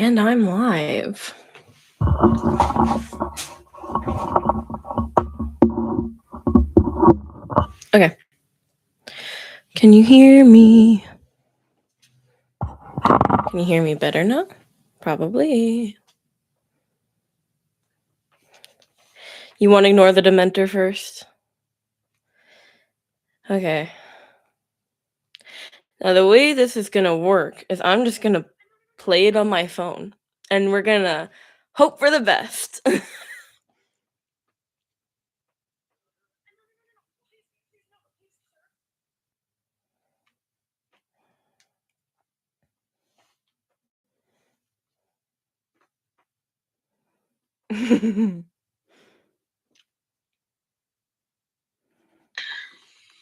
And I'm live. Okay. Can you hear me? Can you hear me better now? Probably. You want to ignore the Dementor first? Okay. Now, the way this is going to work is I'm just going to play it on my phone, and we're going to hope for the best.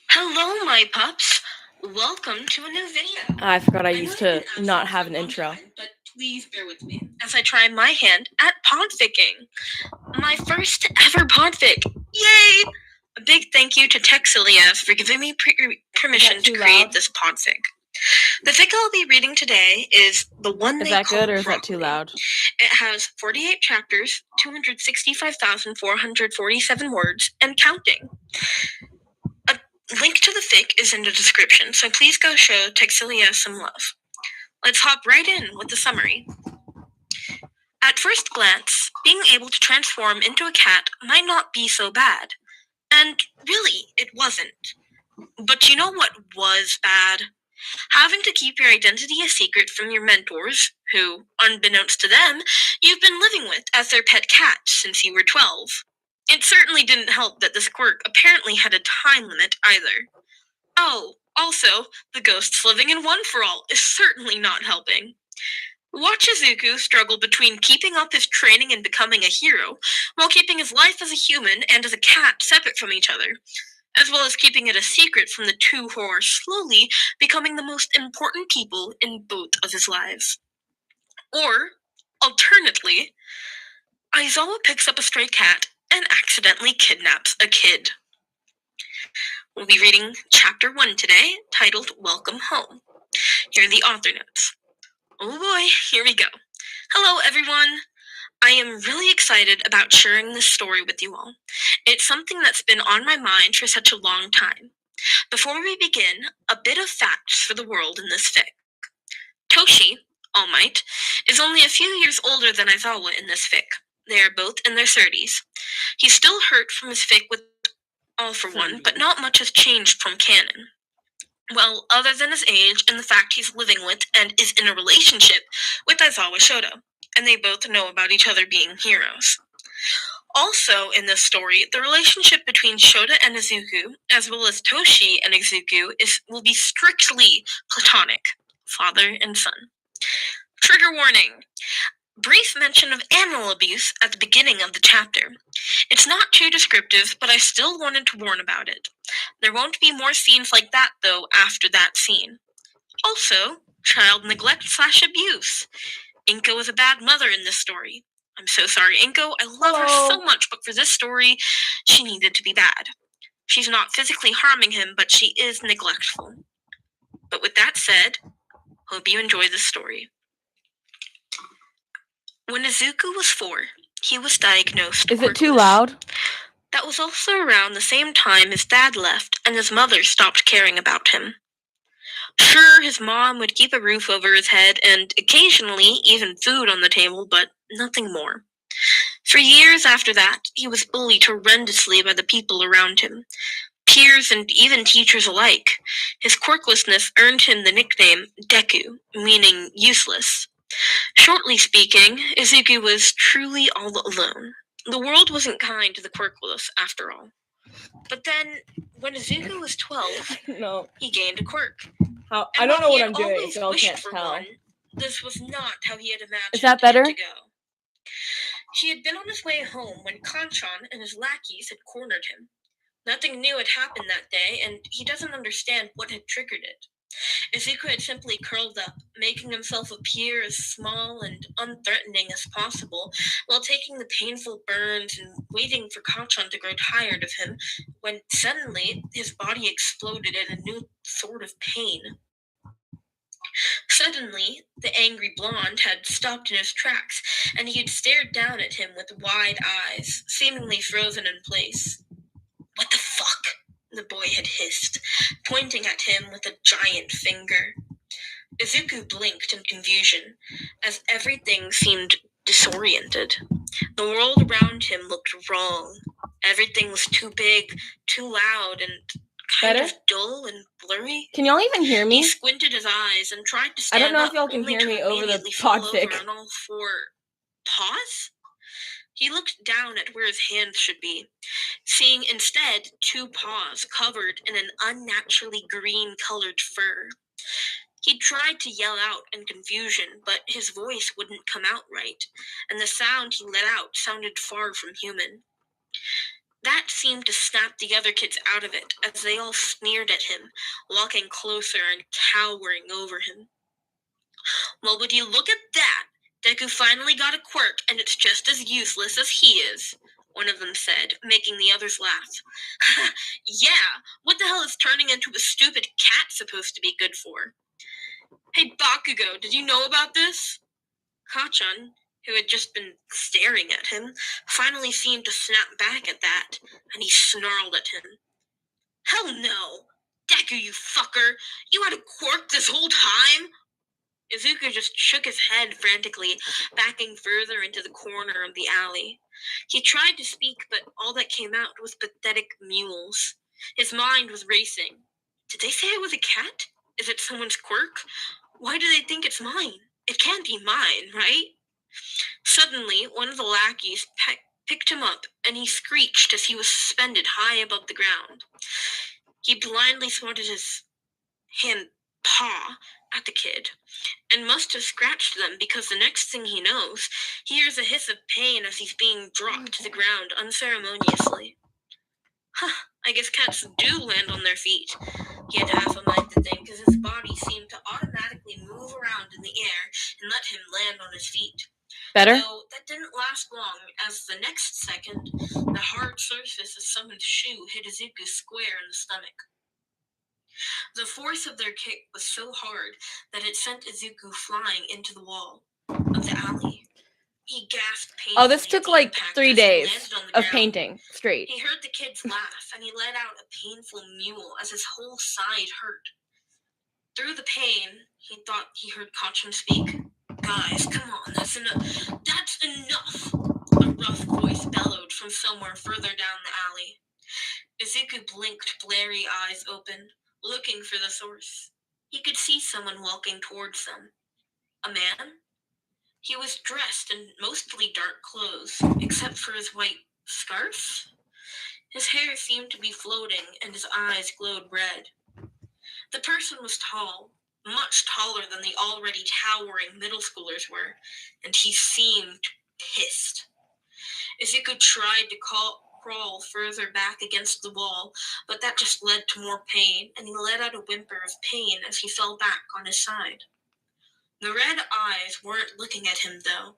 Hello, my pups. Welcome to a new video. I forgot I used to not have an intro. But please bear with me as I try my hand at podficking. My first ever podfic. Yay! A big thank you to Texilia for giving me permission to create this podfic. The fic I'll be reading today is the one Is they that call good or is that Broccoli. too loud? It has 48 chapters, 265,447 words, and counting. Link to the fic is in the description, so please go show Texilia some love. Let's hop right in with the summary. At first glance, being able to transform into a cat might not be so bad. And really, it wasn't. But you know what was bad? Having to keep your identity a secret from your mentors, who, unbeknownst to them, you've been living with as their pet cat since you were 12. It certainly didn't help that this quirk apparently had a time limit either. Oh, also, the ghosts living in One for All is certainly not helping. Watch Izuku struggle between keeping up his training and becoming a hero, while keeping his life as a human and as a cat separate from each other, as well as keeping it a secret from the two who are slowly becoming the most important people in both of his lives. Or, alternately, Aizawa picks up a stray cat and accidentally kidnaps a kid. We'll be reading Chapter 1 today, titled Welcome Home. Here are the author notes. Oh boy, here we go. Hello, everyone. I am really excited about sharing this story with you all. It's something that's been on my mind for such a long time. Before we begin, a bit of facts for the world in this fic. Toshi, All Might, is only a few years older than Aizawa in this fic. They are both in their 30s. He's still hurt from his fic with All for One, but not much has changed from canon. Well, other than his age and the fact he's living with and is in a relationship with Aizawa Shoto, and they both know about each other being heroes. Also in this story, the relationship between Shota and Izuku, as well as Toshi and Izuku, will be strictly platonic, father and son. Trigger warning. Brief mention of animal abuse at the beginning of the chapter. It's not too descriptive, but I still wanted to warn about it. There won't be more scenes like that, though, after that scene. Also, child neglect/abuse. Inko is a bad mother in this story. I'm so sorry, Inko. I love her so much, but for this story, she needed to be bad. She's not physically harming him, but she is neglectful. But with that said, hope you enjoy this story. When Izuku was 4, he was diagnosed Is it too loud? That was also around the same time his dad left and his mother stopped caring about him. Sure, his mom would keep a roof over his head and occasionally even food on the table, but nothing more. For years after that, he was bullied horrendously by the people around him, peers and even teachers alike. His quirklessness earned him the nickname Deku, meaning useless. Shortly speaking, Izuku was truly all alone. The world wasn't kind to the quirkless, after all. But then, when Izuku was 12, he gained a quirk. I don't know what I'm doing, so I can't tell. This was not how he had imagined Is that better? it to go. He had been on his way home when Kanchan and his lackeys had cornered him. Nothing new had happened that day, and he doesn't understand what had triggered it. Izuku had simply curled up, making himself appear as small and unthreatening as possible, while taking the painful burns and waiting for Kanchan to grow tired of him, when suddenly his body exploded in a new sort of pain. Suddenly, the angry blonde had stopped in his tracks, and he had stared down at him with wide eyes, seemingly frozen in place. "What the fuck?" the boy had hissed, pointing at him with a giant finger. Izuku blinked in confusion, as everything seemed disoriented. The world around him looked wrong. Everything was too big, too loud, and kind of dull and blurry. Can y'all even hear me? He squinted his eyes and tried to I stand don't know up, if y'all can only hear to me over the immediately fall over podfic. on all four paws. He looked down at where his hands should be, seeing instead 2 paws covered in an unnaturally green-colored fur. He tried to yell out in confusion, but his voice wouldn't come out right, and the sound he let out sounded far from human. That seemed to snap the other kids out of it, as they all sneered at him, walking closer and cowering over him. "Well, would you look at that? Deku finally got a quirk, and it's just as useless as he is," one of them said, making the others laugh. "Yeah, what the hell is turning into a stupid cat supposed to be good for?" "Hey, Bakugo, did you know about this?" Kachan, who had just been staring at him, finally seemed to snap back at that, and he snarled at him. "Hell no! Deku, you fucker! You had a quirk this whole time?" Izuku just shook his head frantically, backing further into the corner of the alley. He tried to speak, but all that came out was pathetic mewls. His mind was racing. Did they say I was a cat? Is it someone's quirk? Why do they think it's mine? It can't be mine, right? Suddenly, one of the lackeys picked him up, and he screeched as he was suspended high above the ground. He blindly swatted his paw at the kid, and must have scratched them, because the next thing he knows, he hears a hiss of pain as he's being dropped to the ground unceremoniously. I guess cats do land on their feet, he had half a mind to think, as his body seemed to automatically move around in the air and let him land on his feet. Better? Though that didn't last long, as the next second, the hard surface of someone's shoe hit Izuku square in the stomach. The force of their kick was so hard that it sent Izuku flying into the wall of the alley. He gasped painfully. Oh, this took like 3 days of painting straight. He heard the kids laugh, and he let out a painful mewl as his whole side hurt. Through the pain, he thought he heard Kachan speak. "Guys, come on, that's enough. That's enough!" A rough voice bellowed from somewhere further down the alley. Izuku blinked, blurry eyes open, looking for the source. He could see someone walking towards them. A man? He was dressed in mostly dark clothes, except for his white scarf. His hair seemed to be floating, and his eyes glowed red. The person was tall, much taller than the already towering middle schoolers were, and he seemed pissed. Izuku tried to crawl further back against the wall, but that just led to more pain, and he let out a whimper of pain as he fell back on his side. The red eyes weren't looking at him, though.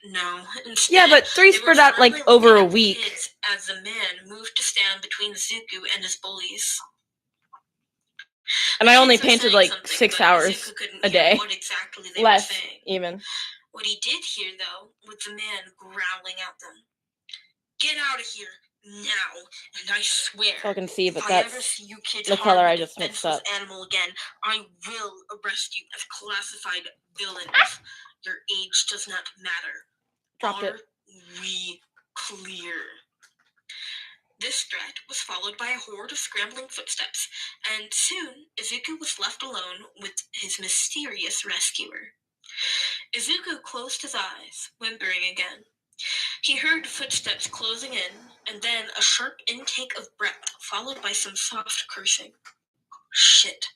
No, instead, yeah, but 3 spread out like over a week. Kids as the man moved to stand between Izuku and his bullies. And I only painted like 6 hours a day. Exactly less, even. What he did hear, though, was the man growling at them. "Get out of here now, and I swear, So I can see, but if that's I ever see you kids the color harm I a just mixed defenseless up. animal again, I will arrest you as classified villains. Your age does not matter. Dropped Are it. we clear?" This threat was followed by a horde of scrambling footsteps, and soon Izuku was left alone with his mysterious rescuer. Izuku closed his eyes, whimpering again. He heard footsteps closing in, and then a sharp intake of breath, followed by some soft cursing. "Shit,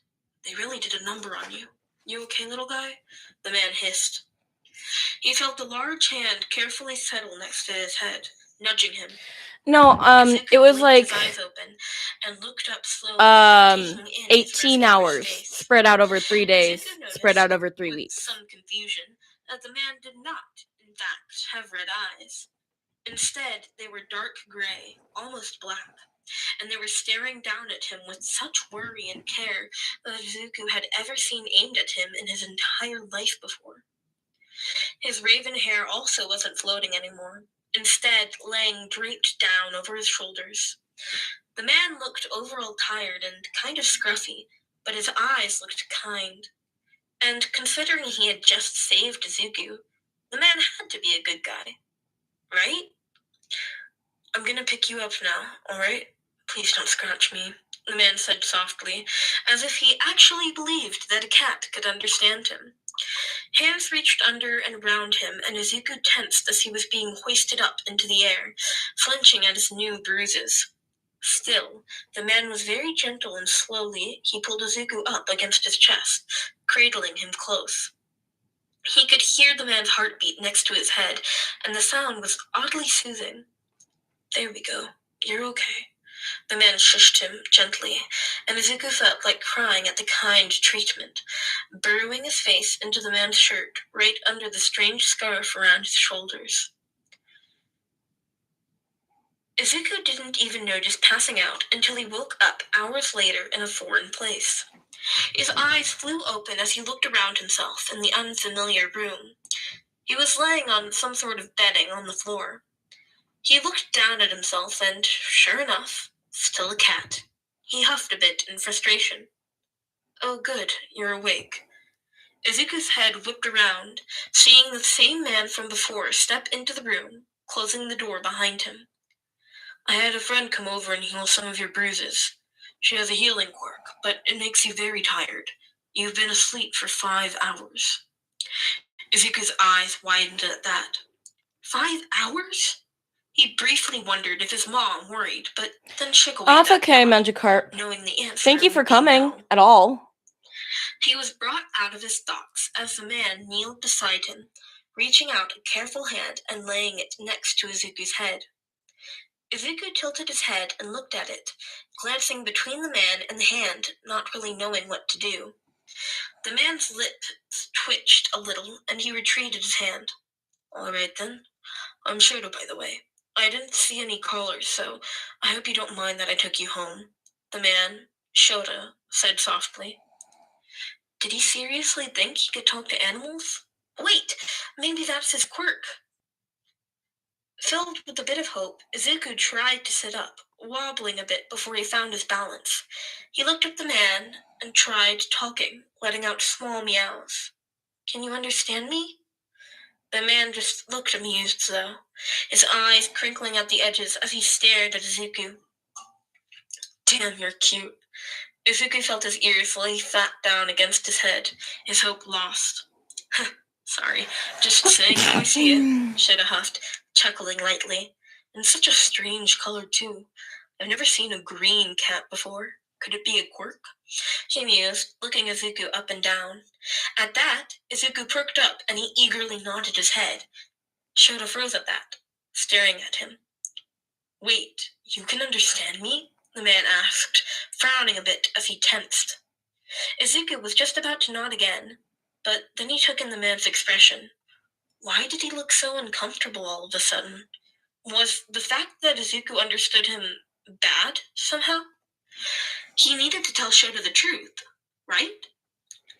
they really did a number on you. You okay, little guy?" the man hissed. He felt a large hand carefully settle next to his head, nudging him. No, it was like his eyes open and looked up slowly, 18 hours spread out over 3 days, spread out over 3 weeks. Some confusion that the man did not, in fact, have red eyes. Instead, they were dark gray, almost black, and they were staring down at him with such worry and care that Izuku had ever seen aimed at him in his entire life before. His raven hair also wasn't floating anymore, instead laying draped down over his shoulders. The man looked overall tired and kind of scruffy, but his eyes looked kind. And considering he had just saved Izuku, the man had to be a good guy, right? I'm gonna pick you up now, alright? Please don't scratch me, the man said softly, as if he actually believed that a cat could understand him. Hands reached under and around him, and Izuku tensed as he was being hoisted up into the air, flinching at his new bruises. Still, the man was very gentle, and slowly he pulled Izuku up against his chest, cradling him close. He could hear the man's heartbeat next to his head, and the sound was oddly soothing. There we go. You're okay. The man shushed him gently, and Izuku felt like crying at the kind treatment, burrowing his face into the man's shirt, right under the strange scarf around his shoulders. Izuku didn't even notice passing out until he woke up hours later in a foreign place. His eyes flew open as he looked around himself in the unfamiliar room. He was laying on some sort of bedding on the floor. He looked down at himself and, sure enough, still a cat. He huffed a bit in frustration. Oh good, you're awake. Izuku's head whipped around, seeing the same man from before step into the room, closing the door behind him. I had a friend come over and heal some of your bruises. She has a healing quirk, but it makes you very tired. You've been asleep for 5 hours. Izuku's eyes widened at that. 5 hours? He briefly wondered if his mom worried, but then shook away That's that okay, thought, Magikarp. knowing the answer. Thank you for would be coming no. at all. He was brought out of his thoughts as the man kneeled beside him, reaching out a careful hand and laying it next to Izuku's head. Izuku tilted his head and looked at it, glancing between the man and the hand, not really knowing what to do. The man's lips twitched a little, and he retreated his hand. All right, then. I'm Shoto, by the way. I didn't see any callers, so I hope you don't mind that I took you home. The man, Shota, said softly. Did he seriously think he could talk to animals? Wait, maybe that's his quirk. Filled with a bit of hope, Izuku tried to sit up, wobbling a bit before he found his balance. He looked at the man and tried talking, letting out small meows. Can you understand me? The man just looked amused, though, his eyes crinkling at the edges as he stared at Izuku. Damn, you're cute. Izuku felt his ears lay flat down against his head, his hope lost. Sorry, just saying how I see it, Shota huffed, chuckling lightly. And such a strange color, too. I've never seen a green cat before. Could it be a quirk? She mused, looking Izuku up and down. At that, Izuku perked up and he eagerly nodded his head. Shota froze at that, staring at him. Wait, you can understand me? The man asked, frowning a bit as he tensed. Izuku was just about to nod again, but then he took in the man's expression. Why did he look so uncomfortable all of a sudden? Was the fact that Izuku understood him bad, somehow? He needed to tell Shota the truth, right?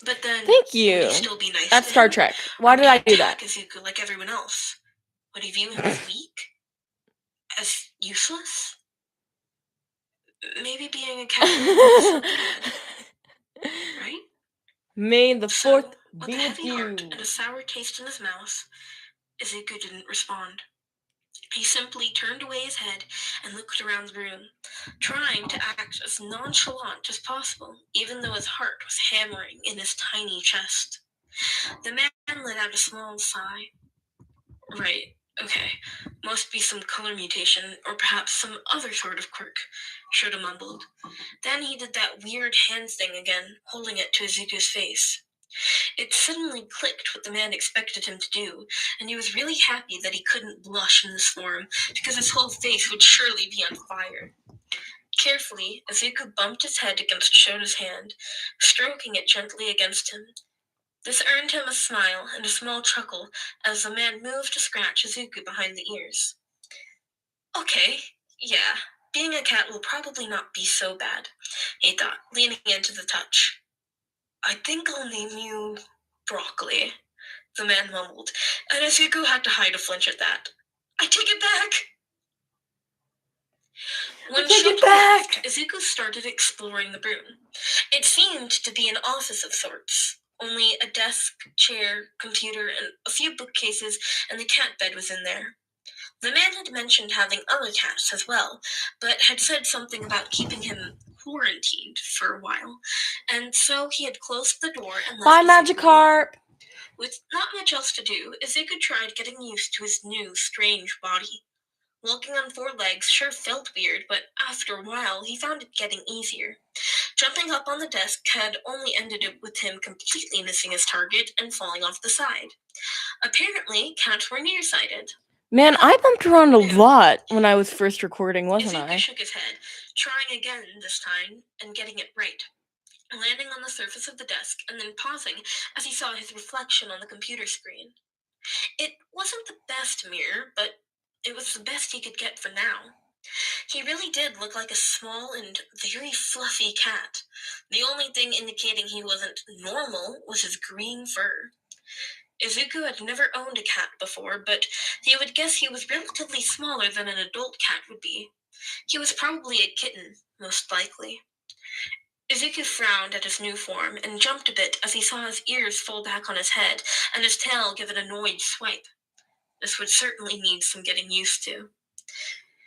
But then, Thank you. would he still be nice That's to Star him? Trek. Why did I do that? Izuku like everyone else? Would he view him as weak? As useless? Maybe being a captain was so good, right? May the 4th with be a with heavy you. heart and a sour taste in his mouth, Izuku didn't respond. He simply turned away his head and looked around the room, trying to act as nonchalant as possible, even though his heart was hammering in his tiny chest. The man let out a small sigh. Right, okay. Must be some color mutation, or perhaps some other sort of quirk, Shota mumbled. Then he did that weird hand thing again, holding it to Izuku's face. It suddenly clicked what the man expected him to do, and he was really happy that he couldn't blush in this form, because his whole face would surely be on fire. Carefully, Izuku bumped his head against Shota's hand, stroking it gently against him. This earned him a smile and a small chuckle as the man moved to scratch Izuku behind the ears. Okay, yeah, being a cat will probably not be so bad, he thought, leaning into the touch. I think I'll name you Broccoli, the man mumbled, and Izuku had to hide a flinch at that. I take it back! When Shota left, Izuku started exploring the room. It seemed to be an office of sorts. Only a desk, chair, computer, and a few bookcases, and the cat bed was in there. The man had mentioned having other cats as well, but had said something about keeping him quarantined for a while, and so he had closed the door and left Bye, Magikarp! With not much else to do, Izuku tried getting used to his new, strange body. Walking on 4 legs sure felt weird, but after a while he found it getting easier. Jumping up on the desk had only ended up with him completely missing his target and falling off the side. Apparently, cats were nearsighted. Man, I bumped around a lot when I was first recording, wasn't Izuku I? shook his head, trying again this time and getting it right. Landing on the surface of the desk and then pausing as he saw his reflection on the computer screen. It wasn't the best mirror, but it was the best he could get for now. He really did look like a small and very fluffy cat. The only thing indicating he wasn't normal was his green fur. Izuku had never owned a cat before, but he would guess he was relatively smaller than an adult cat would be. He was probably a kitten, most likely. Izuku frowned at his new form and jumped a bit as he saw his ears fall back on his head and his tail give an annoyed swipe. This would certainly need some getting used to.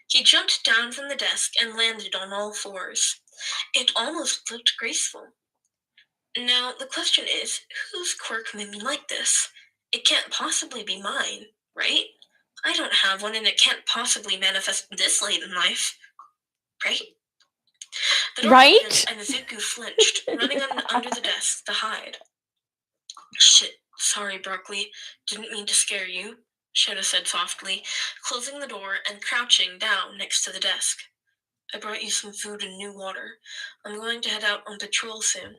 He jumped down from the desk and landed on all 4s. It almost looked graceful. Now, the question is, whose quirk made me like this? It can't possibly be mine, right? I don't have one and it can't possibly manifest this late in life, right? The door opened and Izuku flinched, running under the desk to hide. Shit, sorry, Broccoli. Didn't mean to scare you, Shota said softly, closing the door and crouching down next to the desk. I brought you some food and new water. I'm going to head out on patrol soon.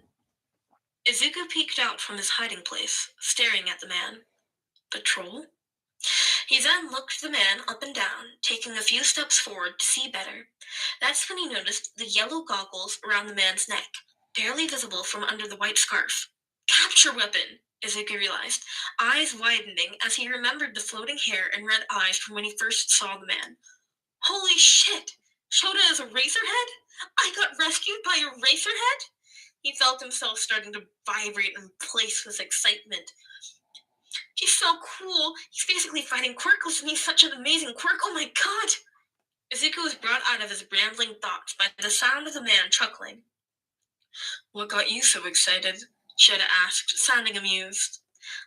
Izuku peeked out from his hiding place, staring at the man. Patrol? He then looked the man up and down, taking a few steps forward to see better. That's when he noticed the yellow goggles around the man's neck, barely visible from under the white scarf. Capture weapon, Izuku realized, eyes widening as he remembered the floating hair and red eyes from when he first saw the man. Holy shit! Shota is a racerhead? I got rescued by a racerhead? He felt himself starting to vibrate in place with excitement. He's so cool. He's basically fighting Quirkless and he's such an amazing quirk. Oh my god! Izuku was brought out of his rambling thoughts by the sound of the man chuckling. What got you so excited? Shota asked, sounding amused.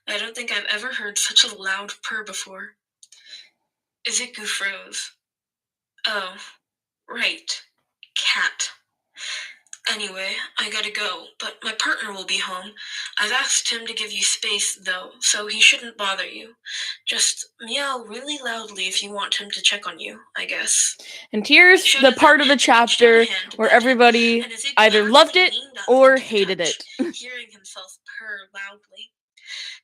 I don't think I've ever heard such a loud purr before. Izuku froze. Oh, right. Cat. Anyway, I gotta go, but my partner will be home. I've asked him to give you space, though, so he shouldn't bother you. Just meow really loudly if you want him to check on you, I guess. And here's the part of the chapter where everybody either loved it or hated it. Hearing himself purr loudly.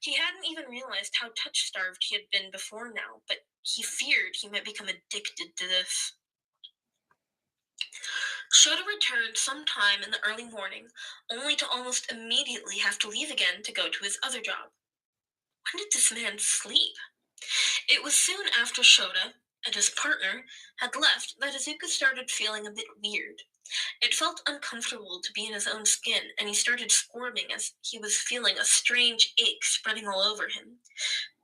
He hadn't even realized how touch-starved he had been before now, but he feared he might become addicted to this. Shota returned sometime in the early morning, only to almost immediately have to leave again to go to his other job. When did this man sleep? It was soon after Shota and his partner had left that Izuku started feeling a bit weird. It felt uncomfortable to be in his own skin, and he started squirming as he was feeling a strange ache spreading all over him.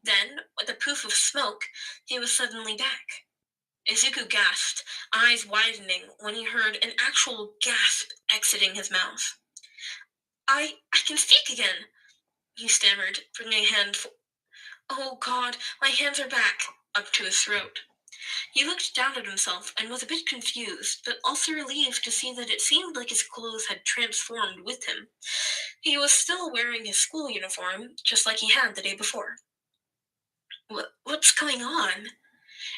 Then, with a poof of smoke, he was suddenly back. Izuku gasped, eyes widening, when he heard an actual gasp exiting his mouth. I can speak again, he stammered, bringing a hand Oh god, my hands are back, up to his throat. He looked down at himself and was a bit confused, but also relieved to see that it seemed like his clothes had transformed with him. He was still wearing his school uniform, just like he had the day before. What's going on?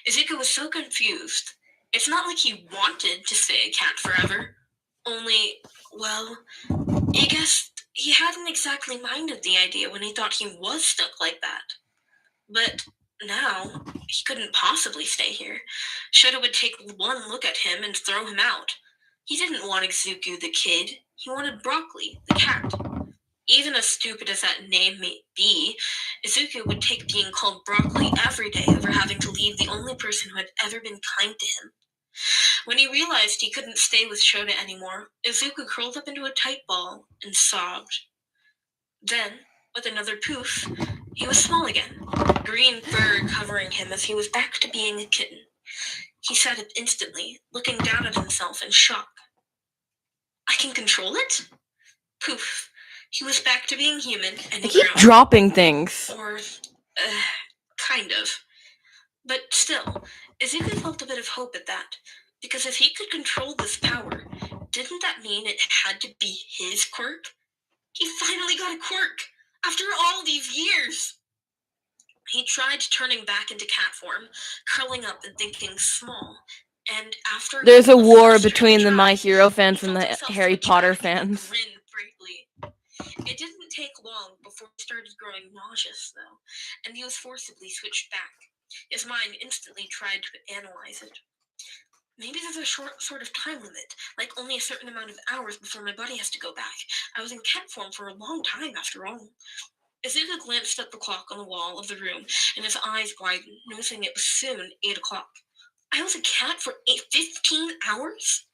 Izuku was so confused. It's not like he wanted to stay a cat forever. Only, well, I guess he hadn't exactly minded the idea when he thought he was stuck like that. But Now, he couldn't possibly stay here. Shota would take one look at him and throw him out. He didn't want Izuku the kid. He wanted Broccoli, the cat. Even as stupid as that name may be, Izuku would take being called Broccoli every day over having to leave the only person who had ever been kind to him. When he realized he couldn't stay with Shota anymore, Izuku curled up into a tight ball and sobbed. Then, with another poof, he was small again, green fur covering him as he was back to being a kitten. He sat up instantly, looking down at himself in shock. I can control it? Poof. He was back to being human, and I he keep growled. dropping things. Or, kind of. But still, Izuku felt a bit of hope at that, because if he could control this power, didn't that mean it had to be his quirk? He finally got a quirk, after all these years! He tried turning back into cat form, curling up and thinking small, and after There's a war frustrated between the try, My Hero he fans and felt the himself Harry switch Potter back and fans. grin brightly. It didn't take long before he started growing nauseous, though, and he was forcibly switched back. His mind instantly tried to analyze it. Maybe there's a short sort of time limit, like only a certain amount of hours before my body has to go back. I was in cat form for a long time, after all. Izuku glanced at the clock on the wall of the room, and his eyes widened, noticing it was soon 8 o'clock. I was a cat for 15 hours?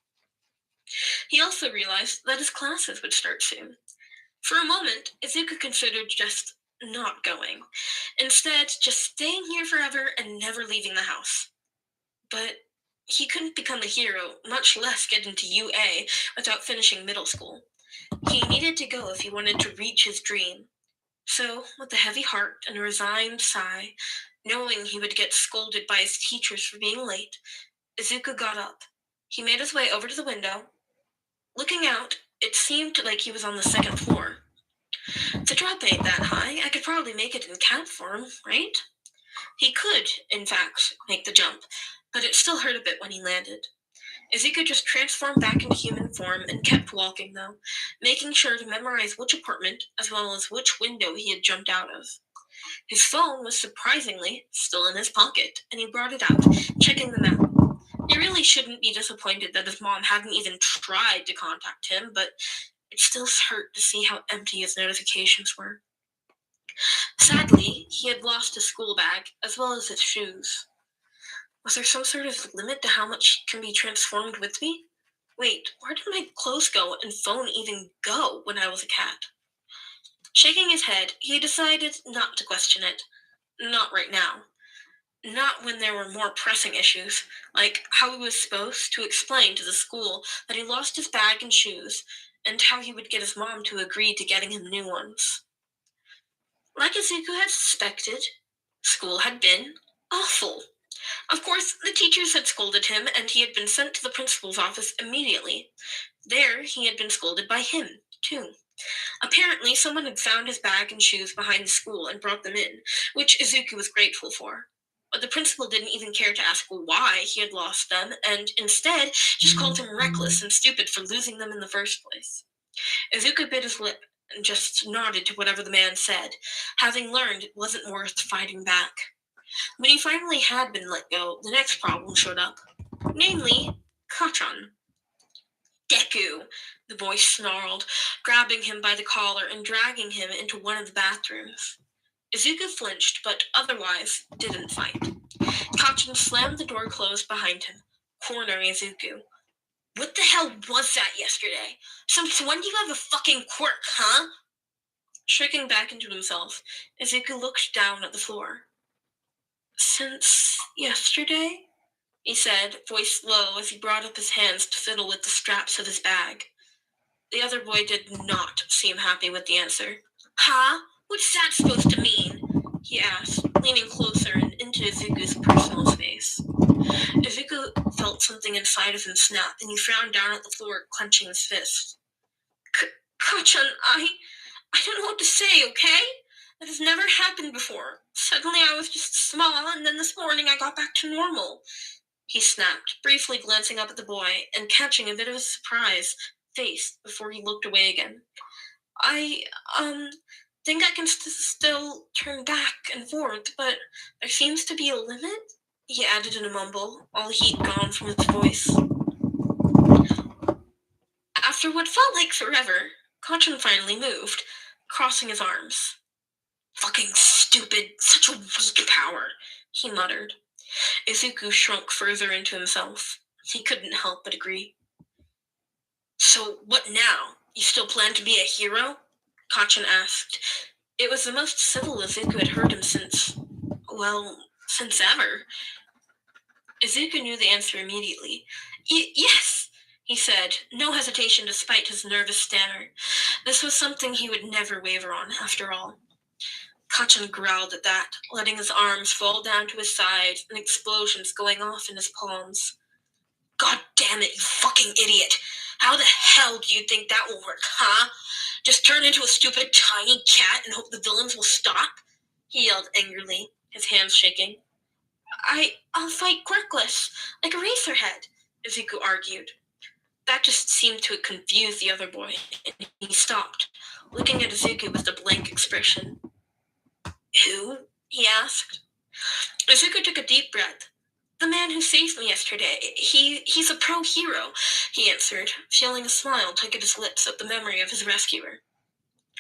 He also realized that his classes would start soon. For a moment, Izuku considered just not going. Instead, just staying here forever and never leaving the house. But he couldn't become a hero, much less get into UA, without finishing middle school. He needed to go if he wanted to reach his dream. So, with a heavy heart and a resigned sigh, knowing he would get scolded by his teachers for being late, Izuku got up. He made his way over to the window. Looking out, it seemed like he was on the second floor. The drop ain't that high. I could probably make it in cat form, right? He could, in fact, make the jump, but it still hurt a bit when he landed. Izuku just transformed back into human form and kept walking, though, making sure to memorize which apartment, as well as which window he had jumped out of. His phone was surprisingly still in his pocket, and he brought it out, checking the map. He really shouldn't be disappointed that his mom hadn't even tried to contact him, but it still hurt to see how empty his notifications were. Sadly, he had lost his school bag, as well as his shoes. Was there some sort of limit to how much can be transformed with me? Wait, where did my clothes go and phone even go when I was a cat? Shaking his head, he decided not to question it. Not right now. Not when there were more pressing issues, like how he was supposed to explain to the school that he lost his bag and shoes, and how he would get his mom to agree to getting him new ones. Like Izuku had suspected, school had been awful. Of course, the teachers had scolded him, and he had been sent to the principal's office immediately. There, he had been scolded by him, too. Apparently, someone had found his bag and shoes behind the school and brought them in, which Izuku was grateful for. But the principal didn't even care to ask why he had lost them, and instead just called him reckless and stupid for losing them in the first place. Izuku bit his lip and just nodded to whatever the man said, having learned it wasn't worth fighting back. When he finally had been let go, the next problem showed up. Namely, Kachan. Deku, the boy snarled, grabbing him by the collar and dragging him into one of the bathrooms. Izuku flinched, but otherwise didn't fight. Kachan slammed the door closed behind him, cornering Izuku. What the hell was that yesterday? Since when do you have a fucking quirk, huh? Shrinking back into himself, Izuku looked down at the floor. Since yesterday? He said, voice low as he brought up his hands to fiddle with the straps of his bag. The other boy did not seem happy with the answer. Huh? What's that supposed to mean? He asked, leaning closer and into Izuku's personal space. Izuku felt something inside of him snap, and he frowned down at the floor, clenching his fist. Kachan, I don't know what to say, okay? That has never happened before. Suddenly I was just small, and then this morning I got back to normal. He snapped, briefly glancing up at the boy and catching a bit of a surprised face before he looked away again. think I can still turn back and forth, but there seems to be a limit, he added in a mumble, all heat gone from his voice. After what felt like forever, Kachan finally moved, crossing his arms. Fucking stupid, such a weak power, he muttered. Izuku shrunk further into himself. He couldn't help but agree. So what now? You still plan to be a hero? Kachan asked. It was the most civil Izuku had heard him since ever. Izuku knew the answer immediately. Yes, he said, no hesitation despite his nervous stammer. This was something he would never waver on, after all. Kachan growled at that, letting his arms fall down to his sides and explosions going off in his palms. God damn it, you fucking idiot! How the hell do you think that will work, huh? Just turn into a stupid tiny cat and hope the villains will stop? He yelled angrily, his hands shaking. I'll fight quirkless, like a racerhead, Izuku argued. That just seemed to confuse the other boy, and he stopped, looking at Izuku with a blank expression. Who? He asked. Izuku took a deep breath. The man who saved me yesterday. He's a pro hero, he answered, feeling a smile tug at his lips at the memory of his rescuer.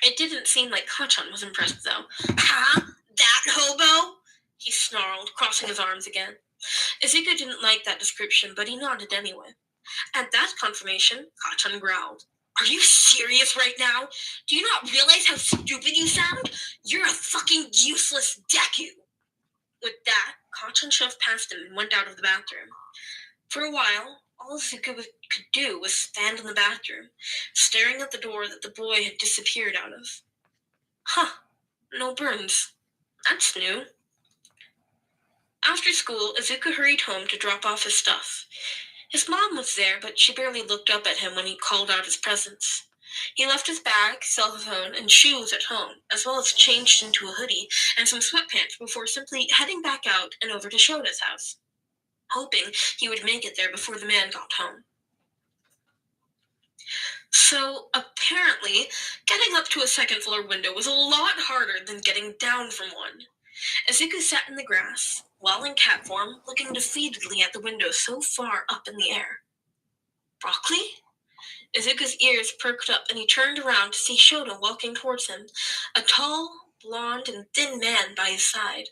It didn't seem like Kachan was impressed, though. Huh? That hobo? He snarled, crossing his arms again. Izuku didn't like that description, but he nodded anyway. At that confirmation, Kachan growled. Are you serious right now? Do you not realize how stupid you sound? You're a fucking useless Deku! With that, Kachan shoved past him and went out of the bathroom. For a while, all Izuku could do was stand in the bathroom, staring at the door that the boy had disappeared out of. Huh, no burns. That's new. After school, Izuku hurried home to drop off his stuff. His mom was there, but she barely looked up at him when he called out his presents. He left his bag, cell phone, and shoes at home, as well as changed into a hoodie and some sweatpants before simply heading back out and over to Shota's house, hoping he would make it there before the man got home. So, apparently, getting up to a second-floor window was a lot harder than getting down from one. Izuku sat in the grass, while in cat form, looking defeatedly at the window so far up in the air. Broccoli? Izuku's ears perked up and he turned around to see Shota walking towards him, a tall, blonde, and thin man by his side.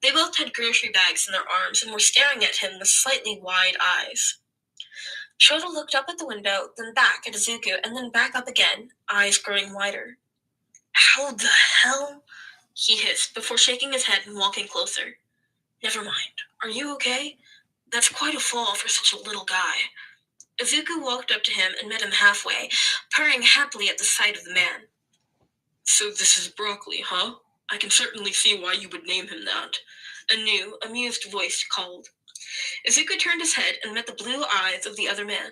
They both had grocery bags in their arms and were staring at him with slightly wide eyes. Shota looked up at the window, then back at Izuku, and then back up again, eyes growing wider. How the hell? He hissed before shaking his head and walking closer. Never mind. Are you okay? That's quite a fall for such a little guy. Izuku walked up to him and met him halfway, purring happily at the sight of the man. So this is Broccoli, huh? I can certainly see why you would name him that. A new, amused voice called. Izuku turned his head and met the blue eyes of the other man.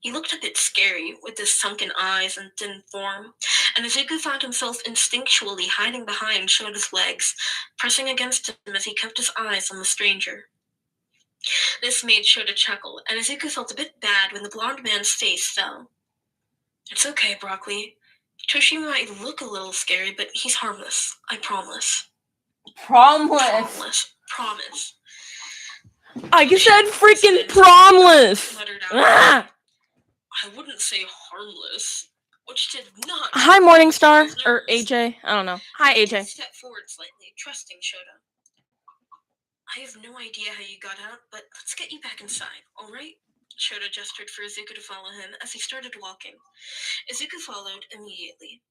He looked a bit scary, with his sunken eyes and thin form, and Izuku found himself instinctually hiding behind Shota's legs, pressing against him as he kept his eyes on the stranger. This made Shota chuckle, and Izuku felt a bit bad when the blonde man's face fell. It's okay, Broccoli. Toshi might look a little scary, but he's harmless. I promise. Promise. I said freaking promise! Ah! I wouldn't say harmless, which did not. Hi, Morningstar. Or AJ. I don't know. Hi, AJ. Step forward slightly, trusting Shota. I have no idea how you got out, but let's get you back inside, alright? Shota gestured for Izuku to follow him as he started walking. Izuku followed immediately.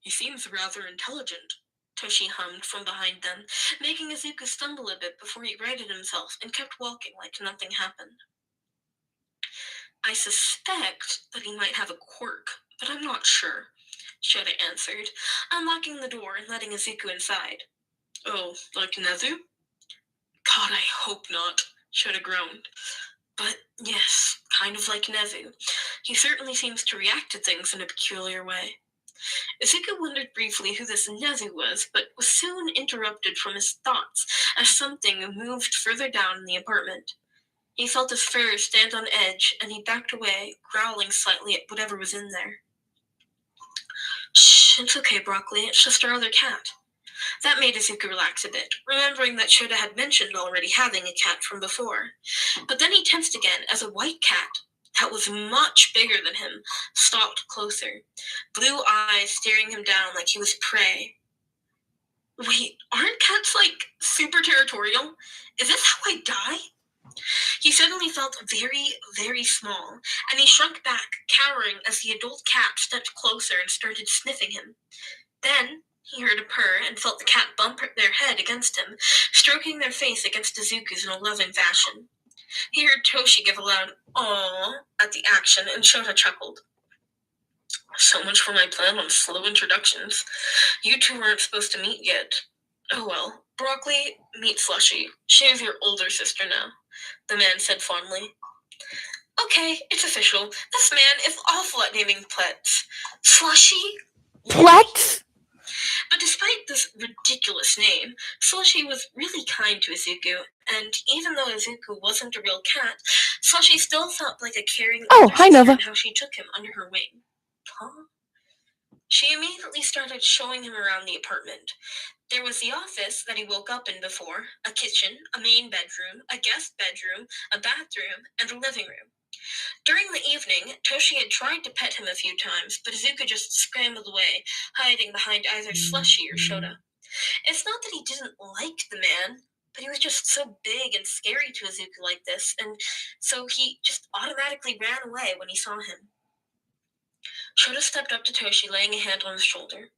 He seems rather intelligent, Toshi hummed from behind them, making Izuku stumble a bit before he righted himself and kept walking like nothing happened. I suspect that he might have a quirk, but I'm not sure, Shota answered, unlocking the door and letting Izuku inside. Oh, like Nezu? God, I hope not, Shota groaned. But yes, kind of like Nezu. He certainly seems to react to things in a peculiar way. Izuku wondered briefly who this Nezu was, but was soon interrupted from his thoughts as something moved further down in the apartment. He felt his fur stand on edge, and he backed away, growling slightly at whatever was in there. Shh, it's okay, Broccoli. It's just our other cat. That made Izuku relax a bit, remembering that Shota had mentioned already having a cat from before. But then he tensed again as a white cat that was much bigger than him stalked closer, blue eyes staring him down like he was prey. Wait, aren't cats, super territorial? Is this how I die? He suddenly felt very, very small, and he shrunk back, cowering as the adult cat stepped closer and started sniffing him. Then he heard a purr and felt the cat bump their head against him, stroking their face against Izuku's in a loving fashion. He heard Toshi give a loud "aww" at the action, and Shota chuckled. So much for my plan on slow introductions. You two weren't supposed to meet yet. Oh well. Broccoli, meet Slushy. She is your older sister now, the man said fondly. Okay, it's official. This man is awful at naming pets. Slushy? What? But despite this ridiculous name, Slushy was really kind to Izuku, and even though Izuku wasn't a real cat, Slushy still felt like a caring older hi, sister Nova. in how she took him under her wing. Huh? She immediately started showing him around the apartment. There was the office that he woke up in before, a kitchen, a main bedroom, a guest bedroom, a bathroom, and a living room. During the evening, Toshi had tried to pet him a few times, but Izuku just scrambled away, hiding behind either Slushy or Shota. It's not that he didn't like the man, but he was just so big and scary to Izuku like this, and so he just automatically ran away when he saw him. Shota stepped up to Toshi, laying a hand on his shoulder.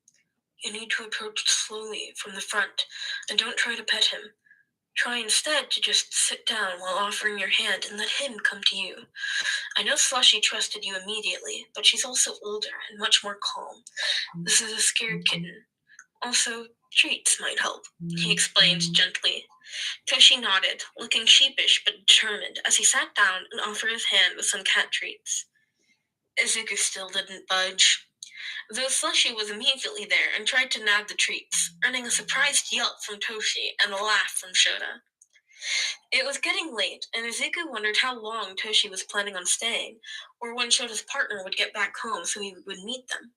You need to approach slowly from the front, and don't try to pet him. Try instead to just sit down while offering your hand and let him come to you. I know Slushy trusted you immediately, but she's also older and much more calm. This is a scared kitten. Also, treats might help, he explained gently. Toshi nodded, looking sheepish but determined as he sat down and offered his hand with some cat treats. Izuku still didn't budge, though Slushy was immediately there and tried to nab the treats, earning a surprised yelp from Toshi and a laugh from Shota. It was getting late, and Izuku wondered how long Toshi was planning on staying, or when Shota's partner would get back home so he would meet them.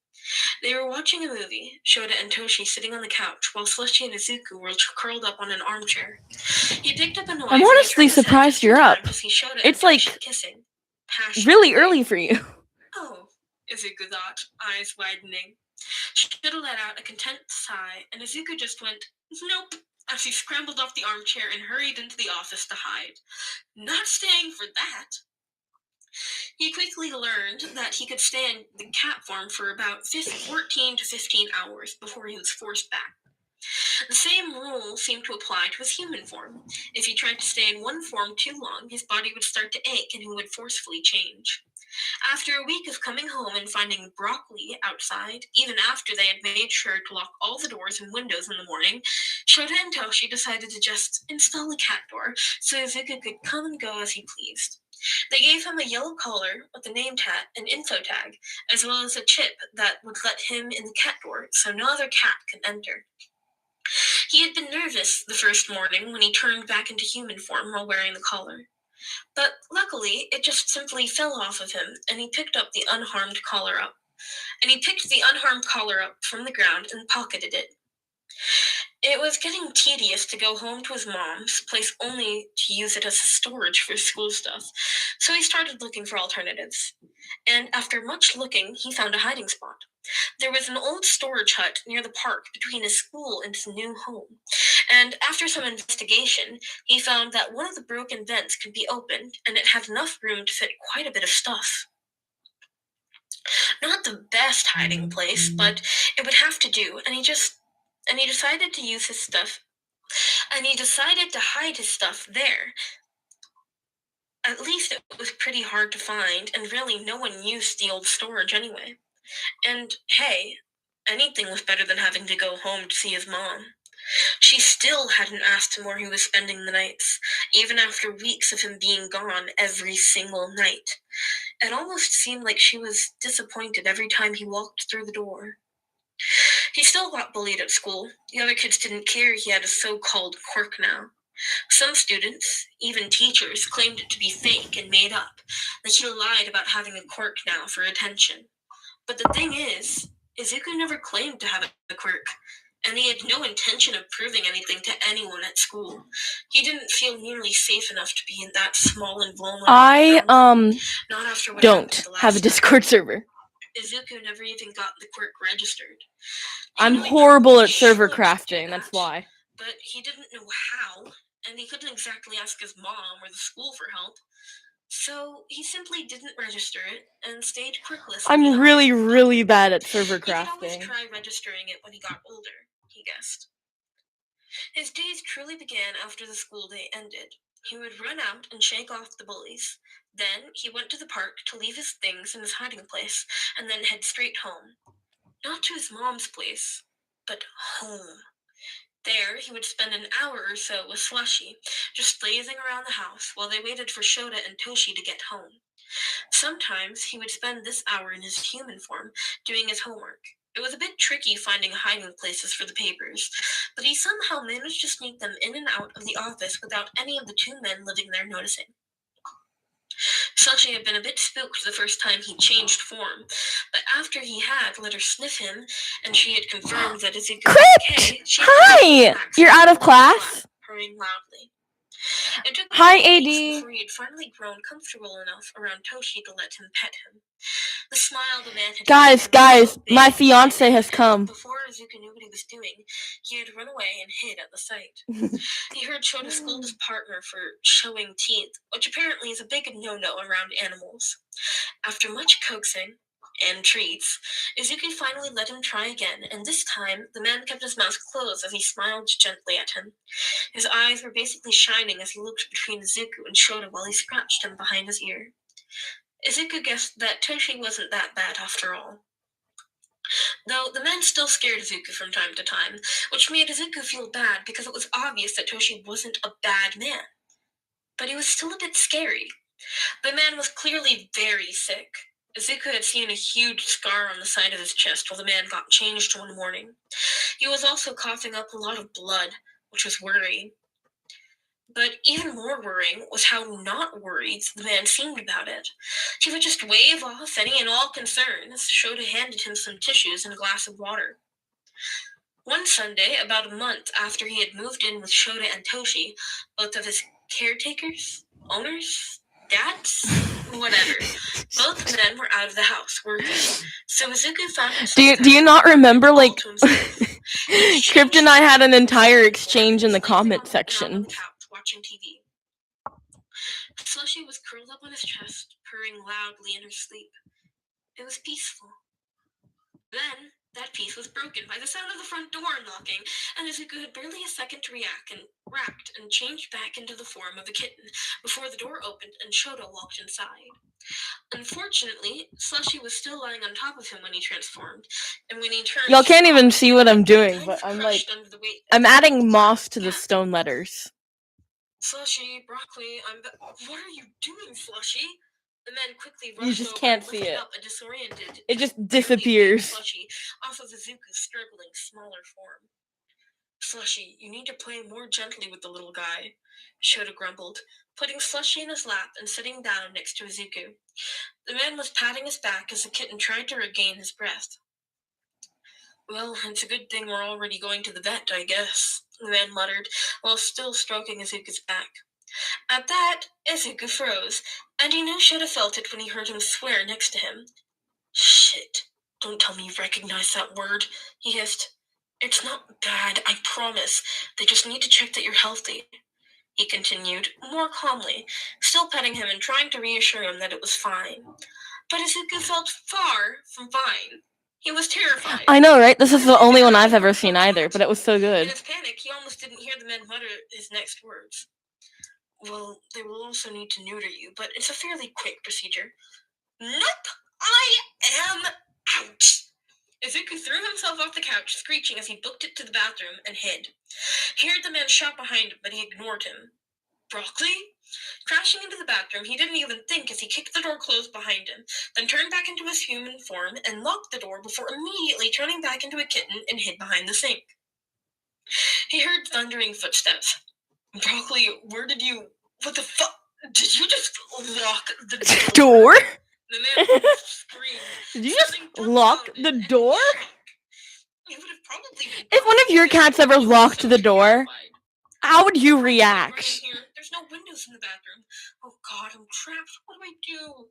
They were watching a movie, Shota and Toshi sitting on the couch, while Slushy and Izuku were curled up on an armchair. He picked up a noise. I'm honestly surprised you're up. It's kissing. Really early for you. Oh, Izuku thought, eyes widening. Shota let out a content sigh, and Izuku just went, nope, as he scrambled off the armchair and hurried into the office to hide. Not staying for that. He quickly learned that he could stay in the cat form for about 14 to 15 hours before he was forced back. The same rule seemed to apply to his human form. If he tried to stay in one form too long, his body would start to ache and he would forcefully change. After a week of coming home and finding Broccoli outside, even after they had made sure to lock all the doors and windows in the morning, Shota and Toshi decided to just install a cat door so Izuku could come and go as he pleased. They gave him a yellow collar with a name tag and info tag, as well as a chip that would let him in the cat door so no other cat could enter. He had been nervous the first morning when he turned back into human form while wearing the collar. But luckily, it just simply fell off of him, and he picked the unharmed collar up from the ground and pocketed it. It was getting tedious to go home to his mom's place only to use it as storage for school stuff, so he started looking for alternatives. And after much looking, he found a hiding spot. There was an old storage hut near the park between his school and his new home. And after some investigation, he found that one of the broken vents could be opened, and it had enough room to fit quite a bit of stuff. Not the best hiding place, but it would have to do, and he decided to use his stuff, and he decided to hide his stuff there. At least it was pretty hard to find, and really no one used the old storage anyway. And hey, anything was better than having to go home to see his mom. She still hadn't asked him where he was spending the nights, even after weeks of him being gone every single night. It almost seemed like she was disappointed every time he walked through the door. He still got bullied at school. The other kids didn't care he had a so-called quirk now. Some students, even teachers, claimed it to be fake and made up, like he lied about having a quirk now for attention. But the thing is, Izuku never claimed to have a quirk, and he had no intention of proving anything to anyone at school. He didn't feel nearly safe enough to be in that small and vulnerable environment. Not after what happened don't the last have a Discord server. Izuku never even got the quirk registered. I'm horrible at server crafting, that's why. But he didn't know how, and he couldn't exactly ask his mom or the school for help. So he simply didn't register it and stayed quirkless. I'm really bad at server crafting. He could always try registering it when he got older, he guessed. His days truly began after the school day ended. He would run out and shake off the bullies. Then he went to the park to leave his things in his hiding place and then head straight home. Not to his mom's place, but home. There, he would spend an hour or so with Slushy, just lazing around the house while they waited for Shota and Toshi to get home. Sometimes he would spend this hour in his human form, doing his homework. It was a bit tricky finding hiding places for the papers, but he somehow managed to sneak them in and out of the office without any of the two men living there noticing. Slushy had been a bit spooked the first time he changed form, but after he had let her sniff him, and she had confirmed that Izuku was okay, she Hi! You're out of class? Purring loudly. It took Hi, AD. before he had finally grown comfortable enough around Toshi to let him pet him. The smile the man had Guys, my fiance has come. Before Izuku knew what he was doing, he had run away and hid at the sight. He heard Shota scold his partner for showing teeth, which apparently is a big no-no around animals. After much coaxing and treats, Izuku finally let him try again, and this time the man kept his mouth closed as he smiled gently at him. His eyes were basically shining as he looked between Izuku and Shota while he scratched him behind his ear. Izuku guessed that Toshi wasn't that bad after all. Though the man still scared Izuku from time to time, which made Izuku feel bad because it was obvious that Toshi wasn't a bad man. But he was still a bit scary. The man was clearly very sick. Izuku had seen a huge scar on the side of his chest while the man got changed one morning. He was also coughing up a lot of blood, which was worrying. But even more worrying was how not worried the man seemed about it. He would just wave off any and all concerns. Shota handed him some tissues and a glass of water. One Sunday, about a month after he had moved in with Shota and Toshi, both of his caretakers, owners, dads, whatever, both men were out of the house working. So Izuku found himself. Do you not remember, like, Crypt and I had an entire exchange in the comment section. Watching TV. Slushy was curled up on his chest, purring loudly in her sleep. It was peaceful. Then, that peace was broken by the sound of the front door unlocking, and Izuku had barely a second to react and changed back into the form of a kitten before the door opened and Shota walked inside. Unfortunately, Slushy was still lying on top of him when he transformed, and when he turned... Y'all can't even see what I'm doing, but I'm adding moss to the stone letters. Slushy, broccoli, what are you doing, Slushy? The man quickly rushed You just can't see it. up a disoriented... It just disappears. Slushy off of Izuku's struggling, smaller form. Slushy, you need to play more gently with the little guy, Shota grumbled, putting Slushy in his lap and sitting down next to Izuku. The man was patting his back as the kitten tried to regain his breath. Well, it's a good thing we're already going to the vet, I guess, the man muttered, while still stroking Izuku's back. At that, Izuku froze, and he knew Shota felt it when he heard him swear next to him. Shit, don't tell me you recognize that word, he hissed. It's not bad, I promise. They just need to check that you're healthy, he continued, more calmly, still petting him and trying to reassure him that it was fine. But Izuku felt far from fine. He was terrified. I know, right? This is the only one I've ever seen either, but it was so good. In his panic, he almost didn't hear the man mutter his next words. Well, they will also need to neuter you, but it's a fairly quick procedure. Nope! I am out! Izuku threw himself off the couch, screeching as he booked it to the bathroom and hid. He heard the man shout behind him, but he ignored him. Broccoli? Crashing into the bathroom, he didn't even think as he kicked the door closed behind him, then turned back into his human form and locked the door before immediately turning back into a kitten and hid behind the sink. He heard thundering footsteps. Broccoli, where did you... What the fuck? Did you just lock the door? Door? The man screamed, Did you just lock the door? It would have probably been if one of your cats ever locked the door, how would you react? There's no windows in the bathroom. Oh God, I'm trapped. What do I do?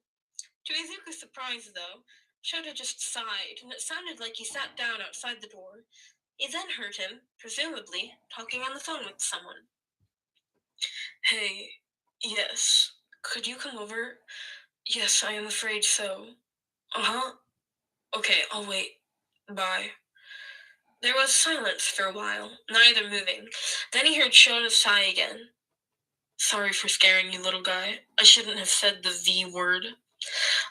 To Izuku's surprise, though, Shota just sighed, and it sounded like he sat down outside the door. He then heard him, presumably, talking on the phone with someone. Hey, yes. Could you come over? Yes, I am afraid so. Uh-huh. Okay, I'll wait. Bye. There was silence for a while, neither moving. Then he heard Shota sigh again. Sorry for scaring you, little guy. I shouldn't have said the V word.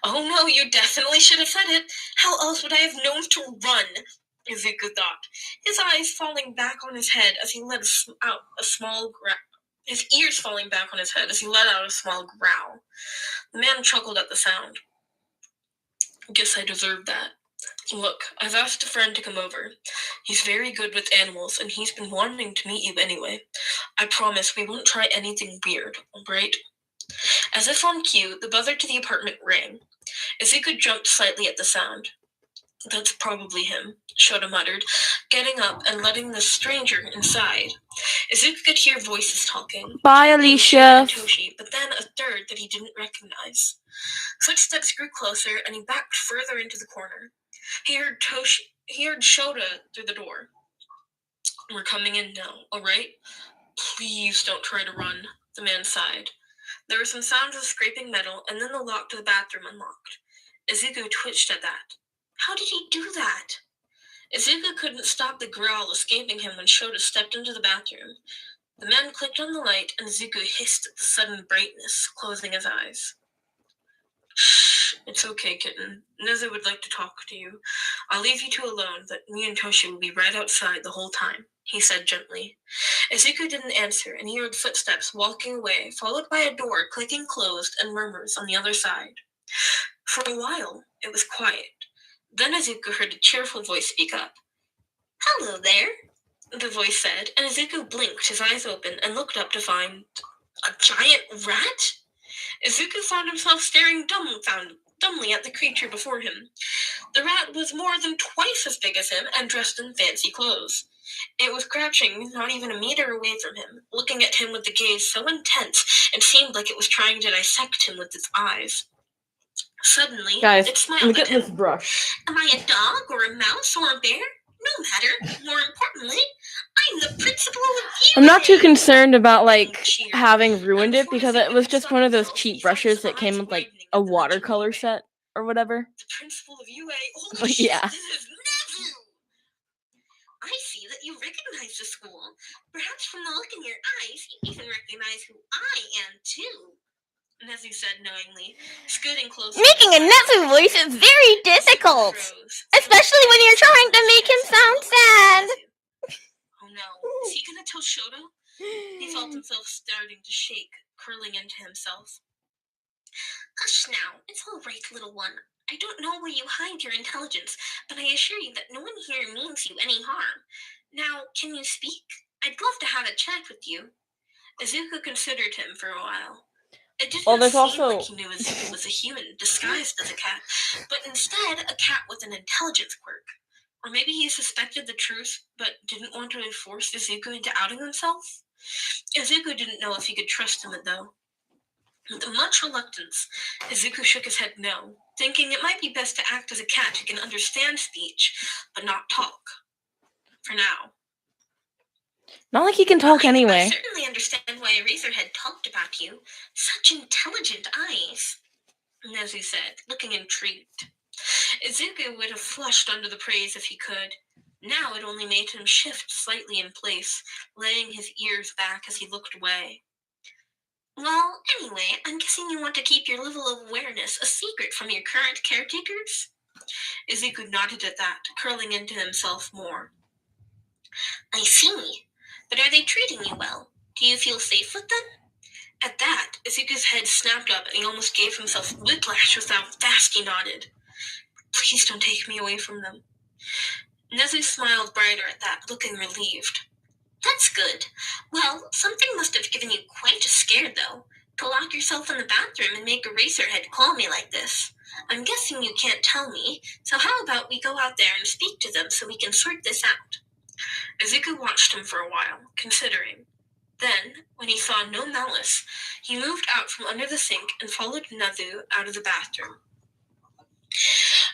Oh no, you definitely should have said it. How else would I have known to run? Izuku thought, his eyes falling back on his head as he let out a small growl. His ears falling back on his head as he let out a small growl. The man chuckled at the sound. Guess I deserve that. Look, I've asked a friend to come over. He's very good with animals, and he's been wanting to meet you anyway. I promise we won't try anything weird, alright? As if on cue, the buzzer to the apartment rang. Izuku jumped slightly at the sound. That's probably him, Shota muttered, getting up and letting the stranger inside. Izuku could hear voices talking. Bye, Alicia. Toshi, but then a third that he didn't recognize. Footsteps grew closer, and he backed further into the corner. He heard Shota through the door. We're coming in now, alright? Please don't try to run, the man sighed. There were some sounds of scraping metal, and then the lock to the bathroom unlocked. Izuku twitched at that. How did he do that? Izuku couldn't stop the growl escaping him when Shota stepped into the bathroom. The man clicked on the light, and Izuku hissed at the sudden brightness, closing his eyes. Shh, it's okay, kitten. Nezu would like to talk to you. I'll leave you two alone, but me and Toshi will be right outside the whole time, he said gently. Izuku didn't answer, and he heard footsteps walking away, followed by a door clicking closed and murmurs on the other side. For a while, it was quiet. Then Izuku heard a cheerful voice speak up. Hello there, the voice said, and Izuku blinked his eyes open and looked up to find a giant rat? Izuku found himself staring dumbly at the creature before him. The rat was more than twice as big as him and dressed in fancy clothes. It was crouching not even a meter away from him, looking at him with a gaze so intense it seemed like it was trying to dissect him with its eyes. Suddenly, Guys, it smiled look at at him. this brush. Am I a dog or a mouse or a bear? No matter. More importantly, I'm the principal of you. I'm not too concerned about having ruined it because it was just one of those cheap brushes that came with a watercolor set or whatever. The principal of UA. Holy But shit, yeah. this is Nezu! I see that you recognize the school. Perhaps from the look in your eyes, you even recognize who I am too. Nezu said knowingly, scooting closer. Making a Nezu voice is very difficult, especially when you're trying to make him sound sad. Oh no, is he gonna tell Shota? He felt himself starting to shake, curling into himself. Hush now, it's all right, little one. I don't know where you hide your intelligence, but I assure you that no one here means you any harm. Now, can you speak? I'd love to have a chat with you. Izuku considered him for a while. It didn't seem like he knew Izuku was a human disguised as a cat, but instead a cat with an intelligence quirk. Or maybe he suspected the truth, but didn't want to force Izuku into outing himself? Izuku didn't know if he could trust him, though. With much reluctance, Izuku shook his head no, thinking it might be best to act as a cat who can understand speech, but not talk. For now. Not like he can talk anyway. I certainly understand why Eraserhead talked about you. Such intelligent eyes, Nezu said, looking intrigued. Izuku would have flushed under the praise if he could. Now it only made him shift slightly in place, laying his ears back as he looked away. Well, anyway, I'm guessing you want to keep your level of awareness a secret from your current caretakers? Izuku nodded at that, curling into himself more. I see. But are they treating you well? Do you feel safe with them? At that, Izuku's head snapped up and he almost gave himself whiplash with how fast he nodded. Please don't take me away from them. Nezu smiled brighter at that, looking relieved. That's good. Well, something must have given you quite a scare, though, to lock yourself in the bathroom and make Eraserhead call me like this. I'm guessing you can't tell me, so how about we go out there and speak to them so we can sort this out? Izuku watched him for a while, considering. Then, when he saw no malice, he moved out from under the sink and followed Nezu out of the bathroom.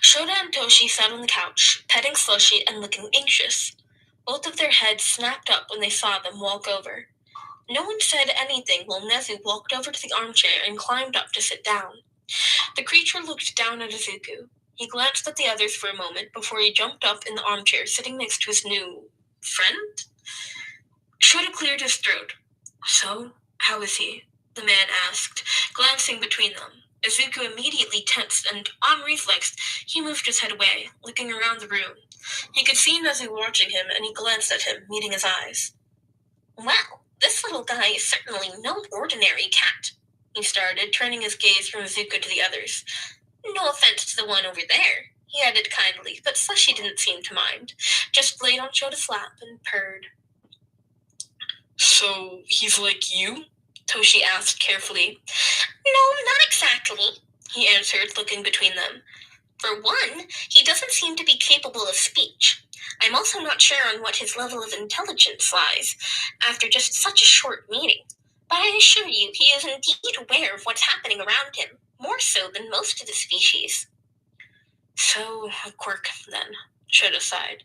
Shota and Toshi sat on the couch, petting Slushy and looking anxious. Both of their heads snapped up when they saw them walk over. No one said anything while Nezu walked over to the armchair and climbed up to sit down. The creature looked down at Izuku. He glanced at the others for a moment before he jumped up in the armchair sitting next to his new friend? Shota cleared his throat. So, how is he? The man asked, glancing between them. Izuku immediately tensed, and on reflex, he moved his head away, looking around the room. He could see Nezu watching him, and he glanced at him, meeting his eyes. Well, this little guy is certainly no ordinary cat, he started, turning his gaze from Izuku to the others. No offense to the one over there, he added kindly, but Slushy didn't seem to mind, just laid on Shota's lap and purred. So, he's like you? Toshi asked carefully. No, not exactly, he answered, looking between them. For one, he doesn't seem to be capable of speech. I'm also not sure on what his level of intelligence lies, after just such a short meeting. But I assure you, he is indeed aware of what's happening around him, more so than most of the species. So, a quirk, then, Shota sighed.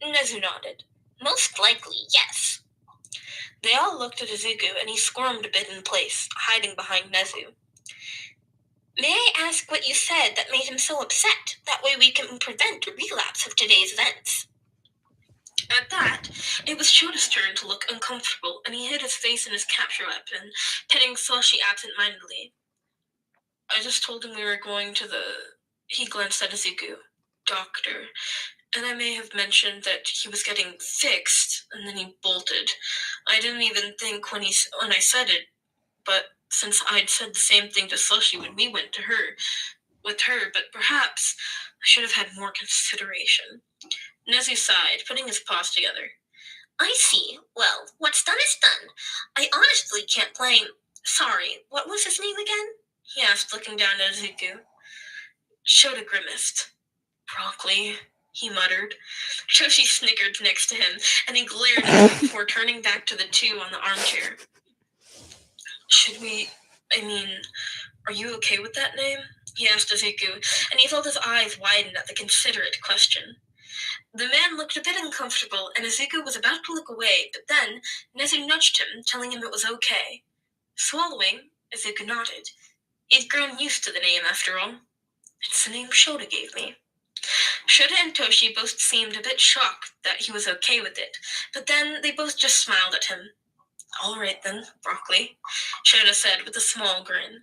Nezu nodded. Most likely, yes. They all looked at Izuku, and he squirmed a bit in place, hiding behind Nezu. May I ask what you said that made him so upset? That way we can prevent a relapse of today's events. At that, it was Shota's turn to look uncomfortable, and he hid his face in his capture weapon, petting Slushy absent-mindedly. I just told him we were going to the... He glanced at Izuku. Doctor. And I may have mentioned that he was getting fixed, and then he bolted. I didn't even think when I said it, but since I'd said the same thing to Slushy when we went to her, but perhaps I should have had more consideration. Nezu sighed, putting his paws together. I see. Well, what's done is done. I honestly can't blame... Sorry, what was his name again? He asked, looking down at Izuku. Shota grimaced. Broccoli, he muttered. Toshi snickered next to him, and he glared at him before turning back to the two on the armchair. Are you okay with that name? He asked Izuku, and he felt his eyes widen at the considerate question. The man looked a bit uncomfortable, and Izuku was about to look away, but then Nezu nudged him, telling him it was okay. Swallowing, Izuku nodded. He'd grown used to the name, after all. It's the name Shota gave me. Shota and Toshi both seemed a bit shocked that he was okay with it, but then they both just smiled at him. All right then, Broccoli, Shota said with a small grin.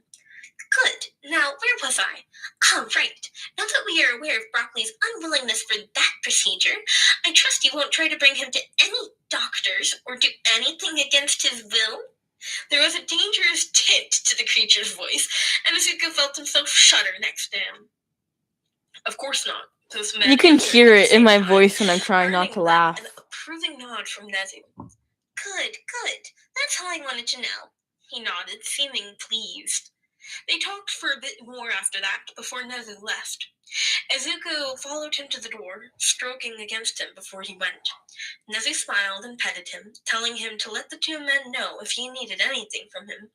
Good. Now, where was I? Oh, right. Now that we are aware of Broccoli's unwillingness for that procedure, I trust you won't try to bring him to any doctors or do anything against his will? There was a dangerous tint to the creature's voice, and Izuku felt himself shudder next to him. Of course not. You can hear it in my voice when I'm trying not to laugh. An approving nod from Nezu. Good. That's all I wanted to know. He nodded, seeming pleased. They talked for a bit more after that, before Nezu left. Izuku followed him to the door, stroking against him before he went. Nezu smiled and petted him, telling him to let the two men know if he needed anything from him.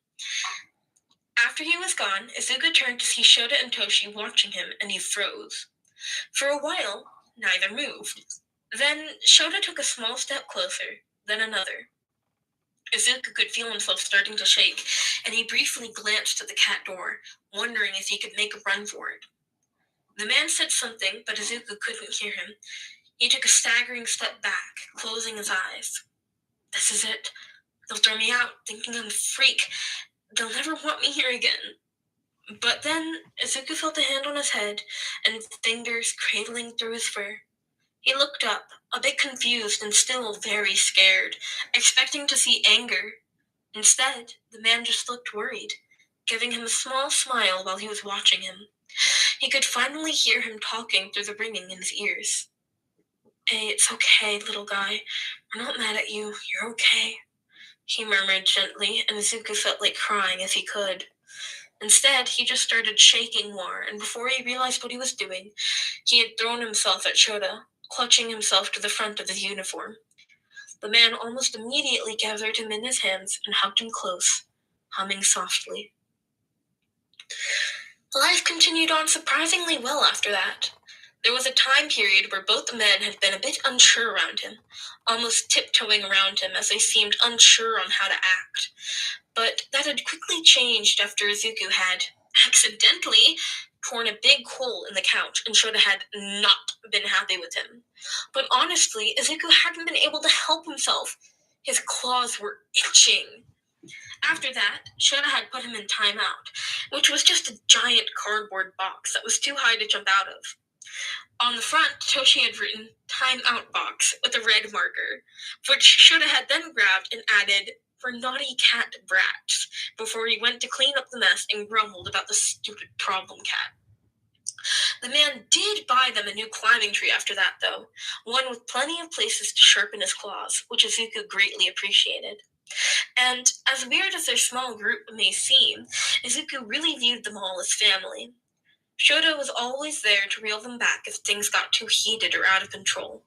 After he was gone, Izuku turned to see Shota and Toshi watching him, and he froze. For a while, neither moved. Then Shota took a small step closer, then another. Izuku could feel himself starting to shake, and he briefly glanced at the cat door, wondering if he could make a run for it. The man said something, but Izuku couldn't hear him. He took a staggering step back, closing his eyes. This is it. They'll throw me out, thinking I'm a freak. They'll never want me here again. But then Izuku felt a hand on his head, and fingers cradling through his fur. He looked up, a bit confused and still very scared, expecting to see anger. Instead, the man just looked worried, giving him a small smile while he was watching him. He could finally hear him talking through the ringing in his ears. Hey, it's okay, little guy. We're not mad at you. You're okay, he murmured gently, and Izuku felt like crying if he could. Instead, he just started shaking more, and before he realized what he was doing, he had thrown himself at Shota, clutching himself to the front of his uniform. The man almost immediately gathered him in his hands and hugged him close, humming softly. Life continued on surprisingly well after that. There was a time period where both the men had been a bit unsure around him, almost tiptoeing around him as they seemed unsure on how to act. But that had quickly changed after Izuku had, accidentally, torn a big hole in the couch, and Shota had not been happy with him. But honestly, Izuku hadn't been able to help himself. His claws were itching. After that, Shota had put him in timeout, which was just a giant cardboard box that was too high to jump out of. On the front, Toshi had written "Timeout Box" with a red marker, which Shota had then grabbed and added "For naughty cat brats" before he went to clean up the mess and grumbled about the stupid problem cat. The man did buy them a new climbing tree after that, though, one with plenty of places to sharpen his claws, which Izuku greatly appreciated. And as weird as their small group may seem, Izuku really viewed them all as family. Shota was always there to reel them back if things got too heated or out of control.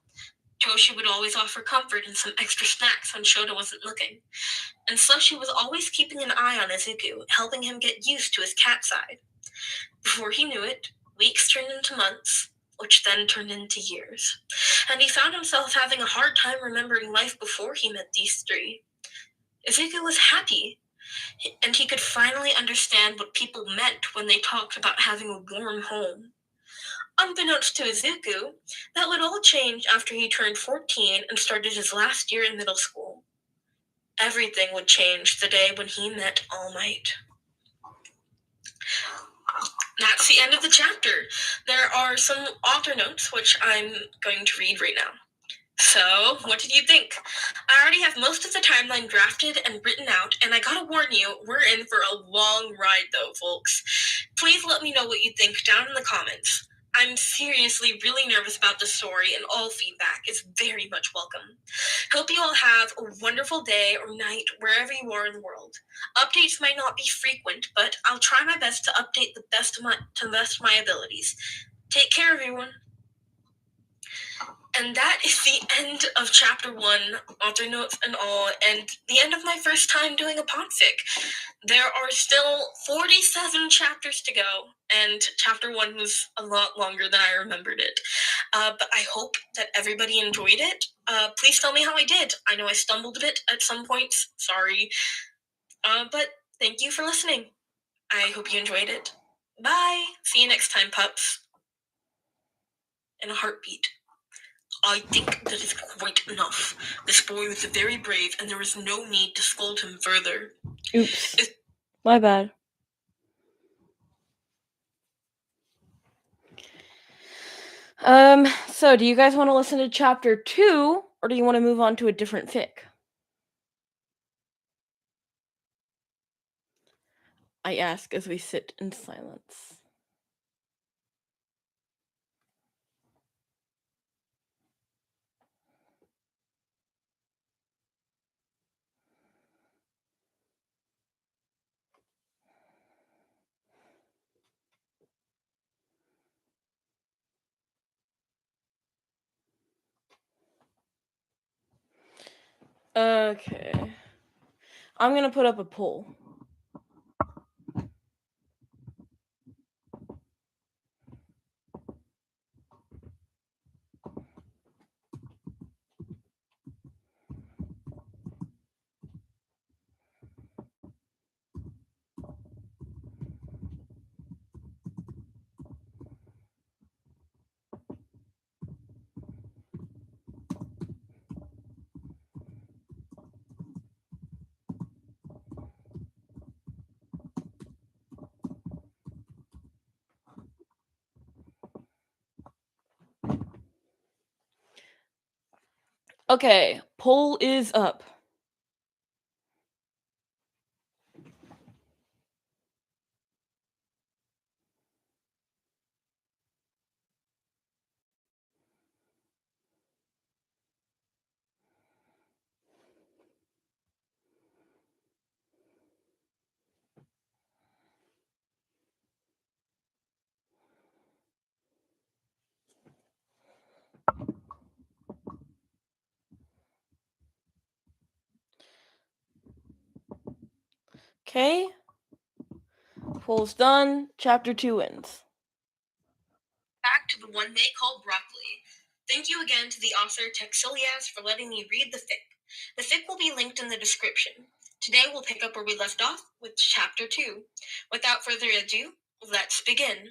Toshi would always offer comfort and some extra snacks when Shota wasn't looking. And Slushy was always keeping an eye on Izuku, helping him get used to his cat side. Before he knew it, weeks turned into months, which then turned into years. And he found himself having a hard time remembering life before he met these three. Izuku was happy, and he could finally understand what people meant when they talked about having a warm home. Unbeknownst to Izuku, that would all change after he turned 14 and started his last year in middle school. Everything would change the day when he met All Might. That's the end of the chapter. There are some author notes, which I'm going to read right now. So, what did you think? I already have most of the timeline drafted and written out, and I gotta warn you, we're in for a long ride though, folks. Please let me know what you think down in the comments. I'm seriously really nervous about the story, and all feedback is very much welcome. Hope you all have a wonderful day or night wherever you are in the world. Updates might not be frequent, but I'll try my best to update to the best of my abilities. Take care, everyone. And that is the end of chapter 1, author notes and all, and the end of my first time doing a podfic. There are still 47 chapters to go, and chapter 1 was a lot longer than I remembered it. But I hope that everybody enjoyed it. Please tell me how I did. I know I stumbled a bit at some points. Sorry. But thank you for listening. I hope you enjoyed it. Bye. See you next time, pups. In a heartbeat. I think that is quite enough. This boy was very brave, and there is no need to scold him further. Oops. My bad. So do you guys want to listen to chapter 2, or do you want to move on to a different fic? I ask as we sit in silence. Okay. I'm gonna put up a poll. Okay, poll is up. Okay. Poll's done. Chapter 2 ends. Back to the one they call broccoli. Thank you again to the author Texilias for letting me read the fic. The fic will be linked in the description. Today we'll pick up where we left off with Chapter 2. Without further ado, let's begin.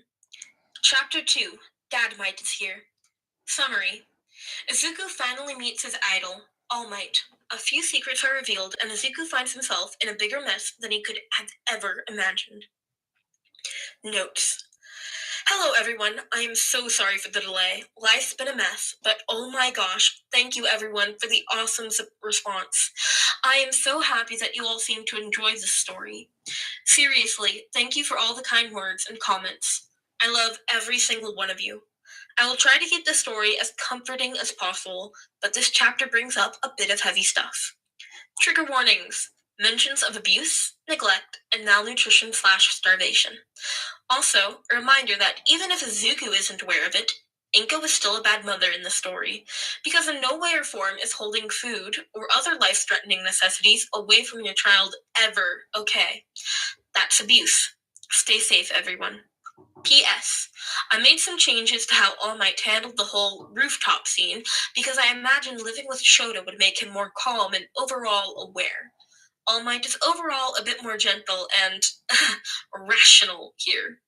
Chapter 2, Dynamite is here. Summary. Izuku finally meets his idol, All Might. A few secrets are revealed, and Izuku finds himself in a bigger mess than he could have ever imagined. Notes. Hello everyone, I am so sorry for the delay. Life's been a mess, but oh my gosh, thank you everyone for the awesome response. I am so happy that you all seem to enjoy this story. Seriously, thank you for all the kind words and comments. I love every single one of you. I will try to keep the story as comforting as possible, but this chapter brings up a bit of heavy stuff. Trigger warnings, mentions of abuse, neglect, and malnutrition/starvation. Also, a reminder that even if Izuku isn't aware of it, Inko is still a bad mother in the story, because in no way or form is holding food or other life-threatening necessities away from your child ever okay. That's abuse. Stay safe, everyone. P.S. I made some changes to how All Might handled the whole rooftop scene because I imagined living with Shota would make him more calm and overall aware. All Might is overall a bit more gentle and rational here.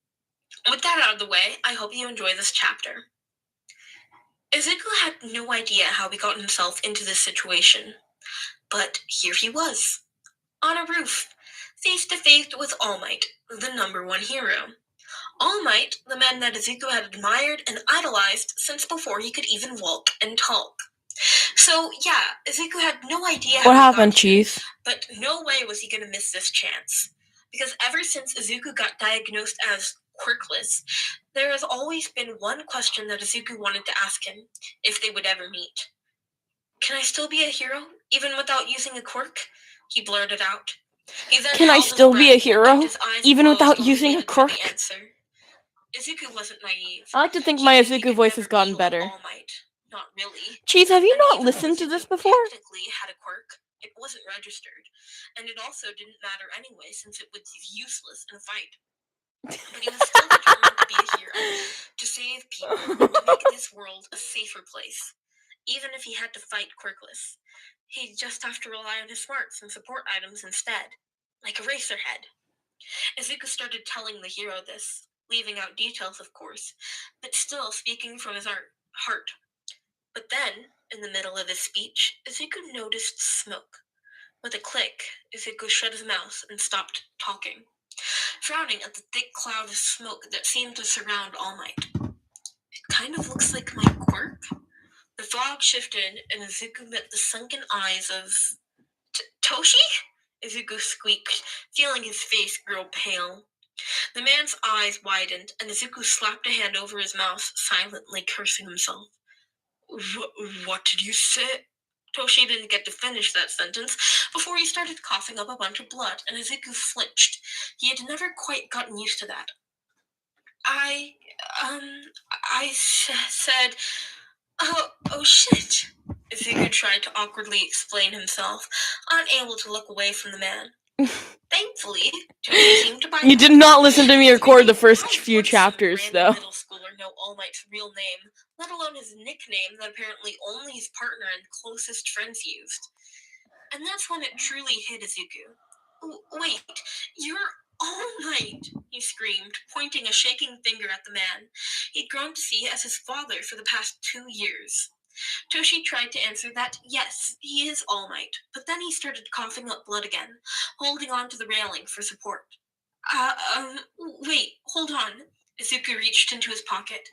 With that out of the way, I hope you enjoy this chapter. Izuku had no idea how he got himself into this situation, but here he was, on a roof, face to face with All Might, the number one hero. All Might, the man that Izuku had admired and idolized since before he could even walk and talk. So yeah, Izuku had no idea how What he happened, got here, Cheese? but no way was he going to miss this chance. Because ever since Izuku got diagnosed as quirkless, there has always been one question that Izuku wanted to ask him, if they would ever meet. Can I still be a hero, even without using a quirk? He blurted out. He then Can I held his still be a breath and kept hero, his eyes even closed without while he using a waited for the quirk? answer. Izuku wasn't naive. I like to think He my knew he Izuku could voice has never be gotten like better. All Might. Not really. Cheese, have you And not even listened though to this Izuku before? technically had a quirk, it wasn't registered, and it also didn't matter anyway since it was useless in a fight. But he was still determined to be a hero, to save people, and make this world a safer place, even if he had to fight quirkless. He'd just have to rely on his smarts and support items instead, like a racer head. Izuku started telling the hero this, leaving out details of course, but still speaking from his heart. But then, in the middle of his speech, Izuku noticed smoke. With a click, Izuku shut his mouth and stopped talking, frowning at the thick cloud of smoke that seemed to surround All Might. It kind of looks like my quirk. The fog shifted, and Izuku met the sunken eyes of Toshi? Izuku squeaked, feeling his face grow pale. The man's eyes widened, and Izuku slapped a hand over his mouth, silently cursing himself. What did you say? Toshi didn't get to finish that sentence before he started coughing up a bunch of blood, and Izuku flinched. He had never quite gotten used to that. I said, oh shit. Izuku tried to awkwardly explain himself, unable to look away from the man. Thankfully, Toshi seemed to buy You did not listen to me record the first few chapters, though. Middle schooler know All Might's real name, let alone his nickname that apparently only his partner and closest friends used. And that's when it truly hit Izuku. Wait, you're All Might, he screamed, pointing a shaking finger at the man he'd grown to see as his father for the past 2 years. Toshi tried to answer that, yes, he is All Might, but then he started coughing up blood again, holding on to the railing for support. Wait, hold on. Izuku reached into his pocket.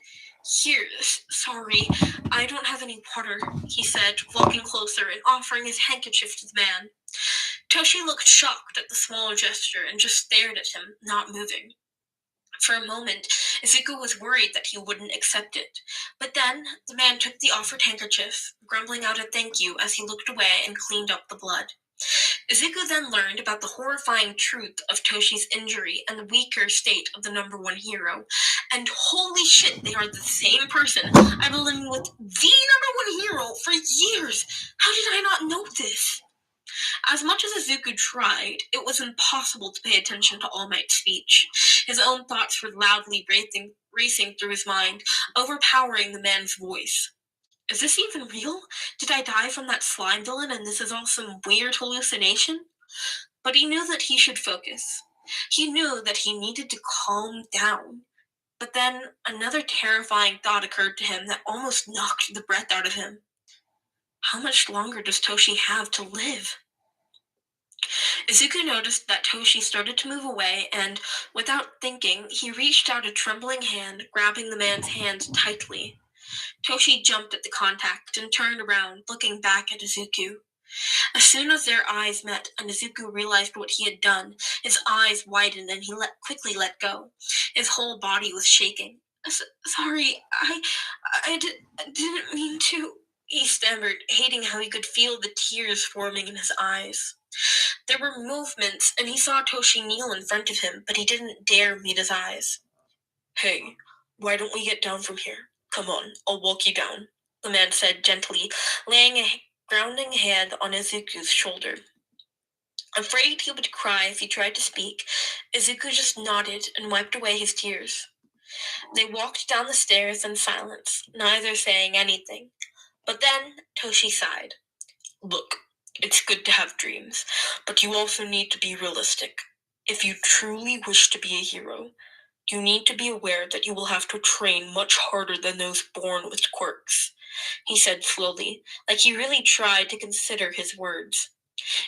Here, sorry, I don't have any water, he said, walking closer and offering his handkerchief to the man. Toshi looked shocked at the small gesture and just stared at him, not moving. For a moment, Izuku was worried that he wouldn't accept it, but then the man took the offered handkerchief, grumbling out a thank you as he looked away and cleaned up the blood. Izuku then learned about the horrifying truth of Toshi's injury and the weaker state of the number one hero, and holy shit, they are the same person. I've been living with the number one hero for years. How did I not know this? As much as Izuku tried, it was impossible to pay attention to All Might's speech. His own thoughts were loudly racing through his mind, overpowering the man's voice. Is this even real? Did I die from that slime villain and this is all some weird hallucination? But he knew that he should focus. He knew that he needed to calm down. But then another terrifying thought occurred to him that almost knocked the breath out of him. How much longer does Toshi have to live? Izuku noticed that Toshi started to move away, and, without thinking, he reached out a trembling hand, grabbing the man's hand tightly. Toshi jumped at the contact and turned around, looking back at Izuku. As soon as their eyes met and Izuku realized what he had done, his eyes widened and he quickly let go. His whole body was shaking. Sorry, I didn't mean to, he stammered, hating how he could feel the tears forming in his eyes. There were movements, and he saw Toshi kneel in front of him, but he didn't dare meet his eyes. Hey, why don't we get down from here? Come on, I'll walk you down, the man said gently, laying a grounding hand on Izuku's shoulder. Afraid he would cry if he tried to speak, Izuku just nodded and wiped away his tears. They walked down the stairs in silence, neither saying anything. But then Toshi sighed. Look, it's good to have dreams, but you also need to be realistic. If you truly wish to be a hero, you need to be aware that you will have to train much harder than those born with quirks, he said slowly, like he really tried to consider his words.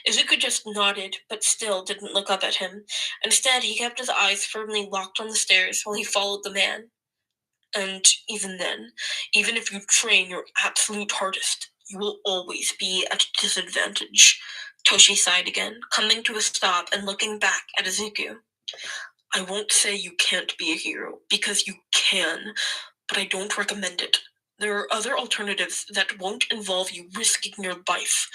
Izuku just nodded, but still didn't look up at him. Instead, he kept his eyes firmly locked on the stairs while he followed the man. And even then, even if you train your absolute hardest, you will always be at a disadvantage, Toshi sighed again, coming to a stop and looking back at Izuku. I won't say you can't be a hero, because you can, but I don't recommend it. There are other alternatives that won't involve you risking your life.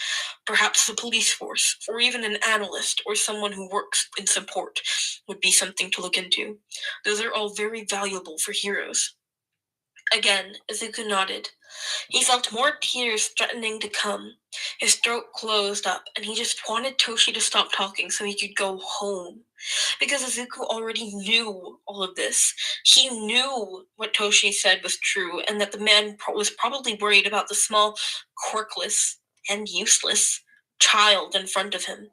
Perhaps the police force, or even an analyst, or someone who works in support, would be something to look into. Those are all very valuable for heroes. Again, Izuku nodded. He felt more tears threatening to come. His throat closed up, and he just wanted Toshi to stop talking so he could go home. Because Izuku already knew all of this. He knew what Toshi said was true, and that the man was probably worried about the small, quirkless, and useless child in front of him.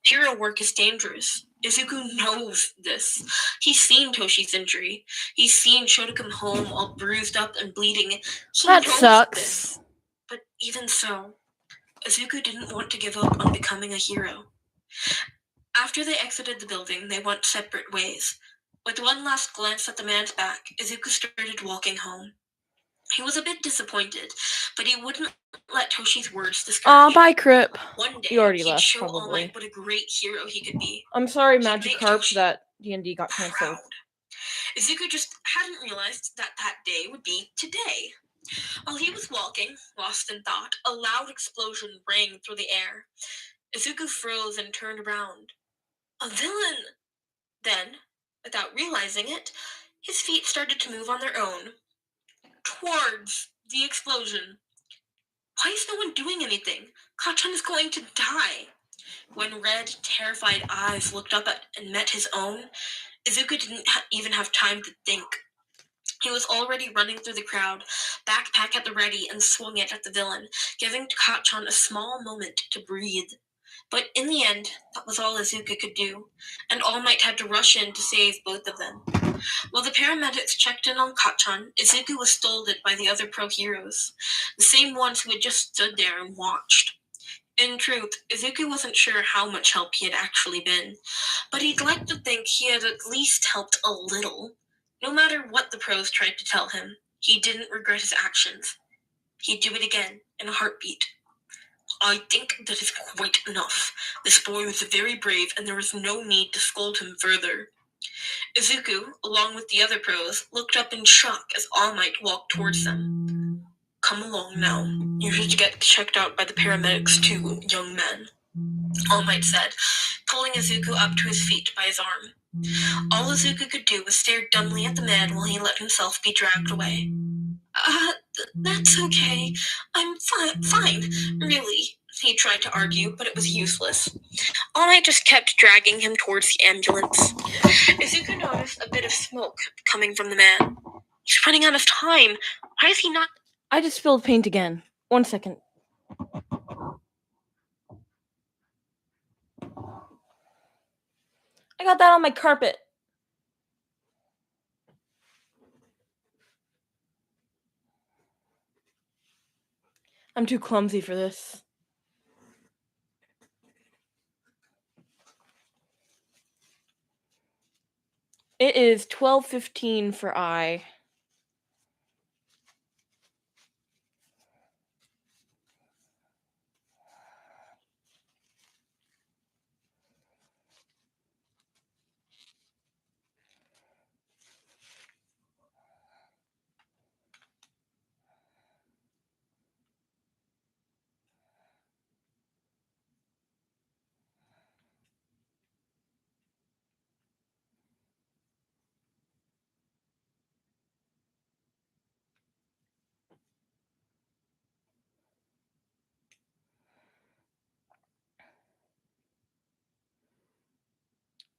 Hero work is dangerous. Izuku knows this. He's seen Toshi's injury. He's seen Shota come home all bruised up and bleeding. That sucks. This. But even so, Izuku didn't want to give up on becoming a hero. After they exited the building, they went separate ways. With one last glance at the man's back, Izuku started walking home. He was a bit disappointed, but he wouldn't let Toshi's words discourage him. Bye, Crip. One day, You already he'd left, show All probably. Might what a great hero he could be. I'm sorry, Magikarp, that D&D got canceled. Izuku just hadn't realized that that day would be today. While he was walking, lost in thought, a loud explosion rang through the air. Izuku froze and turned around. A villain! Then, without realizing it, his feet started to move on their own, towards the explosion. Why is no one doing anything? Kacchan is going to die. When red, terrified eyes looked up at and met his own, Izuku didn't even have time to think. He was already running through the crowd, backpack at the ready, and swung it at the villain, giving Kacchan a small moment to breathe. But in the end, that was all Izuku could do, and All Might had to rush in to save both of them. While the paramedics checked in on Kacchan, Izuku was scolded by the other pro-heroes, the same ones who had just stood there and watched. In truth, Izuku wasn't sure how much help he had actually been, but he'd like to think he had at least helped a little. No matter what the pros tried to tell him, he didn't regret his actions. He'd do it again, in a heartbeat. I think that is quite enough. This boy was very brave, and there was no need to scold him further. Izuku, along with the other pros, looked up in shock as All Might walked towards them. Come along now. You should get checked out by the paramedics too, young man, All Might said, pulling Izuku up to his feet by his arm. All Izuku could do was stare dumbly at the man while he let himself be dragged away. That's okay. I'm fine, really. He tried to argue, but it was useless. All Might just kept dragging him towards the ambulance. Izuku noticed a bit of smoke coming from the man. He's running out of time. Why is he not? I just spilled paint again. 1 second. I got that on my carpet. I'm too clumsy for this. It is 12:15 for I.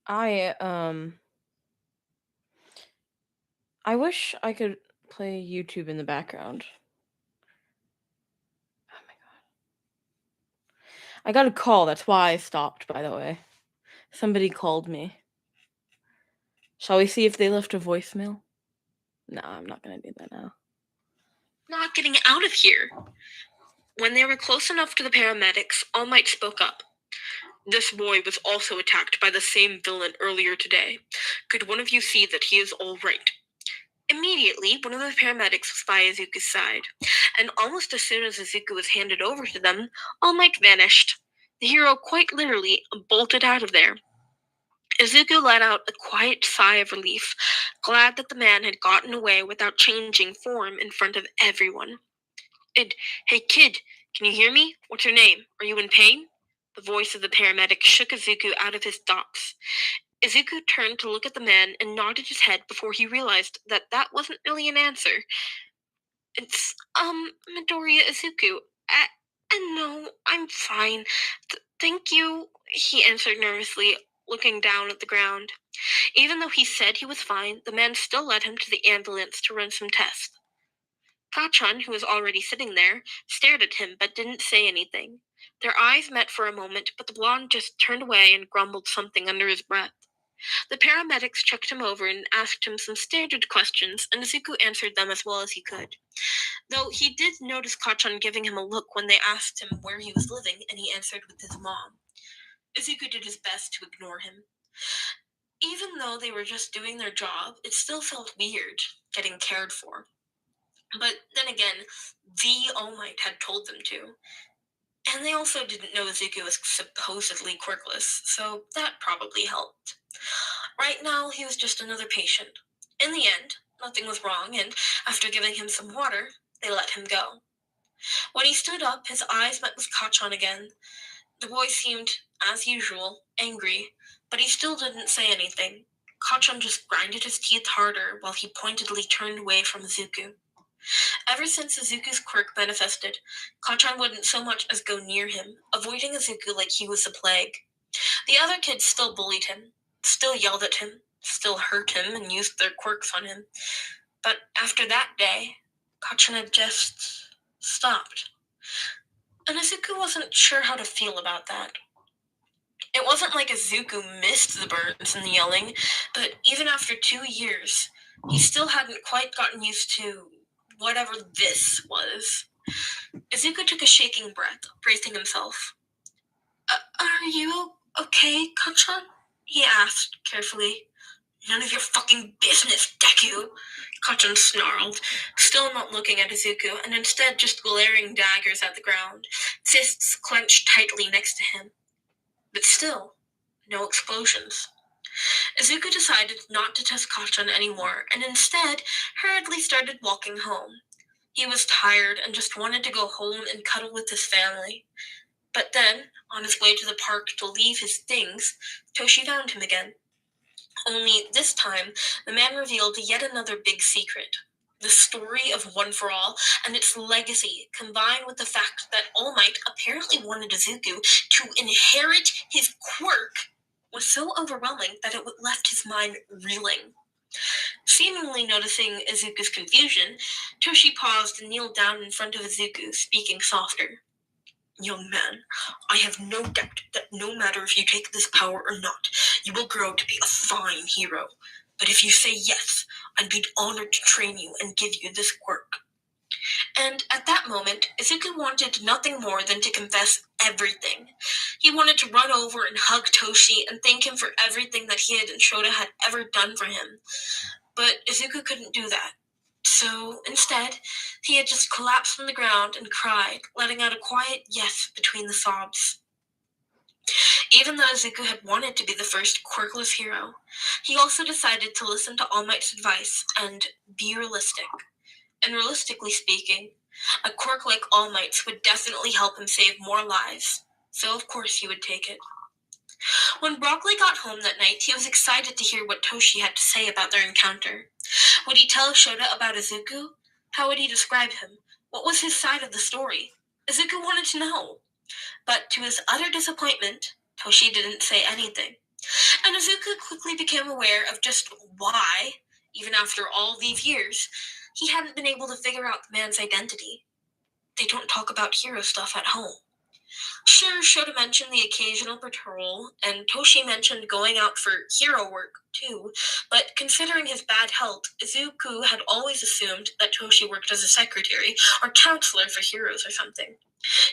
I wish I could play YouTube in the background. Oh my god. I got a call, that's why I stopped, by the way. Somebody called me. Shall we see if they left a voicemail? No, I'm not gonna do that now. Not getting out of here. When they were close enough to the paramedics, All Might spoke up. This boy was also attacked by the same villain earlier today. Could one of you see that he is all right? Immediately, one of the paramedics was by Izuku's side, and almost as soon as Izuku was handed over to them, All Might vanished. The hero quite literally bolted out of there. Izuku let out a quiet sigh of relief, glad that the man had gotten away without changing form in front of everyone. Hey kid, can you hear me? What's your name? Are you in pain? The voice of the paramedic shook Izuku out of his thoughts. Izuku turned to look at the man and nodded his head before he realized that that wasn't really an answer. It's, Midoriya Izuku. No, I'm fine. Thank you, he answered nervously, looking down at the ground. Even though he said he was fine, the man still led him to the ambulance to run some tests. Kachan, who was already sitting there, stared at him but didn't say anything. Their eyes met for a moment, but the blonde just turned away and grumbled something under his breath. The paramedics checked him over and asked him some standard questions, and Izuku answered them as well as he could. Though he did notice Kachan giving him a look when they asked him where he was living, and he answered with his mom. Izuku did his best to ignore him. Even though they were just doing their job, it still felt weird getting cared for. But then again, the All Might had told them to. And they also didn't know Izuku was supposedly quirkless, so that probably helped. Right now, he was just another patient. In the end, nothing was wrong, and after giving him some water, they let him go. When he stood up, his eyes met with Kachan again. The boy seemed, as usual, angry, but he still didn't say anything. Kachan just grinded his teeth harder while he pointedly turned away from Izuku. Ever since Izuku's quirk manifested, Kachan wouldn't so much as go near him, avoiding Izuku like he was a plague. The other kids still bullied him, still yelled at him, still hurt him and used their quirks on him. But after that day, Kachan had just stopped. And Izuku wasn't sure how to feel about that. It wasn't like Izuku missed the burns and the yelling, but even after 2 years, he still hadn't quite gotten used to whatever this was. Izuku took a shaking breath, bracing himself. Are you okay, Kachan? He asked, carefully. None of your fucking business, Deku! Kachan snarled, still not looking at Izuku, and instead just glaring daggers at the ground, fists clenched tightly next to him. But still, no explosions. Izuku decided not to test Kachan anymore, and instead hurriedly started walking home. He was tired and just wanted to go home and cuddle with his family. But then, on his way to the park to leave his things, Toshi found him again. Only this time, the man revealed yet another big secret. The story of One for All and its legacy, combined with the fact that All Might apparently wanted Izuku to inherit his quirk, was so overwhelming that it left his mind reeling. Seemingly noticing Izuku's confusion, Toshi paused and kneeled down in front of Izuku, speaking softer. Young man, I have no doubt that no matter if you take this power or not, you will grow to be a fine hero. But if you say yes, I'd be honored to train you and give you this quirk. And at that moment, Izuku wanted nothing more than to confess everything. He wanted to run over and hug Toshi and thank him for everything that he and Shota had ever done for him. But Izuku couldn't do that. So instead, he had just collapsed on the ground and cried, letting out a quiet yes between the sobs. Even though Izuku had wanted to be the first quirkless hero, he also decided to listen to All Might's advice and be realistic. And realistically speaking, a quirk like All Might's would definitely help him save more lives, so of course he would take it. When Broccoli got home that night, he was excited to hear what Toshi had to say about their encounter. Would he tell Shota about Izuku? How would he describe him? What was his side of the story? Izuku wanted to know. But to his utter disappointment, Toshi didn't say anything. And Izuku quickly became aware of just why, even after all these years, he hadn't been able to figure out the man's identity. They don't talk about hero stuff at home. Sure, Shota mentioned the occasional patrol, and Toshi mentioned going out for hero work, too, but considering his bad health, Izuku had always assumed that Toshi worked as a secretary or counselor for heroes or something.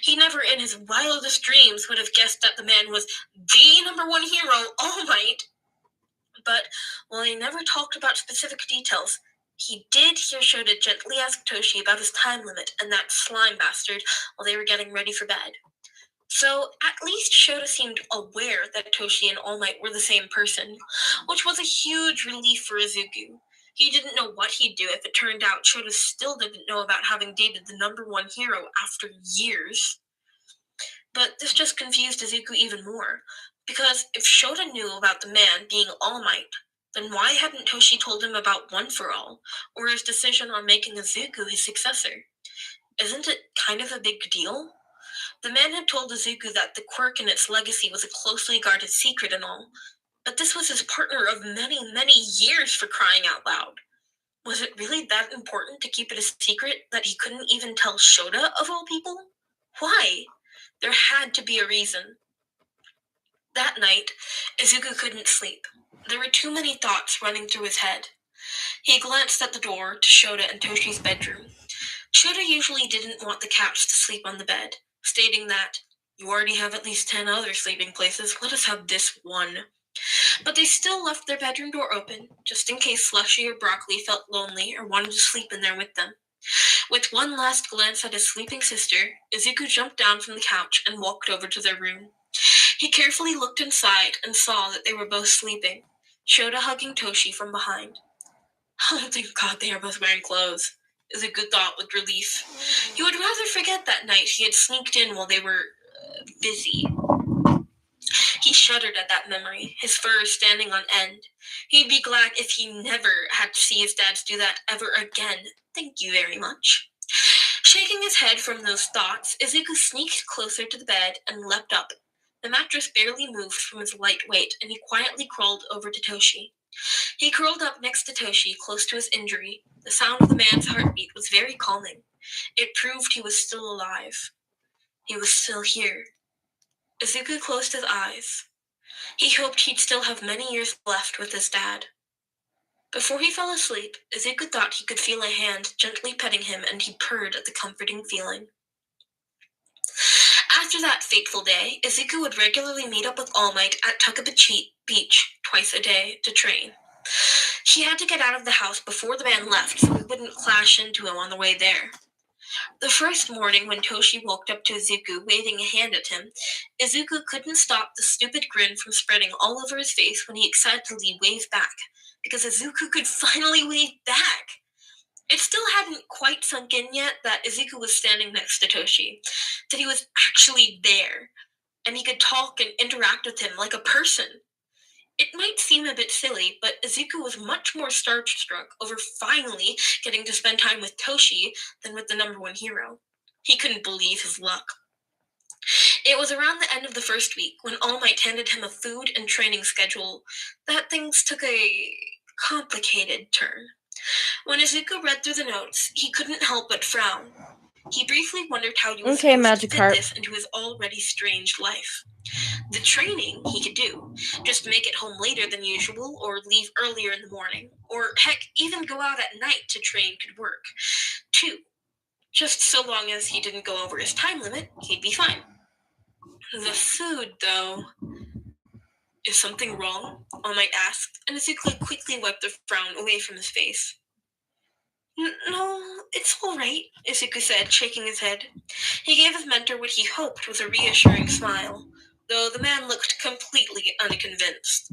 He never in his wildest dreams would have guessed that the man was the number one hero, All Might. But while he never talked about specific details, he did hear Shota gently ask Toshi about his time limit and that slime bastard while they were getting ready for bed. So at least Shota seemed aware that Toshi and All Might were the same person, which was a huge relief for Izuku. He didn't know what he'd do if it turned out Shota still didn't know about having dated the number one hero after years. But this just confused Izuku even more, because if Shota knew about the man being All Might, then why hadn't Toshi told him about One for All, or his decision on making Izuku his successor? Isn't it kind of a big deal? The man had told Izuku that the quirk and its legacy was a closely guarded secret and all, but this was his partner of many, many years, for crying out loud. Was it really that important to keep it a secret that he couldn't even tell Shota, of all people? Why? There had to be a reason. That night, Izuku couldn't sleep. There were too many thoughts running through his head. He glanced at the door to Shota and Toshi's bedroom. Shota usually didn't want the cats to sleep on the bed, stating that, "You already have at least 10 other sleeping places, let us have this one." But they still left their bedroom door open, just in case Slushy or Broccoli felt lonely or wanted to sleep in there with them. With one last glance at his sleeping sister, Izuku jumped down from the couch and walked over to their room. He carefully looked inside and saw that they were both sleeping, Shota hugging Toshi from behind. Oh, thank God they are both wearing clothes, Izuku thought with relief. He would rather forget that night he had sneaked in while they were busy. He shuddered at that memory, his fur standing on end. He'd be glad if he never had to see his dads do that ever again. Thank you very much. Shaking his head from those thoughts, Izuku sneaked closer to the bed and leapt up. The mattress barely moved from his light weight, and he quietly crawled over to Toshi. He curled up next to Toshi, close to his injury. The sound of the man's heartbeat was very calming. It proved he was still alive. He was still here. Izuku closed his eyes. He hoped he'd still have many years left with his dad. Before he fell asleep, Izuku thought he could feel a hand gently petting him, and he purred at the comforting feeling. After that fateful day, Izuku would regularly meet up with All Might at Tuckabee Beach twice a day to train. He had to get out of the house before the man left so he wouldn't clash into him on the way there. The first morning when Toshi walked up to Izuku waving a hand at him, Izuku couldn't stop the stupid grin from spreading all over his face when he excitedly waved back, because Izuku could finally wave back. It still hadn't quite sunk in yet that Izuku was standing next to Toshi, that he was actually there, and he could talk and interact with him like a person. It might seem a bit silly, but Izuku was much more starstruck over finally getting to spend time with Toshi than with the number one hero. He couldn't believe his luck. It was around the end of the first week when All Might handed him a food and training schedule that things took a complicated turn. When Izuku read through the notes, he couldn't help but frown. He briefly wondered how he was supposed to fit this into his already strange life. The training he could do, just make it home later than usual or leave earlier in the morning, or heck, even go out at night to train could work. 2. Just so long as he didn't go over his time limit, he'd be fine. The food, though. Is something wrong? All Might asked, and Izuku quickly wiped the frown away from his face. No, it's all right, Izuku said, shaking his head. He gave his mentor what he hoped was a reassuring smile, though the man looked completely unconvinced.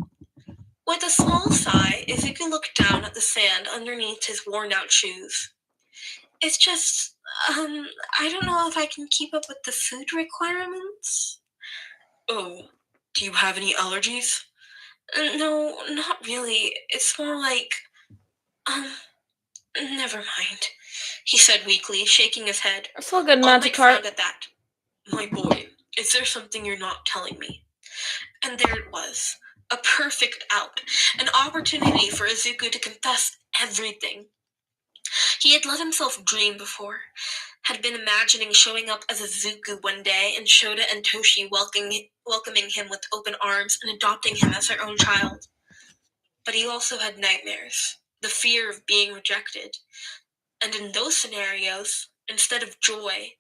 With a small sigh, Izuku looked down at the sand underneath his worn-out shoes. It's just, I don't know if I can keep up with the food requirements. Oh, do you have any allergies? No, not really. It's more like, never mind, he said weakly, shaking his head. That's all good, All Might frowned at that. My boy, is there something you're not telling me? And there it was. A perfect out. An opportunity for Izuku to confess everything. He had let himself dream before. Had been imagining showing up as Izuku one day and Shota and Toshi welcoming him with open arms and adopting him as their own child. But he also had nightmares. The fear of being rejected. And in those scenarios, instead of joy,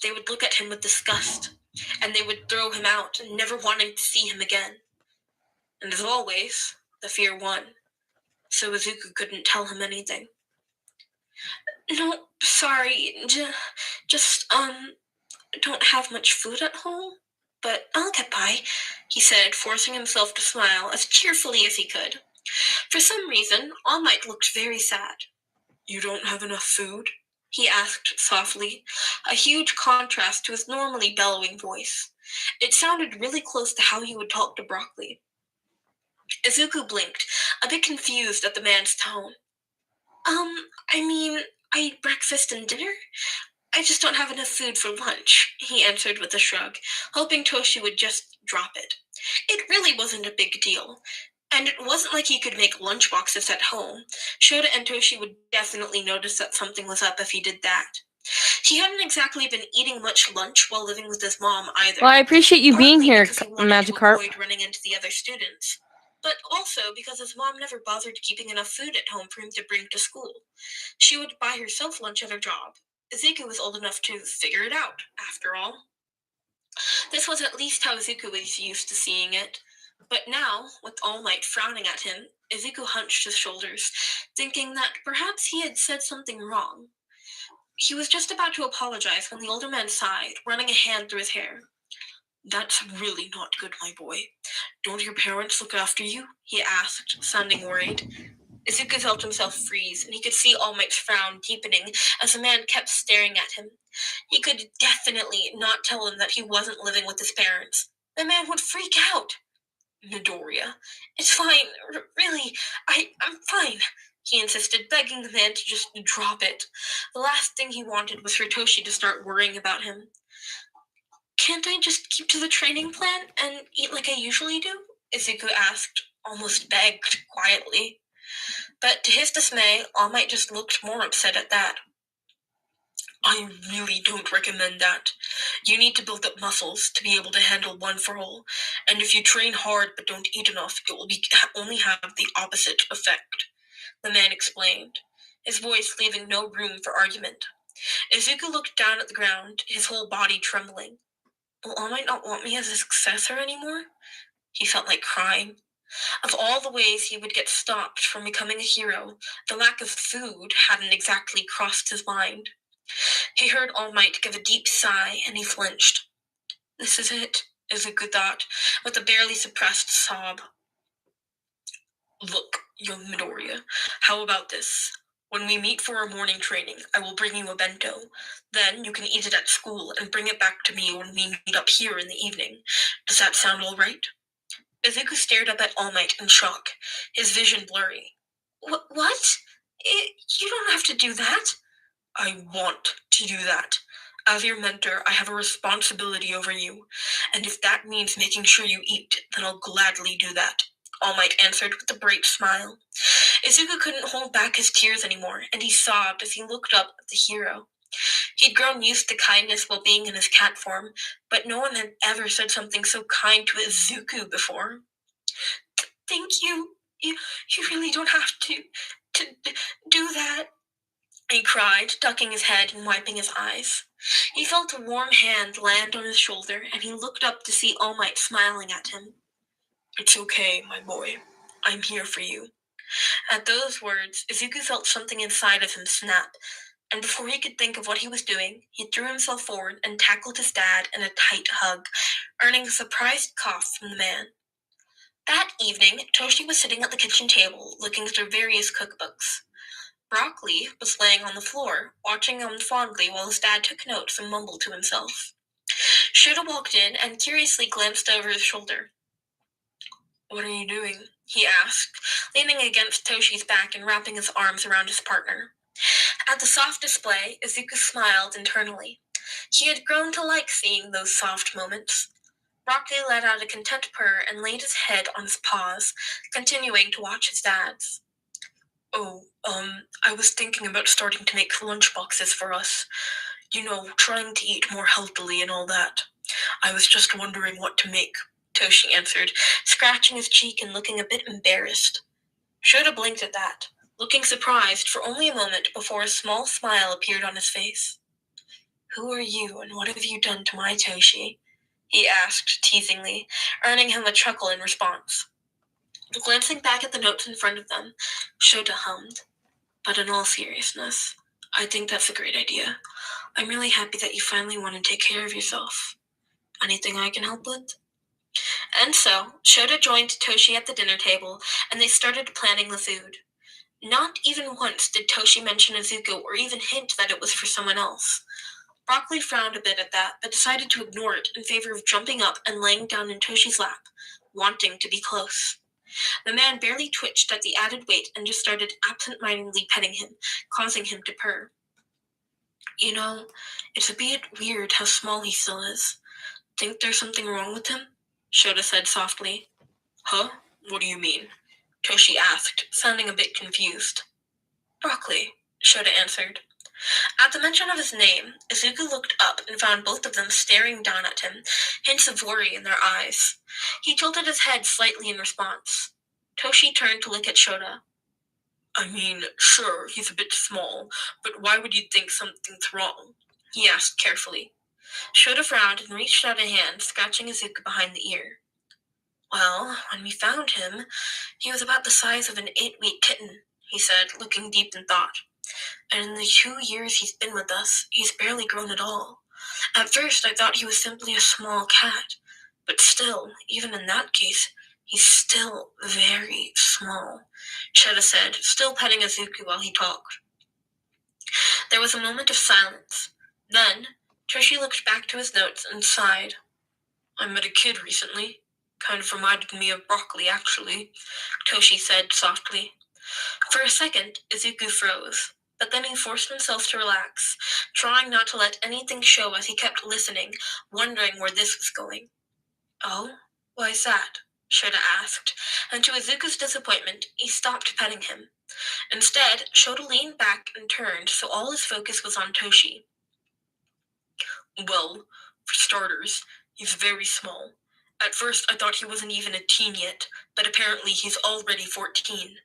they would look at him with disgust, and they would throw him out, never wanting to see him again. And as always, the fear won, so Izuku couldn't tell him anything. No, sorry, just, don't have much food at home, but I'll get by, he said, forcing himself to smile as cheerfully as he could. For some reason, All Might looked very sad. You don't have enough food? He asked softly, a huge contrast to his normally bellowing voice. It sounded really close to how he would talk to Broccoli. Izuku blinked, a bit confused at the man's tone. I eat breakfast and dinner? I just don't have enough food for lunch, he answered with a shrug, hoping Toshi would just drop it. It really wasn't a big deal. And it wasn't like he could make lunchboxes at home. Shota and Toshi would definitely notice that something was up if he did that. He hadn't exactly been eating much lunch while living with his mom either. Well, I appreciate you being here, Magikarp. Avoid running into the other students, but also because his mom never bothered keeping enough food at home for him to bring to school. She would buy herself lunch at her job. Izuku was old enough to figure it out, after all. This was at least how Izuku was used to seeing it. But now, with All Might frowning at him, Izuku hunched his shoulders, thinking that perhaps he had said something wrong. He was just about to apologize when the older man sighed, running a hand through his hair. That's really not good, my boy. Don't your parents look after you? He asked, sounding worried. Izuku felt himself freeze, and he could see All Might's frown deepening as the man kept staring at him. He could definitely not tell him that he wasn't living with his parents. The man would freak out. Midoriya, it's fine. Really, I'm fine, he insisted, begging the man to just drop it. The last thing he wanted was for Toshi to start worrying about him. Can't I just keep to the training plan and eat like I usually do? Izuku asked, almost begged, quietly. But to his dismay, All Might just looked more upset at that. I really don't recommend that. You need to build up muscles to be able to handle one for all, and if you train hard but don't eat enough, it will only have the opposite effect, the man explained, his voice leaving no room for argument. Izuku looked down at the ground, his whole body trembling. Will All Might not want me as a successor anymore? He felt like crying. Of all the ways he would get stopped from becoming a hero, the lack of food hadn't exactly crossed his mind. He heard All Might give a deep sigh, and he flinched. This is it, Izuku thought, with a barely suppressed sob. Look, young Midoriya, how about this? When we meet for our morning training, I will bring you a bento. Then you can eat it at school and bring it back to me when we meet up here in the evening. Does that sound all right? Izuku stared up at All Might in shock, his vision blurry. What? You don't have to do that. I want to do that. As your mentor, I have a responsibility over you, and if that means making sure you eat, then I'll gladly do that, All Might answered with a bright smile. Izuku couldn't hold back his tears anymore, and he sobbed as he looked up at the hero. He'd grown used to kindness while being in his cat form, but no one had ever said something so kind to Izuku before. Thank you. You really don't have to do that, he cried, ducking his head and wiping his eyes. He felt a warm hand land on his shoulder, and he looked up to see All Might smiling at him. It's okay, my boy. I'm here for you. At those words, Izuku felt something inside of him snap, and before he could think of what he was doing, he threw himself forward and tackled his dad in a tight hug, earning a surprised cough from the man. That evening, Toshi was sitting at the kitchen table, looking through various cookbooks. Broccoli was laying on the floor, watching him fondly while his dad took notes and mumbled to himself. Shota walked in and curiously glanced over his shoulder. What are you doing? He asked, leaning against Toshi's back and wrapping his arms around his partner. At the soft display, Izuku smiled internally. He had grown to like seeing those soft moments. Broccoli let out a content purr and laid his head on his paws, continuing to watch his dad's. Oh, I was thinking about starting to make lunchboxes for us. You know, trying to eat more healthily and all that. I was just wondering what to make, Toshi answered, scratching his cheek and looking a bit embarrassed. Shota blinked at that, looking surprised for only a moment before a small smile appeared on his face. Who are you and what have you done to my Toshi? He asked teasingly, earning him a chuckle in response. Glancing back at the notes in front of them, Shota hummed. But in all seriousness, I think that's a great idea. I'm really happy that you finally want to take care of yourself. Anything I can help with? And so, Shota joined Toshi at the dinner table, and they started planning the food. Not even once did Toshi mention Izuku or even hint that it was for someone else. Broccoli frowned a bit at that, but decided to ignore it in favor of jumping up and laying down in Toshi's lap, wanting to be close. The man barely twitched at the added weight and just started absent-mindedly petting him, causing him to purr. You know, it's a bit weird how small he still is. Think there's something wrong with him? Shota said softly. Huh? What do you mean? Toshi asked, sounding a bit confused. Broccoli, Shota answered. At the mention of his name, Izuku looked up and found both of them staring down at him, hints of worry in their eyes. He tilted his head slightly in response. Toshi turned to look at Shota. I mean, sure, he's a bit small, but why would you think something's wrong? He asked carefully. Shota frowned and reached out a hand, scratching Izuku behind the ear. Well, when we found him, he was about the size of an 8-week kitten, he said, looking deep in thought. And in the 2 years he's been with us, he's barely grown at all. At first I thought he was simply a small cat, but still, even in that case, he's still very small, Shota said, still petting Izuku while he talked. There was a moment of silence. Then, Toshi looked back to his notes and sighed. I met a kid recently. Kind of reminded me of Broccoli, actually, Toshi said softly. For a second, Izuku froze, but then he forced himself to relax, trying not to let anything show as he kept listening, wondering where this was going. Oh? Why's that? Shota asked, and to Izuku's disappointment, he stopped petting him. Instead, Shota leaned back and turned so all his focus was on Toshi. Well, for starters, he's very small. At first, I thought he wasn't even a teen yet, but apparently he's already 14.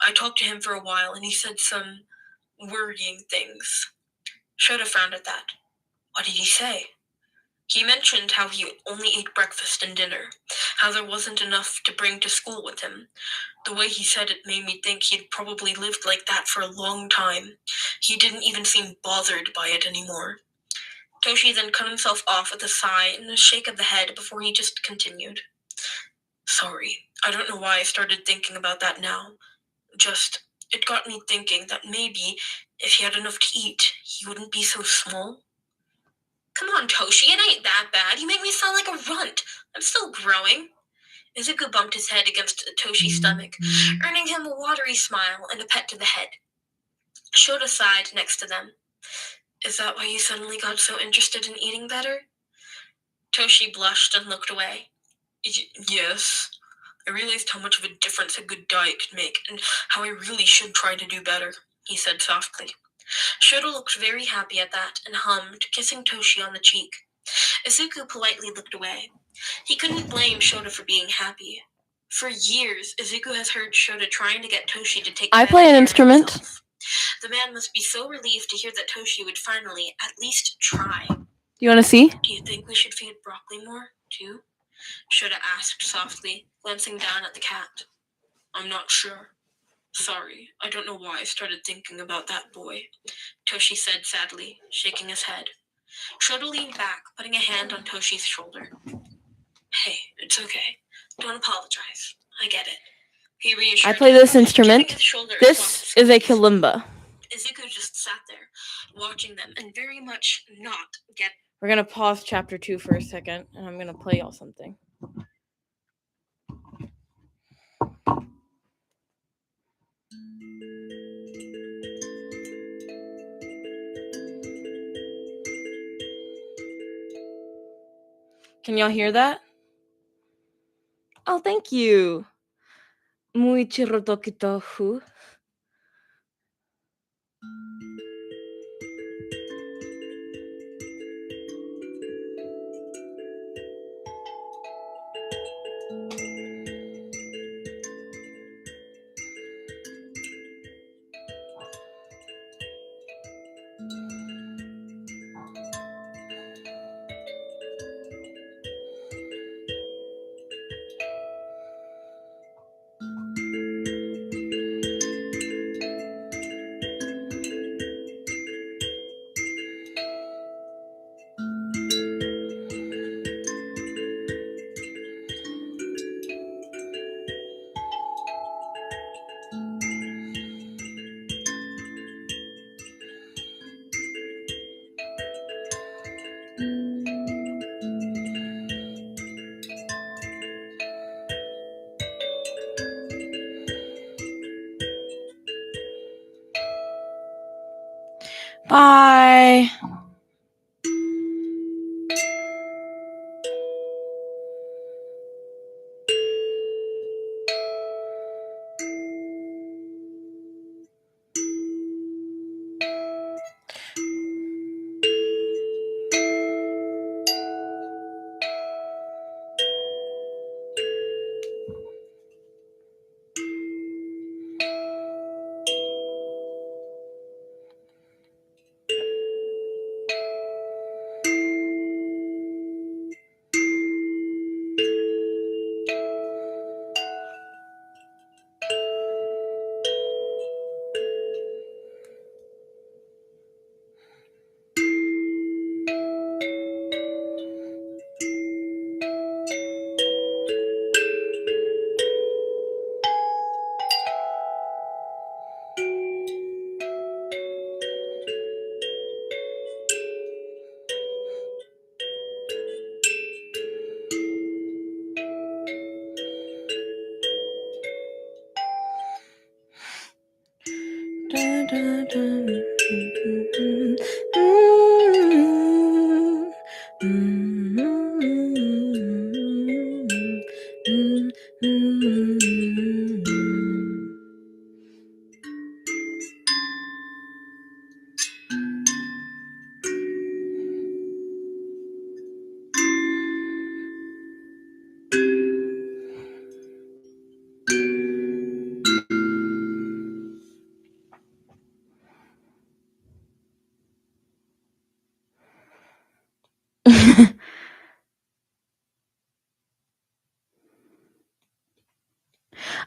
I talked to him for a while, and he said some worrying things. Shota frowned at that. What did he say? He mentioned how he only ate breakfast and dinner, how there wasn't enough to bring to school with him. The way he said it made me think he'd probably lived like that for a long time. He didn't even seem bothered by it anymore. Toshi then cut himself off with a sigh and a shake of the head before he just continued. Sorry, I don't know why I started thinking about that now. It got me thinking that maybe, if he had enough to eat, he wouldn't be so small. Come on, Toshi, it ain't that bad. You make me sound like a runt. I'm still growing. Izuku bumped his head against Toshi's stomach, earning him a watery smile and a pet to the head. Shota sighed next to them. Is that why you suddenly got so interested in eating better? Toshi blushed and looked away. Yes. I realized how much of a difference a good diet could make, and how I really should try to do better, he said softly. Shota looked very happy at that and hummed, kissing Toshi on the cheek. Izuku politely looked away. He couldn't blame Shota for being happy. For years, Izuku has heard Shota trying to get Toshi to take I better play an care of instrument. himself. The man must be so relieved to hear that Toshi would finally, at least, try. You want to see? Do you think we should feed Broccoli more, too? Shota asked softly, glancing down at the cat. I'm not sure. Sorry, I don't know why I started thinking about that boy, Toshi said sadly, shaking his head. Shota leaned back, putting a hand on Toshi's shoulder. Hey, it's okay. Don't apologize. I get it. He reassured I play him, this giving instrument. his shoulder a This soft is a squeeze. kalimba. Izuku just sat there, watching them, and very much not get. We're gonna pause chapter 2 for a second, and I'm gonna play y'all something. Can y'all hear that? Oh, thank you. Muy chirotokitohu. Bye.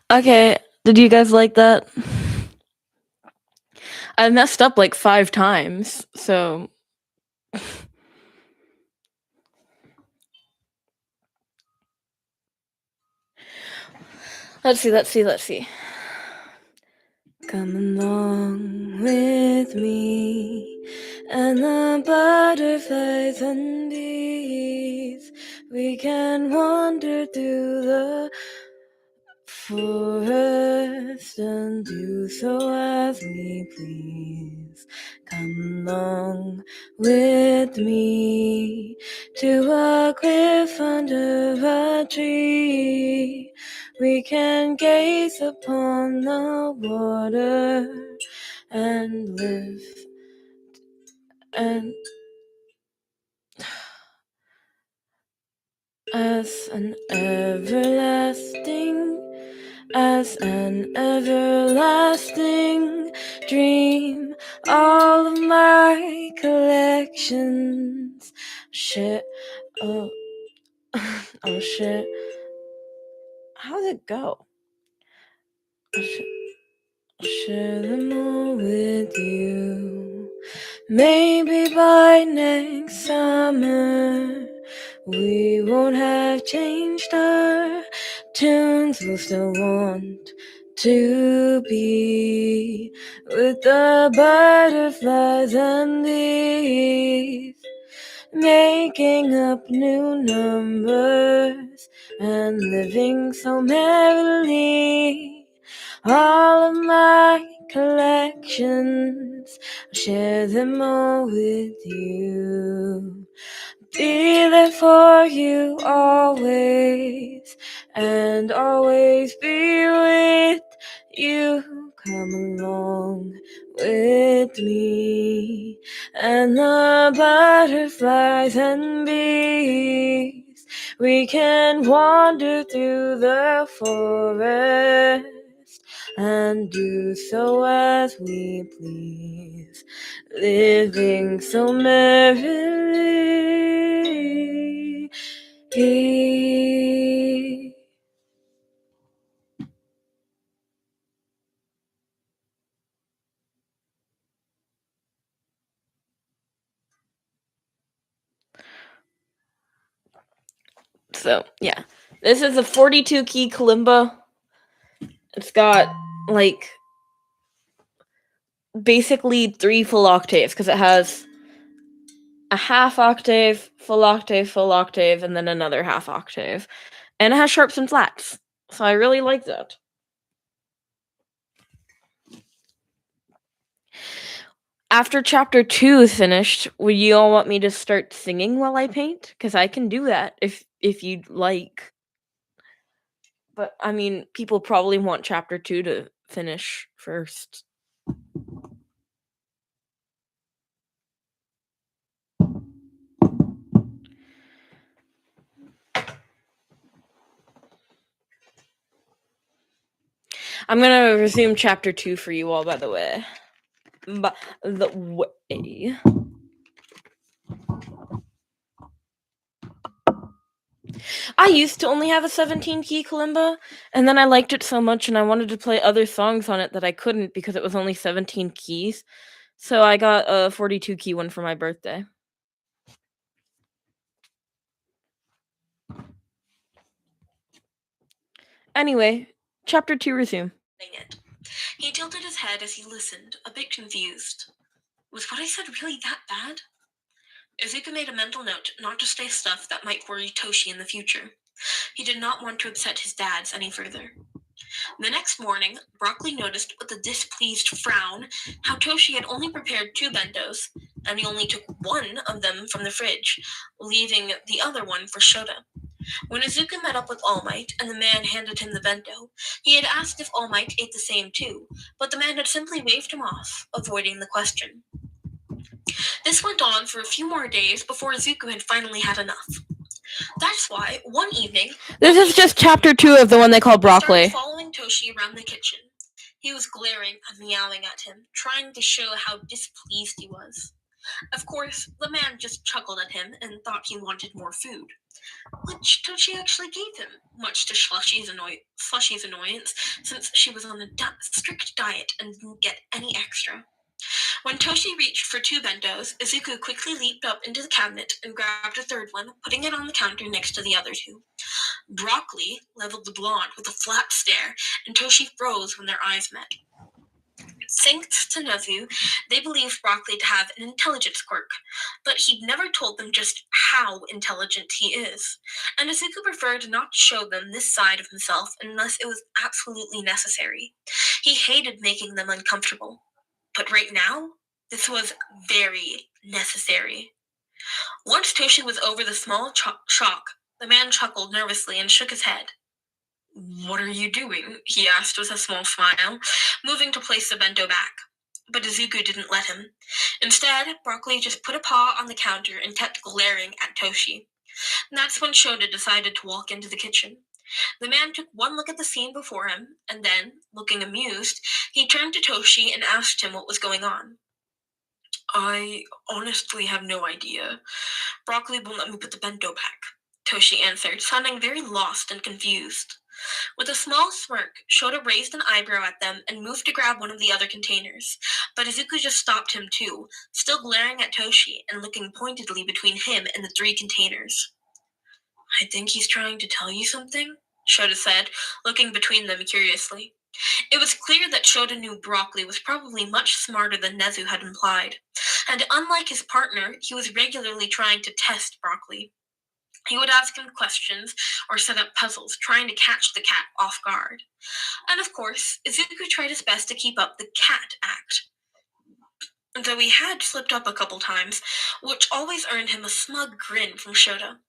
Okay, did you guys like that? I messed up like 5 times, so let's see. Come along with me and the butterflies and bees. We can wander through the forest and do so as we please. Come along with me to a cliff under a tree. We can gaze upon the water and live and as an everlasting dream. All of my collections share. Oh, I'll share. How does it go? I'll share them all with you. Maybe by next summer we won't have changed our tunes. We'll still want to be with the butterflies and bees, making up new numbers and living so merrily. All of my collections, I'll share them all with you. Be there for you always, and always be with you. Come along with me, and the butterflies and bees. We can wander through the forest and do so as we please, living so merrily. So, yeah. This is a 42 key kalimba. It's got, like, basically 3 full octaves, because it has a half octave, full octave, and then another half octave. And it has sharps and flats. So I really like that. After chapter 2 is finished, would you all want me to start singing while I paint? Because I can do that if you'd like. But, I mean, people probably want chapter 2 to finish first. I'm gonna resume chapter 2 for you all, by the way. I used to only have a 17 key kalimba, and then I liked it so much and I wanted to play other songs on it that I couldn't because it was only 17 keys. So I got a 42 key one for my birthday. Anyway, chapter 2 resume. He tilted his head as he listened, a bit confused. Was what I said really that bad? Izuku made a mental note not to say stuff that might worry Toshi in the future. He did not want to upset his dads any further. The next morning, Broccoli noticed with a displeased frown how Toshi had only prepared 2 bentos, and he only took one of them from the fridge, leaving the other one for Shota. When Izuku met up with All Might and the man handed him the bento, he had asked if All Might ate the same too, but the man had simply waved him off, avoiding the question. This went on for a few more days before Izuku had finally had enough. That's why, one evening... This is just chapter 2 of the one they call Broccoli. He started following Toshi around the kitchen. He was glaring and meowing at him, trying to show how displeased he was. Of course, the man just chuckled at him and thought he wanted more food, which Toshi actually gave him, much to Slushy's annoyance, since she was on a strict diet and didn't get any extra. When Toshi reached for 2 bentos, Izuku quickly leaped up into the cabinet and grabbed a third one, putting it on the counter next to the other 2. Broccoli leveled the blonde with a flat stare, and Toshi froze when their eyes met. Thanks to Nezu, they believed Broccoli to have an intelligence quirk, but he'd never told them just how intelligent he is. And Izuku preferred not to show them this side of himself unless it was absolutely necessary. He hated making them uncomfortable. But right now, this was very necessary. Once Toshi was over the small shock, the man chuckled nervously and shook his head. "What are you doing?" he asked with a small smile, moving to place the bento back. But Izuku didn't let him. Instead, Broccoli just put a paw on the counter and kept glaring at Toshi. That's when Shota decided to walk into the kitchen. The man took one look at the scene before him, and then, looking amused, he turned to Toshi and asked him what was going on. "I honestly have no idea. Broccoli won't let me put the bento back," Toshi answered, sounding very lost and confused. With a small smirk, Shota raised an eyebrow at them and moved to grab one of the other containers. But Izuku just stopped him too, still glaring at Toshi and looking pointedly between him and the three containers. "I think he's trying to tell you something," Shota said, looking between them curiously. It was clear that Shota knew Broccoli was probably much smarter than Nezu had implied, and unlike his partner, he was regularly trying to test Broccoli. He would ask him questions or set up puzzles, trying to catch the cat off guard. And of course, Izuku tried his best to keep up the cat act, though he had slipped up a couple times, which always earned him a smug grin from Shota.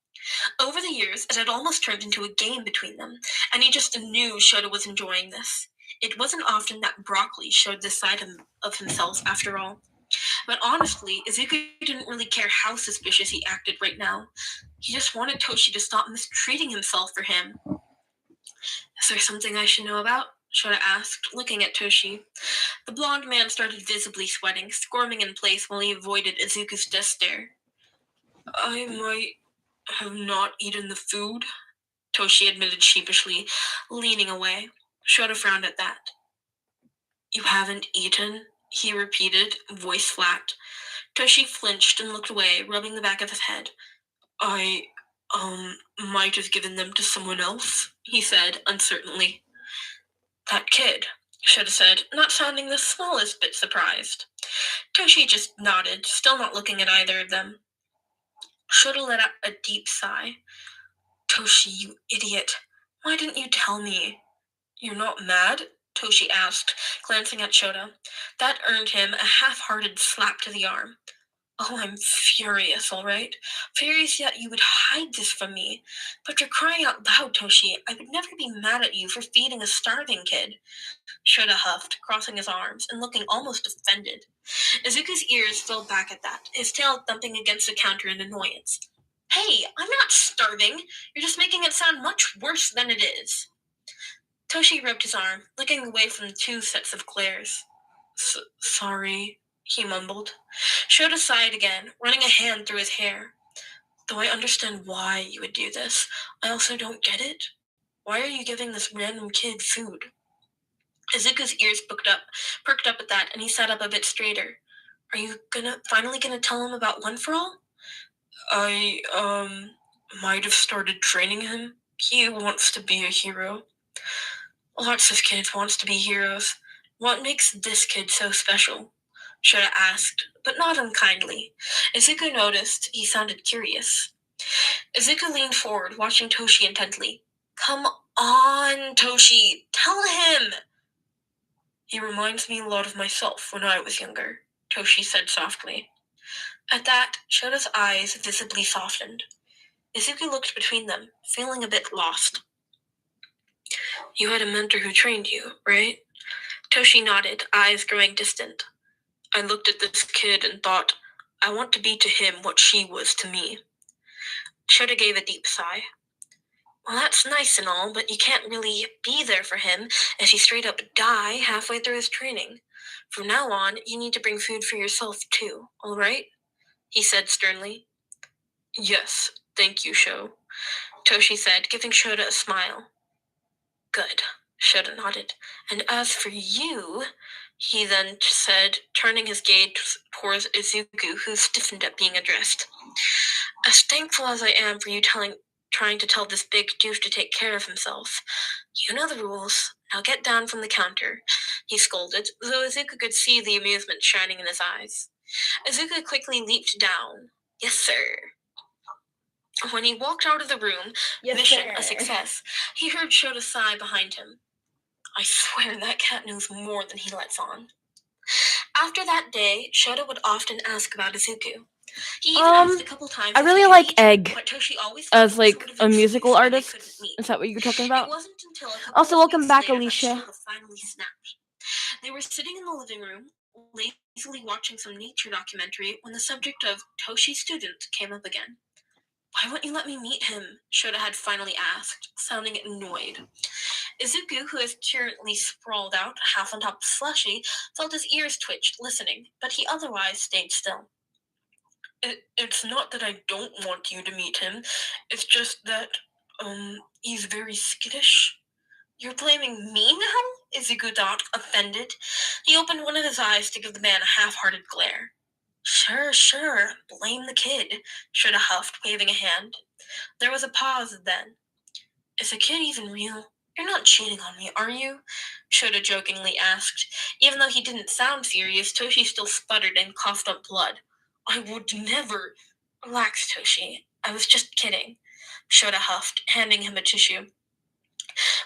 Over the years, it had almost turned into a game between them, and he just knew Shota was enjoying this. It wasn't often that Broccoli showed this side of himself, after all. But honestly, Izuku didn't really care how suspicious he acted right now. He just wanted Toshi to stop mistreating himself for him. "Is there something I should know about?" Shota asked, looking at Toshi. The blond man started visibly sweating, squirming in place while he avoided Izuku's death stare. "I might have not eaten the food," Toshi admitted sheepishly, leaning away. Shota frowned at that. "You haven't eaten?" he repeated, voice flat. Toshi flinched and looked away, rubbing the back of his head. "I, might have given them to someone else," he said, uncertainly. "That kid," Shota said, not sounding the smallest bit surprised. Toshi just nodded, still not looking at either of them. Shota let out a deep sigh. "Toshi, you idiot. Why didn't you tell me?" "You're not mad?" Toshi asked, glancing at Shota. That earned him a half-hearted slap to the arm. "Oh, I'm furious, all right. Furious that you would hide this from me. But for crying out loud, Toshi, I would never be mad at you for feeding a starving kid." Shota huffed, crossing his arms and looking almost offended. Izuku's ears filled back at that, his tail thumping against the counter in annoyance. "Hey, I'm not starving. You're just making it sound much worse than it is." Toshi rubbed his arm, looking away from the two sets of glares. Sorry, he mumbled. Shota sighed again, running a hand through his hair. "Though I understand why you would do this, I also don't get it. Why are you giving this random kid food?" Izuku's ears perked up at that, and he sat up a bit straighter. "Are you finally gonna tell him about One for All?" "I, might have started training him. He wants to be a hero." "Lots of kids wants to be heroes. What makes this kid so special?" Shota asked, but not unkindly. Izuku noticed he sounded curious. Izuku leaned forward, watching Toshi intently. "Come on, Toshi, tell him!" "He reminds me a lot of myself when I was younger," Toshi said softly. At that, Shota's eyes visibly softened. Izuku looked between them, feeling a bit lost. "You had a mentor who trained you, right?" Toshi nodded, eyes growing distant. "I looked at this kid and thought, I want to be to him what she was to me." Shota gave a deep sigh. "Well, that's nice and all, but you can't really be there for him if he straight up die halfway through his training. From now on, you need to bring food for yourself too, all right?" he said sternly. "Yes, thank you, Sho," Toshi said, giving Shota a smile. "Good," Shota nodded. "And as for you," he then said, turning his gaze towards Izuku, who stiffened at being addressed. "As thankful as I am for you telling trying to tell this big doof to take care of himself. You know the rules. Now get down from the counter, he scolded, though Izuku could see the amusement shining in his eyes. Izuku quickly leaped down. Yes, sir. When he walked out of the room, mission a success, he heard Shota sigh behind him. I swear that cat knows more than he lets on. After that day, Shota would often ask about Izuku. He even asked a couple times I if really he could like meet him, Egg but Toshi always as thought like sort of a musical excuse why they couldn't artist. meet. Is that what you're talking It about? wasn't until a couple Also, of welcome weeks back, later Alicia. that Shota finally snapped. They were sitting in the living room, lazily watching some nature documentary, when the subject of Toshi's student came up again. Why won't you let me meet him? Shota had finally asked, sounding annoyed. Izuku, who is currently sprawled out, half on top of Slushy, felt his ears twitched, listening, but he otherwise stayed still. It's not that I don't want you to meet him, it's just that, he's very skittish. You're blaming me now? Izuku thought, offended. He opened one of his eyes to give the man a half-hearted glare. Sure, blame the kid, Shota huffed, waving a hand. There was a pause then. Is the kid even real? You're not cheating on me, are you? Shota jokingly asked. Even though he didn't sound serious, Toshi still sputtered and coughed up blood. I would never. Relax, Toshi. I was just kidding, Shota huffed, handing him a tissue.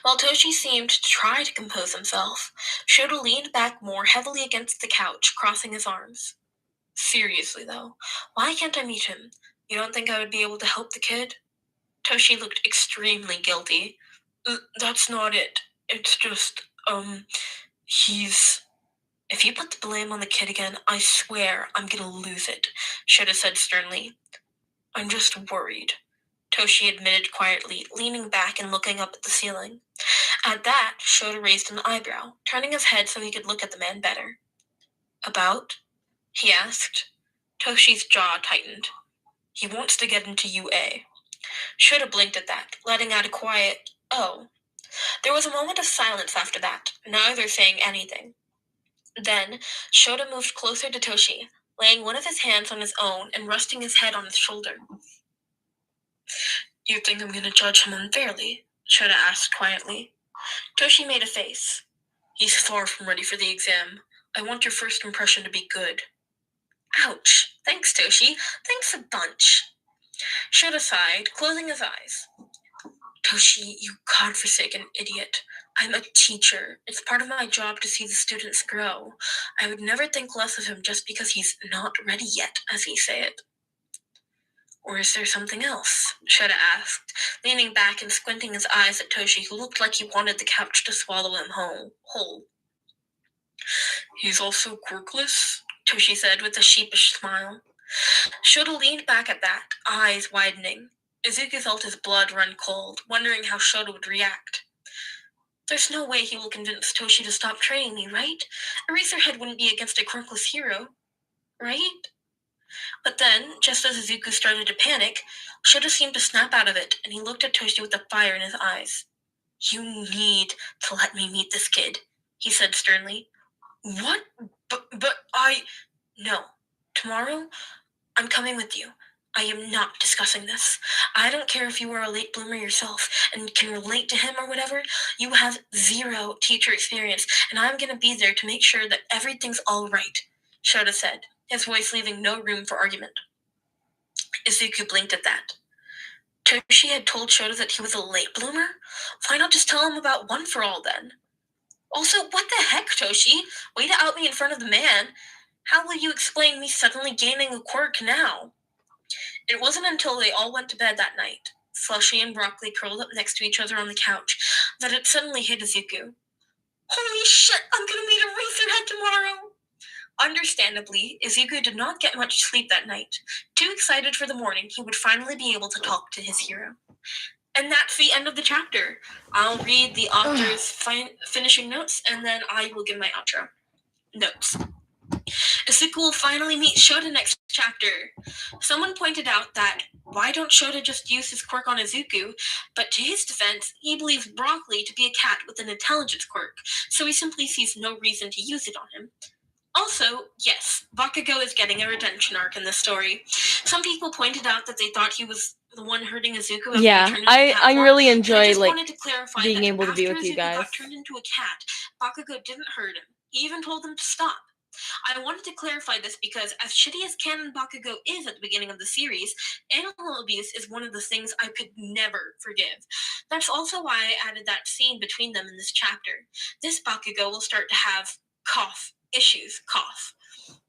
While Toshi seemed to try to compose himself, Shota leaned back more heavily against the couch, crossing his arms. Seriously, though, why can't I meet him? You don't think I would be able to help the kid? Toshi looked extremely guilty. That's not it. It's just, he's... If you put the blame on the kid again, I swear I'm gonna lose it, Shota said sternly. I'm just worried, Toshi admitted quietly, leaning back and looking up at the ceiling. At that, Shota raised an eyebrow, turning his head so he could look at the man better. About? He asked. Toshi's jaw tightened. He wants to get into UA. Shota blinked at that, letting out a quiet, oh. There was a moment of silence after that, neither saying anything. Then, Shota moved closer to Toshi, laying one of his hands on his own and resting his head on his shoulder. You think I'm gonna judge him unfairly? Shota asked quietly. Toshi made a face. He's far from ready for the exam. I want your first impression to be good. Ouch. Thanks, Toshi. Thanks a bunch. Shota sighed, closing his eyes. Toshi, you godforsaken idiot. I'm a teacher. It's part of my job to see the students grow. I would never think less of him just because he's not ready yet, as he say it. Or is there something else? Shota asked, leaning back and squinting his eyes at Toshi, who looked like he wanted the couch to swallow him whole. He's also quirkless, Toshi said with a sheepish smile. Shota leaned back at that, eyes widening. Izuku felt his blood run cold, wondering how Shota would react. There's no way he will convince Toshi to stop training me, right? Eraserhead wouldn't be against a quirkless hero, right? But then, just as Izuku started to panic, Shota seemed to snap out of it, and he looked at Toshi with the fire in his eyes. You need to let me meet this kid, he said sternly. What? But I... No. Tomorrow, I'm coming with you. I am not discussing this. I don't care if you are a late bloomer yourself and can relate to him or whatever. You have 0 teacher experience, and I'm going to be there to make sure that everything's all right, Shota said, his voice leaving no room for argument. Izuku blinked at that. Toshi had told Shota that he was a late bloomer? Why not just tell him about One for All then? Also, what the heck, Toshi? Way to out me in front of the man. How will you explain me suddenly gaining a quirk now? It wasn't until they all went to bed that night, Slushy and Broccoli curled up next to each other on the couch, that it suddenly hit Izuku. Holy shit, I'm gonna meet Eraserhead tomorrow! Understandably, Izuku did not get much sleep that night. Too excited for the morning, he would finally be able to talk to his hero. And that's the end of the chapter. I'll read the author's finishing notes, and then I will give my outro. Notes. Izuku will finally meet Shota next chapter. Someone pointed out that why don't Shota just use his quirk on Izuku? But to his defense, he believes Broccoli to be a cat with an intelligence quirk, so he simply sees no reason to use it on him. Also, yes, Bakugo is getting a redemption arc in this story. Some people pointed out that they thought he was the one hurting Izuku after he turned into a cat I form, really but I enjoy just like wanted to clarify being that able to be after with you Izuku guys. got turned into a cat, Bakugo didn't hurt him. He even told him to stop. I wanted to clarify this because, as shitty as canon Bakugo is at the beginning of the series, animal abuse is one of the things I could never forgive. That's also why I added that scene between them in this chapter. This Bakugo will start to have issues,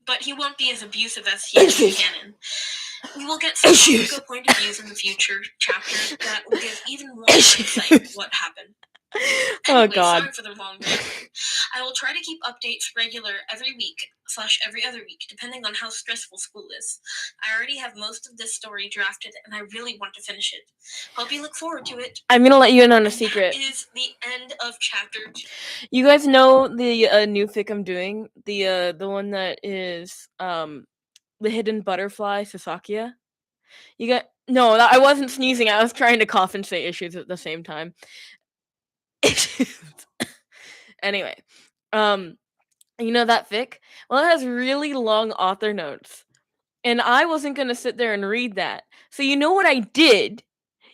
but he won't be as abusive as he is in canon. We will get some Bakugo point of views in the future chapters that will give even more insight what happened. Oh Anyway, god. sorry for the long rambling. I will try to keep updates regular every week/every other week, depending on how stressful school is. I already have most of this story drafted, and I really want to finish it. Hope you look forward to it. I'm gonna let you in on a secret. That is the end of chapter 2. You guys know the new fic I'm doing? The one that is the hidden butterfly Sasakia? You got no, I wasn't sneezing. I was trying to cough and say issues at the same time. Anyway, you know that fic? Well, it has really long author notes. And I wasn't going to sit there and read that. So you know what I did?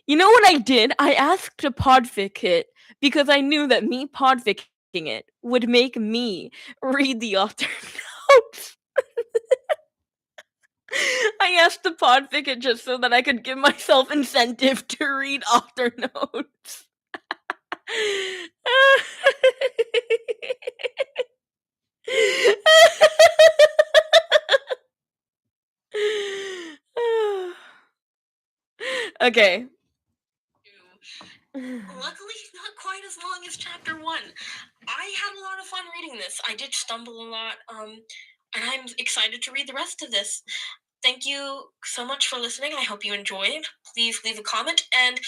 I asked to podfic it because I knew that me podficking it would make me read the author notes. I asked to podfic it just so that I could give myself incentive to read author notes. Okay. Luckily, not quite as long as chapter 1. I had a lot of fun reading this. I did stumble a lot, and I'm excited to read the rest of this. Thank you so much for listening. I hope you enjoyed. Please leave a comment, and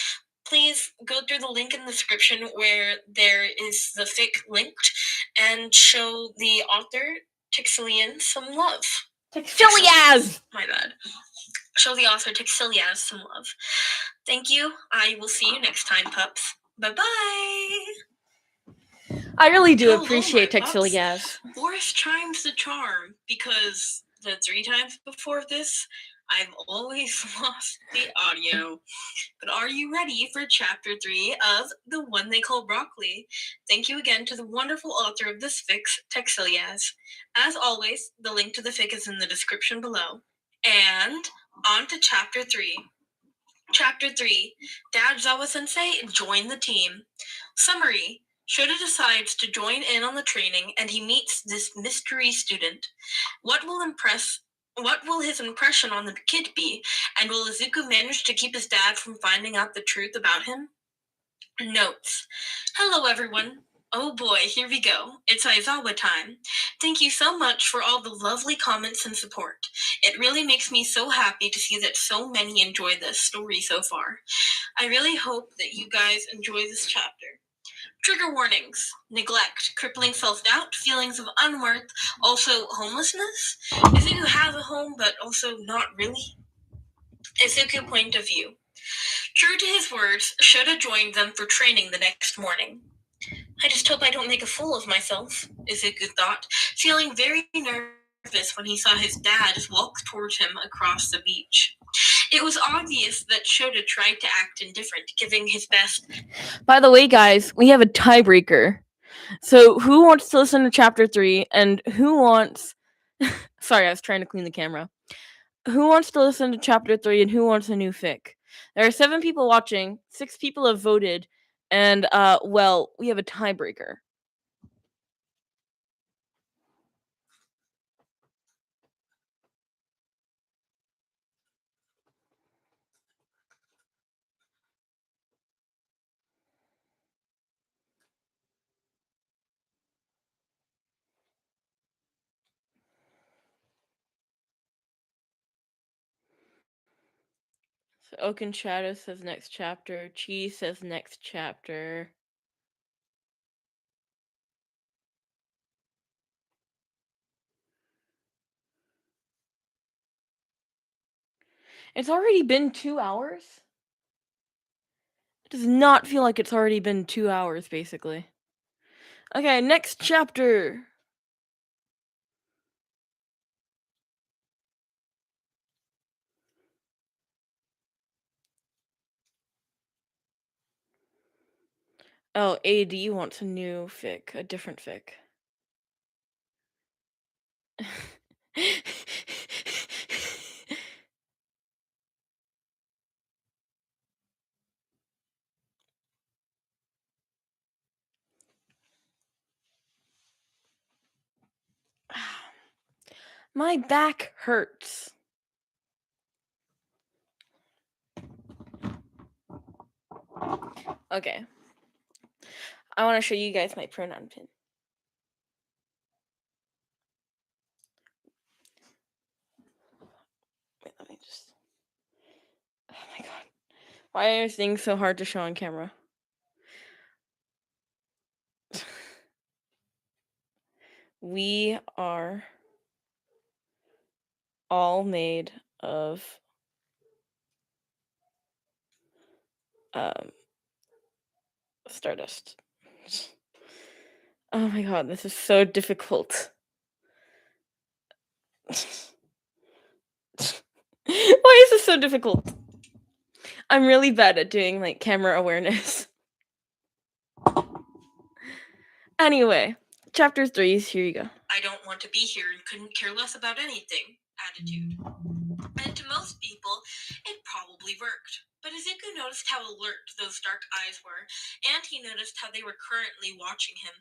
please go through the link in the description where there is the fic linked, and show the author, Tixilian, some love. Tixilias! My bad. Show the author, Tixilias, some love. Thank you. I will see you next time, pups. Bye-bye! I really do Hello, appreciate my pups. Tixilias. Boris chimes the charm, because the 3 times before this, I've always lost the audio. But are you ready for chapter 3 of The One They Call Broccoli? Thank you again to the wonderful author of this fic, Tixilias. As always, the link to the fic is in the description below. And on to chapter 3. Chapter 3, Dad Zawa-sensei joined the team. Summary, Shota decides to join in on the training and he meets this mystery student. What will his impression on the kid be? And will Izuku manage to keep his dad from finding out the truth about him? Notes. Hello everyone. Oh boy, here we go. It's Aizawa time. Thank you so much for all the lovely comments and support. It really makes me so happy to see that so many enjoy this story so far. I really hope that you guys enjoy this chapter. Trigger warnings: neglect, crippling self-doubt, feelings of unworth, also homelessness. Izuku has a home, but also not really. Izuku point of view. True to his words, Shota joined them for training the next morning. I just hope I don't make a fool of myself, Izuku thought, feeling very nervous when he saw his dad walk towards him across the beach. It was obvious that Shota tried to act indifferent, giving his best. By the way, guys, we have a tiebreaker. So, who wants to listen to chapter 3 and who wants. Sorry, I was trying to clean the camera. Who wants to listen to chapter 3 and who wants a new fic? There are 7 people watching, 6 people have voted, and, well, we have a tiebreaker. So Oaken Shadow says next chapter. Chi says next chapter. It's already been 2 hours? It does not feel like it's already been 2 hours, basically. Okay, next chapter. Oh, AD wants a new fic, a different fic. My back hurts. Okay. I want to show you guys my pronoun pin. Wait, let me just. Oh my god. Why are things so hard to show on camera? We are all made of stardust. Oh my god, this is so difficult. Why is this so difficult? I'm really bad at doing like camera awareness. Anyway, chapter 3, here you go. I don't want to be here and couldn't care less about anything attitude. And to most people, it probably worked. But Izuku noticed how alert those dark eyes were, and he noticed how they were currently watching him.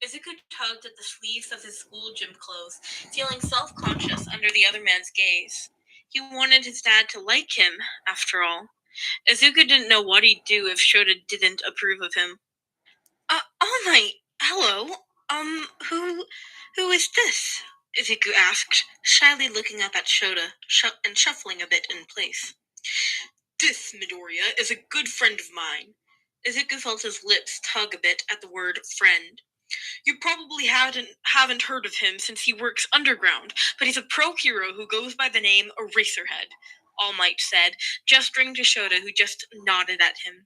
Izuku tugged at the sleeves of his school gym clothes, feeling self-conscious under the other man's gaze. He wanted his dad to like him, after all. Izuku didn't know what he'd do if Shota didn't approve of him. All Might, hello. Who is this? Izuku asked, shyly looking up at Shota and shuffling a bit in place. This, Midoriya, is a good friend of mine. Izuku felt his lips tug a bit at the word friend. You probably haven't heard of him since he works underground, but he's a pro hero who goes by the name Eraserhead, All Might said, gesturing to Shota, who just nodded at him.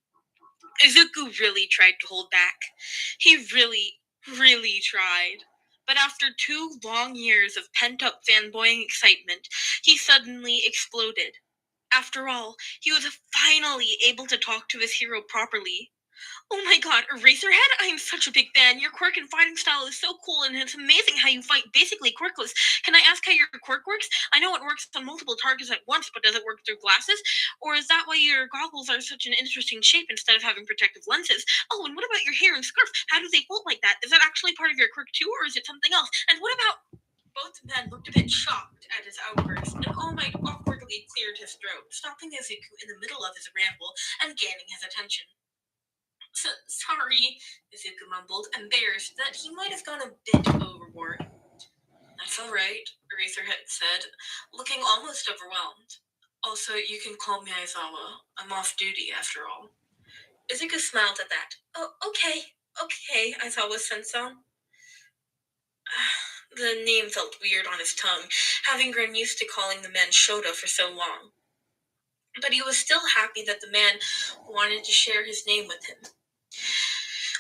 Izuku really tried to hold back. He really, really tried. But after 2 long years of pent-up fanboying excitement, he suddenly exploded. After all, he was finally able to talk to his hero properly. Oh my god, Eraserhead? I am such a big fan. Your quirk and fighting style is so cool, and it's amazing how you fight basically quirkless. Can I ask how your quirk works? I know it works on multiple targets at once, but does it work through glasses? Or is that why your goggles are such an interesting shape instead of having protective lenses? Oh, and what about your hair and scarf? How do they fold like that? Is that actually part of your quirk too, or is it something else? And what about... Both men looked a bit shocked at his outburst, and All Might awkwardly cleared his throat, stopping Izuku in the middle of his ramble and gaining his attention. Sorry, Izuku mumbled, embarrassed that he might have gone a bit overboard. That's all right, Eraserhead said, looking almost overwhelmed. Also, you can call me Aizawa. I'm off duty, after all. Izuku smiled at that. Oh, okay, Aizawa-sensei. The name felt weird on his tongue, having grown used to calling the man Shota for so long. But he was still happy that the man wanted to share his name with him.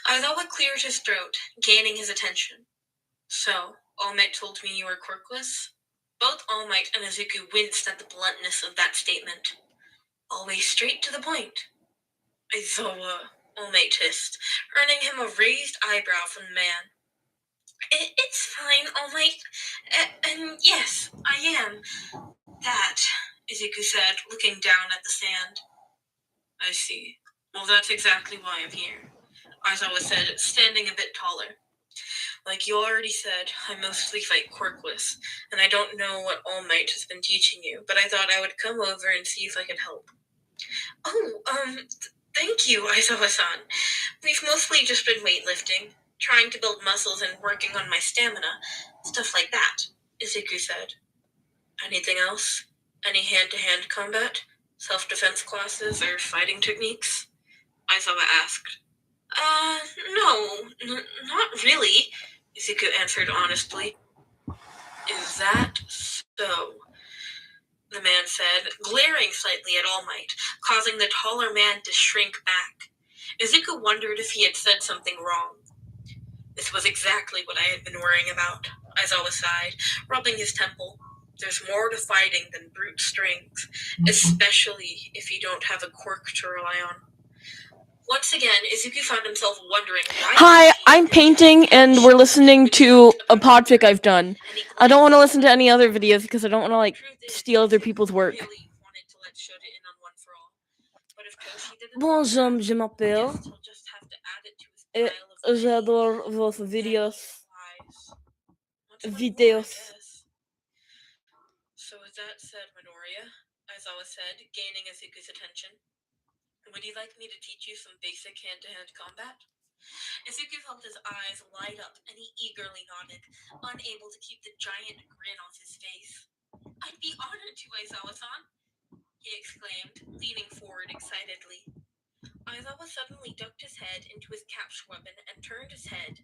Aizawa cleared his throat, gaining his attention. So, All Might told me you were quirkless? Both All Might and Izuku winced at the bluntness of that statement. Always straight to the point. Aizawa, All Might hissed, earning him a raised eyebrow from the man. It's fine, All Might. And yes, I am. That, Izuku said, looking down at the sand. I see. Well, that's exactly why I'm here, Aizawa said, standing a bit taller. Like you already said, I mostly fight quirkless, and I don't know what All Might has been teaching you, but I thought I would come over and see if I could help. Oh, thank you, Aizawa-san. We've mostly just been weightlifting, trying to build muscles and working on my stamina, stuff like that, Izuku said. Anything else? Any hand-to-hand combat? Self-defense classes or fighting techniques? Aizawa asked. No, not really, Izuku answered honestly. Is that so? The man said, glaring slightly at All Might, causing the taller man to shrink back. Izuku wondered if he had said something wrong. This was exactly what I had been worrying about, Aizawa sighed, rubbing his temple. There's more to fighting than brute strength, especially if you don't have a quirk to rely on. Once again, Izuku found himself wondering why. Hi, I'm painting and we're listening to a podfic I've done. I don't want to listen to any other videos because I don't want to like steal other people's work. Bonjour, je m'appelle. J'adore vos vidéos. So with that said, Minoria, Aizawa said, gaining Izuku's attention, would you like me to teach you some basic hand-to-hand combat? Izuku felt his eyes light up, and he eagerly nodded, unable to keep the giant grin off his face. I'd be honored to, Aizawa-san, he exclaimed, leaning forward excitedly. Aizawa suddenly ducked his head into his capture weapon and turned his head.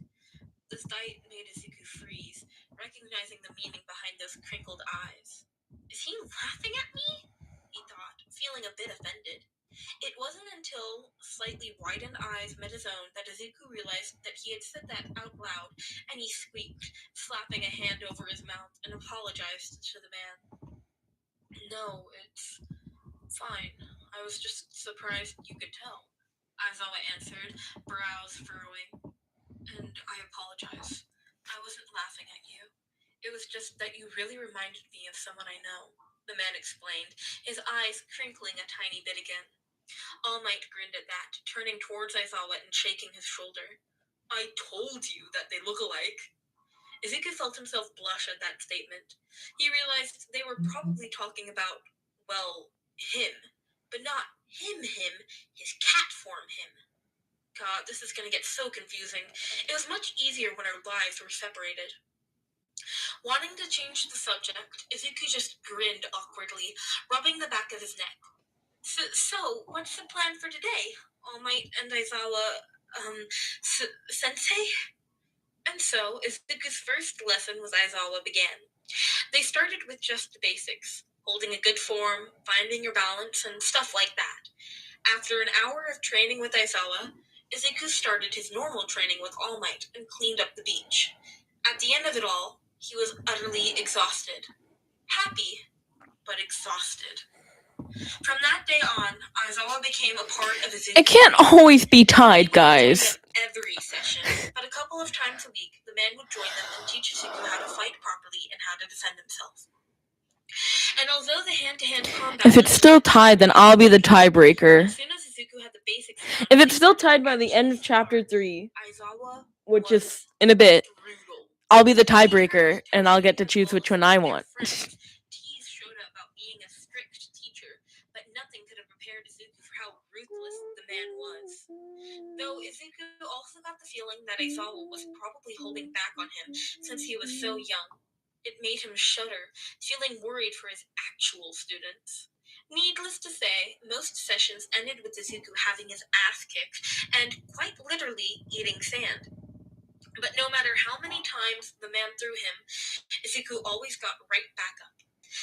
The sight made Izuku freeze, recognizing the meaning behind those crinkled eyes. Is he laughing at me? He thought, feeling a bit offended. It wasn't until slightly widened eyes met his own that Izuku realized that he had said that out loud, and he squeaked, slapping a hand over his mouth, and apologized to the man. No, it's fine. I was just surprised you could tell, Aizawa answered, brows furrowing. And I apologize. I wasn't laughing at you. It was just that you really reminded me of someone I know, the man explained, his eyes crinkling a tiny bit again. All Might grinned at that, turning towards Aizawa and shaking his shoulder. I told you that they look alike. Izuku felt himself blush at that statement. He realized they were probably talking about, well, him, but not him, his cat form him. God, this is going to get so confusing. It was much easier when our lives were separated. Wanting to change the subject, Izuku just grinned awkwardly, rubbing the back of his neck. So what's the plan for today? All Might and Aizawa, sensei? And so, Izuku's first lesson with Aizawa began. They started with just the basics, holding a good form, finding your balance, and stuff like that. After an hour of training with Aizawa, Izuku started his normal training with All Might and cleaned up the beach. At the end of it all, he was utterly exhausted. Happy, but exhausted. From that day on, Aizawa became a part of Izuku. It can't always be tied, guys. Every session, but a couple of times a week, the man would join them and teach Izuku how to fight properly and how to defend himself. And although the hand-to-hand combat, if it's still tied, then I'll be the tiebreaker. As soon as Izuku had the basics down, if it's still tied by the end of chapter 3, which is in a bit, I'll be the tiebreaker, and I'll get to choose which one I want. Tease showed up about being a strict teacher, but nothing could have prepared Izuku for how ruthless the man was. Though Izuku also got the feeling that Aizawa was probably holding back on him since he was so young. It made him shudder, feeling worried for his actual students. Needless to say, most sessions ended with Izuku having his ass kicked and, quite literally, eating sand. But no matter how many times the man threw him, Izuku always got right back up.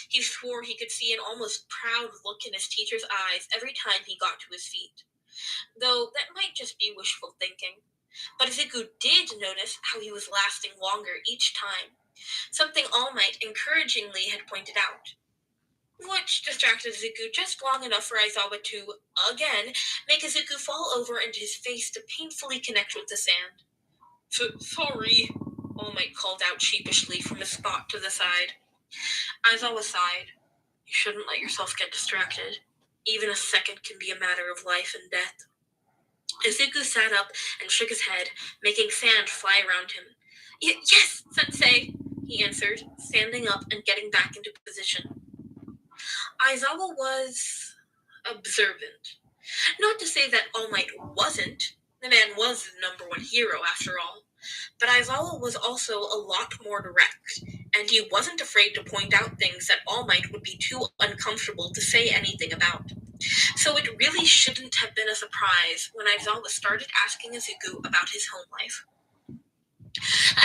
He swore he could see an almost proud look in his teacher's eyes every time he got to his feet. Though that might just be wishful thinking. But Izuku did notice how he was lasting longer each time, something All Might encouragingly had pointed out, which distracted Izuku just long enough for Aizawa to, again, make Izuku fall over into his face to painfully connect with the sand. Sorry, All Might called out sheepishly from his spot to the side. Aizawa sighed. You shouldn't let yourself get distracted. Even a second can be a matter of life and death. Izuku sat up and shook his head, making sand fly around him. Yes, sensei, he answered, standing up and getting back into position. Aizawa was observant. Not to say that All Might wasn't. The man was the number one hero, after all. But Aizawa was also a lot more direct, and he wasn't afraid to point out things that All Might would be too uncomfortable to say anything about. So it really shouldn't have been a surprise when Aizawa started asking Izuku about his home life.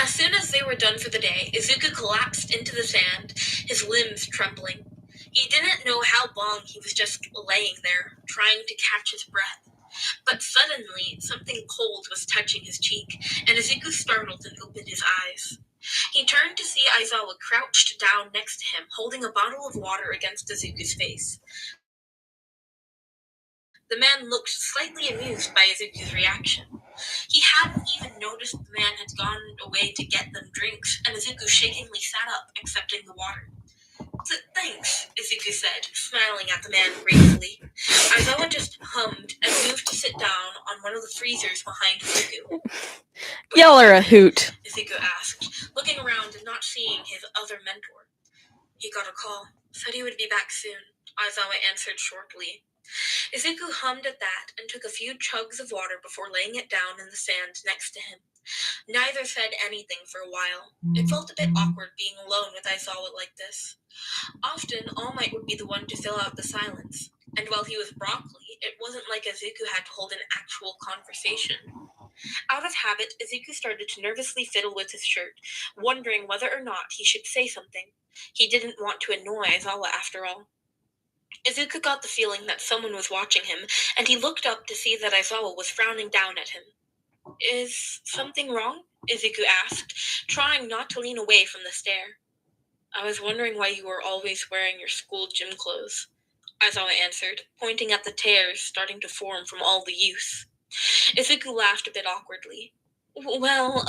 As soon as they were done for the day, Izuku collapsed into the sand, his limbs trembling. He didn't know how long he was just laying there, trying to catch his breath. But suddenly, something cold was touching his cheek, and Izuku startled and opened his eyes. He turned to see Aizawa crouched down next to him, holding a bottle of water against Izuku's face. The man looked slightly amused by Izuku's reaction. He hadn't even noticed the man had gone away to get them drinks, and Izuku shakingly sat up, accepting the water. Thanks, Izuku said, smiling at the man gratefully. Aizawa just hummed and moved to sit down on one of the freezers behind Izuku. Y'all are a hoot. Izuku asked, looking around and not seeing his other mentor. He got a call. Said he would be back soon, Aizawa answered shortly. Izuku hummed at that and took a few chugs of water before laying it down in the sand next to him. Neither said anything for a while. It felt a bit awkward being alone with Aizawa like this. Often, All Might would be the one to fill out the silence, and while he was Broccoli, it wasn't like Izuku had to hold an actual conversation. Out of habit, Izuku started to nervously fiddle with his shirt, wondering whether or not he should say something. He didn't want to annoy Aizawa after all. Izuku got the feeling that someone was watching him, and he looked up to see that Aizawa was frowning down at him. Is something wrong? Izuku asked, trying not to lean away from the stare. I was wondering why you were always wearing your school gym clothes, Aizawa answered, pointing at the tears starting to form from all the use. Izuku laughed a bit awkwardly. Well,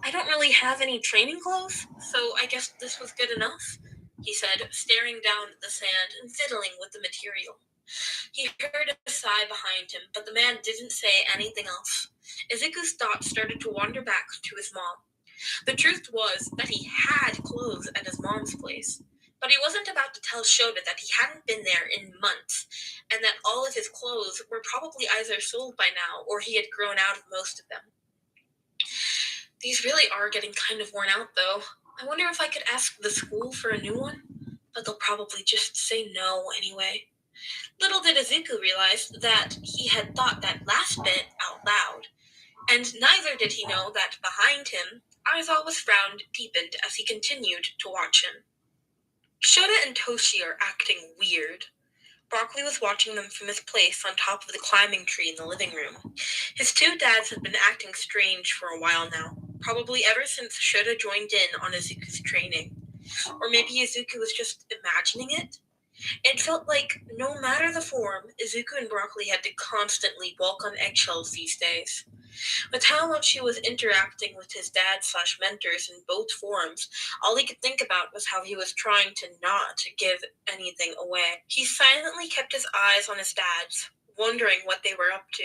I don't really have any training clothes, so I guess this was good enough, he said, staring down at the sand and fiddling with the material. He heard a sigh behind him, but the man didn't say anything else. Izuku's thoughts started to wander back to his mom. The truth was that he had clothes at his mom's place, but he wasn't about to tell Shota that he hadn't been there in months, and that all of his clothes were probably either sold by now or he had grown out of most of them. These really are getting kind of worn out, though. I wonder if I could ask the school for a new one, but they'll probably just say no anyway. Little did Izuku realize that he had thought that last bit out loud, and neither did he know that behind him, Aizawa's frown deepened as he continued to watch him. Shota and Toshi are acting weird. Broccoli was watching them from his place on top of the climbing tree in the living room. His two dads had been acting strange for a while now, probably ever since Shota joined in on Izuku's training. Or maybe Izuku was just imagining it? It felt like, no matter the form, Izuku and Broccoli had to constantly walk on eggshells these days. With how much he was interacting with his dad/mentors in both forms, all he could think about was how he was trying to not give anything away. He silently kept his eyes on his dads, wondering what they were up to.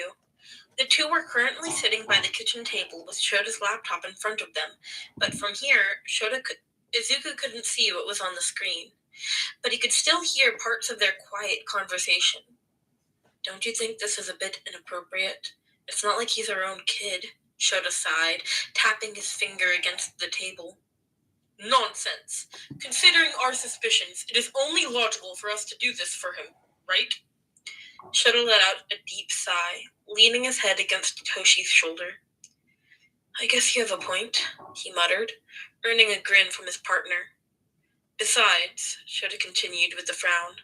The two were currently sitting by the kitchen table with Shota's laptop in front of them, but from here, Izuku couldn't see what was on the screen. But he could still hear parts of their quiet conversation. Don't you think this is a bit inappropriate? It's not like he's our own kid, Shota sighed, tapping his finger against the table. Nonsense. Considering our suspicions, it is only logical for us to do this for him, right? Shota let out a deep sigh, leaning his head against Toshi's shoulder. I guess you have a point, he muttered, earning a grin from his partner. Besides, Shota continued with a frown,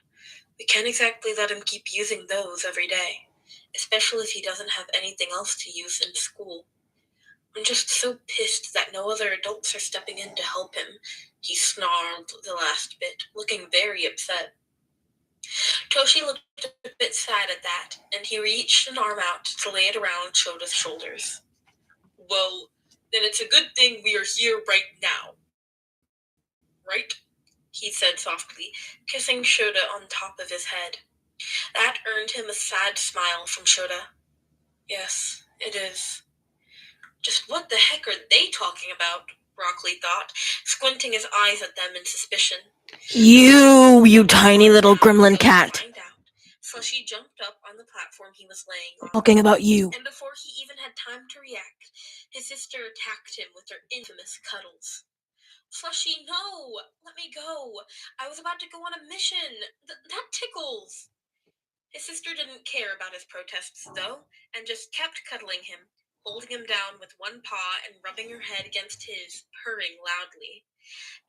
we can't exactly let him keep using those every day, especially if he doesn't have anything else to use in school. I'm just so pissed that no other adults are stepping in to help him, he snarled the last bit, looking very upset. Toshi looked a bit sad at that, and he reached an arm out to lay it around Shota's shoulders. Well, then it's a good thing we are here right now, right? He said softly, kissing Shota on top of his head. That earned him a sad smile from Shota. Yes, it is. Just what the heck are they talking about? Broccoli thought, squinting his eyes at them in suspicion. You tiny little gremlin cat. Slushy jumped up on the platform he was laying on. Talking about you. And before he even had time to react, his sister attacked him with her infamous cuddles. Slushy, no! Let me go! I was about to go on a mission! That tickles! His sister didn't care about his protests, though, and just kept cuddling him, holding him down with one paw and rubbing her head against his, purring loudly.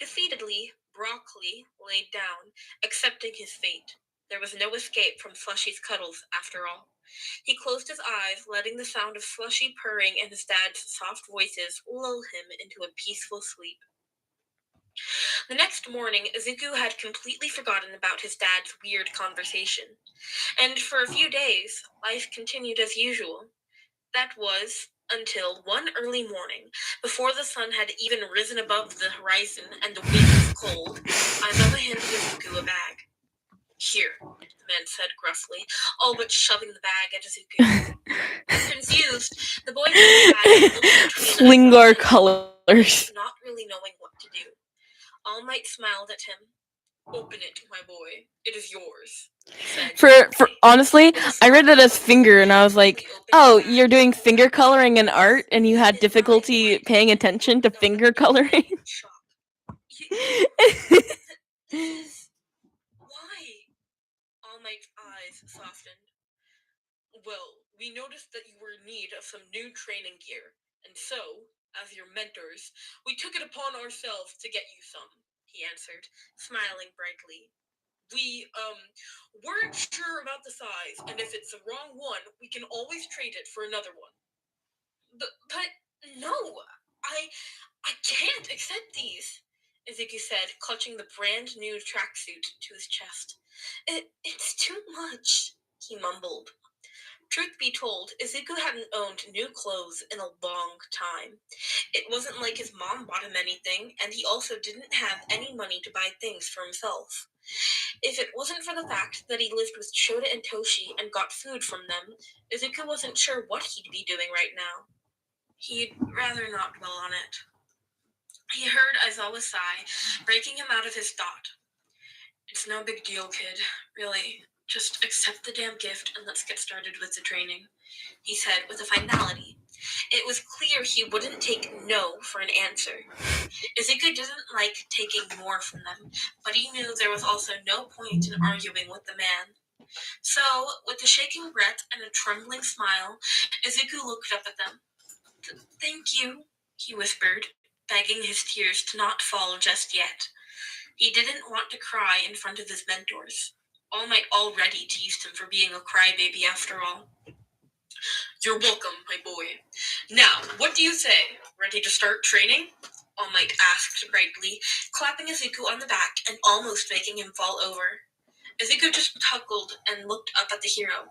Defeatedly, Broccoli laid down, accepting his fate. There was no escape from Slushy's cuddles, after all. He closed his eyes, letting the sound of Slushy purring and his dad's soft voices lull him into a peaceful sleep. The next morning, Izuku had completely forgotten about his dad's weird conversation. And for a few days, life continued as usual. That was until one early morning, before the sun had even risen above the horizon and the wind was cold, Aizawa handed Izuku a bag. Here, the man said gruffly, all but shoving the bag at Izuku. Confused, the boy took the bag and looked between Flingar Aizawa and colors. not really knowing what to do. All Might smiled at him. Open it, my boy. It is yours, he said. For honestly, I read it as finger, and I was like, oh, you're doing finger coloring in art, and you had difficulty paying attention to finger coloring. This is why? All Might's eyes softened. Well, we noticed that you were in need of some new training gear, and so, as your mentors, we took it upon ourselves to get you some, he answered, smiling brightly. We, weren't sure about the size, and if it's the wrong one, we can always trade it for another one. But no, I can't accept these, Izuku said, clutching the brand new tracksuit to his chest. It's too much, he mumbled. Truth be told, Izuku hadn't owned new clothes in a long time. It wasn't like his mom bought him anything, and he also didn't have any money to buy things for himself. If it wasn't for the fact that he lived with Shota and Toshi and got food from them, Izuku wasn't sure what he'd be doing right now. He'd rather not dwell on it. He heard Aizawa sigh, breaking him out of his thought. It's no big deal, kid. Really. Just accept the damn gift and let's get started with the training, he said with a finality. It was clear he wouldn't take no for an answer. Izuku didn't like taking more from them, but he knew there was also no point in arguing with the man. So, with a shaking breath and a trembling smile, Izuku looked up at them. Thank you, he whispered, begging his tears to not fall just yet. He didn't want to cry in front of his mentors. All Might already teased him for being a crybaby after all. You're welcome, my boy. Now, what do you say? Ready to start training? All Might asked brightly, clapping Izuku on the back and almost making him fall over. Izuku just chuckled and looked up at the hero.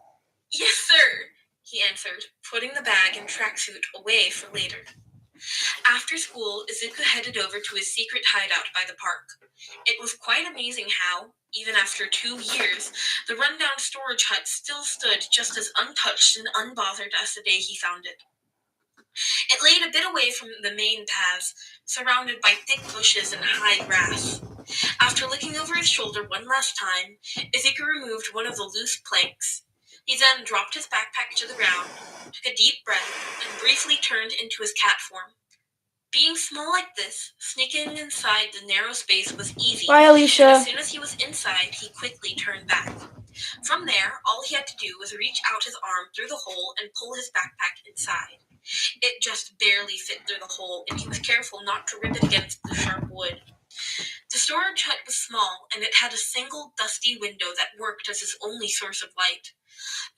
Yes, sir, he answered, putting the bag and tracksuit away for later. After school, Izuku headed over to his secret hideout by the park. It was quite amazing how, even after 2 years, the rundown storage hut still stood just as untouched and unbothered as the day he found it. It laid a bit away from the main paths, surrounded by thick bushes and high grass. After looking over his shoulder one last time, Izuku removed one of the loose planks. He then dropped his backpack to the ground, took a deep breath, and briefly turned into his cat form. Being small like this, sneaking inside the narrow space was easy. Bye, Alicia. And as soon as he was inside, he quickly turned back. From there, all he had to do was reach out his arm through the hole and pull his backpack inside. It just barely fit through the hole, and he was careful not to rip it against the sharp wood. The storage hut was small, and it had a single dusty window that worked as his only source of light.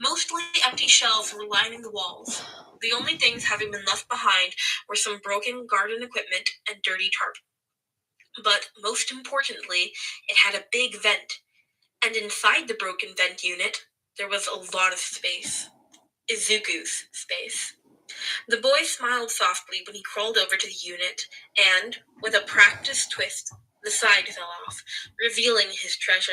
Mostly empty shelves were lining the walls. The only things having been left behind were some broken garden equipment and dirty tarp. But most importantly, it had a big vent, and inside the broken vent unit, there was a lot of space. Izuku's space. The boy smiled softly when he crawled over to the unit, and, with a practiced twist, the side fell off, revealing his treasure.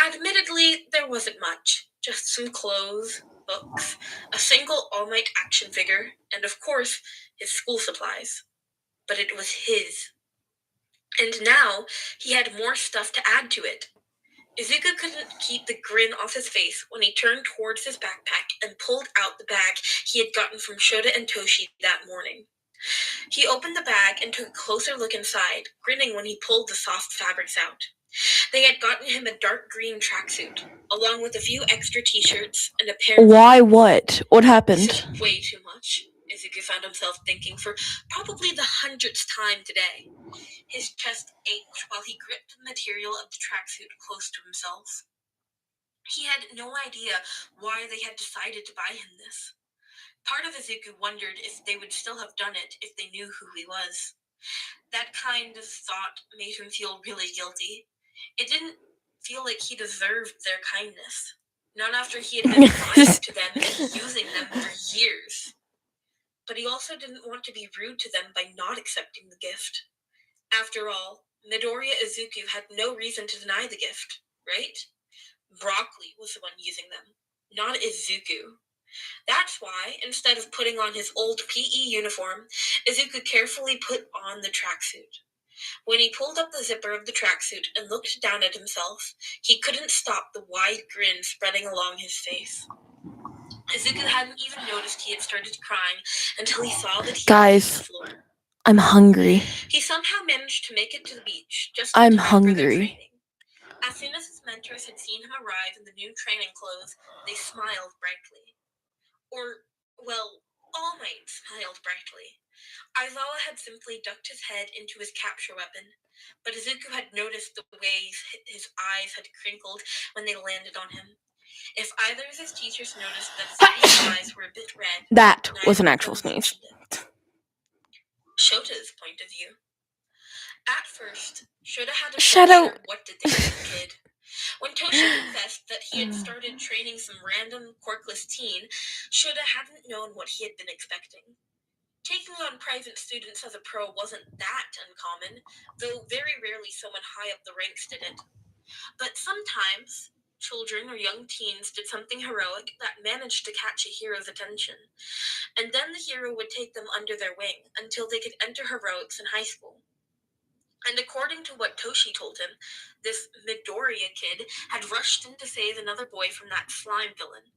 Admittedly, there wasn't much, just some clothes, books, a single All Might action figure, and of course, his school supplies. But it was his. And now, he had more stuff to add to it. Izuku couldn't keep the grin off his face when he turned towards his backpack and pulled out the bag he had gotten from Shota and Toshi that morning. He opened the bag and took a closer look inside, grinning when he pulled the soft fabrics out. They had gotten him a dark green tracksuit, along with a few extra t-shirts and a pair of... Why what? What happened? This is way too much, Izuku found himself thinking for probably the 100th time today. His chest ached while he gripped the material of the tracksuit close to himself. He had no idea why they had decided to buy him this. Part of Izuku wondered if they would still have done it if they knew who he was. That kind of thought made him feel really guilty. It didn't feel like he deserved their kindness. Not after he had been lying to them and using them for years. But he also didn't want to be rude to them by not accepting the gift. After all, Midoriya Izuku had no reason to deny the gift, right? Broccoli was the one using them, not Izuku. That's why, instead of putting on his old PE uniform, Izuku carefully put on the tracksuit. When he pulled up the zipper of the tracksuit and looked down at himself, he couldn't stop the wide grin spreading along his face. Izuku hadn't even noticed he had started crying until he saw that he Guys, was on the floor. I'm hungry. He somehow managed to make it to the beach just I'm in time for their hungry. training. As soon as his mentors had seen him arrive in the new training clothes, they smiled brightly. Well, All Might smiled brightly. Aizawa had simply ducked his head into his capture weapon, but Izuku had noticed the way his eyes had crinkled when they landed on him. If either of his teachers noticed that Izuku's eyes were a bit red, That was an neither of actual them sneeze. mentioned it. Shota's point of view. At first, Shota hadn't been sure what to think of the kid. When Toshi confessed that he had started training some random, quirkless teen, Shota hadn't known what he had been expecting. Taking on private students as a pro wasn't that uncommon, though very rarely someone high up the ranks did it. But sometimes, children or young teens did something heroic that managed to catch a hero's attention, and then the hero would take them under their wing until they could enter heroics in high school. And according to what Toshi told him, this Midoriya kid had rushed in to save another boy from that slime villain.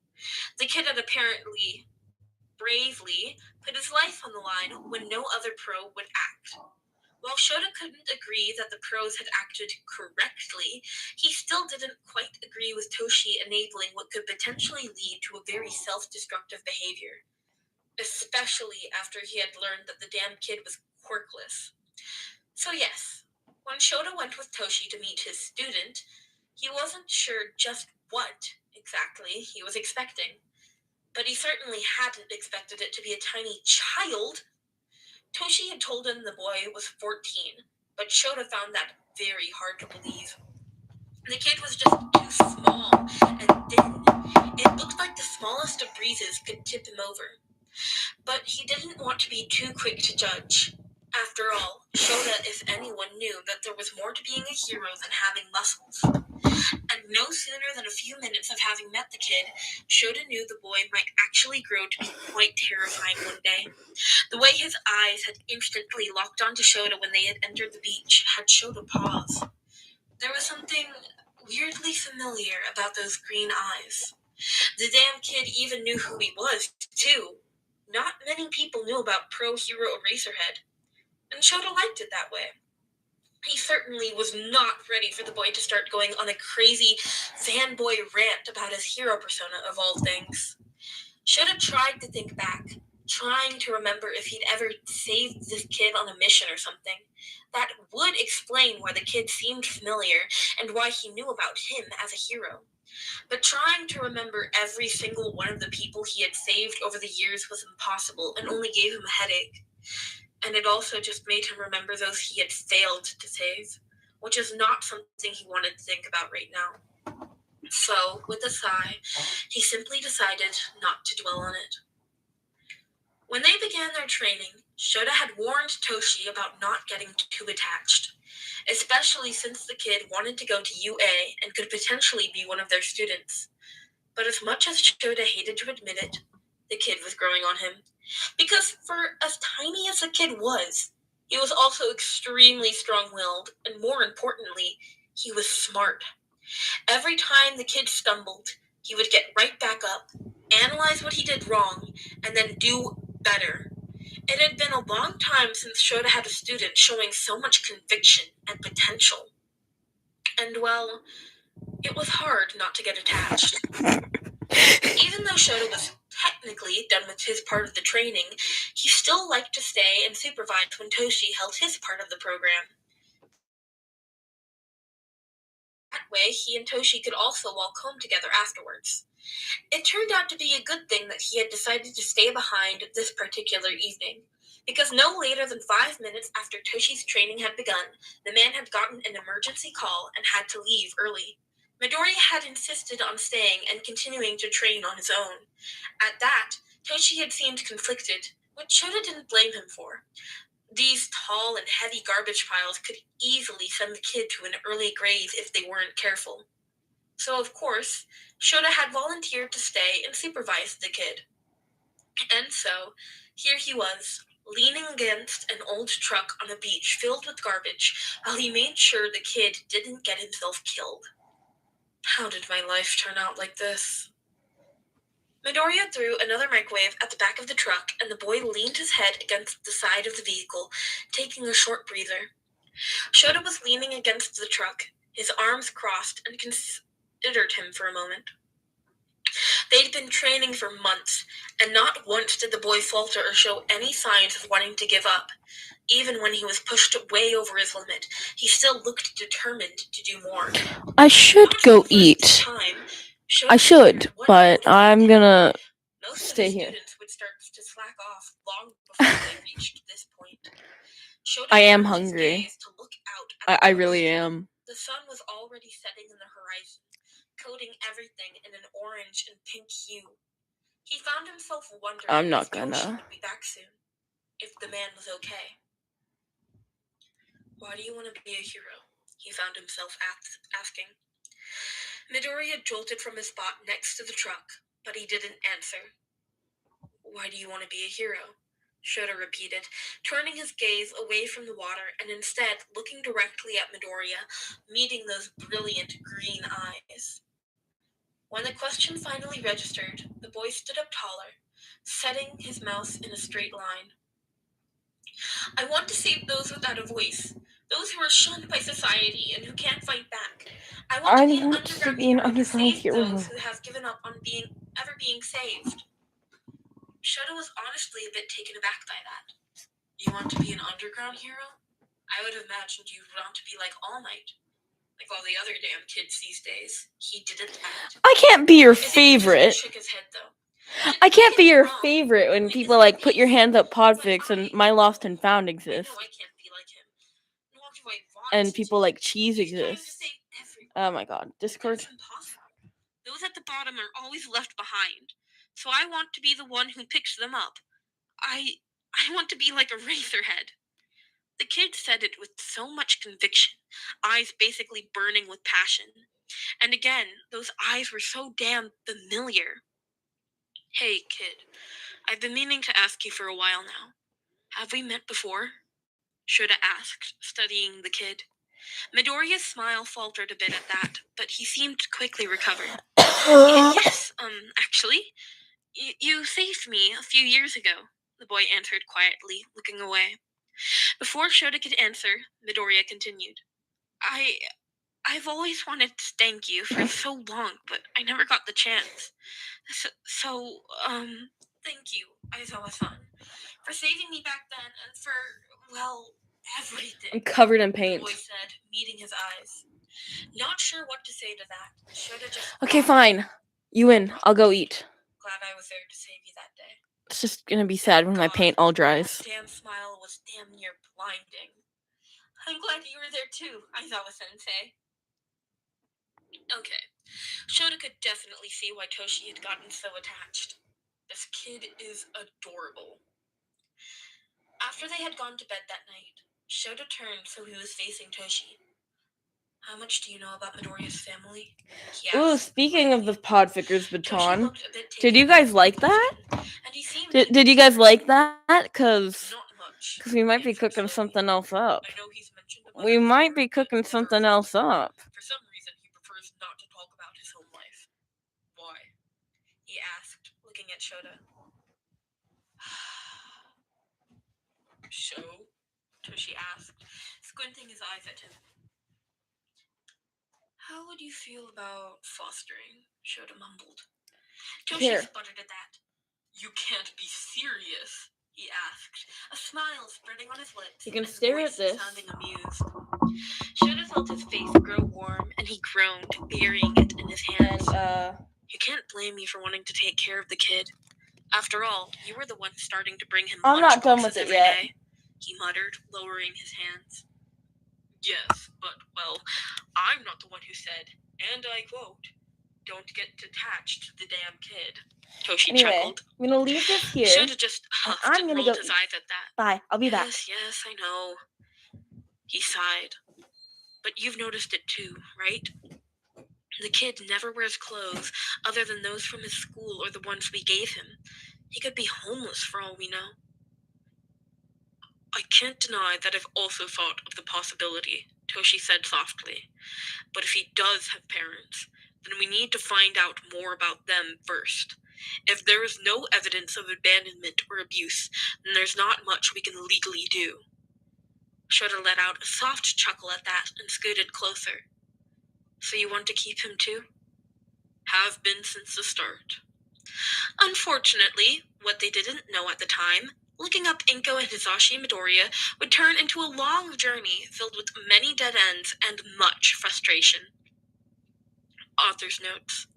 The kid had apparently bravely put his life on the line when no other pro would act. While Shota couldn't agree that the pros had acted correctly, he still didn't quite agree with Toshi enabling what could potentially lead to a very self-destructive behavior, especially after he had learned that the damn kid was quirkless. So yes, when Shota went with Toshi to meet his student, he wasn't sure just what exactly he was expecting. But he certainly hadn't expected it to be a tiny child. Toshi had told him the boy was 14, but Shota found that very hard to believe. The kid was just too small and thin. It looked like the smallest of breezes could tip him over. But he didn't want to be too quick to judge. After all, Shota, if anyone, knew that there was more to being a hero than having muscles. And no sooner than a few minutes of having met the kid, Shota knew the boy might actually grow to be quite terrifying one day. The way his eyes had instantly locked onto Shota when they had entered the beach had Shota pause. There was something weirdly familiar about those green eyes. The damn kid even knew who he was, too. Not many people knew about Pro Hero Eraserhead, and Shota liked it that way. He certainly was not ready for the boy to start going on a crazy fanboy rant about his hero persona of all things. Shota tried to think back, trying to remember if he'd ever saved this kid on a mission or something. That would explain why the kid seemed familiar and why he knew about him as a hero. But trying to remember every single one of the people he had saved over the years was impossible and only gave him a headache. And it also just made him remember those he had failed to save, which is not something he wanted to think about right now. So, with a sigh, he simply decided not to dwell on it. When they began their training, Shota had warned Toshi about not getting too attached, especially since the kid wanted to go to UA and could potentially be one of their students. But as much as Shota hated to admit it, the kid was growing on him. Because for as tiny as the kid was, he was also extremely strong-willed, and more importantly, he was smart. Every time the kid stumbled, he would get right back up, analyze what he did wrong, and then do better. It had been a long time since Shota had a student showing so much conviction and potential. And well, it was hard not to get attached. Even though Shota was technically done with his part of the training, he still liked to stay and supervise when Toshi held his part of the program. That way, he and Toshi could also walk home together afterwards. It turned out to be a good thing that he had decided to stay behind this particular evening, because no later than 5 minutes after Toshi's training had begun, the man had gotten an emergency call and had to leave early. Midoriya had insisted on staying and continuing to train on his own. At that, Toshi had seemed conflicted, which Shota didn't blame him for. These tall and heavy garbage piles could easily send the kid to an early grave if they weren't careful. So, of course, Shota had volunteered to stay and supervise the kid. And so, here he was, leaning against an old truck on a beach filled with garbage, while he made sure the kid didn't get himself killed. How did my life turn out like this? Midoriya threw another microwave at the back of the truck, and the boy leaned his head against the side of the vehicle, taking a short breather. Shota was leaning against the truck, his arms crossed, and considered him for a moment. They'd been training for months, and not once did the boy falter or show any signs of wanting to give up. Even when he was pushed way over his limit, he still looked determined to do more. I should go eat. I should, but I'm gonna stay here. Students would start to slack off long before they reached this point. I am hungry. I really am. The sun was already setting in the horizon, coating everything in an orange and pink hue. He found himself wondering I'm not if Yoshi gonna. would be back soon, if the man was okay. Why do you want to be a hero? He found himself asking. Midoriya jolted from his spot next to the truck, but he didn't answer. Why do you want to be a hero? Shota repeated, turning his gaze away from the water and instead looking directly at Midoriya, meeting those brilliant green eyes. When the question finally registered, the boy stood up taller, setting his mouth in a straight line. I want to save those without a voice, those who are shunned by society and who can't fight back. I want to be an underground hero to save those who have given up on ever being saved. Shota was honestly a bit taken aback by that. You want to be an underground hero? I would have imagined you'd want to be like All Might, like all the other damn kids these days. He didn't act. I can't be your favorite. Shook his head though. I can't be your favorite when people like put your hands up podfics and my lost and found exist. I know I can't be like him. Nor do I want And people to. like cheese He's trying to exist. save everyone. Oh my god, Discord. That's impossible. Those at the bottom are always left behind. So I want to be the one who picks them up. I want to be like a Razorhead. The kid said it with so much conviction, eyes basically burning with passion. And again, those eyes were so damn familiar. Hey, kid, I've been meaning to ask you for a while now. Have we met before? Shota asked, studying the kid. Midoriya's smile faltered a bit at that, but he seemed to quickly recover. Yes, actually. You saved me a few years ago, the boy answered quietly, looking away. Before Shota could answer, Midoriya continued. I've always wanted to thank you for so long, but I never got the chance. So, thank you, Aizawa-san, for saving me back then and for, well, everything. I'm covered in paint. The boy said, meeting his eyes. Not sure what to say to that. Shota just Okay, fine. You win. I'll go eat. Glad I was there to save you that day. It's just gonna be sad when my paint all dries. That damn smile was damn near blinding. I'm glad you were there too, Aizawa-sensei. Okay. Shota could definitely see why Toshi had gotten so attached. This kid is adorable. After they had gone to bed that night, Shota turned so he was facing Toshi. How much do you know about Midoriya's family? Ooh, speaking of the Podfickers baton, did you guys like that? Did you guys like that? Cause we might be cooking something else up. We might be cooking something else up. For some reason, he prefers not to talk about his home life. Why? He asked, looking at Shota. So? Toshi asked, squinting his eyes at him. How would you feel about fostering? Shota mumbled. Toshi sputtered at that. You can't be serious, he asked, a smile spreading on his lips. You can stare at this. Sounding amused. Shota felt his face grow warm, and he groaned, burying it in his hands. You can't blame me for wanting to take care of the kid. After all, you were the one starting to bring him I'm not done with lunchboxes it every yet. day, he muttered, lowering his hands. Yes, but, well, I'm not the one who said, and I quote, "Don't get attached to the damn kid." Toshi chuckled. I'm gonna leave this here. Should have just huffed I'm and gonna rolled go his eyes at that. Bye. I'll be back. Yes, I know. He sighed. But you've noticed it too, right? The kid never wears clothes other than those from his school or the ones we gave him. He could be homeless for all we know. I can't deny that I've also thought of the possibility, Toshi said softly. But if he does have parents, then we need to find out more about them first. If there is no evidence of abandonment or abuse, then there's not much we can legally do. Shota let out a soft chuckle at that and scooted closer. So you want to keep him too? Have been since the start. Unfortunately, what they didn't know at the time, looking up Inko and Hisashi Midoriya would turn into a long journey filled with many dead ends and much frustration. Author's notes.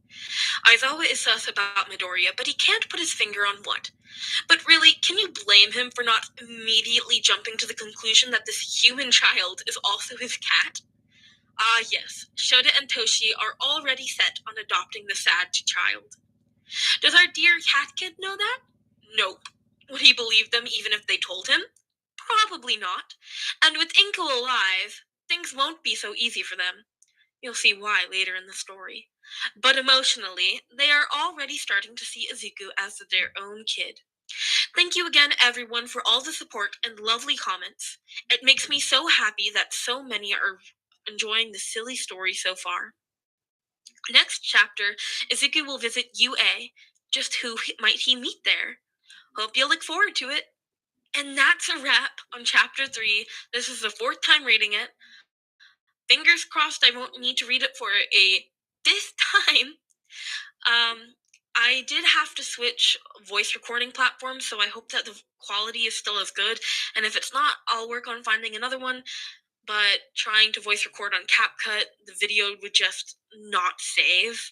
Aizawa is sus about Midoriya, but he can't put his finger on what. But really, can you blame him for not immediately jumping to the conclusion that this human child is also his cat? Ah, yes, Shota and Toshi are already set on adopting the sad child. Does our dear cat kid know that? Nope. Would he believe them even if they told him? Probably not. And with Inko alive, things won't be so easy for them. You'll see why later in the story. But emotionally, they are already starting to see Izuku as their own kid. Thank you again, everyone, for all the support and lovely comments. It makes me so happy that so many are enjoying the silly story so far. Next chapter, Izuku will visit UA. Just who might he meet there? Hope you'll look forward to it. And that's a wrap on chapter 3. This is the 4th time reading it. Fingers crossed I won't need to read it for a 5th time. I did have to switch voice recording platforms, so I hope that the quality is still as good. And if it's not, I'll work on finding another one. But trying to voice record on CapCut, the video would just not save.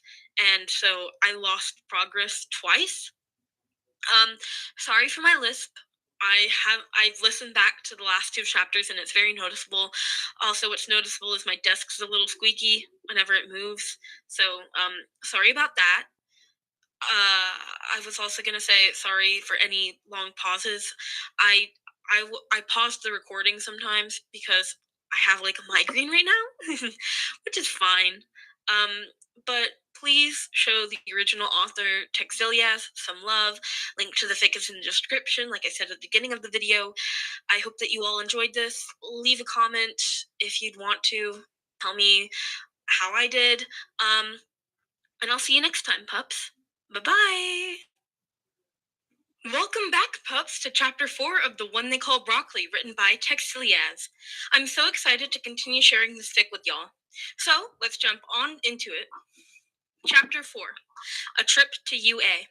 And so I lost progress twice. Sorry for my lisp. I've listened back to the last 2 chapters and it's very noticeable. Also, what's noticeable is my desk's a little squeaky whenever it moves. So, sorry about that. I was also gonna say sorry for any long pauses. I paused the recording sometimes because I have like a migraine right now, which is fine. But please show the original author Texilias some love. Link to the fic is in the description, like I said at the beginning of the video. I hope that you all enjoyed this. Leave a comment if you'd want to. Tell me how I did. And I'll see you next time, pups. Bye-bye! Welcome back, pups, to Chapter 4 of The One They Call Broccoli, written by Texilias. I'm so excited to continue sharing this fic with y'all. So, let's jump on into it. Chapter 4, A Trip to UA.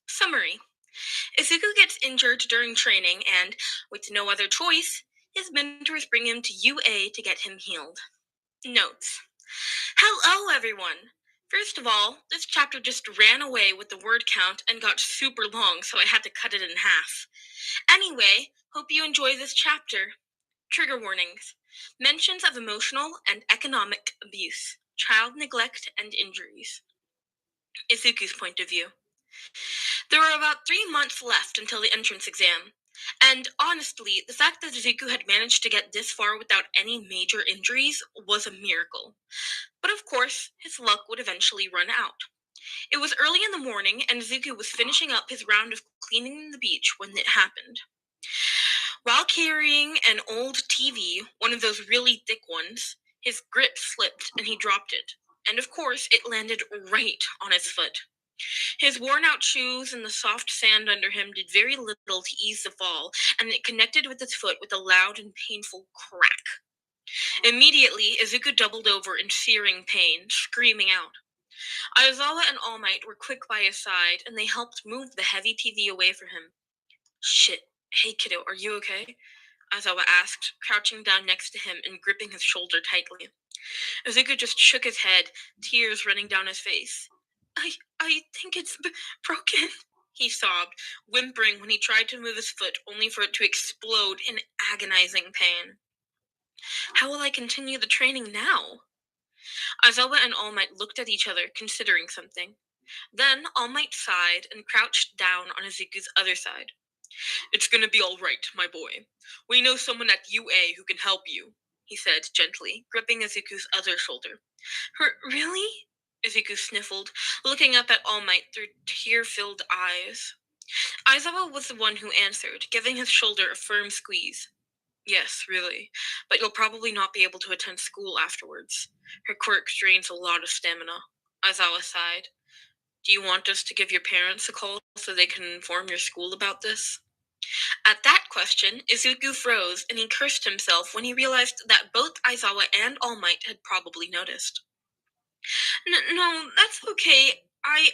Summary. Izuku gets injured during training and, with no other choice, his mentors bring him to UA to get him healed. Notes. Hello, everyone! First of all, this chapter just ran away with the word count and got super long, so I had to cut it in half. Anyway, hope you enjoy this chapter. Trigger warnings. Mentions of emotional and economic abuse, child neglect, and injuries. Izuku's point of view. There were about 3 months left until the entrance exam. And honestly, the fact that Izuku had managed to get this far without any major injuries was a miracle. But of course, his luck would eventually run out. It was early in the morning, and Izuku was finishing up his round of cleaning the beach when it happened. While carrying an old TV, one of those really thick ones, his grip slipped and he dropped it. And of course, it landed right on his foot. His worn-out shoes and the soft sand under him did very little to ease the fall, and it connected with his foot with a loud and painful crack. Immediately, Izuku doubled over in searing pain, screaming out. Aizawa and All Might were quick by his side, and they helped move the heavy TV away from him. Shit. Hey, kiddo, are you okay? Aizawa asked, crouching down next to him and gripping his shoulder tightly. Izuku just shook his head, tears running down his face. I think it's broken, he sobbed, whimpering when he tried to move his foot only for it to explode in agonizing pain. How will I continue the training now? Aizawa and All Might looked at each other, considering something. Then All Might sighed and crouched down on Izuku's other side. It's gonna be all right, my boy. We know someone at UA who can help you, he said gently, gripping Izuku's other shoulder. Really? Izuku sniffled, looking up at All Might through tear-filled eyes. Aizawa was the one who answered, giving his shoulder a firm squeeze. Yes, really, but you'll probably not be able to attend school afterwards. Her quirk drains a lot of stamina. Aizawa sighed. Do you want us to give your parents a call so they can inform your school about this? At that question, Izuku froze and he cursed himself when he realized that both Aizawa and All Might had probably noticed. No, that's okay. I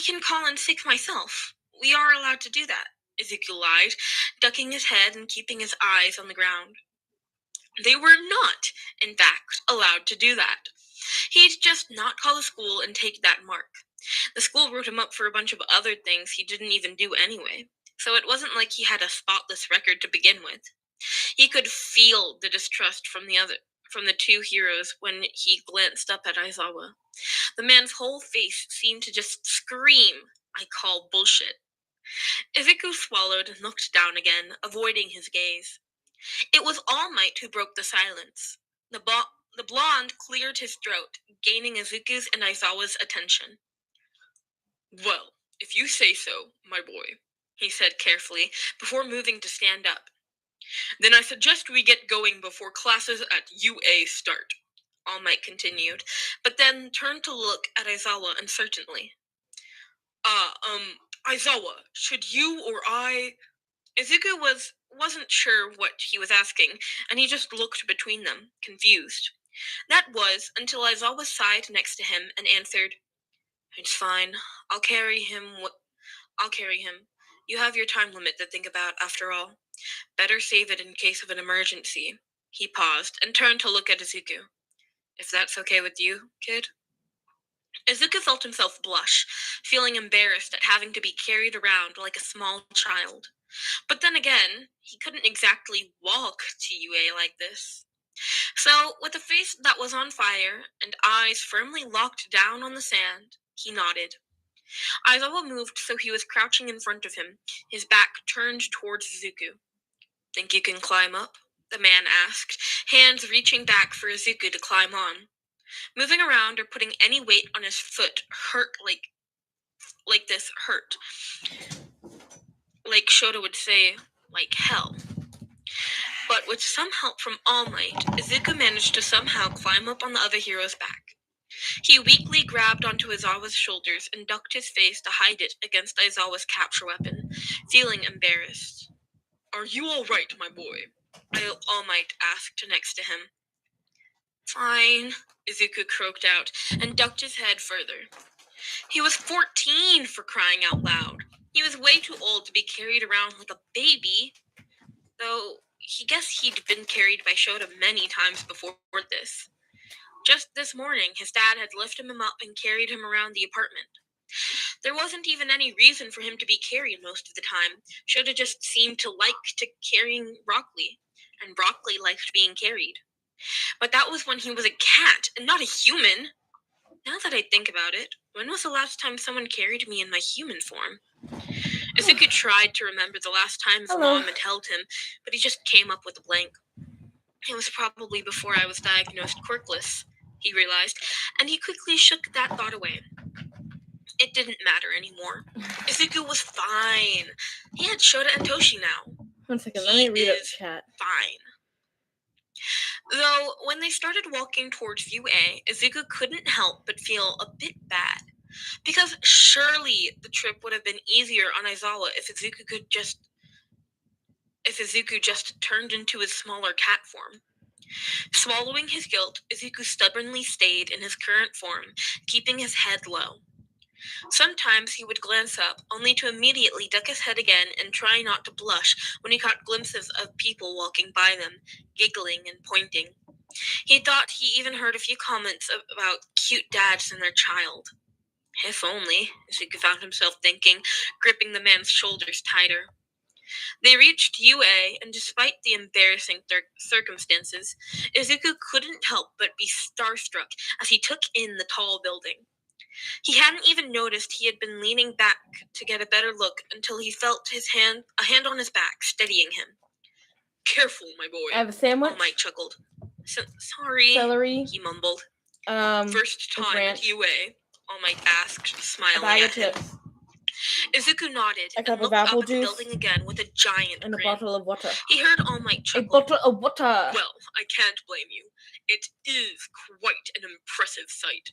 can call in sick myself. We are allowed to do that, Izuku lied, ducking his head and keeping his eyes on the ground. They were not, in fact, allowed to do that. He'd just not call the school and take that mark. The school wrote him up for a bunch of other things he didn't even do anyway, so it wasn't like he had a spotless record to begin with. He could feel the distrust from the two heroes when he glanced up at Aizawa. The man's whole face seemed to just scream, I call bullshit. Izuku swallowed and looked down again, avoiding his gaze. It was All Might who broke the silence. The blonde cleared his throat, gaining Izuku's and Aizawa's attention. Well, if you say so, my boy, he said carefully, before moving to stand up. Then I suggest we get going before classes at UA start, All Might continued, but then turned to look at Aizawa uncertainly. Aizawa, should you or I... Izuku wasn't sure what he was asking, and he just looked between them, confused. That was until Aizawa sighed next to him and answered, It's fine. I'll carry him. You have your time limit to think about, after all. Better save it in case of an emergency. He paused and turned to look at Izuku. If that's okay with you, kid? Izuku felt himself blush, feeling embarrassed at having to be carried around like a small child. But then again, he couldn't exactly walk to UA like this. So, with a face that was on fire and eyes firmly locked down on the sand, he nodded. Aizawa moved so he was crouching in front of him, his back turned towards Izuku. Think you can climb up? The man asked, hands reaching back for Izuku to climb on. Moving around or putting any weight on his foot hurt like this hurt. Like Shota would say, like hell. But with some help from All Might, Izuku managed to somehow climb up on the other hero's back. He weakly grabbed onto Aizawa's shoulders and ducked his face to hide it against Aizawa's capture weapon, feeling embarrassed. Are you all right, my boy? All Might asked next to him. Fine, Izuku croaked out and ducked his head further. He was 14, for crying out loud. He was way too old to be carried around like a baby, though he guessed he'd been carried by Shota many times before this. Just this morning, his dad had lifted him up and carried him around the apartment. There wasn't even any reason for him to be carried most of the time. Shota just seemed to like carrying Broccoli, and Broccoli liked being carried. But that was when he was a cat and not a human. Now that I think about it, when was the last time someone carried me in my human form? Izuku tried to remember the last time his mom had held him, but he just came up with a blank. It was probably before I was diagnosed quirkless, he realized, and he quickly shook that thought away. It didn't matter anymore. Izuku was fine. He had Shota and Toshi now. 1 second, let me read out the chat. Fine. Though, when they started walking towards UA, Izuku couldn't help but feel a bit bad. Because surely the trip would have been easier on Aizawa if Izuku just turned into his smaller cat form. Swallowing his guilt, Izuku stubbornly stayed in his current form, keeping his head low. Sometimes he would glance up, only to immediately duck his head again and try not to blush when he caught glimpses of people walking by them, giggling and pointing. He thought he even heard a few comments about cute dads and their child. If only, Izuku found himself thinking, gripping the man's shoulders tighter. They reached UA, and despite the embarrassing circumstances, Izuku couldn't help but be starstruck as he took in the tall building. He hadn't even noticed he had been leaning back to get a better look until he felt a hand on his back, steadying him. Careful, my boy. I have a sandwich. All Might chuckled. Sorry, celery, he mumbled. First with time ranch, at UA, All Might asked, a smiling bag at of him. chips, Izuku nodded a cup and of looked up apple at the juice, building again with a giant and a grin. bottle of water. He heard All Might A chuckle. bottle of water. Well, I can't blame you. It is quite an impressive sight.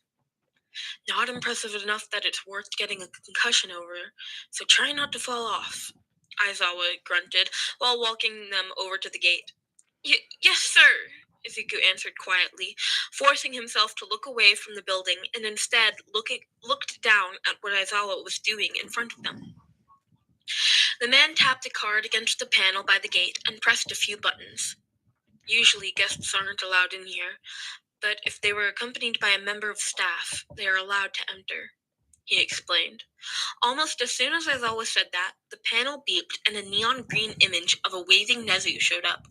Not impressive enough that it's worth getting a concussion over, so try not to fall off, Aizawa grunted while walking them over to the gate. Yes, sir, Izuku answered quietly, forcing himself to look away from the building and instead looked down at what Aizawa was doing in front of them. The man tapped a card against the panel by the gate and pressed a few buttons. Usually guests aren't allowed in here, but if they were accompanied by a member of staff, they are allowed to enter, he explained. Almost as soon as Aizawa said that, the panel beeped and a neon green image of a waving Nezu showed up.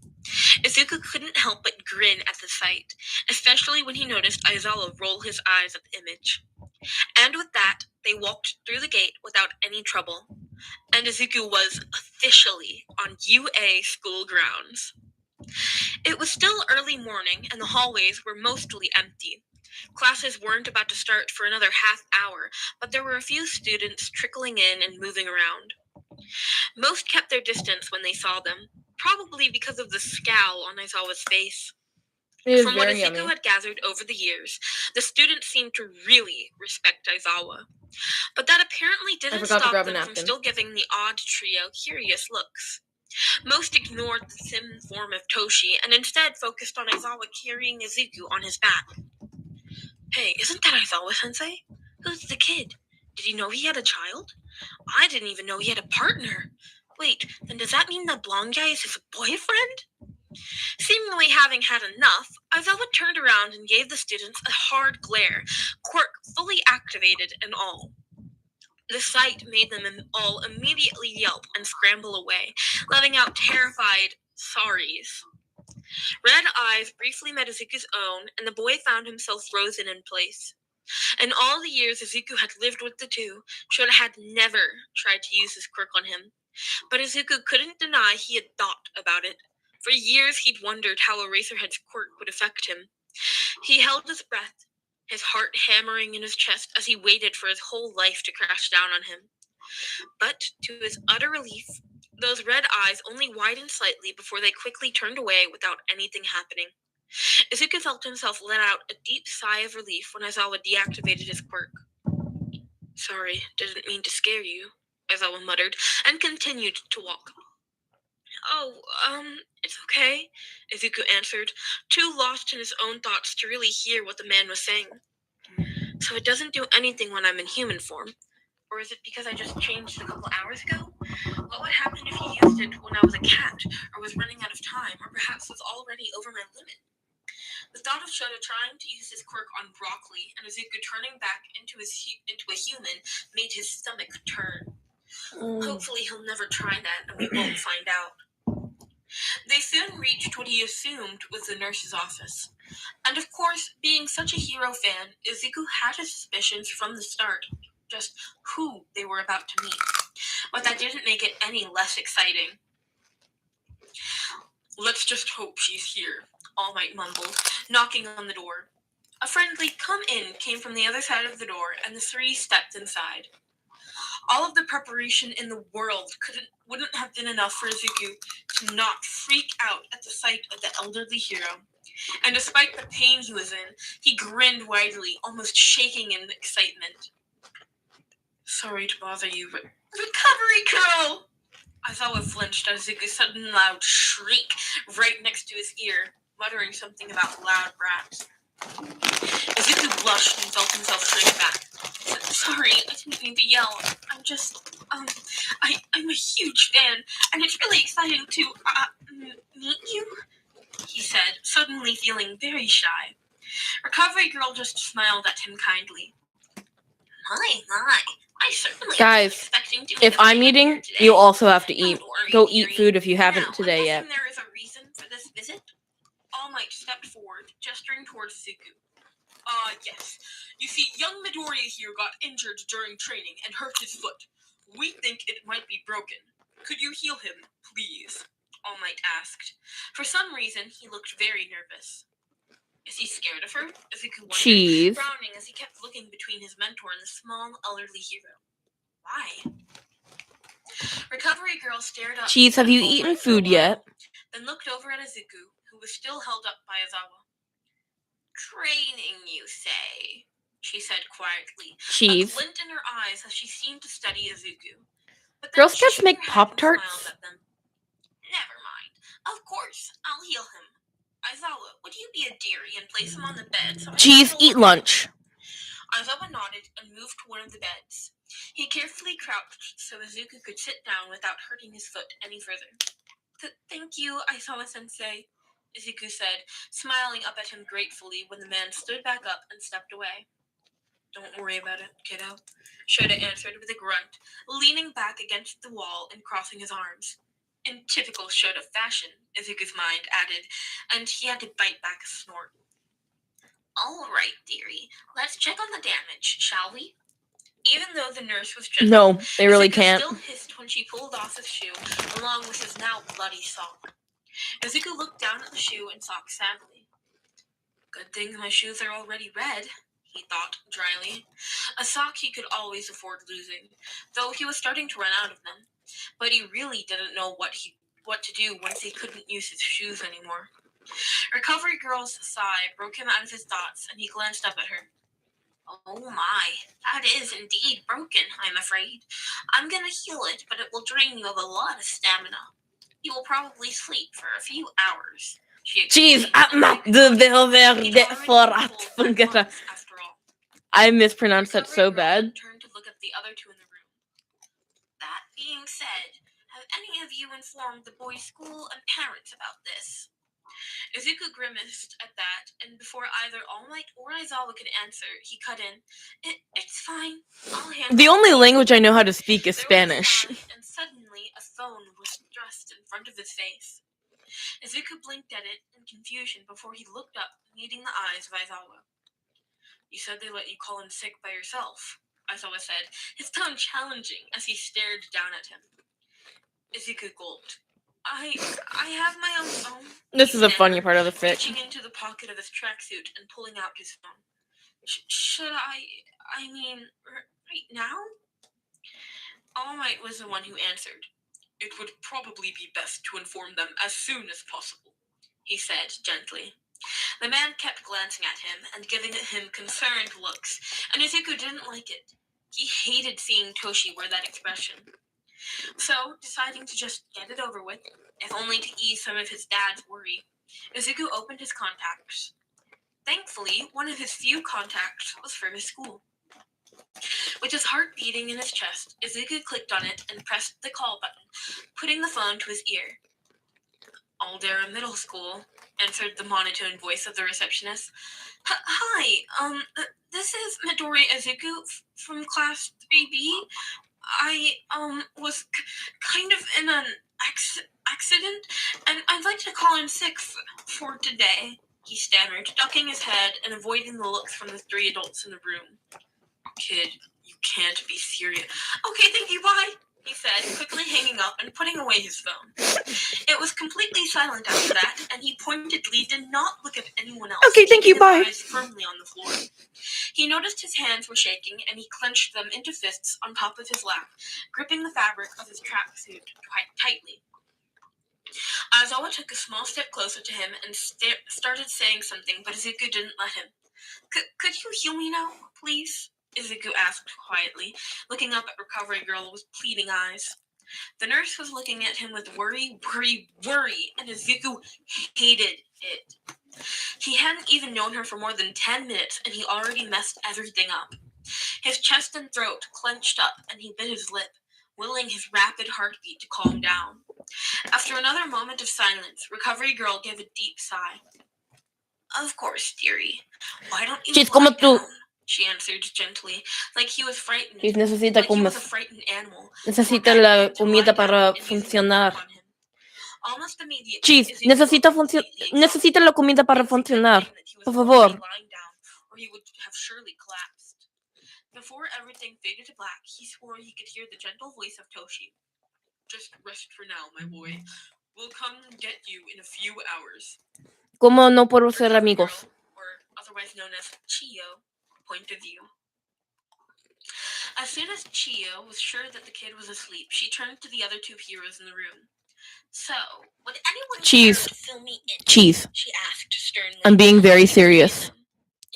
Izuku couldn't help but grin at the sight, especially when he noticed Aizawa roll his eyes at the image. And with that, they walked through the gate without any trouble, and Izuku was officially on UA school grounds. It was still early morning, and the hallways were mostly empty. Classes weren't about to start for another half hour, but there were a few students trickling in and moving around. Most kept their distance when they saw them, probably because of the scowl on Aizawa's face. It is From what very Izuku yummy. had gathered over the years, the students seemed to really respect Aizawa. But that apparently didn't forgot to stop grab a them from napkin. still giving the odd trio curious looks. Most ignored the thin form of Toshi and instead focused on Aizawa carrying Izuku on his back. Hey, isn't that Aizawa-sensei? Who's the kid? Did you know he had a child? I didn't even know he had a partner. Wait, then does that mean that blonde guy is his boyfriend? Seemingly having had enough, Aizawa turned around and gave the students a hard glare, quirk fully activated and all. The sight made them all immediately yelp and scramble away, letting out terrified sorries. Red eyes briefly met Izuku's own, and the boy found himself frozen in place. In all the years Izuku had lived with the two, Shota had never tried to use his quirk on him. But Izuku couldn't deny he had thought about it. For years he'd wondered how Eraserhead's quirk would affect him. He held his breath, his heart hammering in his chest as he waited for his whole life to crash down on him. But, to his utter relief, those red eyes only widened slightly before they quickly turned away without anything happening. Izuku felt himself let out a deep sigh of relief when Aizawa deactivated his quirk. Sorry, didn't mean to scare you, Aizawa muttered, and continued to walk. Oh, it's okay, Izuku answered, too lost in his own thoughts to really hear what the man was saying. So it doesn't do anything when I'm in human form? Or is it because I just changed a couple hours ago? What would happen if he used it when I was a cat, or was running out of time, or perhaps was already over my limit? The thought of Shota trying to use his quirk on Broccoli and Izuku turning back into a human made his stomach turn. Hopefully he'll never try that and we won't find out. They soon reached what he assumed was the nurse's office. And of course, being such a hero fan, Izuku had his suspicions from the start, just who they were about to meet. But that didn't make it any less exciting. Let's just hope she's here, All Might mumbled, knocking on the door. A friendly "come in" came from the other side of the door, and the three stepped inside. All of the preparation in the world wouldn't have been enough for Izuku to not freak out at the sight of the elderly hero. And despite the pain he was in, he grinned widely, almost shaking in excitement. Sorry to bother you, but recovery girl! Aizawa flinched at Izuku's sudden loud shriek right next to his ear, muttering something about loud brats. Izuku blushed and felt himself shrink back. Sorry, I didn't mean to yell. I'm just, I'm a huge fan, and it's really exciting to, meet you, he said, suddenly feeling very shy. Recovery Girl just smiled at him kindly. My. I certainly Guys, wasn't expecting to if I'm eating, you also have to eat. Don't worry, Go dearie. eat food if you haven't Now, today I'm yet. guessing there is a reason for this visit? All Might stepped forward, gesturing towards Zuko. Yes. You see, young Midoriya here got injured during training and hurt his foot. We think it might be broken. Could you heal him, please? All Might asked. For some reason, he looked very nervous. Is he scared of her? Zuko wondered, Cheese. frowning as he kept looking between his mentor and the small, elderly hero. Why? Recovery Girl stared up. Cheese, have you All eaten Might for a food while, yet? Then looked over at Izuku, who was still held up by Aizawa. Training, you say? She said quietly, Cheese. a glint in her eyes as she seemed to study Izuku. But then Girl she Scouts shook make her head and Pop-Tarts? smiled at them. Never mind. Of course, I'll heal him. Aizawa, would you be a dearie and place him on the bed? So Cheese, eat lunch. Aizawa nodded and moved to one of the beds. He carefully crouched so Izuku could sit down without hurting his foot any further. Thank you, Aizawa-sensei, Izuku said, smiling up at him gratefully when the man stood back up and stepped away. Don't worry about it, kiddo, Shota answered with a grunt, leaning back against the wall and crossing his arms. In typical Shota fashion, Izuku's mind added, and he had to bite back a snort. All right, dearie, let's check on the damage, shall we? Even though the nurse was gentle, No, they really Izuku can't. still hissed when she pulled off his shoe, along with his now bloody sock. Izuku looked down at the shoe and sock sadly. Good thing my shoes are already red, he thought dryly. A sock he could always afford losing, though he was starting to run out of them. But he really didn't know what to do once he couldn't use his shoes anymore. Recovery Girl's sigh broke him out of his thoughts, and he glanced up at her. Oh my, that is indeed broken, I'm afraid. I'm gonna heal it, but it will drain you of a lot of stamina. You will probably sleep for a few hours. Cheese, I mispronounced that so bad. Turned to look at the other two in the room. That being said, have any of you informed the boys' school and parents about this? Izuku grimaced at that, and before either All Might or Aizawa could answer, he cut in. It's fine. I'll handle The only it. language I know how to speak is There Spanish. was a sigh, and suddenly a phone was thrust in front of his face. Izuku blinked at it in confusion before he looked up, meeting the eyes of Aizawa. You said they let you call in sick by yourself, Aizawa said, his tone challenging as he stared down at him. Izuku gulped. I have my own phone. This is a funny part of the fic. Reaching into the pocket of his tracksuit and pulling out his phone. Should I mean, right now? All Might was the one who answered. It would probably be best to inform them as soon as possible, he said gently. The man kept glancing at him and giving him concerned looks, and Izuku didn't like it. He hated seeing Toshi wear that expression. So, deciding to just get it over with, if only to ease some of his dad's worry, Izuku opened his contacts. Thankfully, one of his few contacts was from his school. With his heart beating in his chest, Izuku clicked on it and pressed the call button, putting the phone to his ear. Aldera Middle School, answered the monotone voice of the receptionist. Hi, this is Midori Izuku from class 3B. I, was kind of in an accident, and I'd like to call in sick for today, he stammered, ducking his head and avoiding the looks from the three adults in the room. Kid, you can't be serious. Okay, thank you, bye, he said, quickly hanging up and putting away his phone. It was completely silent after that, and he pointedly did not look at anyone else. Okay, thank you, bye. His eyes firmly on the floor. He noticed his hands were shaking, and he clenched them into fists on top of his lap, gripping the fabric of his tracksuit tightly. Aizawa took a small step closer to him and started saying something, but Izuku didn't let him. Could you heal me now, please? Izuku asked quietly, looking up at Recovery Girl with pleading eyes. The nurse was looking at him with worry, and Izuku hated it. He hadn't even known her for more than 10 minutes, and he already messed everything up. His chest and throat clenched up, and he bit his lip, willing his rapid heartbeat to calm down. After another moment of silence, Recovery Girl gave a deep sigh. Of course, dearie. Why don't you lie down? she answered gently, like he was frightened, Chis necesita like he was a comer. frightened animal, Necesita begging la him to lie comida down para and using the funcionar. grip on him. Almost immediately, Chis, Ezekiel, completely exhausted, necesita la comida para insisted, funcionar. saying that he was Por already favor. lying down, or he would have surely collapsed. Before everything faded to black, he swore he could hear the gentle voice of Toshi. Just rest for now, my boy. We'll come get you in a few hours. ¿Cómo no puedo Her ser cousin amigos? girl, or otherwise known as Chiyo, point of view. As soon as Chiyo was sure that the kid was asleep, she turned to the other two heroes in the room. So, would anyone care Cheese. to fill me in? Cheese. She asked sternly. I'm being very looking at the three of serious. them.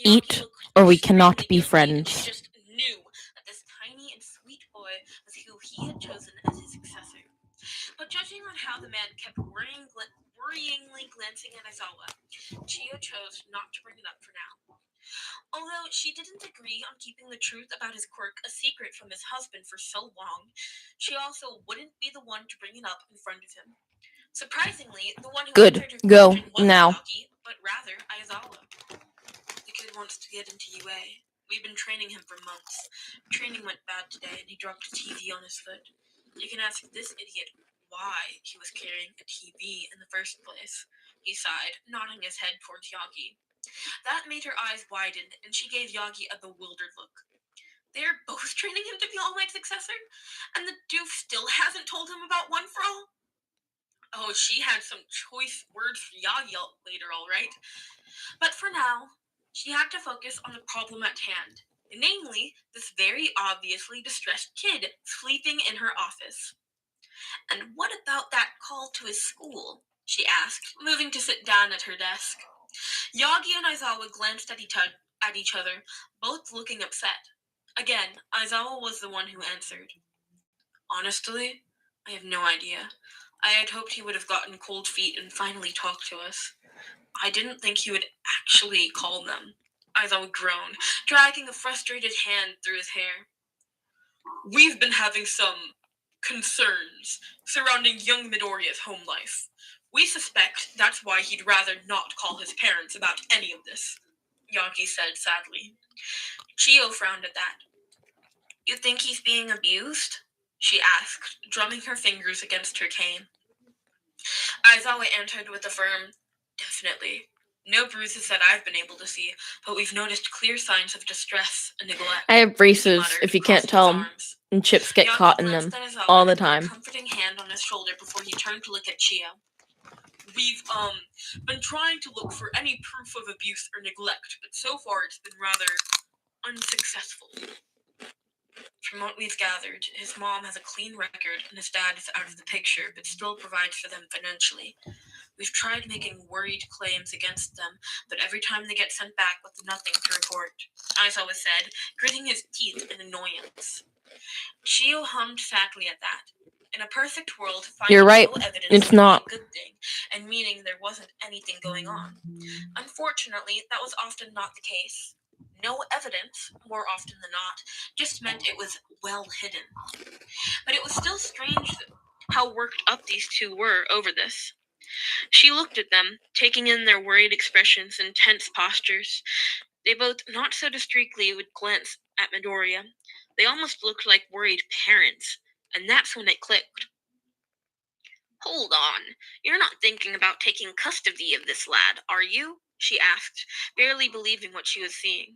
Eat, Yaki looked or we cannot extremely be guilty, and she friends. just knew that this tiny and sweet boy was who he had chosen as his successor. But judging on how the man kept worryingly glancing at Aizawa, Chiyo chose not to bring it up for now. Although she didn't agree on keeping the truth about his quirk a secret from his husband for so long, she also wouldn't be the one to bring it up in front of him. Surprisingly, the one who Good. answered her Go question wasn't now. Yagi, but rather Aizawa. The kid wants to get into UA. We've been training him for months. Training went bad today, and he dropped a TV on his foot. You can ask this idiot why he was carrying a TV in the first place. He sighed, nodding his head towards Yagi. That made her eyes widen, and she gave Yagi a bewildered look. They're both training him to be All Might's successor? And the doof still hasn't told him about One for All? Oh, she had some choice words for Yagi later, all right. But for now, she had to focus on the problem at hand, namely, this very obviously distressed kid sleeping in her office. And what about that call to his school? She asked, moving to sit down at her desk. Yagi and Aizawa glanced at each other, both looking upset. Again, Aizawa was the one who answered. Honestly, I have no idea. I had hoped he would have gotten cold feet and finally talked to us. I didn't think he would actually call them. Aizawa groaned, dragging a frustrated hand through his hair. We've been having some concerns surrounding young Midoriya's home life. We suspect that's why he'd rather not call his parents about any of this, Yagi said sadly. Chiyo frowned at that. You think he's being abused? She asked, drumming her fingers against her cane. Aizawa answered with a firm, definitely. No bruises that I've been able to see, but we've noticed clear signs of distress and neglect. I have braces, if you can't tell, and chips get caught in them all the time. A comforting hand on his shoulder before he turned to look at Chiyo. We've been trying to look for any proof of abuse or neglect, but so far it's been rather unsuccessful. From what we've gathered, his mom has a clean record and his dad is out of the picture, but still provides for them financially. We've tried making worried claims against them, but every time they get sent back with nothing to report, Aizawa said, gritting his teeth in annoyance. Chiyo hummed sadly at that. In a perfect world, finding You're right. no evidence It's would not. be a good thing, and meaning there wasn't anything going on. Unfortunately, that was often not the case. No evidence, more often than not, just meant it was well hidden. But it was still strange how worked up these two were over this. She looked at them, taking in their worried expressions and tense postures. They both not so discreetly would glance at Midoriya. They almost looked like worried parents, and that's when it clicked. Hold on, you're not thinking about taking custody of this lad, are you? She asked, barely believing what she was seeing.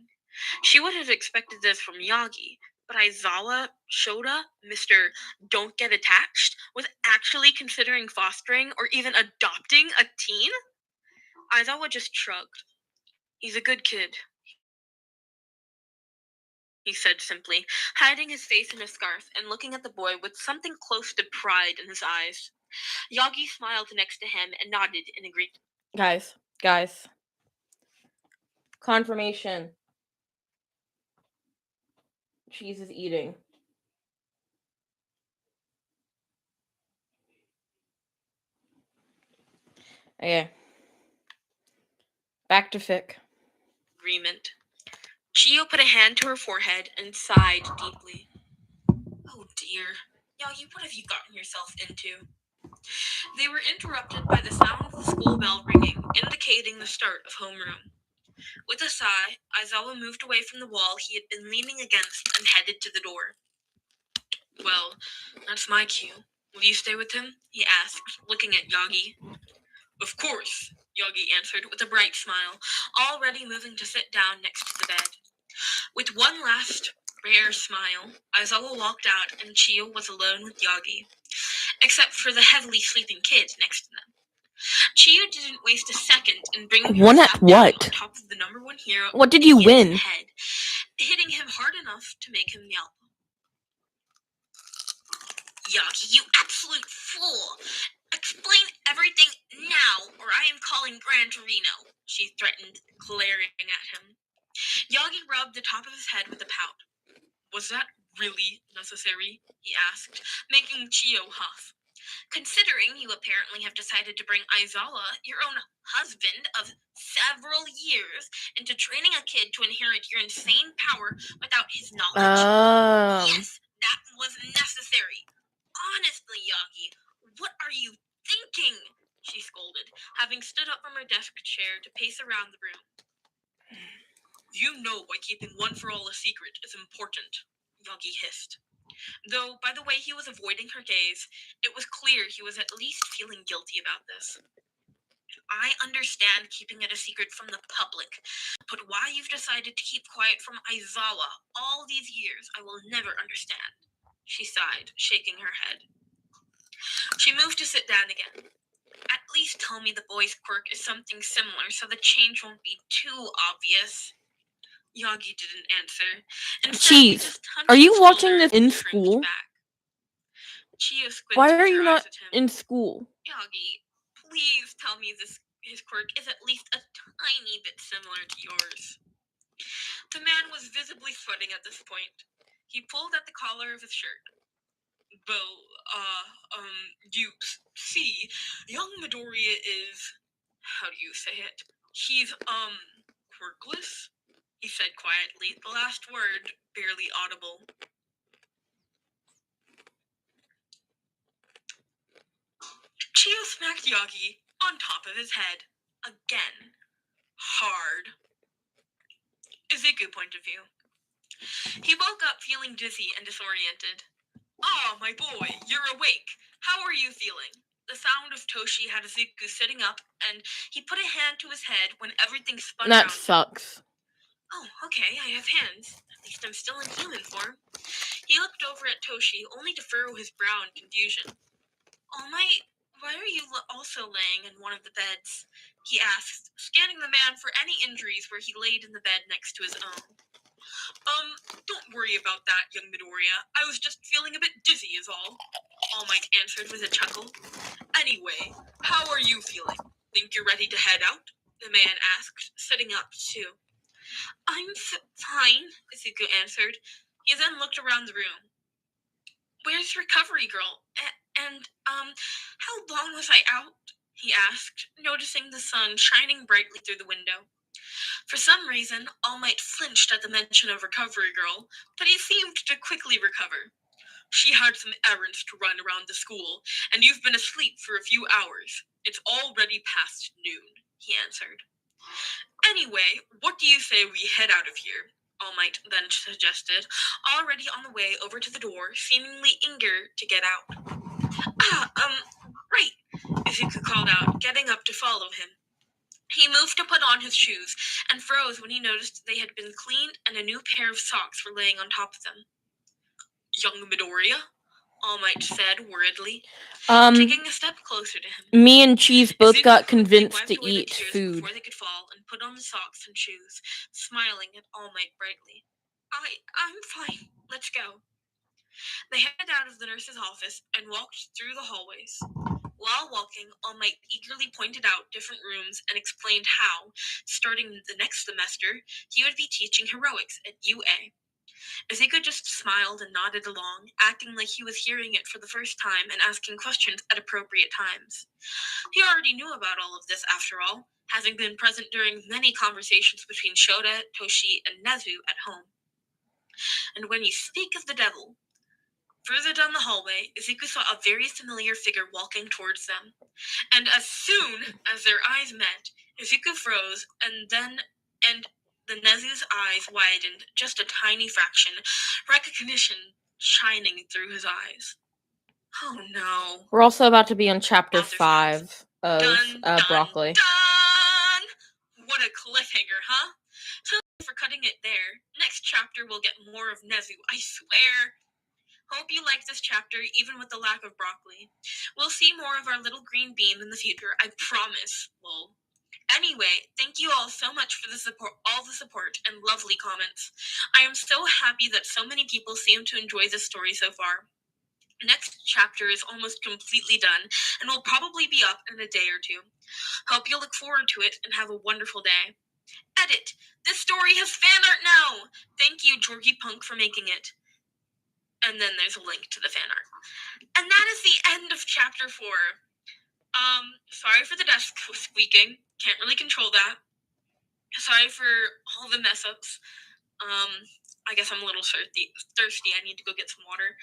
She would have expected this from Yagi, but Aizawa, Shoda, Mr. Don't Get Attached, was actually considering fostering or even adopting a teen? Aizawa just shrugged. He's a good kid, he said simply, hiding his face in a scarf and looking at the boy with something close to pride in his eyes. Yagi smiled next to him and nodded in agreement. Guys. Confirmation. Cheese is eating. Okay. Back to fic. Agreement. Chiyo put a hand to her forehead and sighed deeply. Oh dear. Yagi, what have you gotten yourself into? They were interrupted by the sound of the school bell ringing, indicating the start of homeroom. With a sigh, Aizawa moved away from the wall he had been leaning against and headed to the door. Well, that's my cue. Will you stay with him? He asked, looking at Yagi. Of course, Yagi answered with a bright smile, already moving to sit down next to the bed. With one last rare smile, Aizawa walked out and Chiyo was alone with Yagi, except for the heavily sleeping kid next to them. Chiyo didn't waste a second in bringing One her at sap down what? on top of the #1 hero. What did you win? Head, hitting him hard enough to make him yelp. Yagi, you absolute fool! Explain everything now, or I am calling Gran Torino, she threatened, glaring at him. Yagi rubbed the top of his head with a pout. Was that really necessary? He asked, making Chiyo huff. Considering you apparently have decided to bring Aizawa, your own husband of several years, into training a kid to inherit your insane power without his knowledge? Yes, that was necessary. Honestly, Yagi, what are you thinking? She scolded, having stood up from her desk chair to pace around the room. You know why keeping one for all a secret is important, Yagi hissed. Though, by the way he was avoiding her gaze, it was clear he was at least feeling guilty about this. I understand keeping it a secret from the public, but why you've decided to keep quiet from Aizawa all these years, I will never understand, she sighed, shaking her head. She moved to sit down again. At least tell me the boy's quirk is something similar so the change won't be too obvious. Yagi didn't answer. Instead, he just hunched are you his watching shoulder this and in cringed school? back. Chiyo squinted Why are her you eyes not at him. in school? Yagi, please tell me his quirk is at least a tiny bit similar to yours. The man was visibly sweating at this point. He pulled at the collar of his shirt. Well, you see, young Midoriya is, how do you say it? He's, quirkless? He said quietly, the last word barely audible. Chiyo smacked Yagi on top of his head. Again. Hard. Izuku point of view. He woke up feeling dizzy and disoriented. Ah, my boy, you're awake. How are you feeling? The sound of Toshi had Izuku sitting up, and he put a hand to his head when everything spun around. That sucks. Oh, okay, I have hands. At least I'm still in human form. He looked over at Toshi, only to furrow his brow in confusion. All Might, why are you also laying in one of the beds? He asked, scanning the man for any injuries where he laid in the bed next to his own. Don't worry about that, young Midoriya. I was just feeling a bit dizzy is all. All Might answered with a chuckle. Anyway, how are you feeling? Think you're ready to head out? The man asked, sitting up too. I'm fine, Izuku answered. He then looked around the room. Where's Recovery Girl? And how long was I out? He asked, noticing the sun shining brightly through the window. For some reason, All Might flinched at the mention of Recovery Girl, but he seemed to quickly recover. She had some errands to run around the school, and you've been asleep for a few hours. It's already past noon, he answered. Anyway, what do you say we head out of here? All Might then suggested, already on the way over to the door, seemingly eager to get out. Right, Izuku called out, getting up to follow him. He moved to put on his shoes, and froze when he noticed they had been cleaned and a new pair of socks were laying on top of them. Young Midoriya? All Might said worriedly, taking a step closer to him. Me and Cheese both Izuku got quickly convinced wiped to away the eat tears food. before they could fall and put on the socks and shoes, smiling at All Might brightly. I'm fine. Let's go. They headed out of the nurse's office and walked through the hallways. While walking, All Might eagerly pointed out different rooms and explained how, starting the next semester, he would be teaching heroics at UA. Izuku just smiled and nodded along, acting like he was hearing it for the first time and asking questions at appropriate times. He already knew about all of this, after all, having been present during many conversations between Shota, Toshi, and Nezu at home. And when you speak of the devil, further down the hallway, Izuku saw a very familiar figure walking towards them. And as soon as their eyes met, Izuku froze and then and the Nezu's eyes widened just a tiny fraction, recognition shining through his eyes. Oh no. We're also about to be on chapter Author's 5 of Dun, dun, Broccoli. dun! What a cliffhanger, huh? So for cutting it there. Next chapter we'll get more of Nezu, I swear. Hope you liked this chapter, even with the lack of Broccoli. We'll see more of our little green beam in the future, I promise. Lol. Anyway, thank you all so much for all the support and lovely comments. I am so happy that so many people seem to enjoy this story so far. Next chapter is almost completely done and will probably be up in a day or two. Hope you'll look forward to it and have a wonderful day. Edit! This story has fan art now! Thank you, Georgie Punk, for making it. And then there's a link to the fan art. And that is the end of chapter 4. Sorry for the desk squeaking. Can't really control that. Sorry for all the mess ups. I guess I'm a little thirsty. I need to go get some water.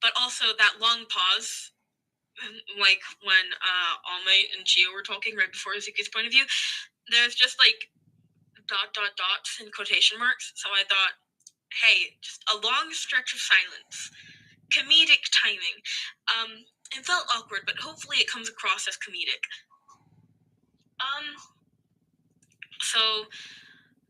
But also that long pause, like when All Might and Gio were talking right before Izuku's point of view, there's just like dots and quotation marks. So I thought, hey, just a long stretch of silence. Comedic timing. It felt awkward, but hopefully it comes across as comedic. So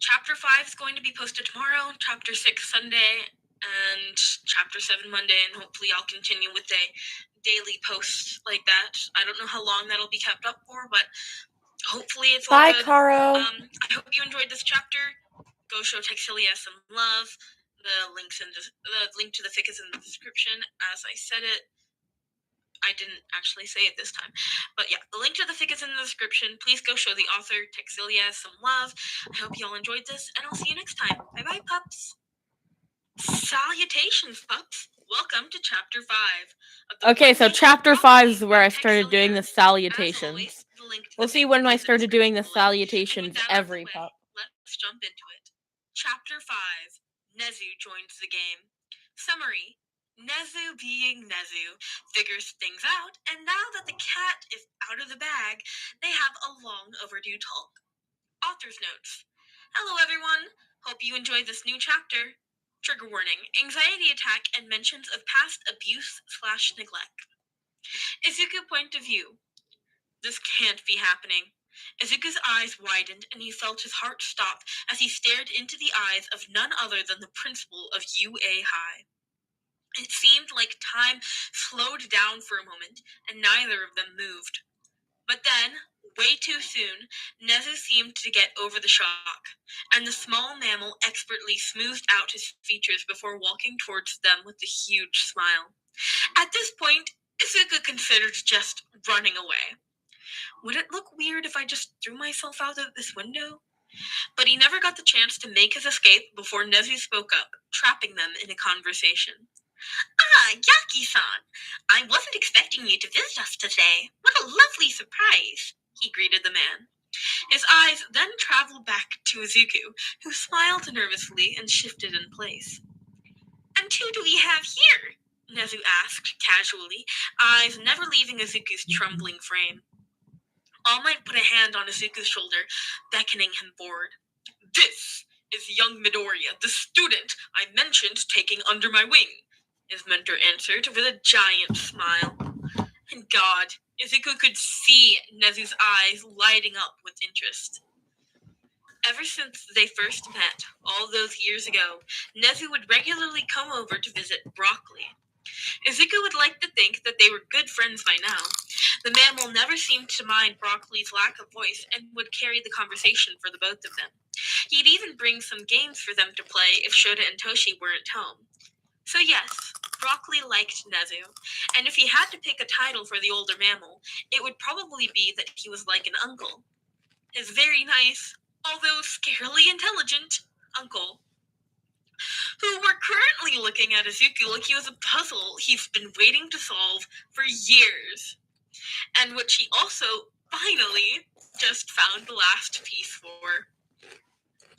chapter 5 is going to be posted tomorrow, chapter 6 Sunday, and chapter 7 Monday, and hopefully I'll continue with a daily post like that. I don't know how long that'll be kept up for, but hopefully it's all good. Bye, Caro. I hope you enjoyed this chapter. Go show Texilia some love. The link to the fic is in the description, as I said it. I didn't actually say it this time. But yeah, the link to the fic is in the description. Please go show the author, Texilia, some love. I hope you all enjoyed this, and I'll see you next time. Bye-bye, pups. Salutations, pups. Welcome to chapter 5. Okay, so chapter 5 is where I started doing the salutations. We'll see when I started doing the salutations every pup. Let's jump into it. Chapter 5. Nezu joins the game. Summary. Nezu being Nezu figures things out, and now that the cat is out of the bag, they have a long overdue talk. Author's notes. Hello everyone. Hope you enjoyed this new chapter. Trigger warning. Anxiety attack and mentions of past abuse/neglect. Izuku point of view. This can't be happening. Izuku's eyes widened and he felt his heart stop as he stared into the eyes of none other than the principal of UA High. It seemed like time slowed down for a moment, and neither of them moved. But then, way too soon, Nezu seemed to get over the shock, and the small mammal expertly smoothed out his features before walking towards them with a huge smile. At this point, Izuku considered just running away. Would it look weird if I just threw myself out of this window? But he never got the chance to make his escape before Nezu spoke up, trapping them in a conversation. Ah, Yaki-san! I wasn't expecting you to visit us today. What a lovely surprise, he greeted the man. His eyes then traveled back to Izuku, who smiled nervously and shifted in place. And who do we have here? Nezu asked casually, eyes never leaving Izuku's trembling frame. All Might put a hand on Izuku's shoulder, beckoning him forward. This is young Midoriya, the student I mentioned taking under my wing, his mentor answered with a giant smile. And God, Izuku could see Nezu's eyes lighting up with interest. Ever since they first met, all those years ago, Nezu would regularly come over to visit Broccoli. Izuku would like to think that they were good friends by now. The mammal never seemed to mind Broccoli's lack of voice and would carry the conversation for the both of them. He'd even bring some games for them to play if Shota and Toshi weren't home. So yes, Broccoli liked Nezu, and if he had to pick a title for the older mammal, it would probably be that he was like an uncle. His very nice, although scarily intelligent, uncle, who were currently looking at Izuku like he was a puzzle he's been waiting to solve for years, and which he also, finally, just found the last piece for.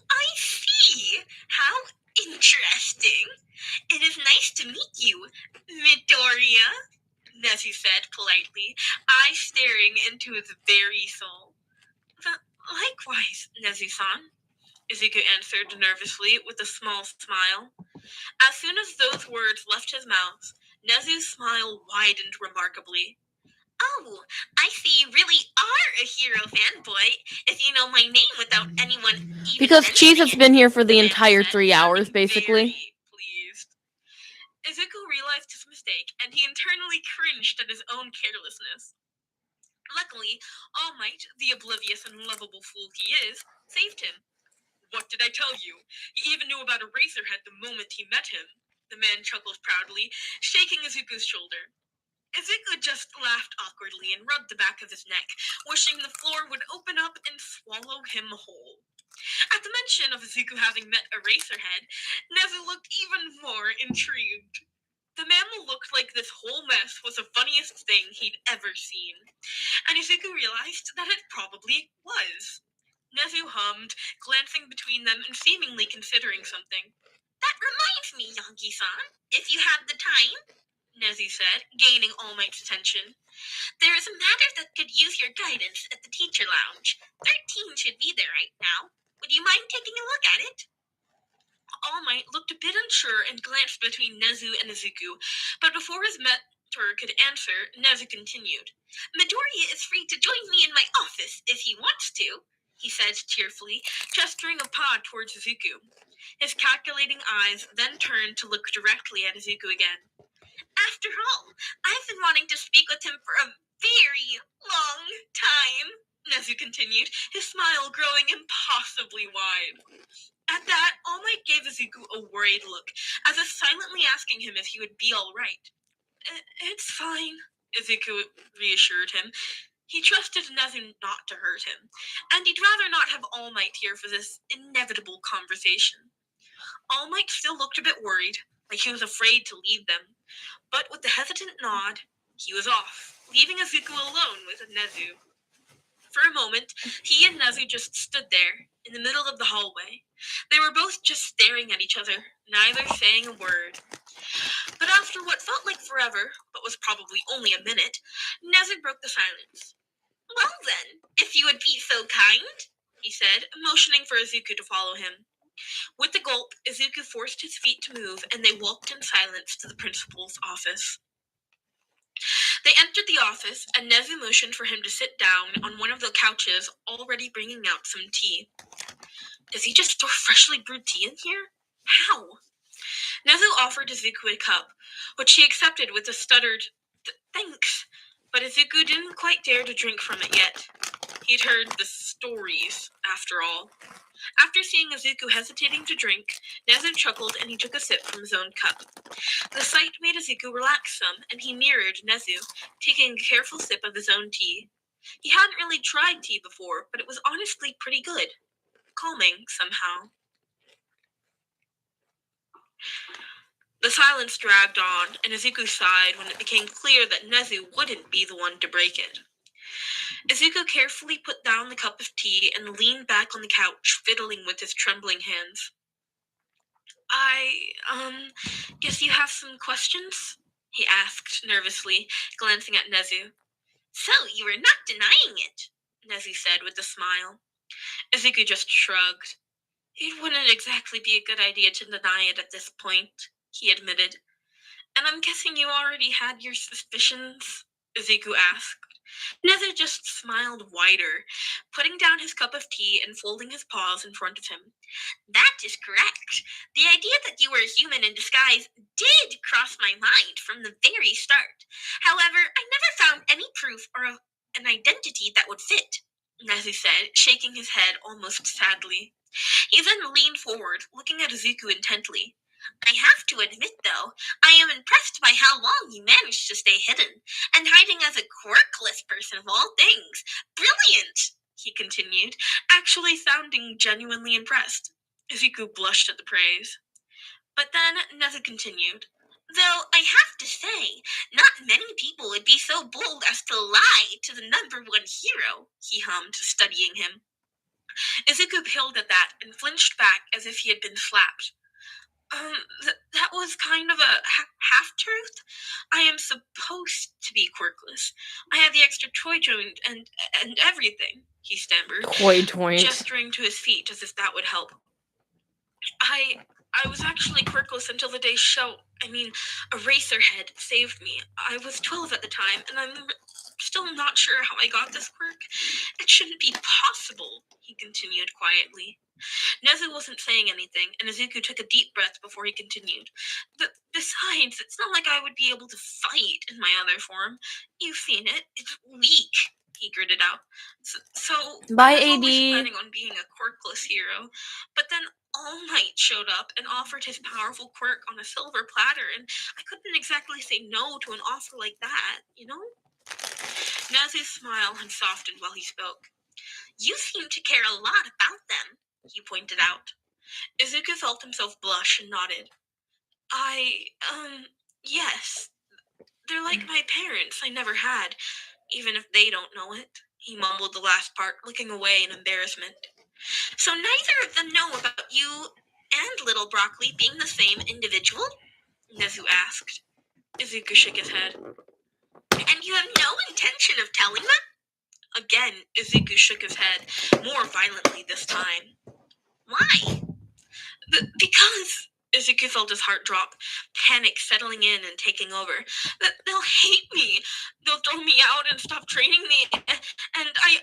I see! How interesting! It is nice to meet you, Midoriya, Nezu said politely, eyes staring into his very soul. Likewise, Nezu-san, Izuku answered nervously with a small smile. As soon as those words left his mouth, Nezu's smile widened remarkably. Oh, I see you really are a hero fanboy, if you know my name without anyone even Because Cheese mentioning has it, been here for the the man entire said, 3 hours, sounding basically. very pleased. Izuku realized his mistake, and he internally cringed at his own carelessness. Luckily, All Might, the oblivious and lovable fool he is, saved him. What did I tell you? He even knew about Eraserhead the moment he met him. The man chuckled proudly, shaking Izuku's shoulder. Izuku just laughed awkwardly and rubbed the back of his neck, wishing the floor would open up and swallow him whole. At the mention of Izuku having met Eraserhead, Nezu looked even more intrigued. The mammal looked like this whole mess was the funniest thing he'd ever seen, and Izuku realized that it probably was. Nezu hummed, glancing between them and seemingly considering something. That reminds me, Yagi-san, if you have the time, Nezu said, gaining All Might's attention. There is a matter that could use your guidance at the teacher lounge. 13 should be there right now. Would you mind taking a look at it? All Might looked a bit unsure and glanced between Nezu and Izuku, but before his mentor could answer, Nezu continued. Midoriya is free to join me in my office if he wants to, he said cheerfully, gesturing a paw towards Izuku. His calculating eyes then turned to look directly at Izuku again. After all, I've been wanting to speak with him for a very long time, Nezu continued, his smile growing impossibly wide. At that, All Might gave Izuku a worried look, as if silently asking him if he would be all right. It's fine, Izuku reassured him. He trusted Nezu not to hurt him, and he'd rather not have All Might here for this inevitable conversation. All Might still looked a bit worried, like he was afraid to leave them, but with a hesitant nod, he was off, leaving Izuku alone with Nezu. For a moment, he and Nezu just stood there, in the middle of the hallway. They were both just staring at each other, neither saying a word. But after what felt like forever, but was probably only a minute, Nezu broke the silence. Well then, if you would be so kind, he said, motioning for Izuku to follow him. With a gulp, Izuku forced his feet to move, and they walked in silence to the principal's office. They entered the office, and Nezu motioned for him to sit down on one of the couches, already bringing out some tea. Does he just store freshly brewed tea in here? How? Nezu offered Izuku a cup, which he accepted with a stuttered, thanks, but Izuku didn't quite dare to drink from it yet. He'd heard the stories, after all. After seeing Izuku hesitating to drink, Nezu chuckled and he took a sip from his own cup. The sight made Izuku relax some, and he mirrored Nezu, taking a careful sip of his own tea. He hadn't really tried tea before, but it was honestly pretty good. Calming, somehow. The silence dragged on, and Izuku sighed when it became clear that Nezu wouldn't be the one to break it. Izuku carefully put down the cup of tea and leaned back on the couch, fiddling with his trembling hands. Guess you have some questions? He asked nervously, glancing at Nezu. So, you are not denying it, Nezu said with a smile. Izuku just shrugged. It wouldn't exactly be a good idea to deny it at this point, he admitted. And I'm guessing you already had your suspicions? Izuku asked. Nezu just smiled wider, putting down his cup of tea and folding his paws in front of him. That is correct. The idea that you were a human in disguise did cross my mind from the very start. However, I never found any proof or an identity that would fit, Nezu said, shaking his head almost sadly. He then leaned forward, looking at Izuku intently. I have to admit, though, I am impressed by how long you managed to stay hidden, and hiding as a quirkless person of all things. Brilliant, he continued, actually sounding genuinely impressed. Izuku blushed at the praise. But then Nezu continued. Though I have to say, not many people would be so bold as to lie to the number one hero, he hummed, studying him. Izuku paled at that and flinched back as if he had been slapped. That was kind of a half-truth. I am supposed to be quirkless. I have the extra toy joint and everything. he stammered, Toint. gesturing to his feet as if that would help. I was actually quirkless until the day's show. Eraserhead saved me. I was 12 at the time, and I'm still not sure how I got this quirk. It shouldn't be possible, he continued quietly. Nezu wasn't saying anything, and Izuku took a deep breath before he continued. Besides, it's not like I would be able to fight in my other form. You've seen it. It's weak, he gritted out. So Bye, I was AD. always planning on being a quirkless hero, but then All Might showed up and offered his powerful quirk on a silver platter, and I couldn't exactly say no to an offer like that, you know? Nezu's smile had softened while he spoke. You seem to care a lot about them, he pointed out. Izuku felt himself blush and nodded. Yes. They're like my parents I never had, even if they don't know it. He mumbled the last part, looking away in embarrassment. So neither of them know about you and Little Broccoli being the same individual? Nezu asked. Izuku shook his head. And you have no intention of telling them? Again, Izuku shook his head, more violently this time. Why? Because Izuku felt his heart drop, panic settling in and taking over. They'll hate me. They'll throw me out and stop training me. And I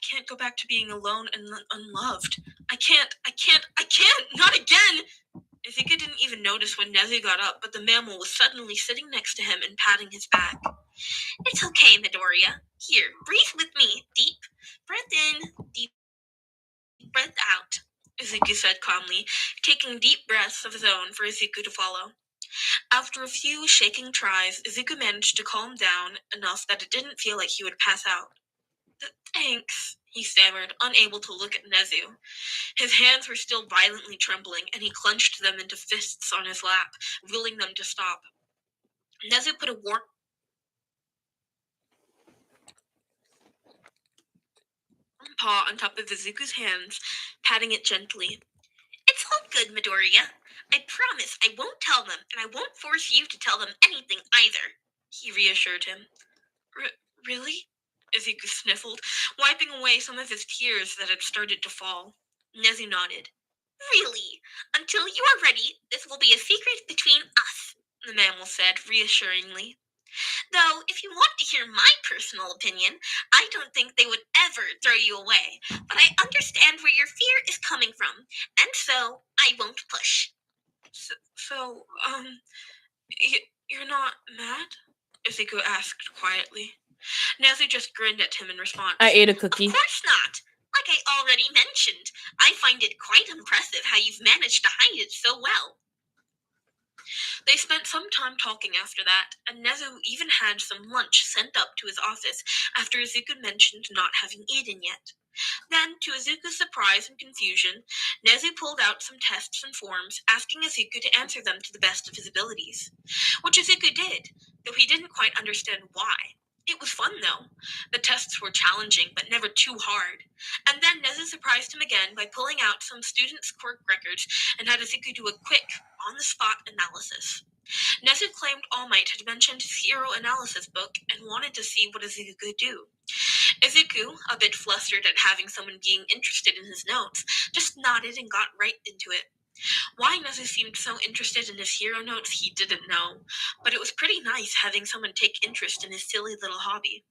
can't go back to being alone and unloved. I can't, not again! Izuku didn't even notice when Nezu got up, but the mammal was suddenly sitting next to him and patting his back. It's okay, Midoriya. Here, breathe with me. Deep breath in, deep breath out, Izuku said calmly, taking deep breaths of his own for Izuku to follow. After a few shaking tries, Izuku managed to calm down enough that it didn't feel like he would pass out. Thanks, he stammered, unable to look at Nezu. His hands were still violently trembling, and he clenched them into fists on his lap, willing them to stop. Nezu put a warm paw on top of Izuku's hands, patting it gently. It's all good, Midoriya. I promise I won't tell them, and I won't force you to tell them anything either, he reassured him. Really? Izuku sniffled, wiping away some of his tears that had started to fall. Nezu nodded. Really? Until you are ready, this will be a secret between us, the mammal said reassuringly. Though, if you want to hear my personal opinion, I don't think they would ever throw you away, but I understand where your fear is coming from, and so I won't push. You're not mad? Izuku asked quietly. Nezu just grinned at him in response. I ate a cookie. Of course not. Like I already mentioned, I find it quite impressive how you've managed to hide it so well. They spent some time talking after that, and Nezu even had some lunch sent up to his office after Izuku mentioned not having eaten yet. Then, to Izuku's surprise and confusion, Nezu pulled out some tests and forms, asking Izuku to answer them to the best of his abilities. Which Izuku did, though he didn't quite understand why. It was fun, though. The tests were challenging, but never too hard. And then Nezu surprised him again by pulling out some students' quirk records and had Izuku do a quick, on-the-spot analysis. Nezu claimed All Might had mentioned his hero analysis book and wanted to see what Izuku could do. Izuku, a bit flustered at having someone being interested in his notes, just nodded and got right into it. Why Nezu seemed so interested in his hero notes he didn't know, but it was pretty nice having someone take interest in his silly little hobby.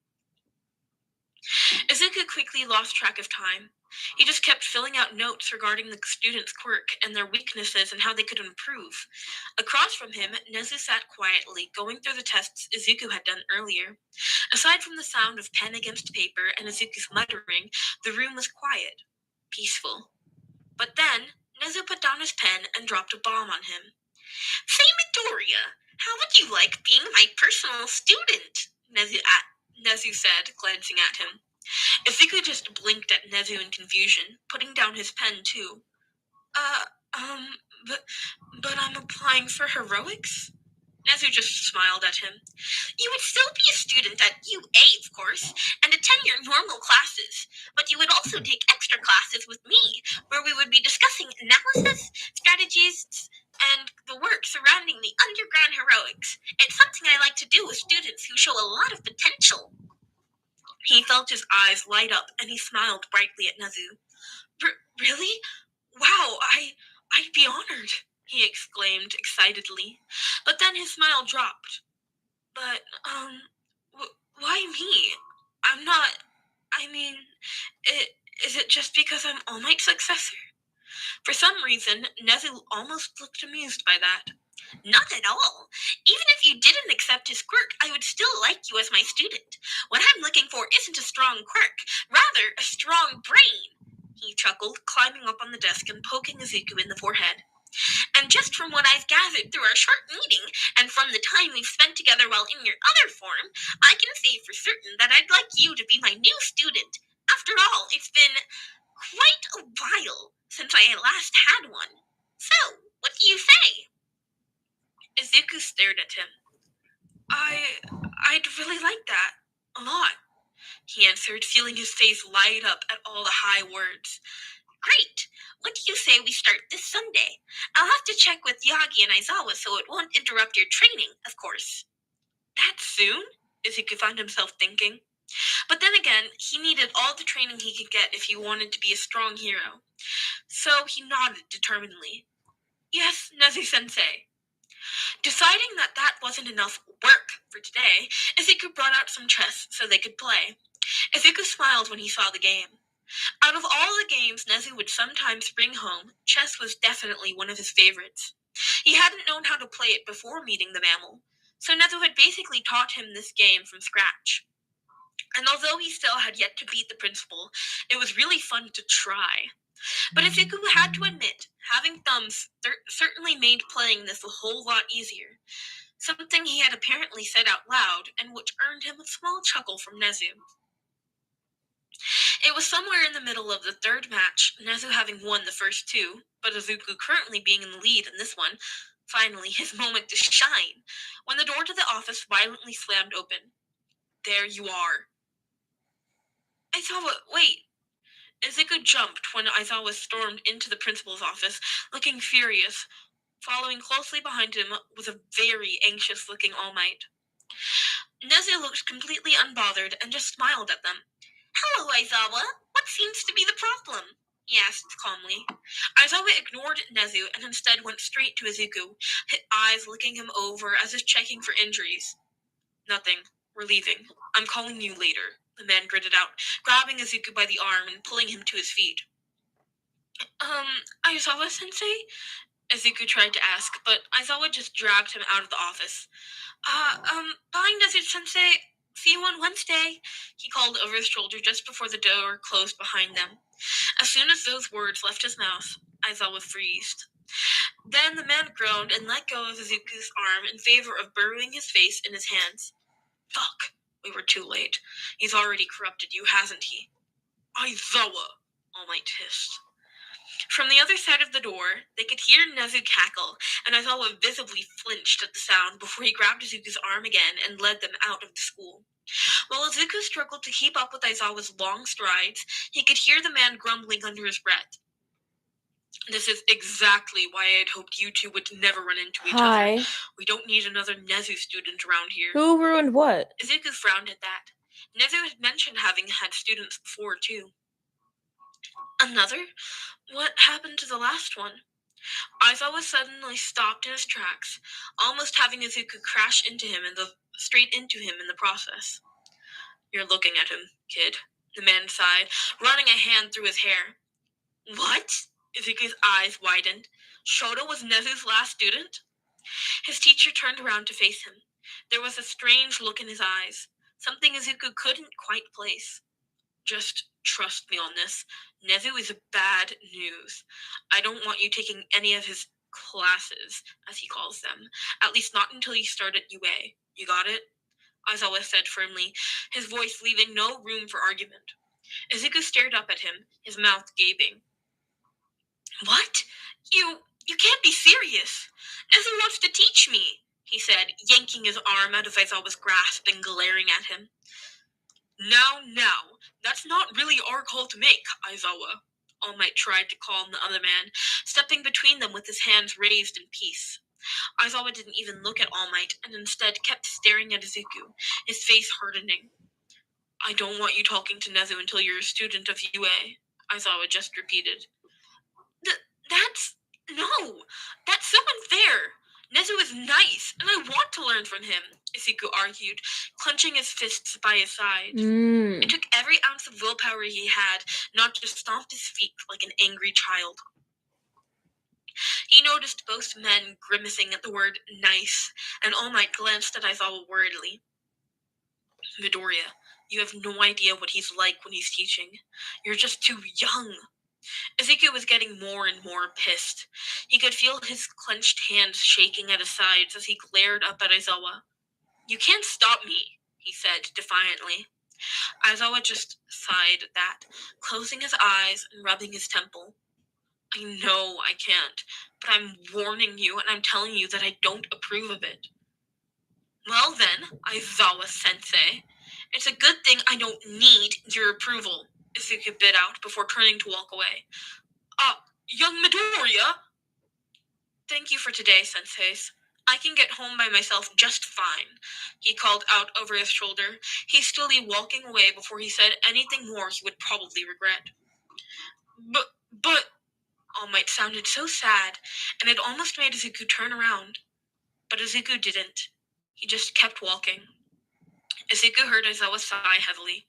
Izuku quickly lost track of time. He just kept filling out notes regarding the students' quirk and their weaknesses and how they could improve. Across from him, Nezu sat quietly, going through the tests Izuku had done earlier. Aside from the sound of pen against paper and Izuku's muttering, the room was quiet, peaceful. But then, Nezu put down his pen and dropped a bomb on him. Say, Midoriya, how would you like being my personal student? Nezu said, glancing at him. Izuku just blinked at Nezu in confusion, putting down his pen too. But I'm applying for heroics? Nezu just smiled at him. You would still be a student at UA, of course, and attend your normal classes, but you would also take extra classes with me, where we would be discussing analysis, strategies, and the work surrounding the underground heroics. It's something I like to do with students who show a lot of potential. He felt his eyes light up, and he smiled brightly at Nezu. Really? Wow, I'd be honored, he exclaimed excitedly. But then his smile dropped. But, why me? Is it just because I'm All Might's successor? For some reason, Nezu almost looked amused by that. Not at all. Even if you didn't accept his quirk, I would still like you as my student. What I'm looking for isn't a strong quirk, rather a strong brain. He chuckled, climbing up on the desk and poking Izuku in the forehead. And just from what I've gathered through our short meeting, and from the time we've spent together while in your other form, I can say for certain that I'd like you to be my new student. After all, it's been quite a while since I last had one. So, what do you say? Izuku stared at him. I'd really like that. A lot, he answered, feeling his face light up at all the high words. Great. What do you say we start this Sunday? I'll have to check with Yagi and Aizawa so it won't interrupt your training, of course. That soon? Izuku found himself thinking. But then again, he needed all the training he could get if he wanted to be a strong hero. So he nodded determinedly. Yes, Nezu-sensei. Deciding that wasn't enough work for today, Izuku brought out some chess so they could play. Izuku smiled when he saw the game. Out of all the games Nezu would sometimes bring home, chess was definitely one of his favorites. He hadn't known how to play it before meeting the mammal, so Nezu had basically taught him this game from scratch. And although he still had yet to beat the principal, it was really fun to try. But Izuku had to admit, having thumbs certainly made playing this a whole lot easier. Something he had apparently said out loud, and which earned him a small chuckle from Nezu. It was somewhere in the middle of the third match, Nezu having won the first two, but Izuku currently being in the lead in this one. Finally, his moment to shine, when the door to the office violently slammed open. There you are. Aizawa, wait. Izuku jumped when Aizawa stormed into the principal's office, looking furious. Following closely behind him was a very anxious-looking All Might. Nezu looked completely unbothered and just smiled at them. Hello, Aizawa. What seems to be the problem? He asked calmly. Aizawa ignored Nezu and instead went straight to Izuku, his eyes looking him over as if checking for injuries. Nothing. We're leaving. I'm calling you later, the man gritted out, grabbing Izuku by the arm and pulling him to his feet. Aizawa-sensei? Izuku tried to ask, but Aizawa just dragged him out of the office. Bye, Nezu-sensei. See you on Wednesday, he called over his shoulder just before the door closed behind them. As soon as those words left his mouth, Aizawa freezed. Then the man groaned and let go of Izuku's arm in favor of burrowing his face in his hands. Fuck, we were too late. He's already corrupted you, hasn't he? Aizawa, All Might hissed. From the other side of the door, they could hear Nezu cackle, and Aizawa visibly flinched at the sound before he grabbed Izuku's arm again and led them out of the school. While Izuku struggled to keep up with Aizawa's long strides, he could hear the man grumbling under his breath. This is exactly why I had hoped you two would never run into each other. We don't need another Nezu student around here. Who ruined what? Izuku frowned at that. Nezu had mentioned having had students before, too. Another? What happened to the last one? Aizawa suddenly stopped in his tracks, almost having Izuku crash straight into him in the process. You're looking at him, kid, the man sighed, running a hand through his hair. What? Izuku's eyes widened. Shoto was Nezu's last student? His teacher turned around to face him. There was a strange look in his eyes, something Izuku couldn't quite place. Just trust me on this. Nezu is bad news. I don't want you taking any of his classes, as he calls them. At least not until you start at UA. You got it? Aizawa said firmly, his voice leaving no room for argument. Izuku stared up at him, his mouth gaping. What? You can't be serious. Nezu wants to teach me, he said, yanking his arm out of Aizawa's grasp and glaring at him. Now, that's not really our call to make, Aizawa. All Might tried to calm the other man, stepping between them with his hands raised in peace. Aizawa didn't even look at All Might, and instead kept staring at Izuku, his face hardening. I don't want you talking to Nezu until you're a student of UA, Aizawa just repeated. That's so unfair. Nezu is nice, and I want to learn from him, Izuku argued, clenching his fists by his side. It took every ounce of willpower he had not to stomp his feet like an angry child. He noticed both men grimacing at the word nice, and All Might glanced at Aizawa worriedly. Midoriya, you have no idea what he's like when he's teaching. You're just too young. Izuku was getting more and more pissed. He could feel his clenched hands shaking at his sides as he glared up at Aizawa. You can't stop me, he said defiantly. Aizawa just sighed at that, closing his eyes and rubbing his temple. I know I can't, but I'm warning you and I'm telling you that I don't approve of it. Well then, Aizawa-sensei, it's a good thing I don't need your approval, Izuku bit out before turning to walk away. Young Midoriya? Thank you for today, senseis. I can get home by myself just fine, he called out over his shoulder, hastily walking away before he said anything more he would probably regret. But, All Might sounded so sad, and it almost made Izuku turn around. But Izuku didn't. He just kept walking. Izuku heard Aizawa sigh heavily.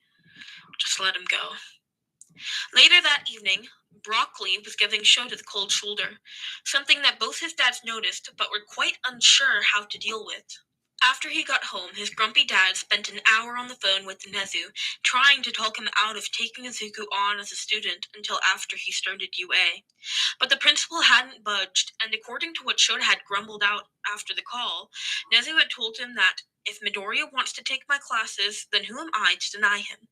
Just let him go. Later that evening, Broccoli was giving Shota the cold shoulder, something that both his dads noticed but were quite unsure how to deal with. After he got home, his grumpy dad spent an hour on the phone with Nezu, trying to talk him out of taking Izuku on as a student until after he started UA. But the principal hadn't budged, and according to what Shota had grumbled out after the call, Nezu had told him that if Midoriya wants to take my classes, then who am I to deny him?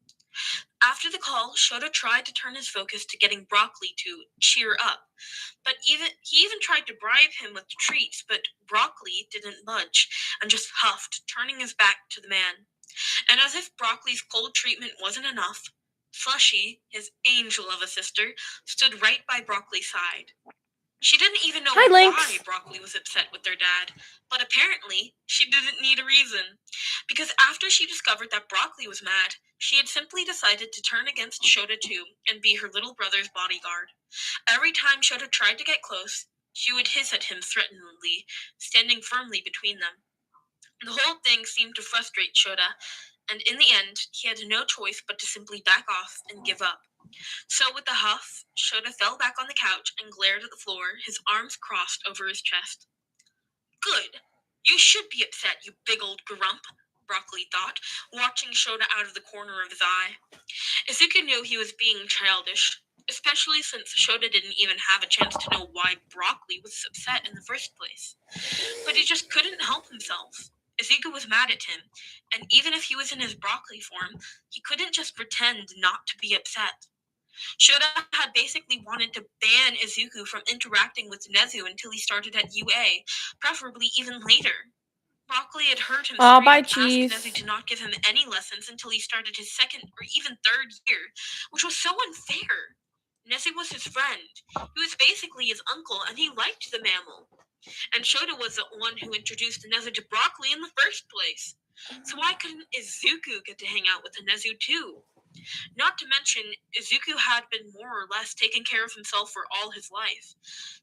After the call, Shota tried to turn his focus to getting Broccoli to cheer up, but he even tried to bribe him with treats, but Broccoli didn't budge and just huffed, turning his back to the man. And as if Broccoli's cold treatment wasn't enough, Slushy, his angel of a sister, stood right by Broccoli's side. She didn't even know why Broccoli was upset with their dad, but apparently she didn't need a reason. Because after she discovered that Broccoli was mad, she had simply decided to turn against Shota too and be her little brother's bodyguard. Every time Shota tried to get close, she would hiss at him threateningly, standing firmly between them. The whole thing seemed to frustrate Shota, and in the end, he had no choice but to simply back off and give up. So with a huff, Shota fell back on the couch and glared at the floor, his arms crossed over his chest. Good. You should be upset, you big old grump, Broccoli thought, watching Shota out of the corner of his eye. Izuku knew he was being childish, especially since Shota didn't even have a chance to know why Broccoli was upset in the first place. But he just couldn't help himself. Izuku was mad at him, and even if he was in his Broccoli form, he couldn't just pretend not to be upset. Shota had basically wanted to ban Izuku from interacting with Nezu until he started at UA, preferably even later. Broccoli had heard him ask Nezu to not give him any lessons until he started his second or even third year, which was so unfair. Nezu was his friend. He was basically his uncle, and he liked the mammal. And Shota was the one who introduced Nezu to Broccoli in the first place. So why couldn't Izuku get to hang out with Nezu too? Not to mention, Izuku had been more or less taking care of himself for all his life.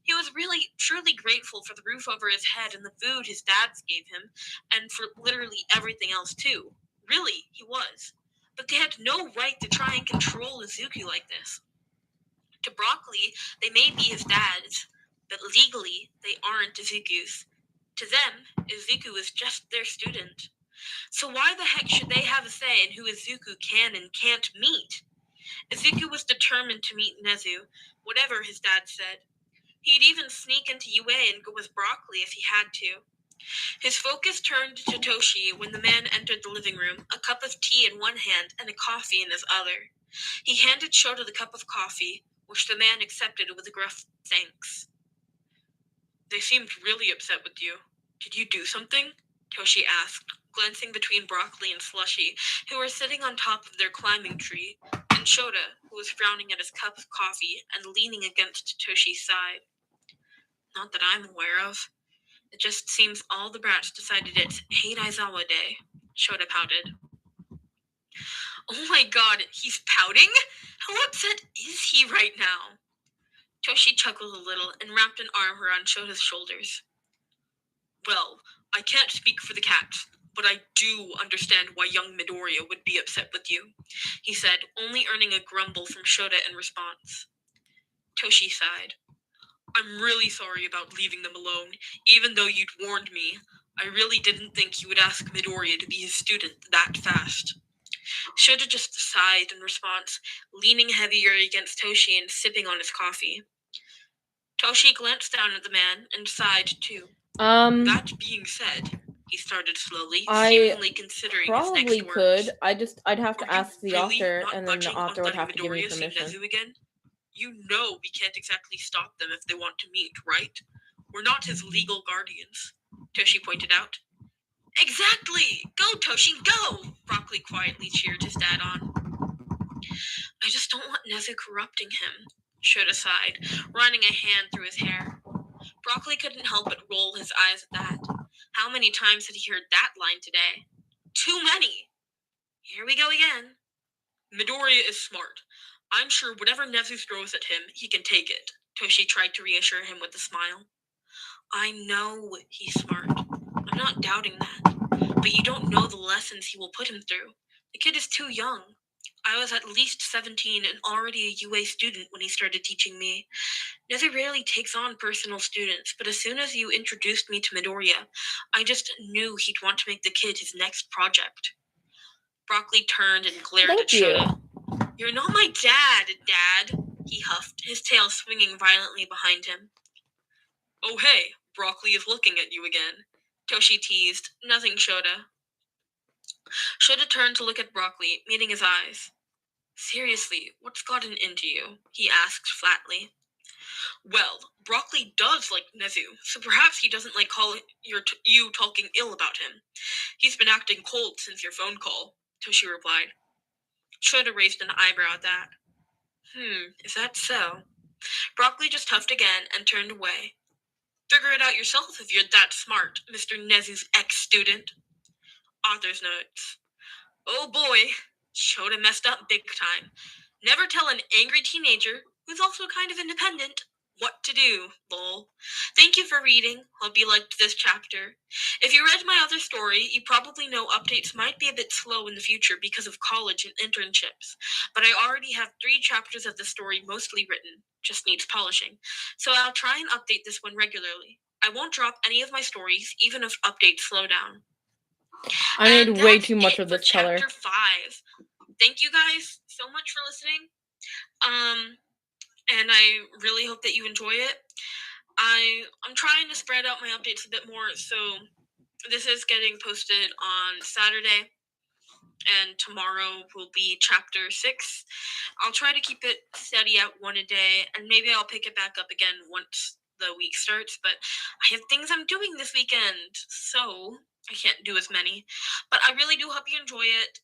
He was really, truly grateful for the roof over his head and the food his dads gave him, and for literally everything else too. Really, he was. But they had no right to try and control Izuku like this. To Broccoli, they may be his dads, but legally, they aren't Izuku's. To them, Izuku is just their student. So why the heck should they have a say in who Izuku can and can't meet? Izuku was determined to meet Nezu, whatever his dad said. He'd even sneak into UA and go with Broccoli if he had to. His focus turned to Toshi when the man entered the living room, a cup of tea in one hand and a coffee in his other. He handed Shota the cup of coffee, which the man accepted with a gruff thanks. They seemed really upset with you. Did you do something? Toshi asked, glancing between Broccoli and Slushy, who were sitting on top of their climbing tree, and and Shota, who was frowning at his cup of coffee and leaning against Toshi's side. Not that I'm aware of. It just seems all the brats decided it's Hate Aizawa Day, Shota pouted. Oh my god, he's pouting? How upset is he right now? Toshi chuckled a little and wrapped an arm around Shota's shoulders. Well, I can't speak for the cats, but I do understand why young Midoriya would be upset with you, he said, only earning a grumble from Shota in response. Toshi sighed. I'm really sorry about leaving them alone, even though you'd warned me. I really didn't think you would ask Midoriya to be his student that fast. Shota just sighed in response, leaning heavier against Toshi and sipping on his coffee. Toshi glanced down at the man and sighed too. That being said, he started slowly, seemingly considering his next probably words. could. I'd have to ask the really author, not and then the budging author on would letting have to give me Midoriya see permission. Nezu again? You know we can't exactly stop them if they want to meet, right? We're not his legal guardians, Toshi pointed out. Exactly! Go, Toshi, go! Broccoli quietly cheered his dad on. I just don't want Nezu corrupting him, Shota sighed, running a hand through his hair. Broccoli couldn't help but roll his eyes at that. How many times had he heard that line today? Too many! Here we go again. Midoriya is smart. I'm sure whatever Nezu throws at him, he can take it, Toshi tried to reassure him with a smile. I know he's smart. I'm not doubting that. But you don't know the lessons he will put him through. The kid is too young. I was at least 17 and already a UA student when he started teaching me. Nezu rarely takes on personal students, but as soon as you introduced me to Midoriya, I just knew he'd want to make the kid his next project. Broccoli turned and glared at Shota. You're not my dad, he huffed, his tail swinging violently behind him. Oh hey, Broccoli is looking at you again, Toshi teased, nothing Shota. Shota turned to look at Broccoli, meeting his eyes. Seriously, what's gotten into you? He asked flatly. Well, Broccoli does like Nezu, so perhaps he doesn't like you talking ill about him. He's been acting cold since your phone call, Toshi replied. Shota raised an eyebrow at that. Is that so? Broccoli just huffed again and turned away. Figure it out yourself if you're that smart, Mr. Nezu's ex-student. Author's notes. Oh boy, Shota messed up big time. Never tell an angry teenager, who's also kind of independent, what to do, lol. Thank you for reading. Hope you liked this chapter. If you read my other story, you probably know updates might be a bit slow in the future because of college and internships, but I already have 3 chapters of the story mostly written, just needs polishing, so I'll try and update this one regularly. I won't drop any of my stories, even if updates slow down. I made way too much of this color. Chapter 5. Thank you guys so much for listening. And I really hope that you enjoy it. I'm trying to spread out my updates a bit more, so this is getting posted on Saturday, and tomorrow will be chapter 6. I'll try to keep it steady at 1 a day, and maybe I'll pick it back up again once the week starts, but I have things I'm doing this weekend, so I can't do as many. But I really do hope you enjoy it.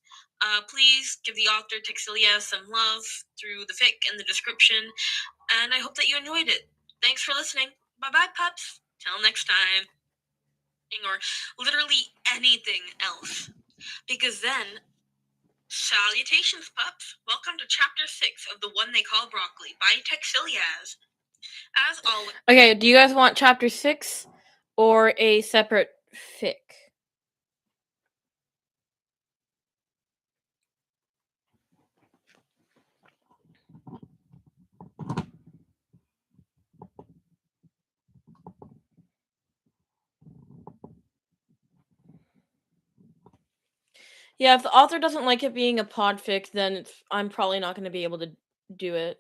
Please give the author Texilia some love through the fic and the description, and I hope that you enjoyed it. Thanks for listening. Bye-bye, pups. Till next time. Or literally anything else. Because then, salutations, pups. Welcome to chapter 6 of The One They Call Broccoli by Texilias. As always. Okay, do you guys want chapter 6 or a separate fic? Yeah, if the author doesn't like it being a podfic, then I'm probably not going to be able to do it.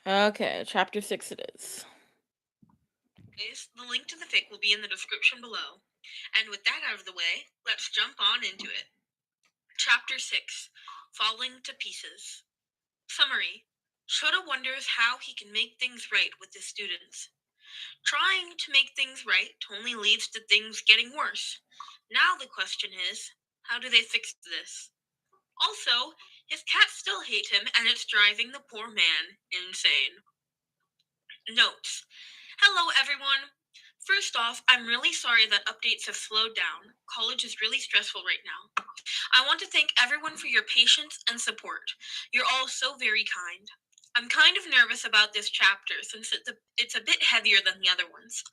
Okay, chapter 6 it is. The link to the fic will be in the description below. And with that out of the way, let's jump on into it. Chapter 6, Falling to Pieces. Summary. Shota wonders how he can make things right with his students. Trying to make things right only leads to things getting worse. Now the question is, how do they fix this? Also, his cats still hate him and it's driving the poor man insane. Notes. Hello everyone. First off, I'm really sorry that updates have slowed down. College is really stressful right now. I want to thank everyone for your patience and support. You're all so very kind. I'm kind of nervous about this chapter since it's a bit heavier than the other ones,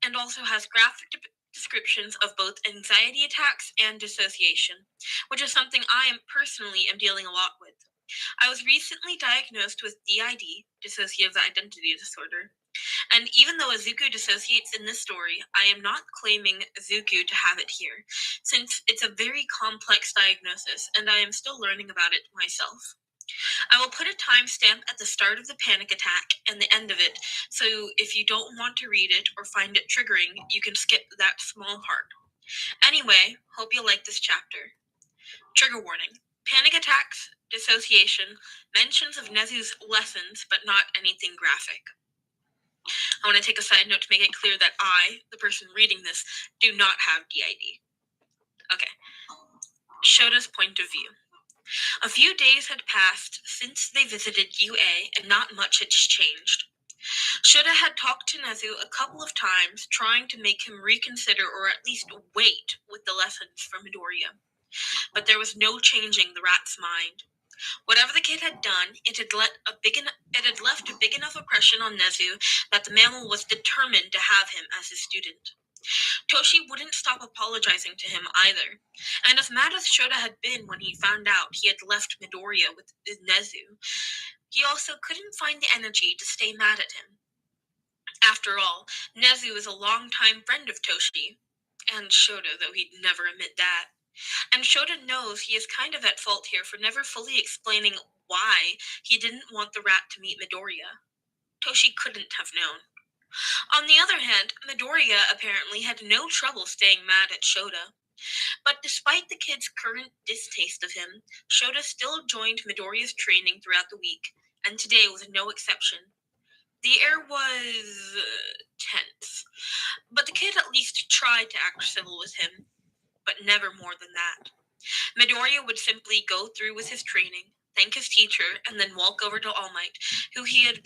and also has graphic descriptions of both anxiety attacks and dissociation, which is something I am personally dealing a lot with. I was recently diagnosed with DID, dissociative identity disorder, and even though Izuku dissociates in this story, I am not claiming Izuku to have it here, since it's a very complex diagnosis and I am still learning about it myself. I will put a timestamp at the start of the panic attack and the end of it, so if you don't want to read it or find it triggering, you can skip that small part. Anyway, hope you like this chapter. Trigger warning. Panic attacks, dissociation, mentions of Nezu's lessons, but not anything graphic. I want to take a side note to make it clear that I, the person reading this, do not have DID. Okay. Shota's point of view. A few days had passed since they visited UA, and not much had changed. Shota had talked to Nezu a couple of times, trying to make him reconsider or at least wait with the lessons for Midoriya. But there was no changing the rat's mind. Whatever the kid had done, it had left a big enough impression on Nezu that the mammal was determined to have him as his student. Toshi wouldn't stop apologizing to him either, and as mad as Shota had been when he found out he had left Midoriya with Nezu, he also couldn't find the energy to stay mad at him. After all, Nezu is a longtime friend of Toshi, and Shota, though he'd never admit that. And Shota knows he is kind of at fault here for never fully explaining why he didn't want the rat to meet Midoriya. Toshi couldn't have known. On the other hand, Midoriya apparently had no trouble staying mad at Shota. But despite the kid's current distaste of him, Shota still joined Midoriya's training throughout the week, and today was no exception. The air was tense, but the kid at least tried to act civil with him, but never more than that. Midoriya would simply go through with his training, thank his teacher, and then walk over to All Might, who he had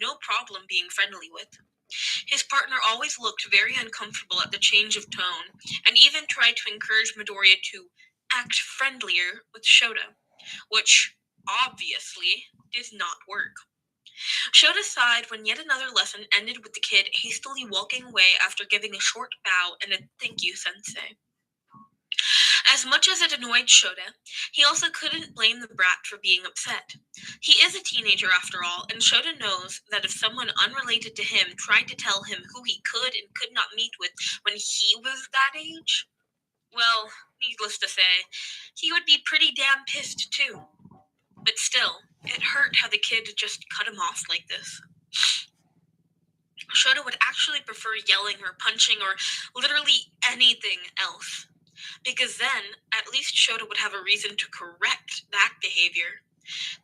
no problem being friendly with. His partner always looked very uncomfortable at the change of tone, and even tried to encourage Midoriya to act friendlier with Shota, which obviously did not work. Shota sighed when yet another lesson ended with the kid hastily walking away after giving a short bow and a thank you, sensei. As much as it annoyed Shota, he also couldn't blame the brat for being upset. He is a teenager after all, and Shota knows that if someone unrelated to him tried to tell him who he could and could not meet with when he was that age, well, needless to say, he would be pretty damn pissed too. But still, it hurt how the kid just cut him off like this. Shota would actually prefer yelling or punching or literally anything else, because then at least Shota would have a reason to correct that behavior.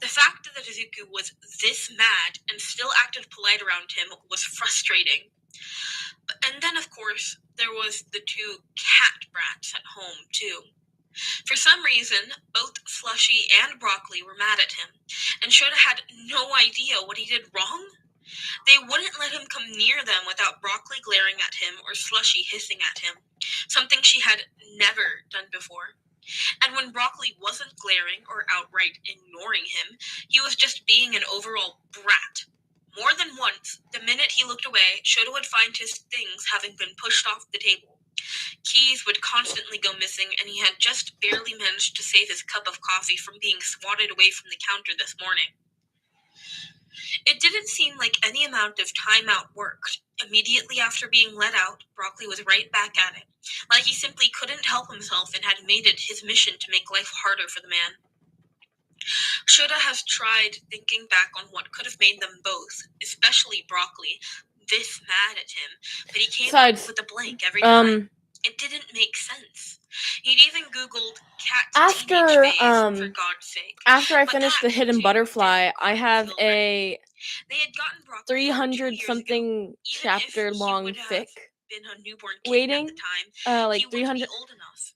The fact that Izuku was this mad and still acted polite around him was frustrating. And then, of course, there was the two cat brats at home, too. For some reason, both Slushy and Broccoli were mad at him, and Shota had no idea what he did wrong. They wouldn't let him come near them without Broccoli glaring at him or Slushy hissing at him, something she had never done before. And when Broccoli wasn't glaring or outright ignoring him, he was just being an overall brat. More than once, the minute he looked away, Shota would find his things having been pushed off the table. Keys would constantly go missing, and he had just barely managed to save his cup of coffee from being swatted away from the counter this morning. It didn't seem like any amount of timeout worked. Immediately after being let out, Broccoli was right back at it, like he simply couldn't help himself and had made it his mission to make life harder for the man. Shota has tried thinking back on what could have made them both, especially Broccoli, this mad at him, but he came up with a blank every time. It didn't make sense. He'd even Googled cat teenage phase, for God's sake. After I finish the hidden butterfly, I have a They had gotten broccoli over 2 years ago. 300-something chapter long Even if he would fic have been a newborn kitten waiting. at the time, Like he wouldn't 300. be old enough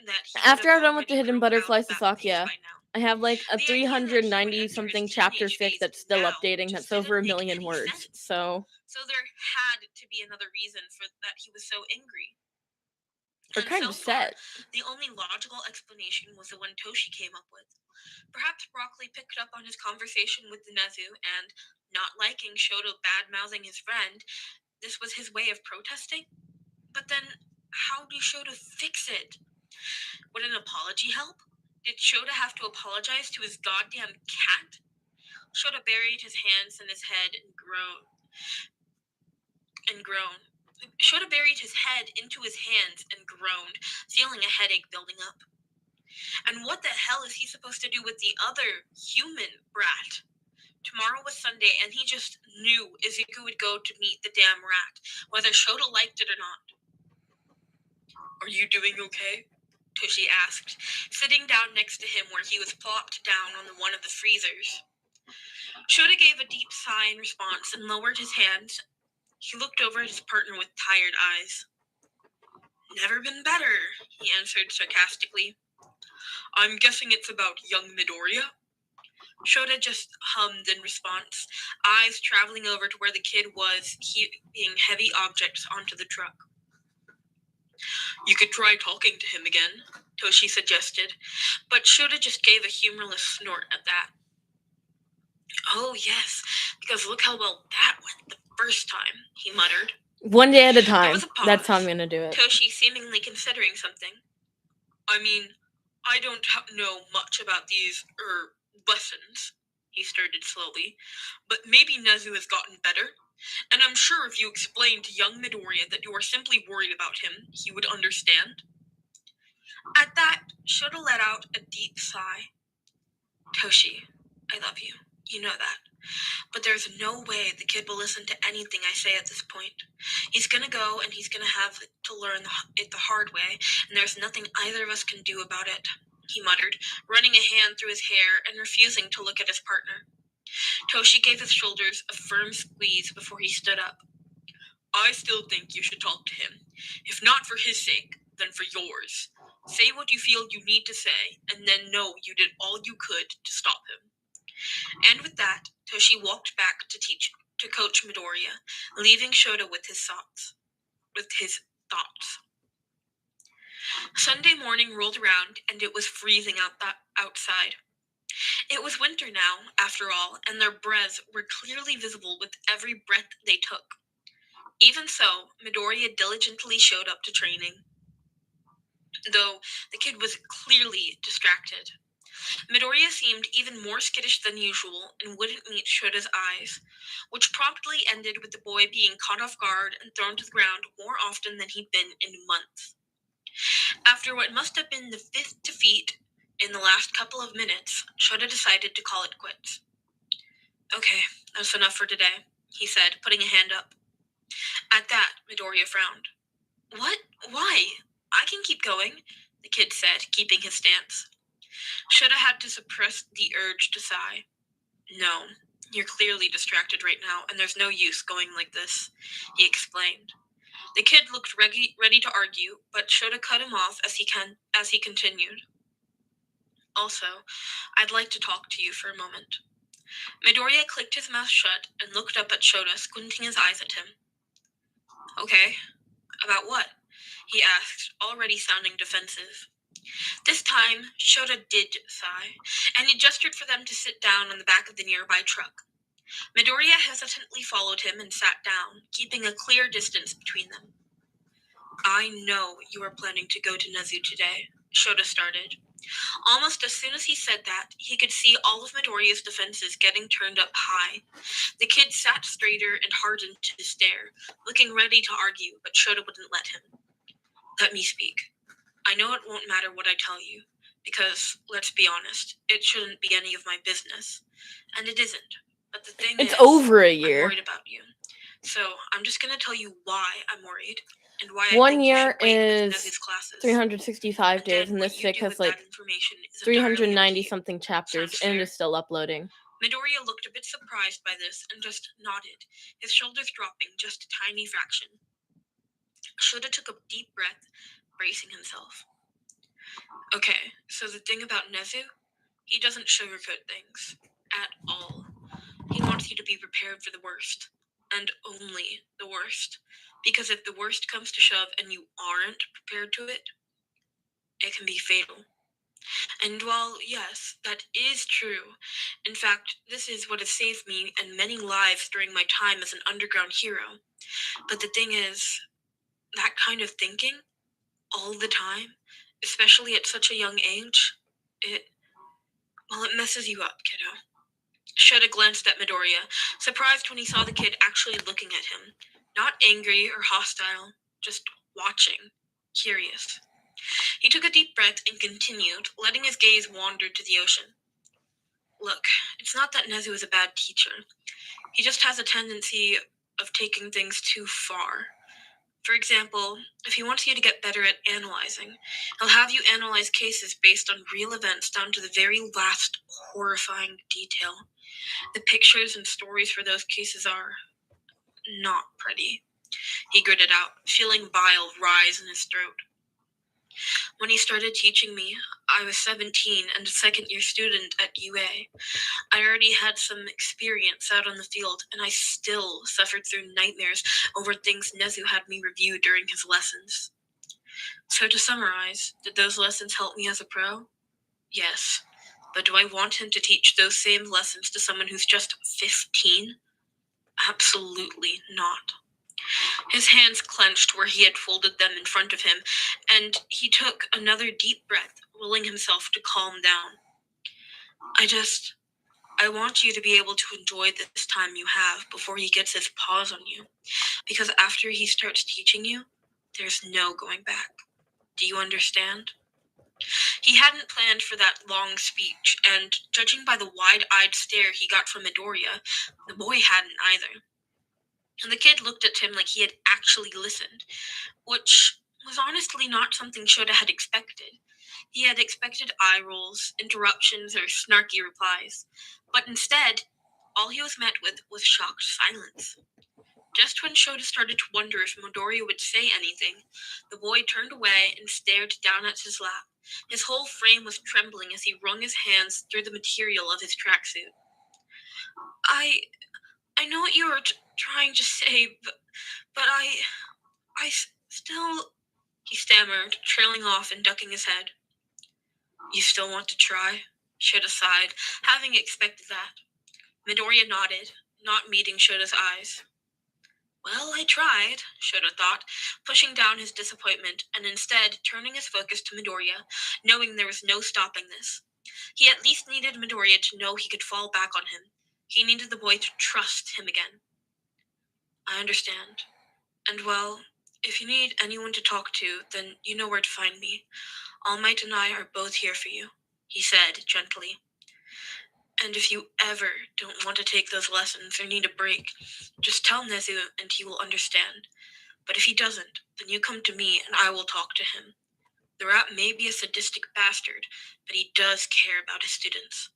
that he After would I'm have done with the already Hidden grown out Butterflies of that Sasaki, phase yeah, by now. I have like a The idea that he would 390-something enter his chapter teenage fic phase that's still now updating. just That's over didn't 1 make million any words. sense. So there had to be another reason for that he was so angry. we're And kind so of far, set. the only logical explanation was the one Toshi came up with. Perhaps Broccoli picked up on his conversation with the Nezu and, not liking Shoto bad-mouthing his friend, this was his way of protesting? But then, how do Shoto fix it? Would an apology help? Did Shoto have to apologize to his goddamn cat? Shoto buried his hands in his head and groaned. Shoto buried his head into his hands and groaned, feeling a headache building up. And what the hell is he supposed to do with the other human brat? Tomorrow was Sunday, and he just knew Izuku would go to meet the damn rat, whether Shoto liked it or not. Are you doing okay? Toshi asked, sitting down next to him where he was plopped down on one of the freezers. Shoto gave a deep sigh in response and lowered his hands. He looked over at his partner with tired eyes. Never been better, he answered sarcastically. I'm guessing it's about young Midoriya? Shoto just hummed in response, eyes traveling over to where the kid was heaping heavy objects onto the truck. You could try talking to him again, Toshi suggested, but Shoto just gave a humorless snort at that. Oh yes, because look how well that went the first time, he muttered. One day at a time. There was a pause. That's how I'm gonna do it. Toshi seemingly considering something. I mean, I don't know much about these, lessons, he started slowly, but maybe Nezu has gotten better, and I'm sure if you explained to young Midoriya that you are simply worried about him, he would understand. At that, Shoto let out a deep sigh. Toshi, I love you. You know that. But there's no way the kid will listen to anything I say at this point. He's gonna go and he's gonna have to learn it the hard way, and there's nothing either of us can do about it, he muttered, running a hand through his hair and refusing to look at his partner. Toshi gave his shoulders a firm squeeze before he stood up. I still think you should talk to him. If not for his sake, then for yours. Say what you feel you need to say, and then know you did all you could to stop him. And with that, Toshi walked back to coach Midoriya, leaving Shoto with his thoughts. Sunday morning rolled around, and it was freezing outside. It was winter now, after all, and their breaths were clearly visible with every breath they took. Even so, Midoriya diligently showed up to training, though the kid was clearly distracted. Midoriya seemed even more skittish than usual and wouldn't meet Shota's eyes, which promptly ended with the boy being caught off guard and thrown to the ground more often than he'd been in months. After what must have been the fifth defeat in the last couple of minutes, Shota decided to call it quits. Okay, that's enough for today, he said, putting a hand up. At that, Midoriya frowned. What? Why? I can keep going, the kid said, keeping his stance. Shota had to suppress the urge to sigh. No, you're clearly distracted right now, and there's no use going like this, he explained. The kid looked ready to argue, but Shota cut him off as he continued. Also, I'd like to talk to you for a moment. Midoriya clicked his mouth shut and looked up at Shota, squinting his eyes at him. Okay, about what? He asked, already sounding defensive. This time, Shota did sigh, and he gestured for them to sit down on the back of the nearby truck. Midoriya hesitantly followed him and sat down, keeping a clear distance between them. I know you are planning to go to Nezu today, Shota started. Almost as soon as he said that, he could see all of Midoriya's defenses getting turned up high. The kid sat straighter and hardened to stare, looking ready to argue, but Shota wouldn't let him. Let me speak. I know it won't matter what I tell you, because, let's be honest, it shouldn't be any of my business. And it isn't. But the thing is, it's over a year. I'm worried about you. So, I'm just going to tell you why I'm worried, and why 1 I think year you should wait is with Nezu's classes. 365 days, and this fic has like 390-something chapters, and it is still uploading. Midoriya looked a bit surprised by this and just nodded, his shoulders dropping just a tiny fraction. Shoda took a deep breath, bracing himself. Okay, so the thing about Nezu, he doesn't sugarcoat things. At all. He wants you to be prepared for the worst. And only the worst. Because if the worst comes to shove and you aren't prepared to it can be fatal. And while, yes, that is true, in fact, this is what has saved me and many lives during my time as an underground hero. But the thing is, that kind of thinking, all the time, especially at such a young age, it messes you up, kiddo. Shoda glanced at Midoriya, surprised when he saw the kid actually looking at him. Not angry or hostile, just watching, curious. He took a deep breath and continued, letting his gaze wander to the ocean. Look, it's not that Nezu is a bad teacher. He just has a tendency of taking things too far. For example, if he wants you to get better at analyzing, he'll have you analyze cases based on real events down to the very last horrifying detail. The pictures and stories for those cases are not pretty. He gritted out, feeling bile rise in his throat. When he started teaching me, I was 17 and a second-year student at UA. I already had some experience out on the field, and I still suffered through nightmares over things Nezu had me review during his lessons. So to summarize, did those lessons help me as a pro? Yes. But do I want him to teach those same lessons to someone who's just 15? Absolutely not. His hands clenched where he had folded them in front of him, and he took another deep breath, willing himself to calm down. I want you to be able to enjoy this time you have before he gets his paws on you. Because after he starts teaching you, there's no going back. Do you understand? He hadn't planned for that long speech, and judging by the wide-eyed stare he got from Midoriya, the boy hadn't either. And the kid looked at him like he had actually listened, which was honestly not something Shoda had expected. He had expected eye rolls, interruptions, or snarky replies, but instead, all he was met with was shocked silence. Just when Shoda started to wonder if Midoriya would say anything, the boy turned away and stared down at his lap. His whole frame was trembling as he wrung his hands through the material of his tracksuit. I know what you were trying to say, but I still... He stammered, trailing off and ducking his head. You still want to try? Shoda sighed, having expected that. Midoriya nodded, not meeting Shoda's eyes. Well, I tried, Shoda thought, pushing down his disappointment and instead turning his focus to Midoriya, knowing there was no stopping this. He at least needed Midoriya to know he could fall back on him. He needed the boy to trust him again. I understand. And well, if you need anyone to talk to, then you know where to find me. All Might and I are both here for you, he said gently. And if you ever don't want to take those lessons or need a break, just tell Nezu and he will understand. But if he doesn't, then you come to me and I will talk to him. The rat may be a sadistic bastard, but he does care about his students.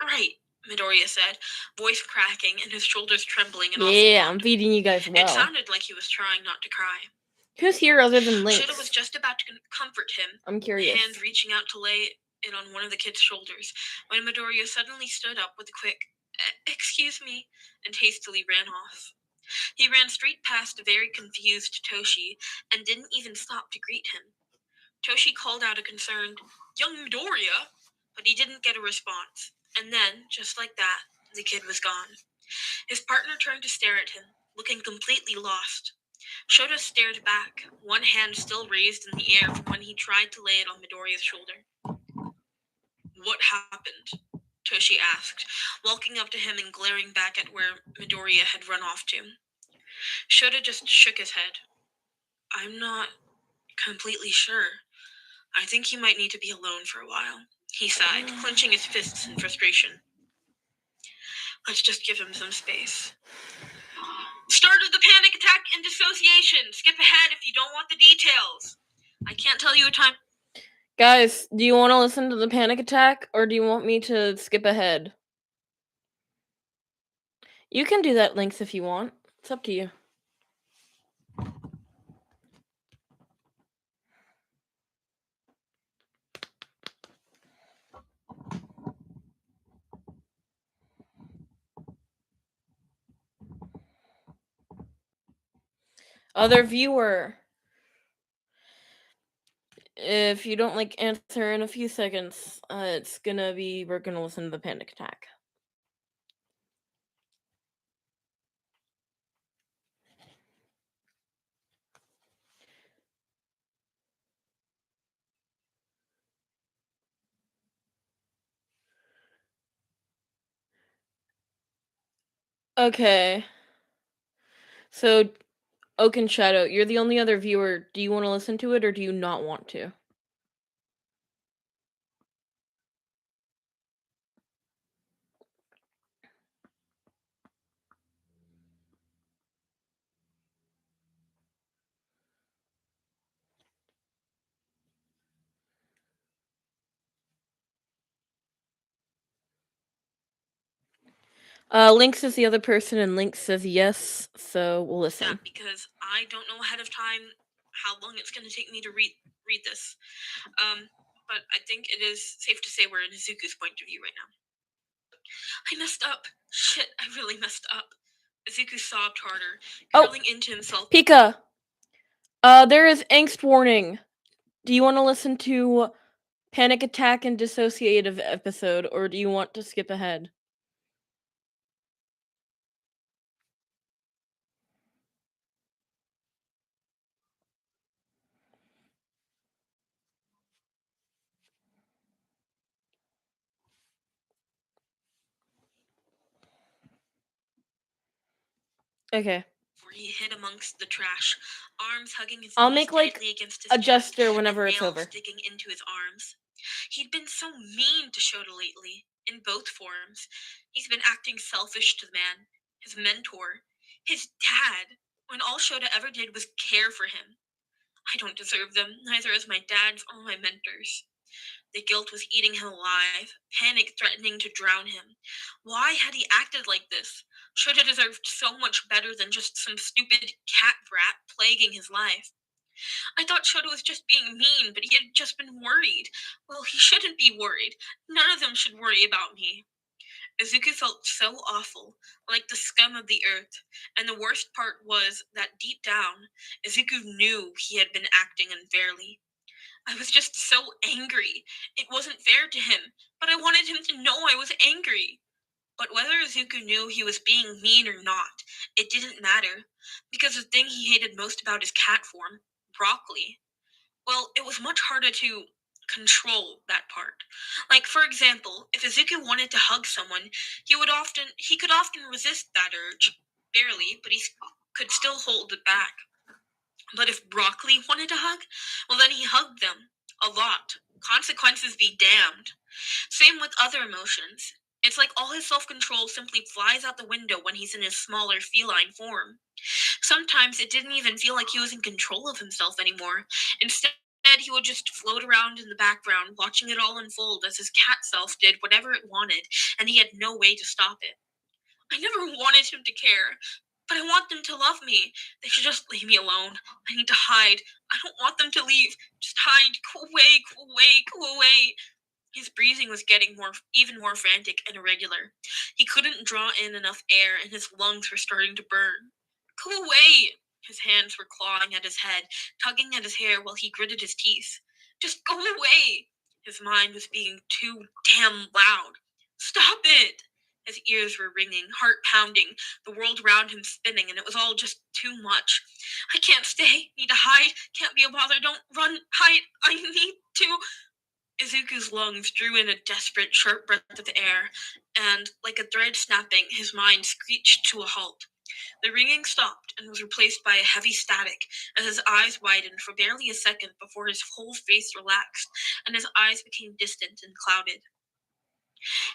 Right, Midoriya said, voice cracking and his shoulders trembling. And yeah, I'm feeding you guys well. It sounded like he was trying not to cry. Who's here other than Lynx? Shoda was just about to comfort him, I'm curious. Hand reaching out to lay it on one of the kid's shoulders, when Midoriya suddenly stood up with a quick, "Excuse me," and hastily ran off. He ran straight past a very confused Toshi and didn't even stop to greet him. Toshi called out a concerned, "Young Midoriya," but he didn't get a response. And then, just like that, the kid was gone. His partner turned to stare at him, looking completely lost. Shoda stared back, one hand still raised in the air from when he tried to lay it on Midoriya's shoulder. What happened? Toshi asked, walking up to him and glaring back at where Midoriya had run off to. Shoda just shook his head. I'm not completely sure. I think he might need to be alone for a while, he sighed, clenching his fists in frustration. Let's just give him some space. Start of the panic attack and dissociation. Skip ahead if you don't want the details. I can't tell you a time... Guys, do you want to listen to the panic attack, or do you want me to skip ahead? You can do that, Lynx, if you want. It's up to you. Other viewer, if you don't like answer in a few seconds, we're gonna listen to the panic attack. Okay. So, Oak and Shadow, you're the only other viewer. Do you want to listen to it or do you not want to? Lynx is the other person, and Lynx says yes, so we'll listen. Yeah, because I don't know ahead of time how long it's going to take me to read this. But I think it is safe to say we're in Izuku's point of view right now. I messed up. Shit, I really messed up. Izuku sobbed harder, curling into himself. Pika! There is angst warning. Do you want to listen to Panic Attack and Dissociative episode, or do you want to skip ahead? Okay. Where he hid amongst the trash, arms hugging his I'll knees make, like, tightly against his a chest, gesture whenever and it's nails over. sticking into his arms. He'd been so mean to Shota lately, in both forms. He's been acting selfish to the man, his mentor, his dad, when all Shota ever did was care for him. I don't deserve them, neither as my dads or my mentors. The guilt was eating him alive, panic threatening to drown him. Why had he acted like this? Shota deserved so much better than just some stupid cat brat plaguing his life. I thought Shota was just being mean, but he had just been worried. Well, he shouldn't be worried. None of them should worry about me. Izuku felt so awful, like the scum of the earth, and the worst part was that deep down, Izuku knew he had been acting unfairly. I was just so angry. It wasn't fair to him, but I wanted him to know I was angry. But whether Izuku knew he was being mean or not, it didn't matter, because the thing he hated most about his cat form, broccoli, well, it was much harder to control that part. Like, for example, if Izuku wanted to hug someone, he could often resist that urge. Barely, but he could still hold it back. But if Broccoli wanted to hug, well, then he hugged them. A lot. Consequences be damned. Same with other emotions. It's like all his self control simply flies out the window when he's in his smaller feline form. Sometimes it didn't even feel like he was in control of himself anymore. Instead, he would just float around in the background, watching it all unfold as his cat self did whatever it wanted, and he had no way to stop it. I never wanted him to care, but I want them to love me. They should just leave me alone. I need to hide. I don't want them to leave. Just hide. Go away, go away, go away. His breathing was getting even more frantic and irregular. He couldn't draw in enough air, and his lungs were starting to burn. Go away! His hands were clawing at his head, tugging at his hair while he gritted his teeth. Just go away! His mind was being too damn loud. Stop it! His ears were ringing, heart pounding, the world around him spinning, and it was all just too much. I can't stay. Need to hide. Can't be a bother. Don't run. Hide. I need to. Izuku's lungs drew in a desperate, sharp breath of air, and, like a thread snapping, his mind screeched to a halt. The ringing stopped and was replaced by a heavy static as his eyes widened for barely a second before his whole face relaxed and his eyes became distant and clouded.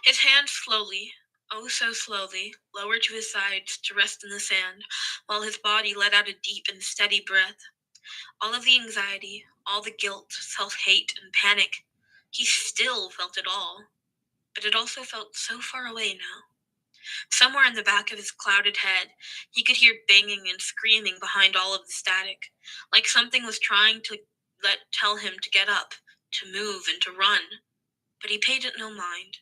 His hands slowly, oh so slowly, lowered to his sides to rest in the sand, while his body let out a deep and steady breath. All of the anxiety, all the guilt, self-hate, and panic, he still felt it all. But it also felt so far away now. Somewhere in the back of his clouded head, he could hear banging and screaming behind all of the static, like something was trying to tell him to get up, to move, and to run. But he paid it no mind.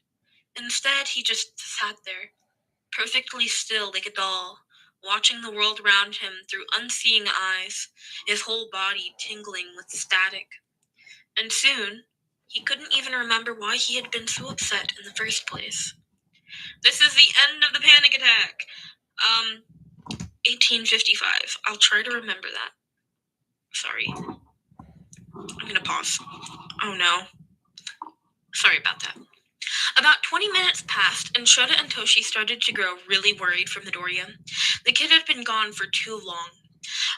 Instead, he just sat there, perfectly still like a doll, watching the world around him through unseeing eyes, his whole body tingling with static. And soon, he couldn't even remember why he had been so upset in the first place. This is the end of the panic attack. 1855. I'll try to remember that. Sorry. I'm gonna pause. Oh no. Sorry about that. About 20 minutes passed, and Shota and Toshi started to grow really worried for Midoriya. The kid had been gone for too long.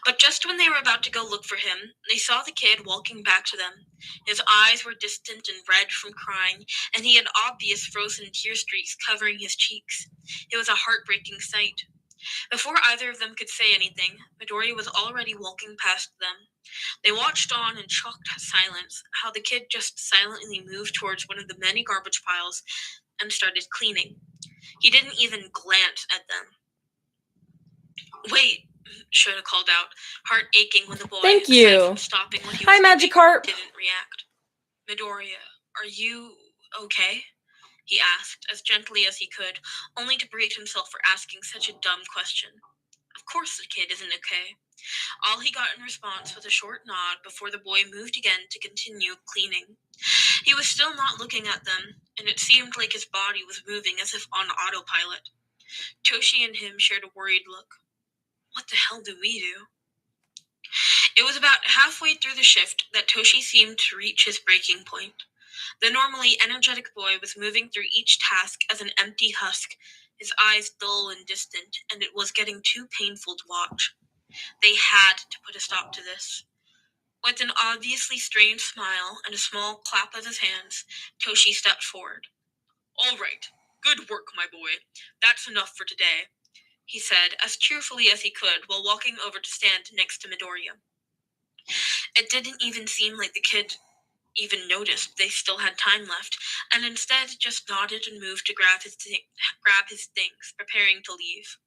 But just when they were about to go look for him, they saw the kid walking back to them. His eyes were distant and red from crying, and he had obvious frozen tear streaks covering his cheeks. It was a heartbreaking sight. Before either of them could say anything, Midoriya was already walking past them. They watched on in shocked silence how the kid just silently moved towards one of the many garbage piles and started cleaning. He didn't even glance at them. Wait, Shota called out, heart aching when the boy, Thank aside you. from stopping what he was Hi, doing, Magikarp. didn't react. Midoriya, are you okay? He asked, as gently as he could, only to berate himself for asking such a dumb question. Of course the kid isn't okay. All he got in response was a short nod before the boy moved again to continue cleaning. He was still not looking at them, and it seemed like his body was moving as if on autopilot. Toshi and him shared a worried look. What the hell do we do? It was about halfway through the shift that Toshi seemed to reach his breaking point. The normally energetic boy was moving through each task as an empty husk, his eyes dull and distant, and it was getting too painful to watch. They had to put a stop to this. With an obviously strained smile and a small clap of his hands, Toshi stepped forward. All right, good work, my boy. That's enough for today, he said as cheerfully as he could while walking over to stand next to Midoriya. It didn't even seem like the kid even noticed they still had time left, and instead just nodded and moved to grab his things, preparing to leave.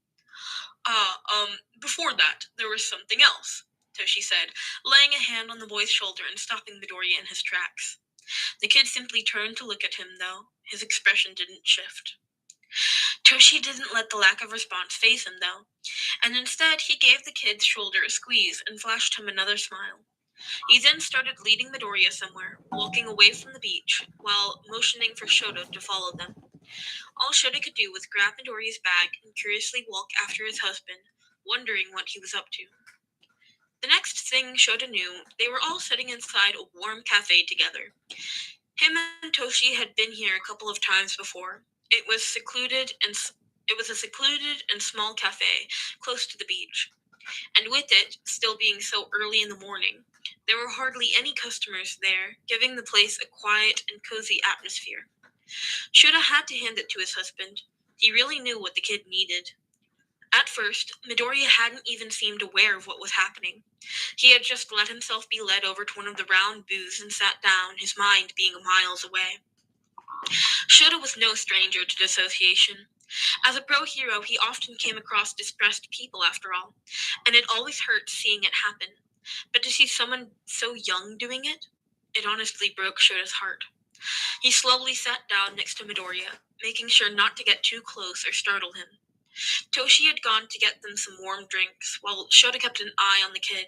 Before that, there was something else, Toshi said, laying a hand on the boy's shoulder and stopping Midoriya in his tracks. The kid simply turned to look at him, though. His expression didn't shift. Toshi didn't let the lack of response faze him, though, and instead he gave the kid's shoulder a squeeze and flashed him another smile. He then started leading Midoriya somewhere, walking away from the beach, while motioning for Shota to follow them. All Shota could do was grab Midoriya's bag and curiously walk after his husband, wondering what he was up to. The next thing Shota knew, they were all sitting inside a warm cafe together. Him and Toshi had been here a couple of times before. It was a secluded and small cafe close to the beach. And with it still being so early in the morning, there were hardly any customers there, giving the place a quiet and cozy atmosphere. Shota had to hand it to his husband. He really knew what the kid needed. At first, Midoriya hadn't even seemed aware of what was happening. He had just let himself be led over to one of the round booths and sat down, his mind being miles away. Shota was no stranger to dissociation. As a pro-hero, he often came across distressed people, after all, and it always hurt seeing it happen. But to see someone so young doing it honestly broke Shota's heart. He slowly sat down next to Midoriya, making sure not to get too close or startle him. Toshi had gone to get them some warm drinks, while Shota kept an eye on the kid.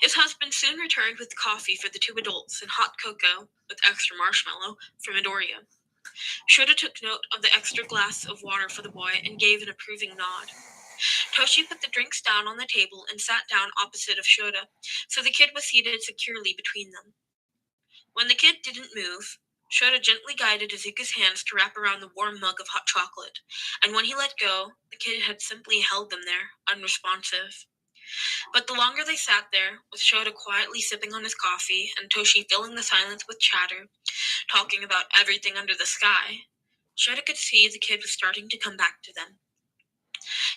His husband soon returned with coffee for the two adults and hot cocoa, with extra marshmallow, for Midoriya. Shota took note of the extra glass of water for the boy and gave an approving nod. Toshi put the drinks down on the table and sat down opposite of Shota, so the kid was seated securely between them. When the kid didn't move, Shota gently guided Izuku's hands to wrap around the warm mug of hot chocolate, and when he let go, the kid had simply held them there, unresponsive. But the longer they sat there, with Shota quietly sipping on his coffee and Toshi filling the silence with chatter, talking about everything under the sky, Shota could see the kid was starting to come back to them.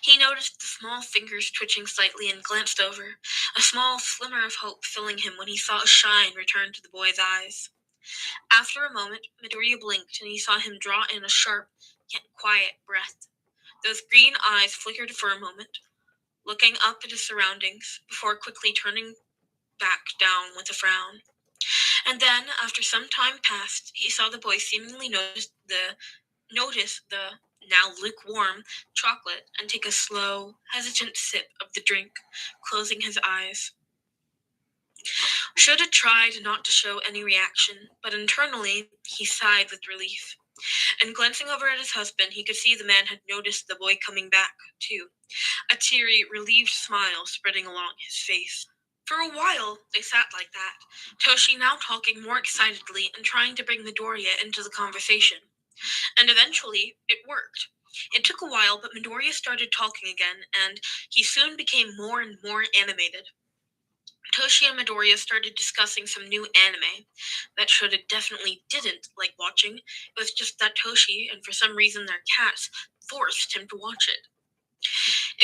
He noticed the small fingers twitching slightly and glanced over, a small slimmer of hope filling him when he saw a shine return to the boy's eyes. After a moment, Midoriya blinked and he saw him draw in a sharp, yet quiet breath. Those green eyes flickered for a moment, looking up at his surroundings before quickly turning back down with a frown. And then, after some time passed, he saw the boy seemingly notice the now lukewarm chocolate and take a slow, hesitant sip of the drink, closing his eyes. Shoda tried not to show any reaction, but internally he sighed with relief. And glancing over at his husband, he could see the man had noticed the boy coming back, too, a teary, relieved smile spreading along his face. For a while, they sat like that, Toshi now talking more excitedly and trying to bring Midoriya into the conversation. And eventually, it worked. It took a while, but Midoriya started talking again, and he soon became more and more animated. Toshi and Midoriya started discussing some new anime that Shoda definitely didn't like watching. It was just that Toshi, and for some reason their cats, forced him to watch it.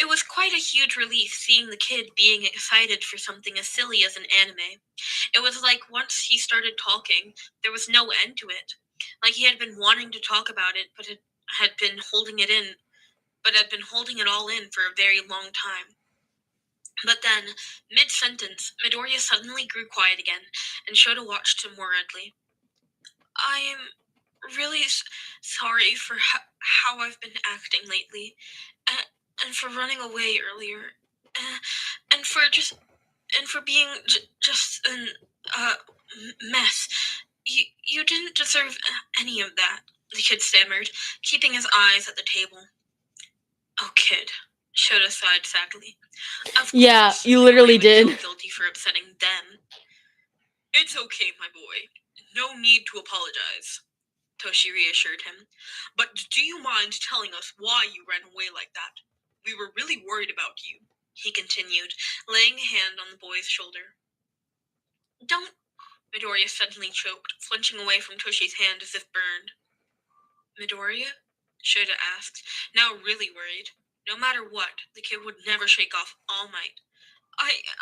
It was quite a huge relief seeing the kid being excited for something as silly as an anime. It was like once he started talking, there was no end to it. Like he had been wanting to talk about it, but had been holding it all in for a very long time. But then, mid-sentence, Midoriya suddenly grew quiet again, and Shoda watched him worriedly. I'm really sorry for how I've been acting lately, and for running away earlier, and for being just an mess. You didn't deserve any of that, the kid stammered, keeping his eyes at the table. Oh, kid, Shoda sighed sadly. Of Yeah, course, you Midoriya literally would feel did. guilty for upsetting them. It's okay, my boy. No need to apologize, Toshi reassured him. But do you mind telling us why you ran away like that? We were really worried about you, he continued, laying a hand on the boy's shoulder. Don't, Midoriya suddenly choked, flinching away from Toshi's hand as if burned. Midoriya? Shoda asked, now really worried. No matter what, the kid would never shake off All Might.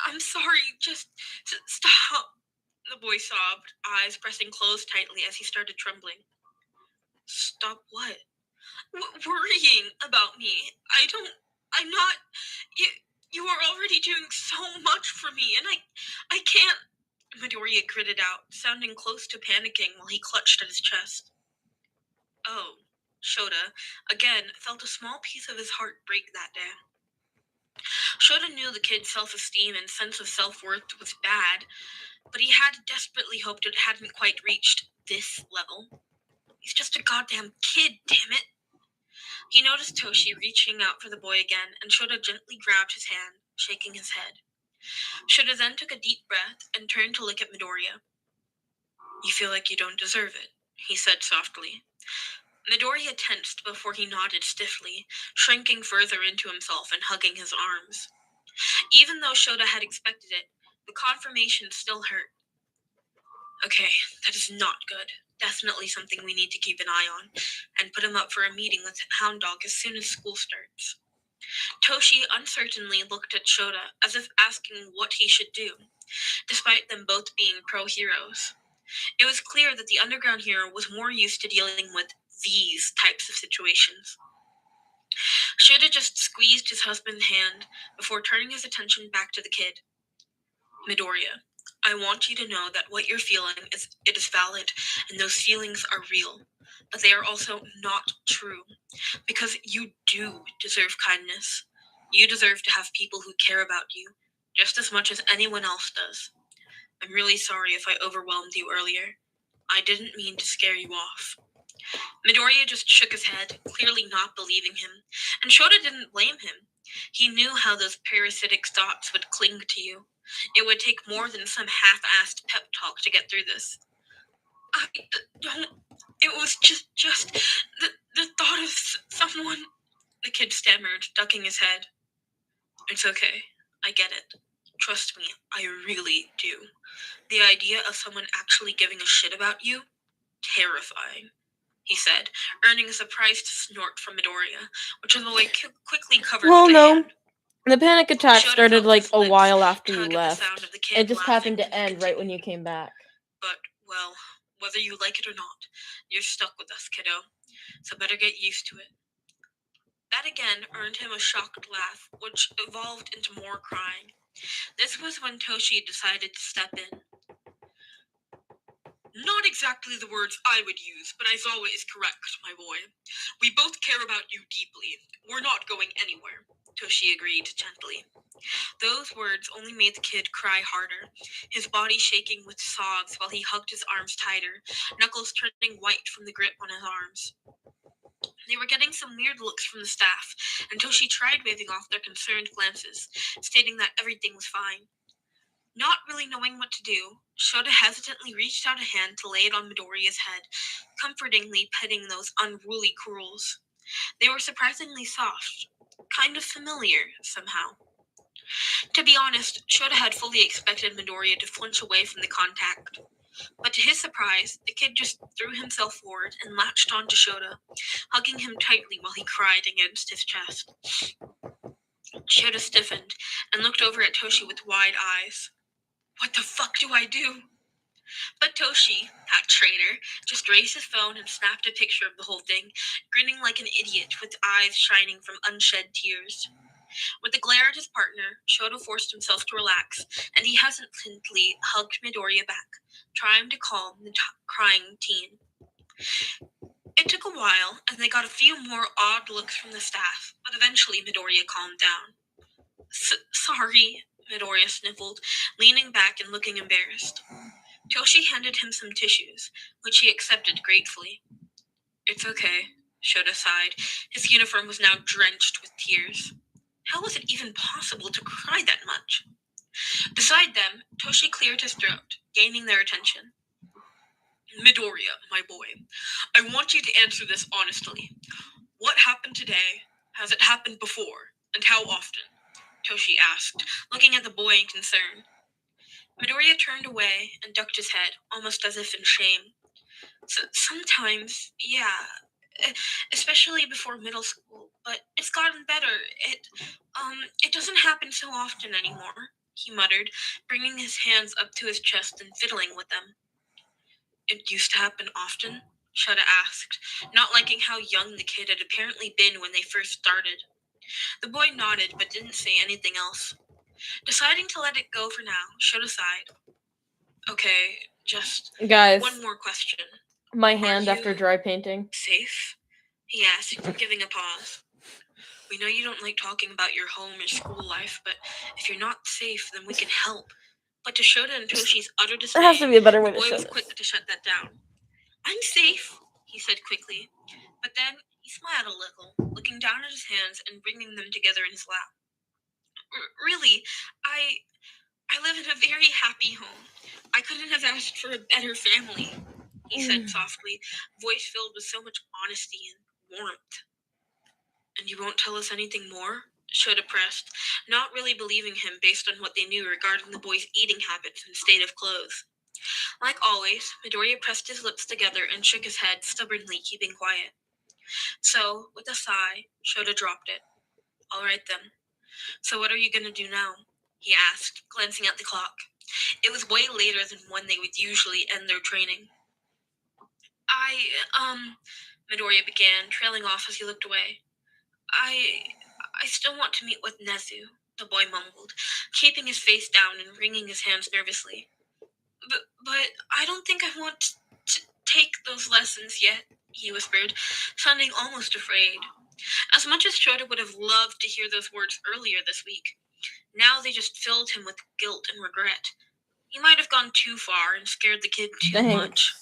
I'm sorry, just stop, the boy sobbed, eyes pressing closed tightly as he started trembling. Stop what? Worrying about me. I'm not. You are already doing so much for me, and I can't. Midoriya gritted out, sounding close to panicking while he clutched at his chest. Oh, Shoda, again, felt a small piece of his heart break that day. Shoda knew the kid's self-esteem and sense of self-worth was bad, but he had desperately hoped it hadn't quite reached this level. He's just a goddamn kid, damn it. He noticed Toshi reaching out for the boy again, and Shoda gently grabbed his hand, shaking his head. Shoda then took a deep breath and turned to look at Midoriya. You feel like you don't deserve it, he said softly. Midoriya tensed before he nodded stiffly, shrinking further into himself and hugging his arms. Even though Shoda had expected it, the confirmation still hurt. Okay, that is not good. Definitely something we need to keep an eye on, and put him up for a meeting with Hound Dog as soon as school starts. Toshi uncertainly looked at Shoda as if asking what he should do, despite them both being pro-heroes. It was clear that the underground hero was more used to dealing with these types of situations. Shoda just squeezed his husband's hand before turning his attention back to the kid. Midoriya, I want you to know that what you're feeling is valid, and those feelings are real, but they are also not true, because you do deserve kindness. You deserve to have people who care about you, just as much as anyone else does. I'm really sorry if I overwhelmed you earlier. I didn't mean to scare you off. Midoriya just shook his head, clearly not believing him, and Shoda didn't blame him. He knew how those parasitic thoughts would cling to you. It would take more than some half-assed pep talk to get through this. I don't... It was just the thought of someone... The kid stammered, ducking his head. It's okay. I get it. Trust me, I really do. The idea of someone actually giving a shit about you? Terrifying, he said, earning a surprised snort from Midoriya, which the boy quickly covered Well, with a no. hand. The panic attack Shoda started felt like his a lips while after you tug at the sound left. of the kid It just happened laughing to end right when you continuing. came back. But, well, whether you like it or not, you're stuck with us, kiddo. So better get used to it. That again earned him a shocked laugh, which evolved into more crying. This was when Toshi decided to step in. Not exactly the words I would use, but as always correct, my boy. We both care about you deeply. We're not going anywhere, Toshi agreed gently. Those words only made the kid cry harder, his body shaking with sobs while he hugged his arms tighter, knuckles turning white from the grip on his arms. They were getting some weird looks from the staff, and Toshi tried waving off their concerned glances, stating that everything was fine. Not really knowing what to do, Shota hesitantly reached out a hand to lay it on Midoriya's head, comfortingly petting those unruly curls. They were surprisingly soft, kind of familiar, somehow. To be honest, Shota had fully expected Midoriya to flinch away from the contact. But to his surprise, the kid just threw himself forward and latched onto Shota, hugging him tightly while he cried against his chest. Shota stiffened and looked over at Toshi with wide eyes. What the fuck do I do? But Toshi, that traitor, just raised his phone and snapped a picture of the whole thing, grinning like an idiot with eyes shining from unshed tears. With a glare at his partner, Shota forced himself to relax, and he hesitantly hugged Midoriya back, trying to calm the crying teen. It took a while, and they got a few more odd looks from the staff, but eventually Midoriya calmed down. Sorry, Midoriya sniffled, leaning back and looking embarrassed. Toshi handed him some tissues, which he accepted gratefully. It's okay, Shota sighed. His uniform was now drenched with tears. How was it even possible to cry that much? Beside them, Toshi cleared his throat, gaining their attention. Midoriya, my boy, I want you to answer this honestly. What happened today? Has it happened before? And how often? Toshi asked, looking at the boy in concern. Midoriya turned away and ducked his head, almost as if in shame. Sometimes, yeah, especially before middle school, but it's gotten better. It doesn't happen so often anymore, he muttered, bringing his hands up to his chest and fiddling with them. It used to happen often? Shota asked, not liking how young the kid had apparently been when they first started. The boy nodded but didn't say anything else. Deciding to let it go for now, Shota sighed. Okay, just Guys, one more question. my hand after dry painting. Safe? He asked, giving a pause. We know you don't like talking about your home or school life, but if you're not safe, then we can help. But to Shota and Toshi's utter dismay, There has to be a better way the to boy show was this. quick to shut that down. I'm safe, he said quickly. But then he smiled a little, looking down at his hands and bringing them together in his lap. Really, I live in a very happy home. I couldn't have asked for a better family, he said softly, voice filled with so much honesty and warmth. And you won't tell us anything more? Shota pressed, not really believing him based on what they knew regarding the boy's eating habits and state of clothes. Like always, Midoriya pressed his lips together and shook his head, stubbornly keeping quiet. So, with a sigh, Shota dropped it. All right then. So what are you going to do now? He asked, glancing at the clock. It was way later than when they would usually end their training. Midoriya began, trailing off as he looked away. I still want to meet with Nezu, the boy mumbled, keeping his face down and wringing his hands nervously. But I don't think I want to take those lessons yet, he whispered, sounding almost afraid. As much as Shota would have loved to hear those words earlier this week, now they just filled him with guilt and regret. He might have gone too far and scared the kid too much.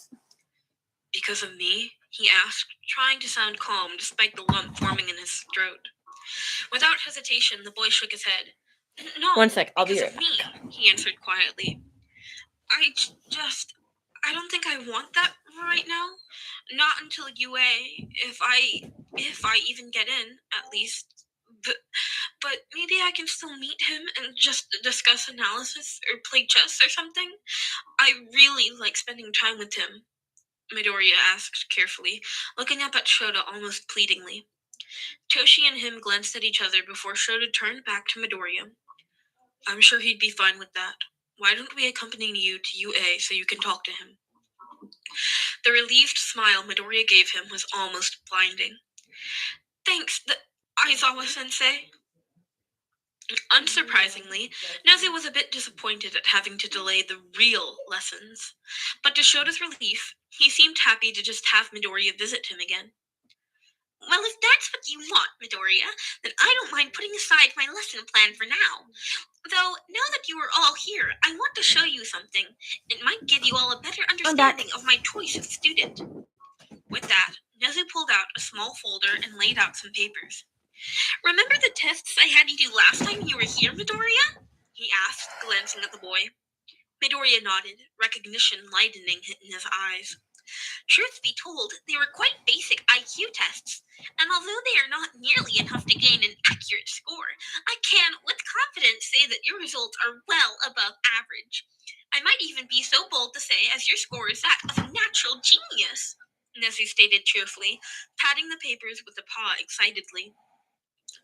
Because of me? He asked, trying to sound calm despite the lump forming in his throat. Without hesitation, the boy shook his head. No, 1 sec, I'll be because right of me, he answered quietly. I don't think I want that right now. Not until UA, if I even get in, at least. But maybe I can still meet him and just discuss analysis or play chess or something. I really like spending time with him, Midoriya asked carefully, looking up at Shota almost pleadingly. Toshi and him glanced at each other before Shota turned back to Midoriya. I'm sure he'd be fine with that. Why don't we accompany you to UA so you can talk to him? The relieved smile Midoriya gave him was almost blinding. Thanks, Aizawa-sensei. Unsurprisingly, Nezu was a bit disappointed at having to delay the real lessons. But to Shota's relief, he seemed happy to just have Midoriya visit him again. Well, if that's what you want, Midoriya, then I don't mind putting aside my lesson plan for now. Though, now that you are all here, I want to show you something. It might give you all a better understanding of my choice of student. With that, Nezu pulled out a small folder and laid out some papers. Remember the tests I had you do last time you were here, Midoriya? He asked, glancing at the boy. Midoriya nodded, recognition lightening in his eyes. Truth be told, they were quite basic IQ tests, and although they are not nearly enough to gain an accurate score, I can, with confidence, say that your results are well above average. I might even be so bold to say as your score is that of a natural genius, Nezu stated cheerfully, patting the papers with a paw excitedly.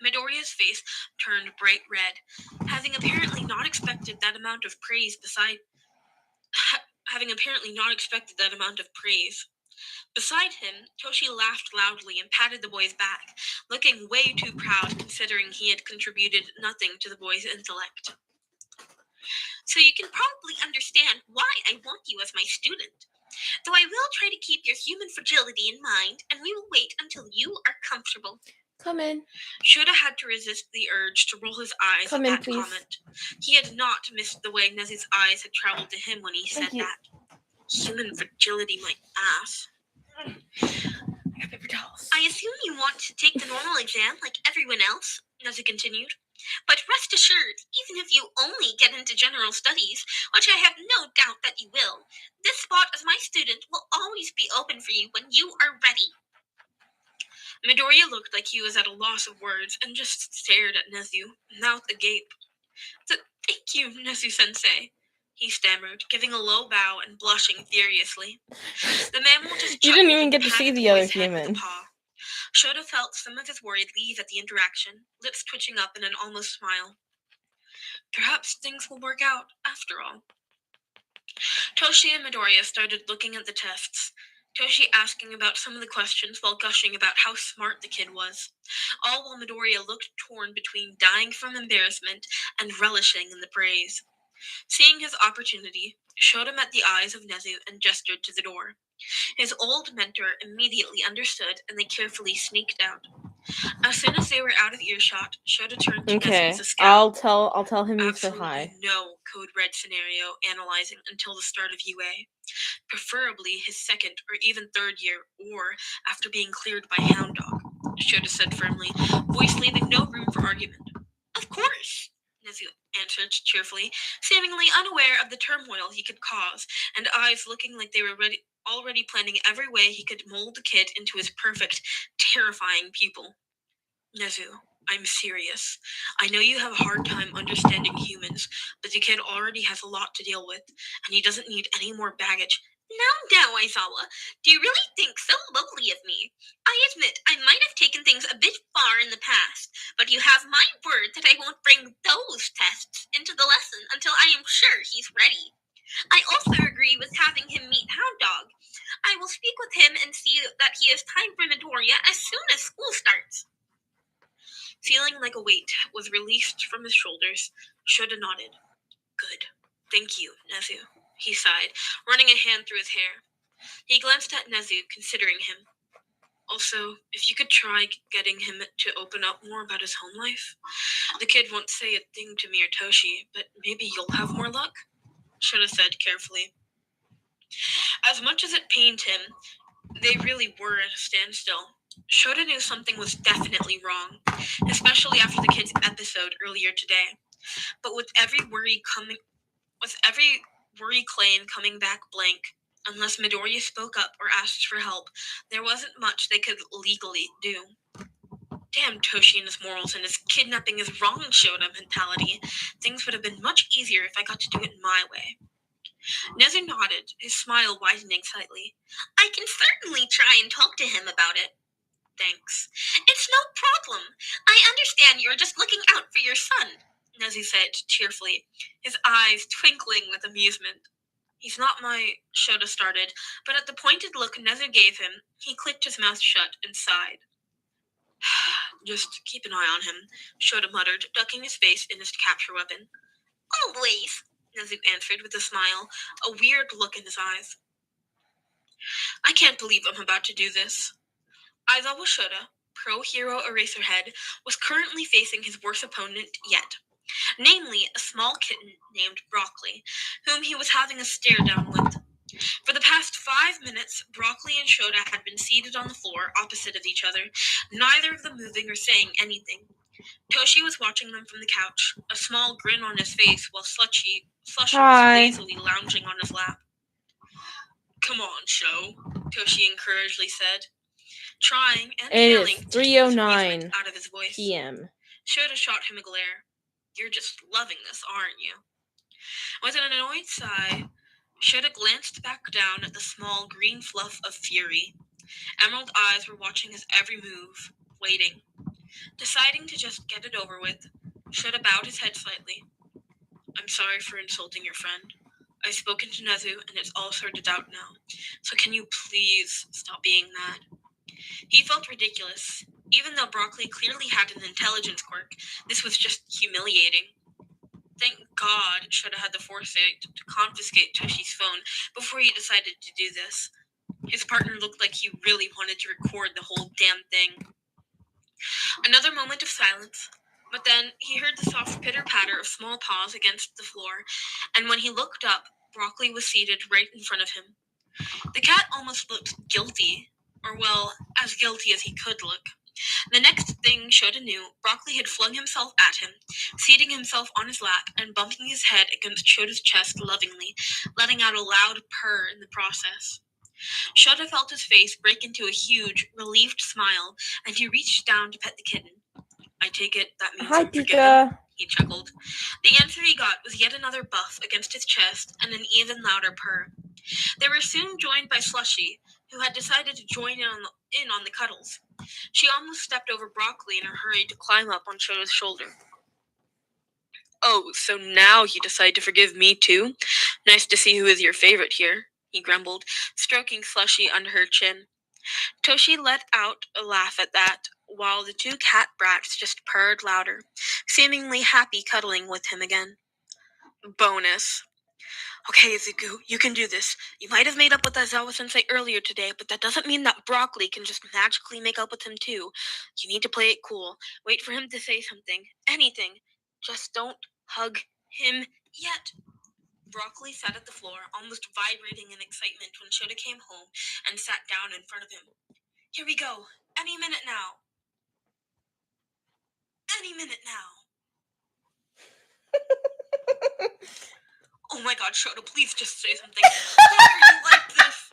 Midoriya's face turned bright red, having apparently not expected that amount of praise Beside him, Toshi laughed loudly and patted the boy's back, looking way too proud considering he had contributed nothing to the boy's intellect. So you can probably understand why I want you as my student. Though I will try to keep your human fragility in mind, and we will wait until you are comfortable. Come in. Shota had to resist the urge to roll his eyes at that comment. He had not missed the way Nezu's eyes had traveled to him when he said that. Human fragility, my ass. I got paper towels. I assume you want to take the normal exam like everyone else, Nezu continued. But rest assured, even if you only get into general studies, which I have no doubt that you will, this spot as my student will always be open for you when you are ready. Midoriya looked like he was at a loss of words and just stared at Nezu, mouth agape. Thank you, Nezu-sensei, he stammered, giving a low bow and blushing furiously. The man will just You didn't even get to see the other human. Shota felt some of his worry leave at the interaction, lips twitching up in an almost smile. Perhaps things will work out, after all. Toshi and Midoriya started looking at the tests, Toshi asking about some of the questions while gushing about how smart the kid was, all while Midoriya looked torn between dying from embarrassment and relishing in the praise. Seeing his opportunity, Shota met the eyes of Nezu and gestured to the door. His old mentor immediately understood, and they carefully sneaked out. As soon as they were out of earshot, Shota turned to Nezu with a scowl. I'll tell him you said hi. Absolutely no Code Red scenario analyzing until the start of UA. Preferably his second or even third year, or after being cleared by Hound Dog, Shota said firmly, voice leaving no room for argument. Of course, Nezu answered cheerfully, seemingly unaware of the turmoil he could cause, and eyes looking like they were already planning every way he could mold the kid into his perfect, terrifying pupil. Nezu, I'm serious. I know you have a hard time understanding humans, but the kid already has a lot to deal with, and he doesn't need any more baggage. Now, Aizawa, do you really think so lowly of me? I admit I might have taken things a bit far in the past, but you have my word that I won't bring those tests into the lesson until I am sure he's ready. I also agree with having him meet Hound Dog. I will speak with him and see that he has time for Midoriya as soon as school starts. Feeling like a weight was released from his shoulders, Shota nodded. Good. Thank you, Nezu, he sighed, running a hand through his hair. He glanced at Nezu, considering him. Also, if you could try getting him to open up more about his home life. The kid won't say a thing to me or Toshi, but maybe you'll have more luck, Shota said carefully. As much as it pained him, they really were at a standstill. Shota knew something was definitely wrong, especially after the kid's episode earlier today. But with every worry claim coming back blank, unless Midoriya spoke up or asked for help, there wasn't much they could legally do. Damn Toshi and his morals and his kidnapping is wrong Shota mentality. Things would have been much easier if I got to do it my way. Nezu nodded, his smile widening slightly. I can certainly try and talk to him about it. Thanks. It's no problem. I understand you're just looking out for your son, Nezu said cheerfully, his eyes twinkling with amusement. He's not my... Shota started, but at the pointed look Nezu gave him, he clicked his mouth shut and sighed. Just keep an eye on him, Shota muttered, ducking his face in his capture weapon. Always, Nezu answered with a smile, a weird look in his eyes. I can't believe I'm about to do this. Aizawa Shota, pro-hero Eraserhead, was currently facing his worst opponent yet. Namely, a small kitten named Broccoli, whom he was having a stare-down with. For the past 5 minutes, Broccoli and Shota had been seated on the floor opposite of each other, neither of them moving or saying anything. Toshi was watching them from the couch, a small grin on his face while Slushy was lazily lounging on his lap. Come on, Sho, Toshi encouragedly said, trying and failing to keep his amusement out of his voice. p.m. Shota shot him a glare. You're just loving this, aren't you? With an annoyed sigh, Shota glanced back down at the small green fluff of fury. Emerald eyes were watching his every move, waiting. Deciding to just get it over with, Shota bowed his head slightly. I'm sorry for insulting your friend. I've spoken to Nezu, and it's all sorted out now. So can you please stop being mad? He felt ridiculous. Even though Broccoli clearly had an intelligence quirk, this was just humiliating. Thank God Shota had the foresight to confiscate Toshi's phone before he decided to do this. His partner looked like he really wanted to record the whole damn thing. Another moment of silence, but then he heard the soft pitter-patter of small paws against the floor, and when he looked up, Broccoli was seated right in front of him. The cat almost looked guilty, or well, as guilty as he could look. The next thing Shota knew, Broccoli had flung himself at him, seating himself on his lap and bumping his head against Shota's chest lovingly, letting out a loud purr in the process. Shota felt his face break into a huge, relieved smile, and he reached down to pet the kitten. I take it that means I'm forgiven, he chuckled. The answer he got was yet another buff against his chest and an even louder purr. They were soon joined by Slushy, who had decided to join in on the cuddles. She almost stepped over Broccoli in her hurry to climb up on Shota's shoulder. Oh, so now you decide to forgive me too? Nice to see who is your favorite here, he grumbled, stroking Slushy under her chin. Toshi let out a laugh at that, while the two cat brats just purred louder, seemingly happy cuddling with him again. Bonus. Okay, Izuku, you can do this. You might have made up with Aizawa-sensei earlier today, but that doesn't mean that Broccoli can just magically make up with him too. You need to play it cool. Wait for him to say something. Anything. Just don't hug him yet. Broccoli sat at the floor, almost vibrating in excitement when Shota came home and sat down in front of him. Here we go. Any minute now. Any minute now. Oh my god, Shota, please just say something. Why are you like this?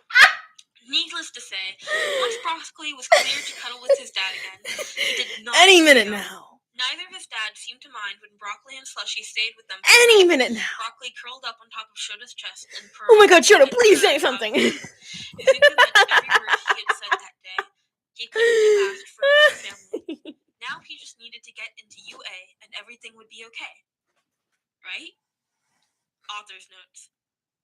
Needless to say, once Broccoli was cleared to cuddle with his dad again, he did not. Any minute now. Neither of his dads seemed to mind when Broccoli and Slushy stayed with them. Any minute now. Broccoli curled up on top of Shota's chest and purred. Oh my god, Shota, please say something. Izuku meant every word he had said that day. He couldn't have asked for a better family. Now he just needed to get into UA and everything would be okay. Right? Author's notes.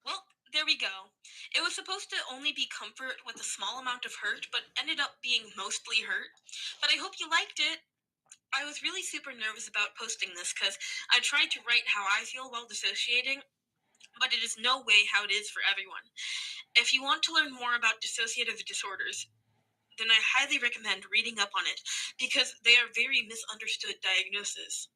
Well, there we go. It was supposed to only be comfort with a small amount of hurt, but ended up being mostly hurt. But I hope you liked it. I was really super nervous about posting this because I tried to write how I feel while dissociating, but it is no way how it is for everyone. If you want to learn more about dissociative disorders, then I highly recommend reading up on it because they are very misunderstood diagnoses.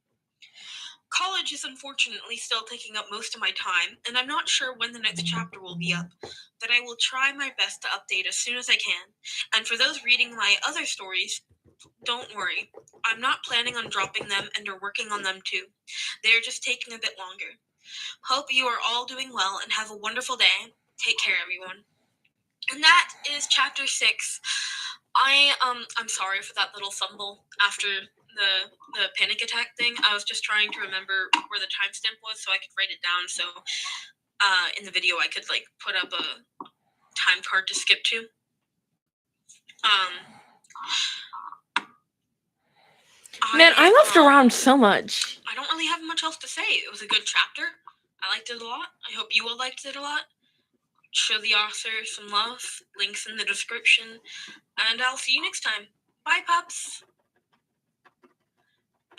College is unfortunately still taking up most of my time, and I'm not sure when the next chapter will be up, but I will try my best to update as soon as I can. And for those reading my other stories, don't worry. I'm not planning on dropping them and are working on them too. They are just taking a bit longer. Hope you are all doing well and have a wonderful day. Take care, everyone. And that is chapter 6. I'm sorry for that little fumble after the panic attack thing. I was just trying to remember where the timestamp was so I could write it down. So in the video I could like put up a time card to skip to. Man, I laughed around so much. I don't really have much else to say. It was a good chapter. I liked it a lot. I hope you all liked it a lot. Show the author some love. Links in the description. And I'll see you next time. Bye, pups!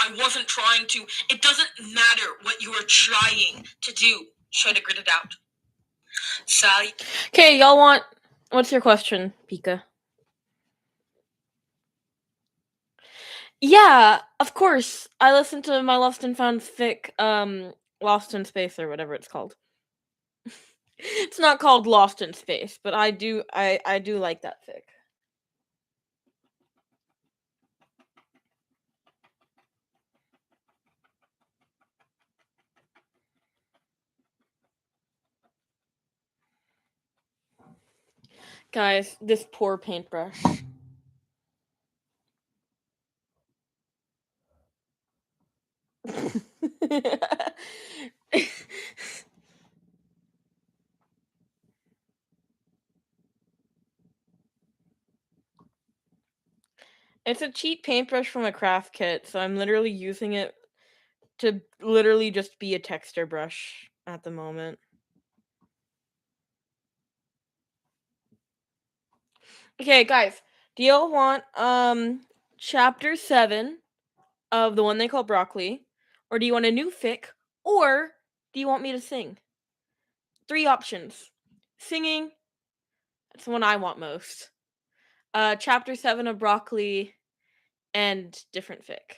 I wasn't trying to. It doesn't matter what you are trying to do, Shredder gritted out. Sally. Okay, y'all want... What's your question, Pika? Yeah, of course. I listened to my Lost and Found fic, Lost in Space or whatever it's called. It's not called Lost in Space, but I do like that fic. Guys, this poor paintbrush. It's a cheap paintbrush from a craft kit, so I'm literally using it to literally just be a texture brush at the moment. Okay, guys, do y'all want chapter 7 of the one they call Broccoli, or do you want a new fic, or do you want me to sing? 3 options. Singing, that's the one I want most. Chapter 7 of Broccoli, and different fic.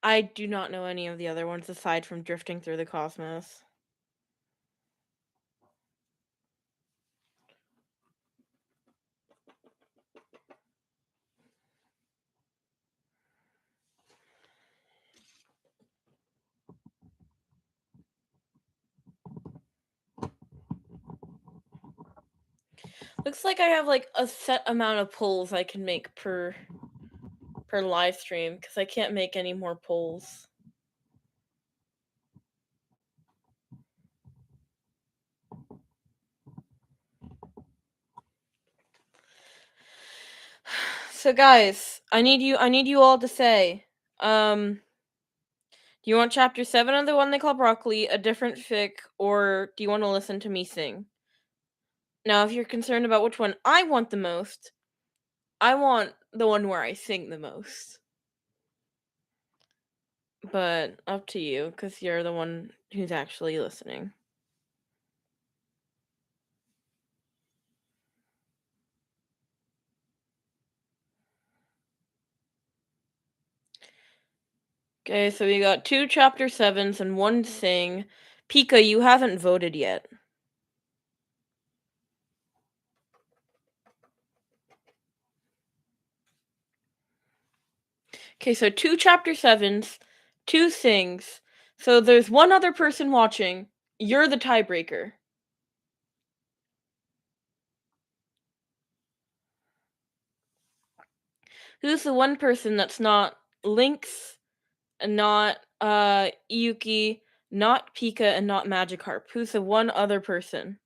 I do not know any of the other ones aside from Drifting Through the Cosmos. Looks like I have like a set amount of polls I can make per live stream because I can't make any more polls. So guys, I need you all to say, do you want chapter 7 of the one they call Broccoli, a different fic, or do you want to listen to me sing? Now, if you're concerned about which one I want the most, I want the one where I sing the most. But up to you, because you're the one who's actually listening. Okay, so we got 2 chapter 7s and 1 sing. Pika, you haven't voted yet. Okay, so 2 chapter 7s, 2 sings. So there's one other person watching. You're the tiebreaker. Who's the one person that's not Lynx, not Iyuki, not Pika, and not Magikarp? Who's the one other person?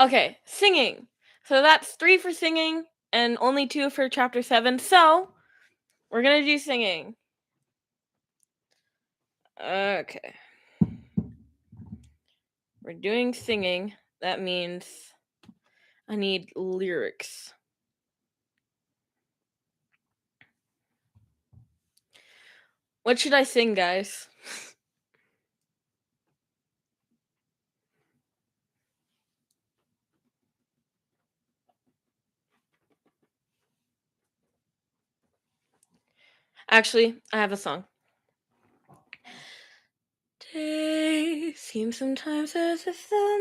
Okay, singing. So that's 3 for singing and only 2 for chapter 7. So we're gonna do singing. Okay. We're doing singing. That means I need lyrics. What should I sing, guys? Actually, I have a song. Days seem sometimes as if they'll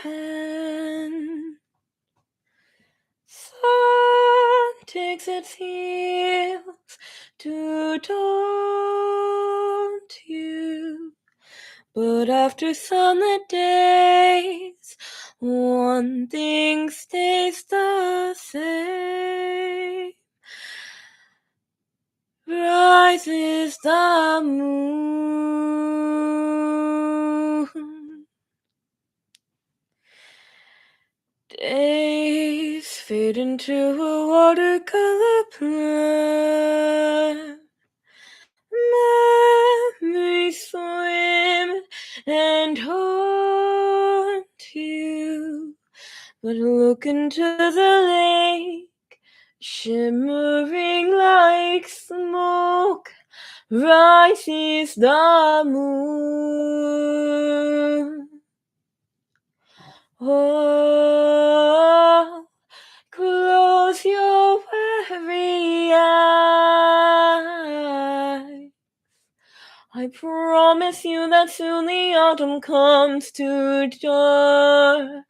never end. Sun takes its heels to daunt you. But after sunlit days, one thing stays the same. rises the moon. Days fade into a watercolor plan. Memories swim and haunt you, but look into the lake, shimmering like smoke, rises the moon. Oh, close your weary eyes. I promise you that soon the autumn comes to darken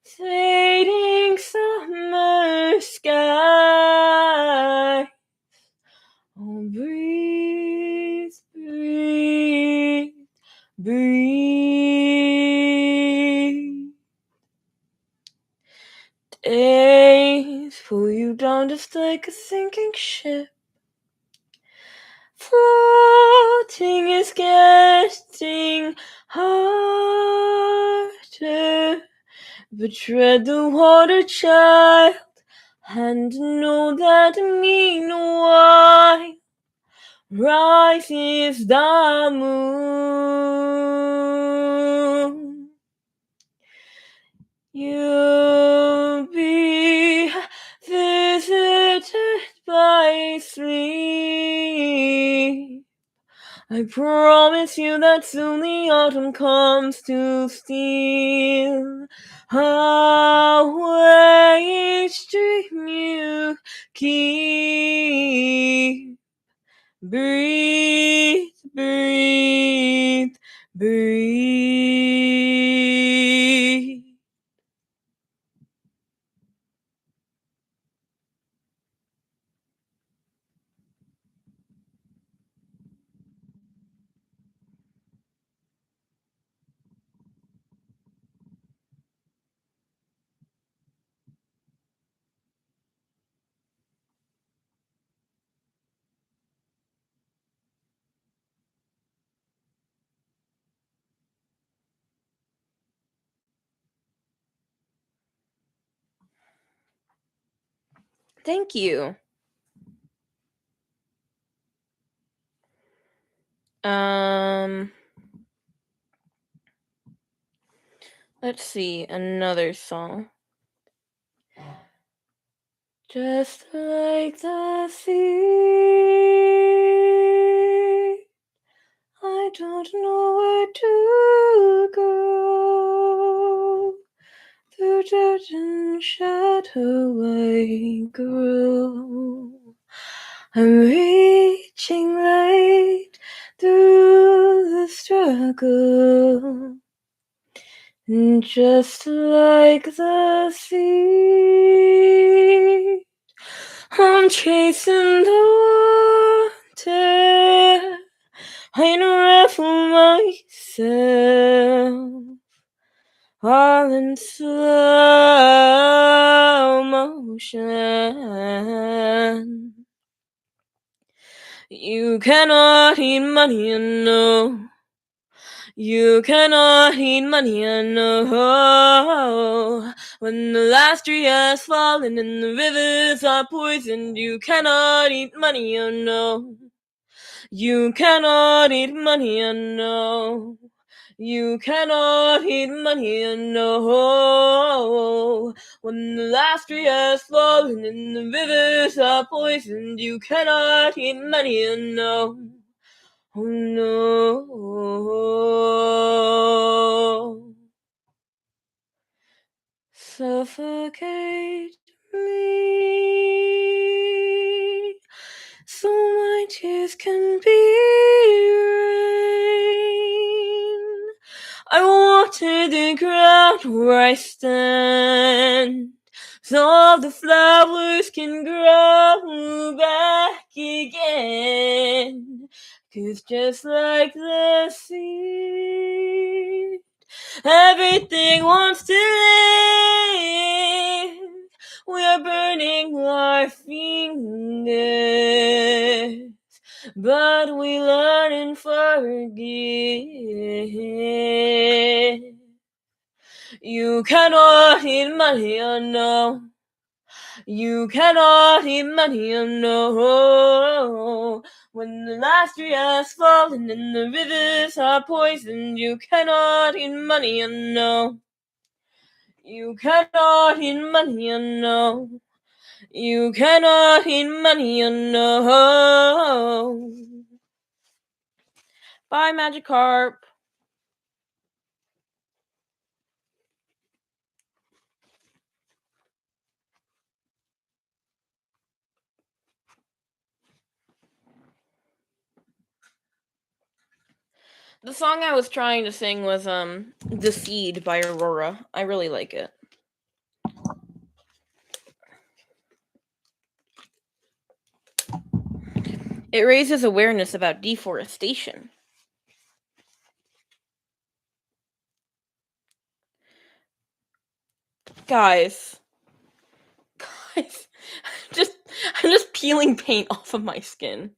fading summer sky. Oh, breathe, breathe, breathe. Days pull you down just like a sinking ship. Floating is getting harder, but tread the water, child, and know that meanwhile rises the moon. You'll be visited by sleep. I promise you that soon the autumn comes to steal away each dream you keep. Breathe, breathe, breathe. Thank you. Let's see, another song. Just like the sea, I don't know where to go. Through dirt and shadow I grow. I'm reaching light through the struggle. Just like the sea, I'm chasing the water. I unravel myself all in slow motion. You cannot eat money, and no. You cannot eat money, and no. When the last tree has fallen and the rivers are poisoned, you cannot eat money, and no. You cannot eat money, and no. You cannot eat money, and no. When the last tree has fallen and the rivers are poisoned, you cannot eat money, and no. Oh no. Suffocate me so my tears can be rain. I water the ground where I stand, so all the flowers can grow back again. 'Cause just like the sea, everything wants to live We are burning our fingers, but we learn and forgive. You cannot eat money unknown. You cannot eat money unknown. When the last tree has fallen and the rivers are poisoned, you cannot eat money unknown. You cannot eat money unknown. You cannot eat money unknown. Bye, Magikarp. The song I was trying to sing was The Seed by Aurora. I really like it. It raises awareness about deforestation. Guys, I'm just peeling paint off of my skin.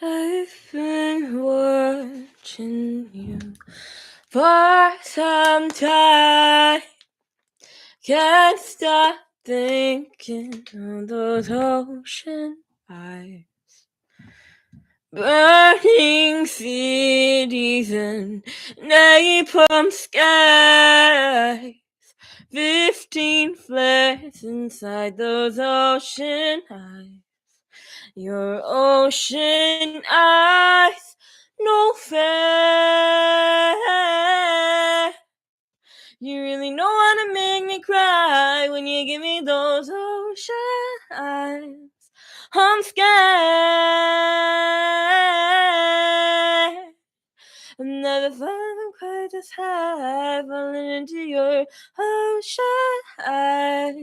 I've been watching you for some time. Can't stop thinking of those ocean eyes. Burning cities and napalm skies. 15 flares inside those ocean eyes. Your ocean eyes, no fair. You really know how to make me cry when you give me those ocean eyes. I'm scared. I'm never falling quite this high, falling into your ocean eyes.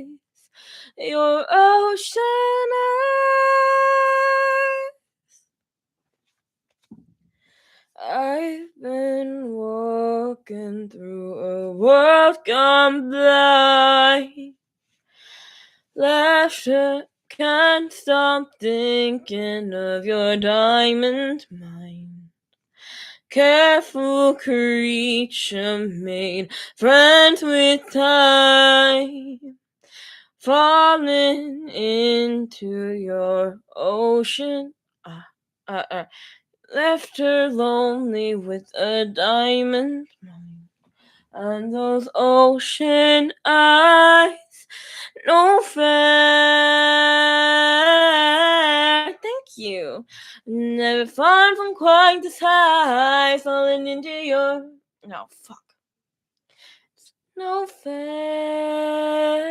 Your ocean eyes. I've been walking through a world gone blind. Laughter can't stop thinking of your diamond mind. Careful creature made friends with time. Falling into your ocean. Left her lonely with a diamond mind. And those ocean eyes, no fair. Thank you. Never fallen from quite this high, falling into your. No, fuck. No fair.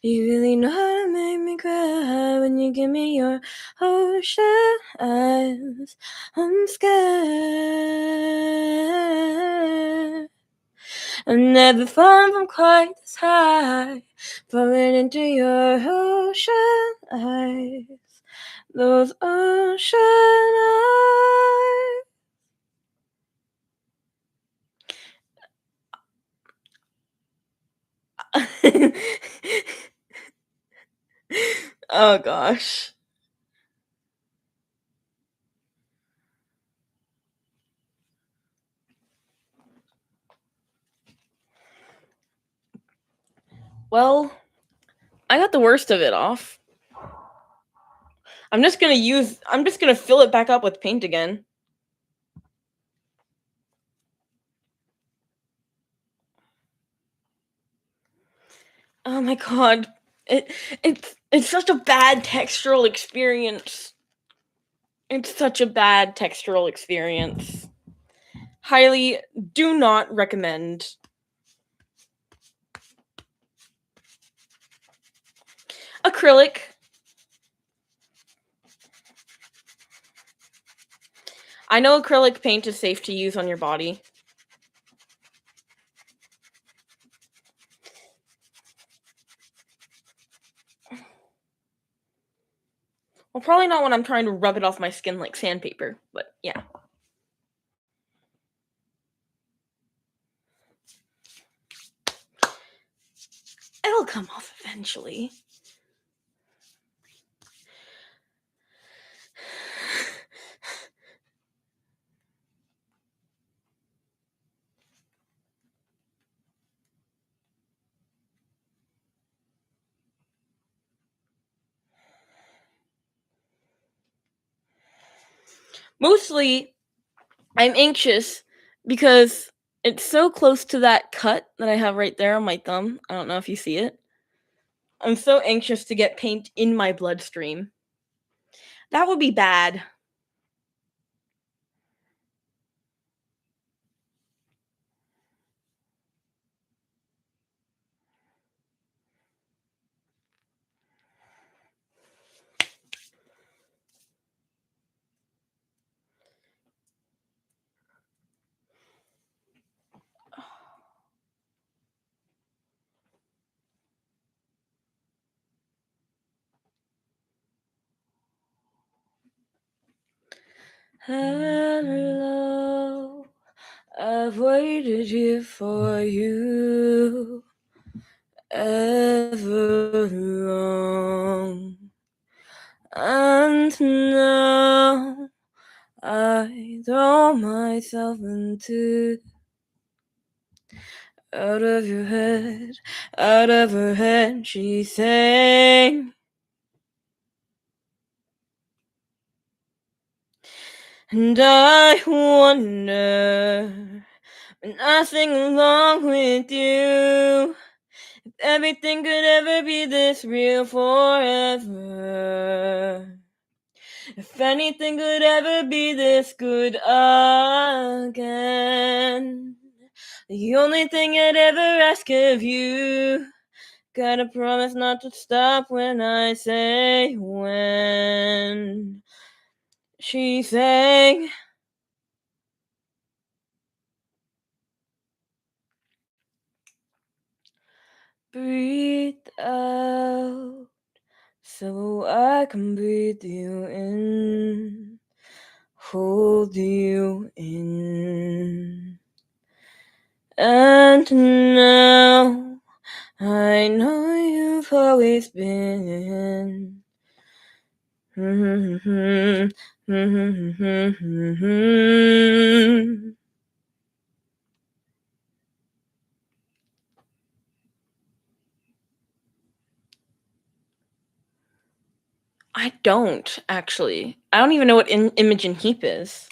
You really know how to make me cry when you give me your ocean eyes. I'm scared. I'm never fallen from quite this high, falling into your ocean eyes. Those ocean eyes. Oh gosh. Well, I got the worst of it off. I'm just gonna fill it back up with paint again. Oh my god. It's such a bad textural experience. It's such a bad textural experience. Highly do not recommend. Acrylic. I know acrylic paint is safe to use on your body. Well, probably not when I'm trying to rub it off my skin like sandpaper, but yeah. It'll come off eventually. Mostly, I'm anxious because it's so close to that cut that I have right there on my thumb. I don't know if you see it. I'm so anxious to get paint in my bloodstream. That would be bad. Hello, I've waited here for you ever long, and now I throw myself into out of your head, out of her head, she sang. And I wonder, when I sing along with you, if everything could ever be this real forever. If anything could ever be this good again. The only thing I'd ever ask of you, gotta promise not to stop when I say when. She sang. Breathe out so I can breathe you in, hold you in. And now I know you've always been. I don't, actually. I don't even know what Imogen Heap is.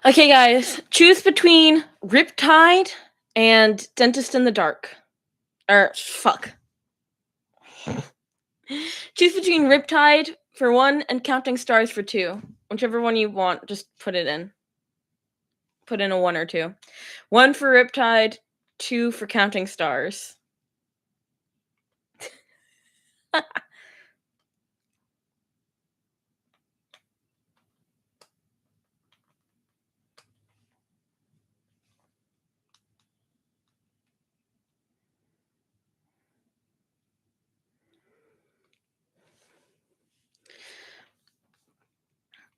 Okay, guys, choose between Riptide and Dentist in the Dark. Fuck. Choose between Riptide for 1 and Counting Stars for 2. Whichever one you want, just put it in. Put in a 1 or 2. 1 for Riptide, 2 for Counting Stars.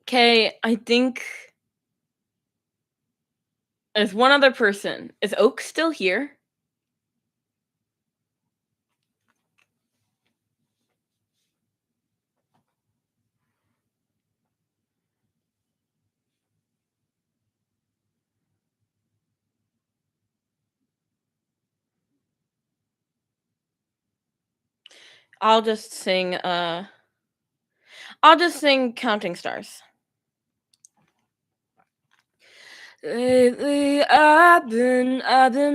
Okay, I think there's one other person. Is Oak still here? I'll just sing Counting Stars. Lately I've been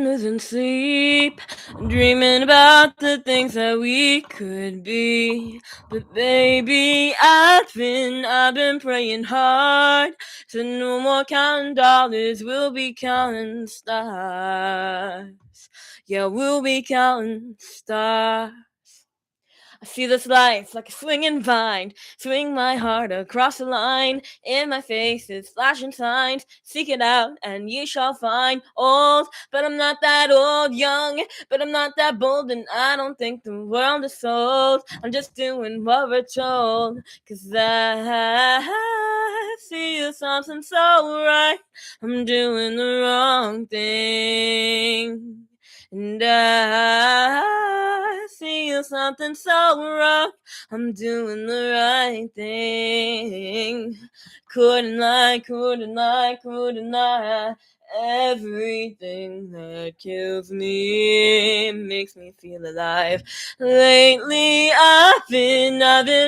losing sleep, dreaming about the things that we could be. But baby, I've been praying hard, so no more counting dollars, we'll be counting stars. Yeah, we'll be counting stars. I see this life like a swinging vine, swing my heart across the line. In my face is flashing signs, seek it out and ye shall find. Old, but I'm not that old. Young, but I'm not that bold. And I don't think the world is sold. I'm just doing what we're told. 'Cause I feel something so right, I'm doing the wrong thing. And I feel something so wrong, I'm doing the right thing. Couldn't lie, everything that kills me makes me feel alive. Lately I've been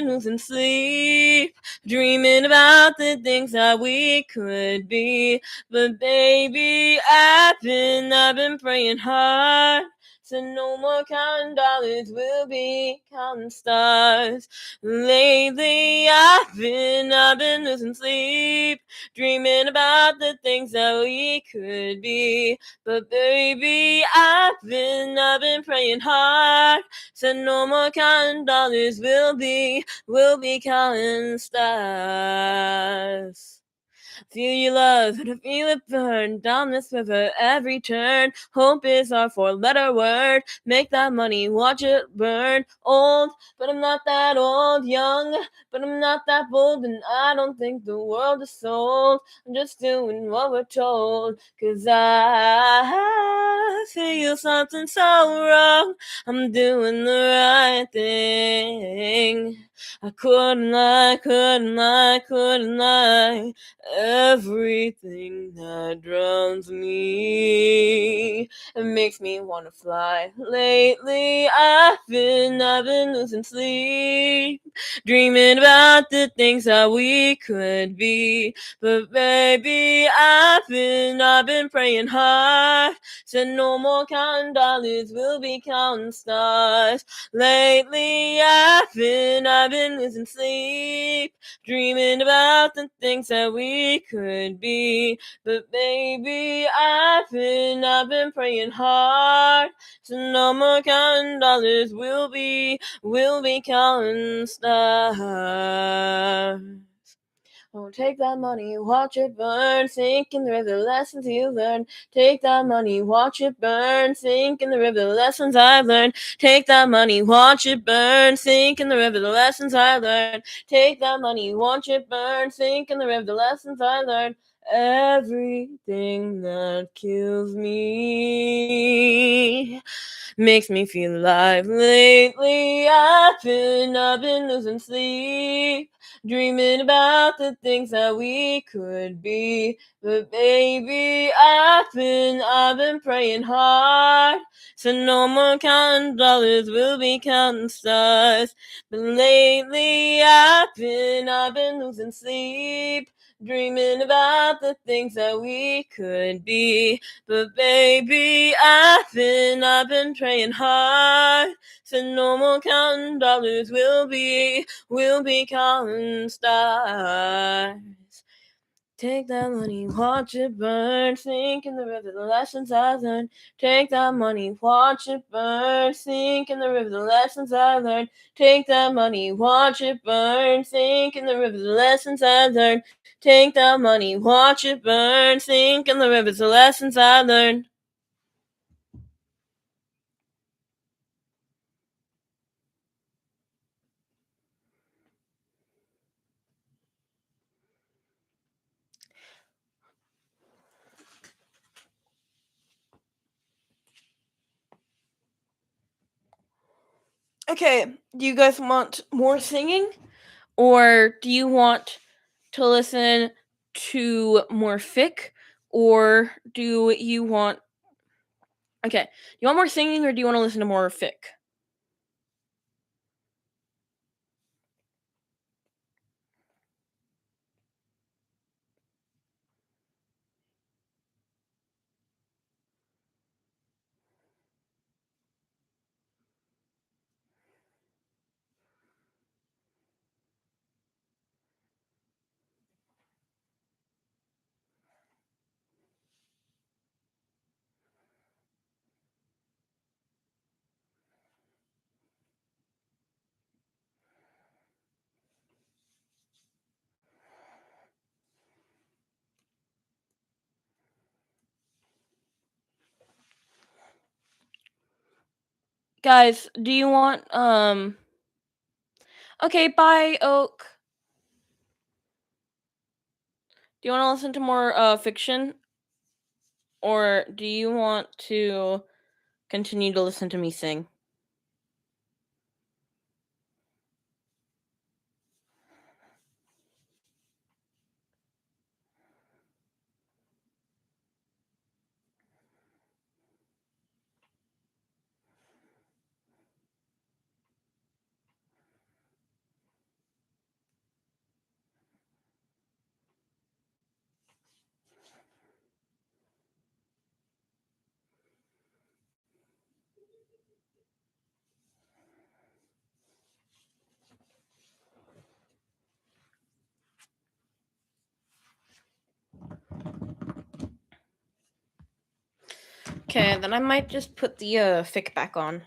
losing sleep, dreaming about the things that we could be. But baby, I've been praying hard, so no more counting dollars, we'll be counting stars. Lately I've been losing sleep, dreaming about the things that we could be. But baby, I've been praying hard, so no more counting dollars, we'll be counting stars. Feel your love and I feel it burn down this river every turn. Hope is our four-letter word. Make that money, watch it burn. Old, but I'm not that old. Young, but I'm not that bold. And I don't think the world is sold. I'm just doing what we're told. 'Cause I feel something so wrong, I'm doing the right thing. I couldn't lie, everything that drowns me and makes me wanna fly. Lately I've been losing sleep, dreaming about the things that we could be. But baby, I've been praying hard, so no more counting dollars, we'll be counting stars. Lately I've been losing sleep, dreaming about the things that we could be. But baby, I've been praying hard, so no more counting dollars, we'll be counting stars. Oh, take that money, watch it burn, sink in the river, lessons you learned. Take that money, watch it burn, sink in the river, the lessons I've learned. Take that money, watch it burn, sink in the river, the lessons I learned. Take that money, watch it burn, sink in the river, the lessons I learned. Everything that kills me makes me feel alive. Lately I've been losing sleep, dreaming about the things that we could be. But baby, I've been praying hard, so no more counting dollars, we'll be counting stars. But lately I've been losing sleep, dreaming about the things that we could be. But baby, I've been praying hard, so no more counting dollars, we'll be counting stars. Take that money, watch it burn, sink in the river, the lessons I learned. Take that money, watch it burn, sink in the river, the lessons I learned. Take that money, watch it burn, sink in the river, the lessons I learned. Take that money, watch it burn, sink in the river, the lessons I learned. Okay, do you guys want more singing? Or do you want to listen to more fic? Or do you want... Okay, do you want more singing or do you want to listen to more fic? Guys, do you want, okay, bye, Oak. Do you want to listen to more, fiction? Or do you want to continue to listen to me sing? Okay, then I might just put the fic back on.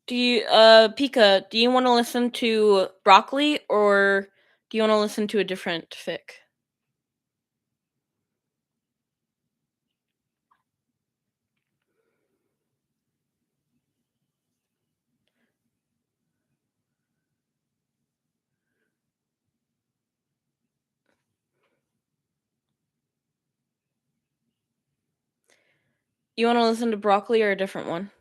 Do you Pika, do you want to listen to Broccoli or do you want to listen to a different fic? You want to listen to Broccoli or a different one?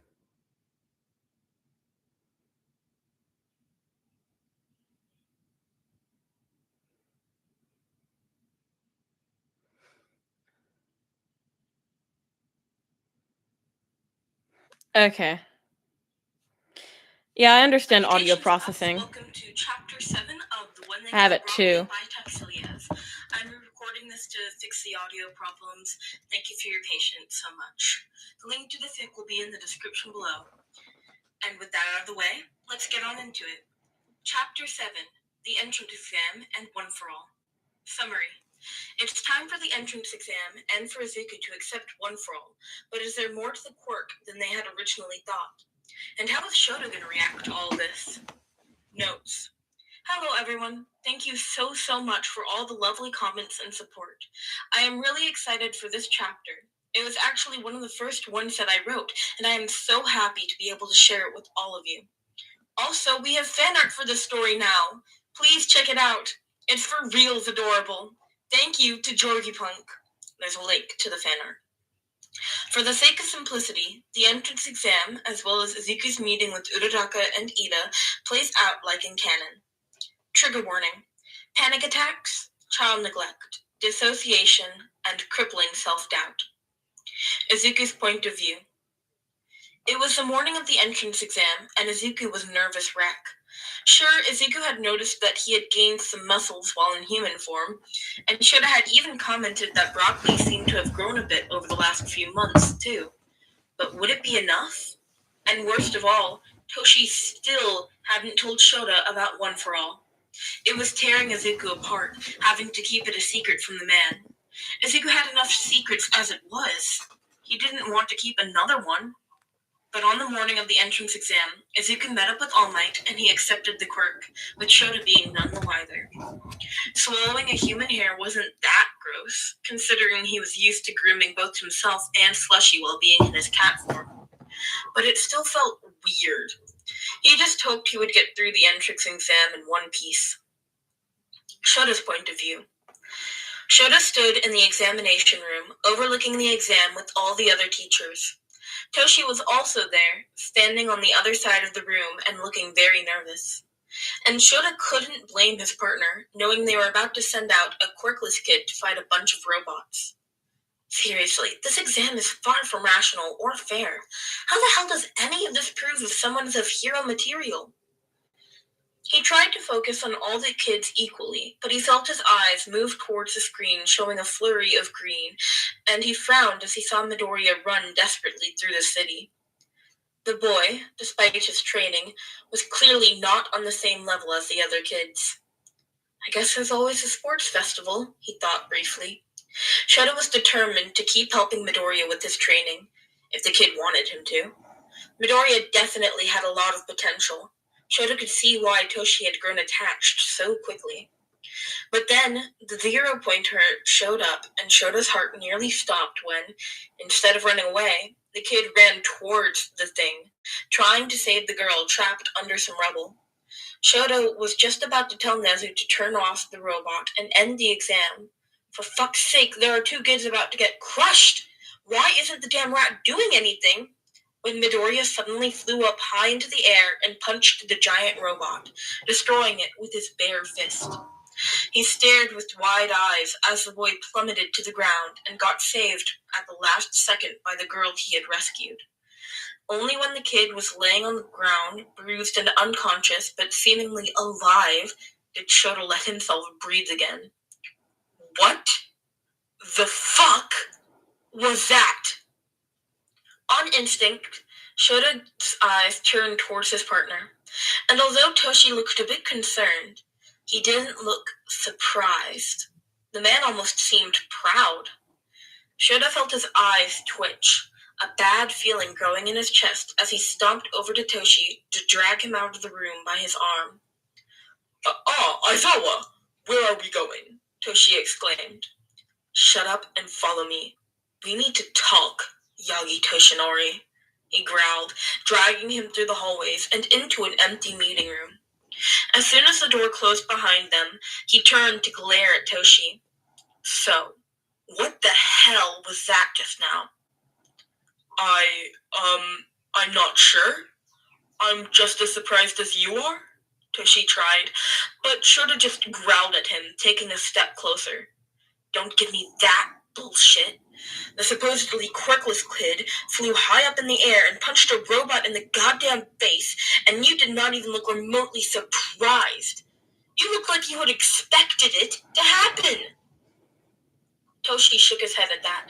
Okay. Yeah, I understand audio processing. Welcome to Chapter 7 of The One They I have Call it too. Broccoli by Taxilias. I'm recording this to fix the audio problems. Thank you for your patience so much. The link to the fic will be in the description below. And with that out of the way, let's get on into it. Chapter 7, The Entrance Exam and One for All. Summary. It's time for the entrance exam and for Izuku to accept One for All, but is there more to the quirk than they had originally thought? And how is Shota going to react to all this? Notes. Hello everyone. Thank you so much for all the lovely comments and support. I am really excited for this chapter. It was actually one of the first ones that I wrote, and I am so happy to be able to share it with all of you. Also, we have fan art for this story now. Please check it out. It's for reals adorable. Thank you to Georgie Punk. There's a link to the fan art. For the sake of simplicity, the entrance exam, as well as Izuku's meeting with Uraraka and Ida, plays out like in canon. Trigger warning: panic attacks, child neglect, dissociation, and crippling self-doubt. Izuku's point of view. It was the morning of the entrance exam, and Izuku was a nervous wreck. Sure, Izuku had noticed that he had gained some muscles while in human form, and Shota had even commented that Broccoli seemed to have grown a bit over the last few months, too. But would it be enough? And worst of all, Toshi still hadn't told Shota about One for All. It was tearing Izuku apart, having to keep it a secret from the man. Izuku had enough secrets as it was. He didn't want to keep another one. But on the morning of the entrance exam, Izuku met up with All Might and he accepted the quirk, with Shota being none the wiser. Swallowing a human hair wasn't that gross, considering he was used to grooming both himself and Slushy while being in his cat form. But it still felt weird. He just hoped he would get through the entrance exam in one piece. Shota's point of view. Shota stood in the examination room, overlooking the exam with all the other teachers. Toshi was also there, standing on the other side of the room and looking very nervous. And Shota couldn't blame his partner, knowing they were about to send out a quirkless kid to fight a bunch of robots. Seriously, this exam is far from rational or fair. How the hell does any of this prove if someone is of hero material? He tried to focus on all the kids equally, but he felt his eyes move towards the screen showing a flurry of green, and he frowned as he saw Midoriya run desperately through the city. The boy, despite his training, was clearly not on the same level as the other kids. I guess there's always a sports festival, he thought briefly. Shota was determined to keep helping Midoriya with his training, if the kid wanted him to. Midoriya definitely had a lot of potential. Shota could see why Toshi had grown attached so quickly. But then the 0-pointer showed up, and Shota's heart nearly stopped when, instead of running away, the kid ran towards the thing, trying to save the girl trapped under some rubble. Shota was just about to tell Nezu to turn off the robot and end the exam. For fuck's sake, there are 2 kids about to get crushed! Why isn't the damn rat doing anything? When Midoriya suddenly flew up high into the air and punched the giant robot, destroying it with his bare fist. He stared with wide eyes as the boy plummeted to the ground and got saved at the last second by the girl he had rescued. Only when the kid was laying on the ground, bruised and unconscious, but seemingly alive, did Shota let himself breathe again. What the fuck was that? On instinct, Shota's eyes turned towards his partner, and although Toshi looked a bit concerned, he didn't look surprised. The man almost seemed proud. Shota felt his eyes twitch, a bad feeling growing in his chest as he stomped over to Toshi to drag him out of the room by his arm. Aizawa, where are we going? Toshi exclaimed. Shut up and follow me. We need to talk, Yagi Toshinori, he growled, dragging him through the hallways and into an empty meeting room. As soon as the door closed behind them, he turned to glare at Toshi. So, what the hell was that just now? I'm not sure. I'm just as surprised as you are, Toshi tried, but Shota just growled at him, taking a step closer. Don't give me that bullshit. The supposedly quirkless kid flew high up in the air and punched a robot in the goddamn face, and you did not even look remotely surprised. You look like you had expected it to happen. Toshi shook his head at that.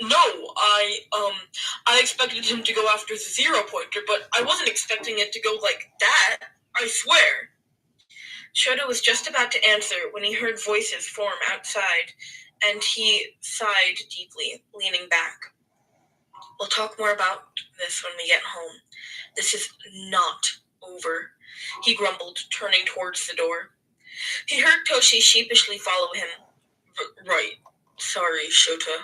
No, I expected him to go after the 0-pointer, but I wasn't expecting it to go like that, I swear. Shota was just about to answer when he heard voices form outside, and he sighed deeply, leaning back. We'll talk more about this when we get home. This is not over, he grumbled, turning towards the door. He heard Toshi sheepishly follow him. Right. Sorry, Shota,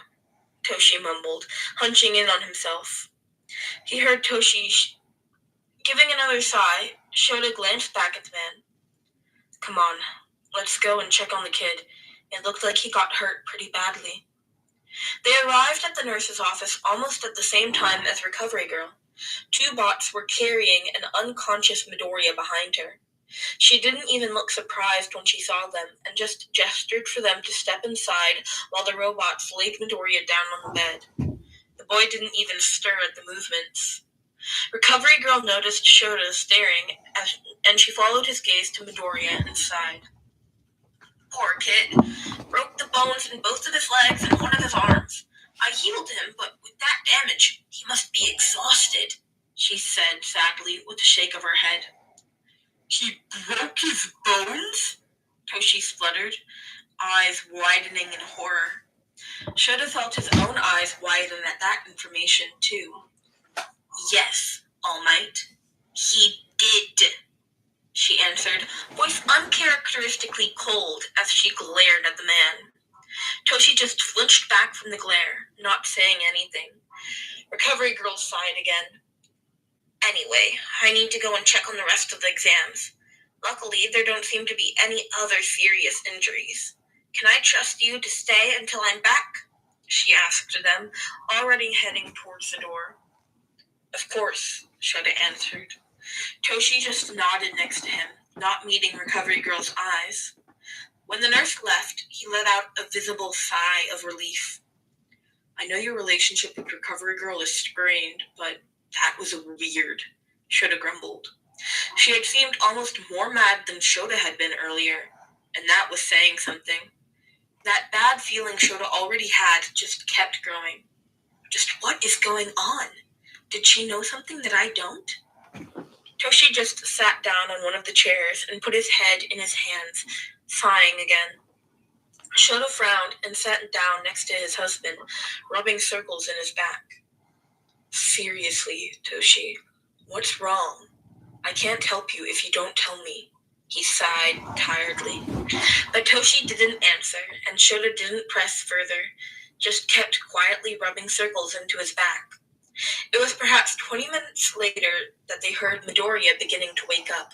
Toshi mumbled, hunching in on himself. He heard Toshi giving another sigh. Shota glanced back at the man. Come on, let's go and check on the kid. It looked like he got hurt pretty badly. They arrived at the nurse's office almost at the same time as Recovery Girl. 2 bots were carrying an unconscious Midoriya behind her. She didn't even look surprised when she saw them, and just gestured for them to step inside while the robots laid Midoriya down on the bed. The boy didn't even stir at the movements. Recovery Girl noticed Shota staring, and she followed his gaze to Midoriya and sighed. Poor kid. Broke the bones in both of his legs and one of his arms. I healed him, but with that damage, he must be exhausted, she said sadly with a shake of her head. He broke his bones? Toshi spluttered, eyes widening in horror. Shota felt his own eyes widen at that information, too. Yes, All Might. He did, she answered, voice uncharacteristically cold as she glared at the man. Toshi just flinched back from the glare, not saying anything. Recovery Girl sighed again. Anyway, I need to go and check on the rest of the exams. Luckily, there don't seem to be any other serious injuries. Can I trust you to stay until I'm back? She asked them, already heading towards the door. Of course, Shota answered. Toshi just nodded next to him, not meeting Recovery Girl's eyes. When the nurse left, he let out a visible sigh of relief. I know your relationship with Recovery Girl is strained, but that was weird, Shota grumbled. She had seemed almost more mad than Shota had been earlier, and that was saying something. That bad feeling Shota already had just kept growing. Just what is going on? Did she know something that I don't? Toshi just sat down on one of the chairs and put his head in his hands, sighing again. Shota frowned and sat down next to his husband, rubbing circles in his back. Seriously, Toshi, what's wrong? I can't help you if you don't tell me. He sighed tiredly. But Toshi didn't answer, and Shota didn't press further, just kept quietly rubbing circles into his back. It was perhaps 20 minutes later that they heard Midoriya beginning to wake up.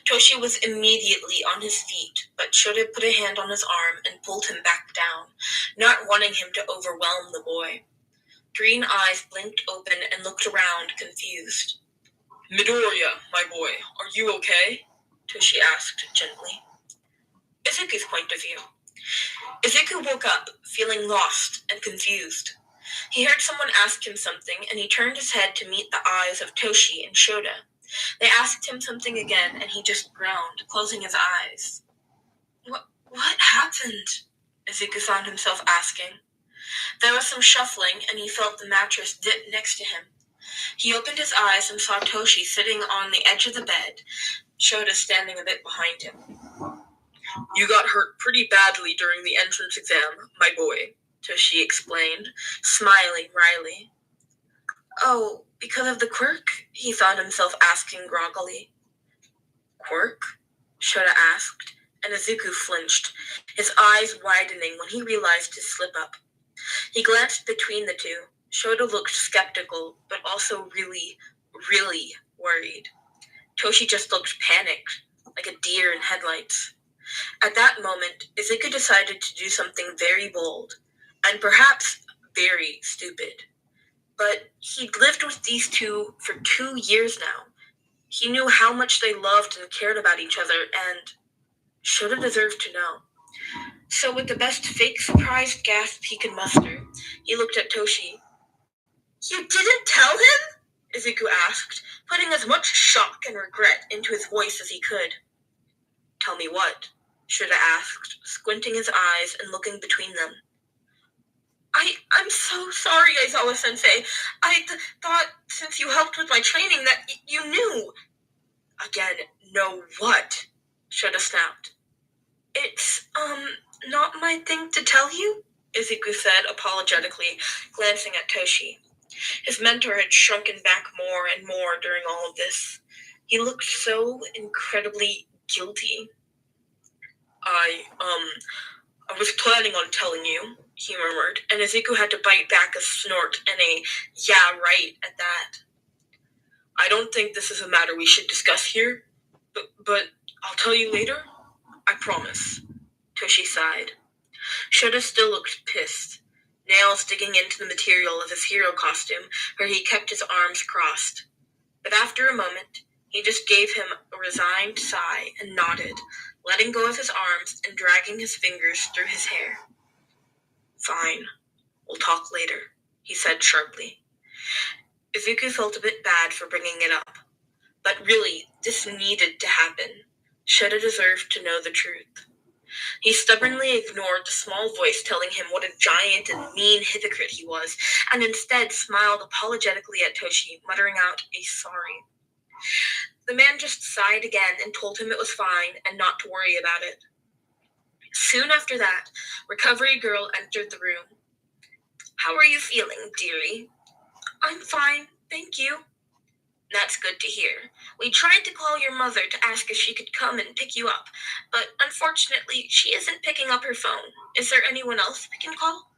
Toshi was immediately on his feet, but Shota put a hand on his arm and pulled him back down, not wanting him to overwhelm the boy. Green eyes blinked open and looked around, confused. Midoriya, my boy, are you okay? Toshi asked gently. Izuku's point of view. Izuku woke up, feeling lost and confused. He heard someone ask him something, and he turned his head to meet the eyes of Toshi and Shota. They asked him something again, and he just groaned, closing his eyes. What happened? Izuku found himself asking. There was some shuffling, and he felt the mattress dip next to him. He opened his eyes and saw Toshi sitting on the edge of the bed, Shota standing a bit behind him. You got hurt pretty badly during the entrance exam, my boy, Toshi explained, smiling wryly. Oh, because of the quirk? He found himself asking groggily. Quirk? Shota asked, and Izuku flinched, his eyes widening when he realized his slip-up. He glanced between the two. Shota looked skeptical, but also really, really worried. Toshi just looked panicked, like a deer in headlights. At that moment, Izuku decided to do something very bold, and perhaps very stupid. But he'd lived with these two for 2 years now. He knew how much they loved and cared about each other, and Shota deserved to know. So with the best fake surprised gasp he could muster, he looked at Toshi. You didn't tell him? Izuku asked, putting as much shock and regret into his voice as he could. Tell me what? Shota asked, squinting his eyes and looking between them. I'm so sorry, Aizawa-sensei. I thought since you helped with my training that you knew. Again, know what? Shota snapped. It's, not my thing to tell you, Izuku said apologetically, glancing at Toshi. His mentor had shrunken back more and more during all of this. He looked so incredibly guilty. I was planning on telling you, he murmured, and Izuku had to bite back a snort and a yeah, right at that. I don't think this is a matter we should discuss here, but I'll tell you later. I promise. Toshi sighed. Shota still looked pissed, nails digging into the material of his hero costume where he kept his arms crossed. But after a moment, he just gave him a resigned sigh and nodded, letting go of his arms and dragging his fingers through his hair. Fine. We'll talk later, he said sharply. Izuku felt a bit bad for bringing it up. But really, this needed to happen. Shota deserved to know the truth. He stubbornly ignored the small voice telling him what a giant and mean hypocrite he was, and instead smiled apologetically at Toshi, muttering out a sorry. The man just sighed again and told him it was fine and not to worry about it. Soon after that, Recovery Girl entered the room. How are you feeling, dearie? I'm fine, thank you. That's good to hear. We tried to call your mother to ask if she could come and pick you up, but unfortunately, she isn't picking up her phone. Is there anyone else we can call?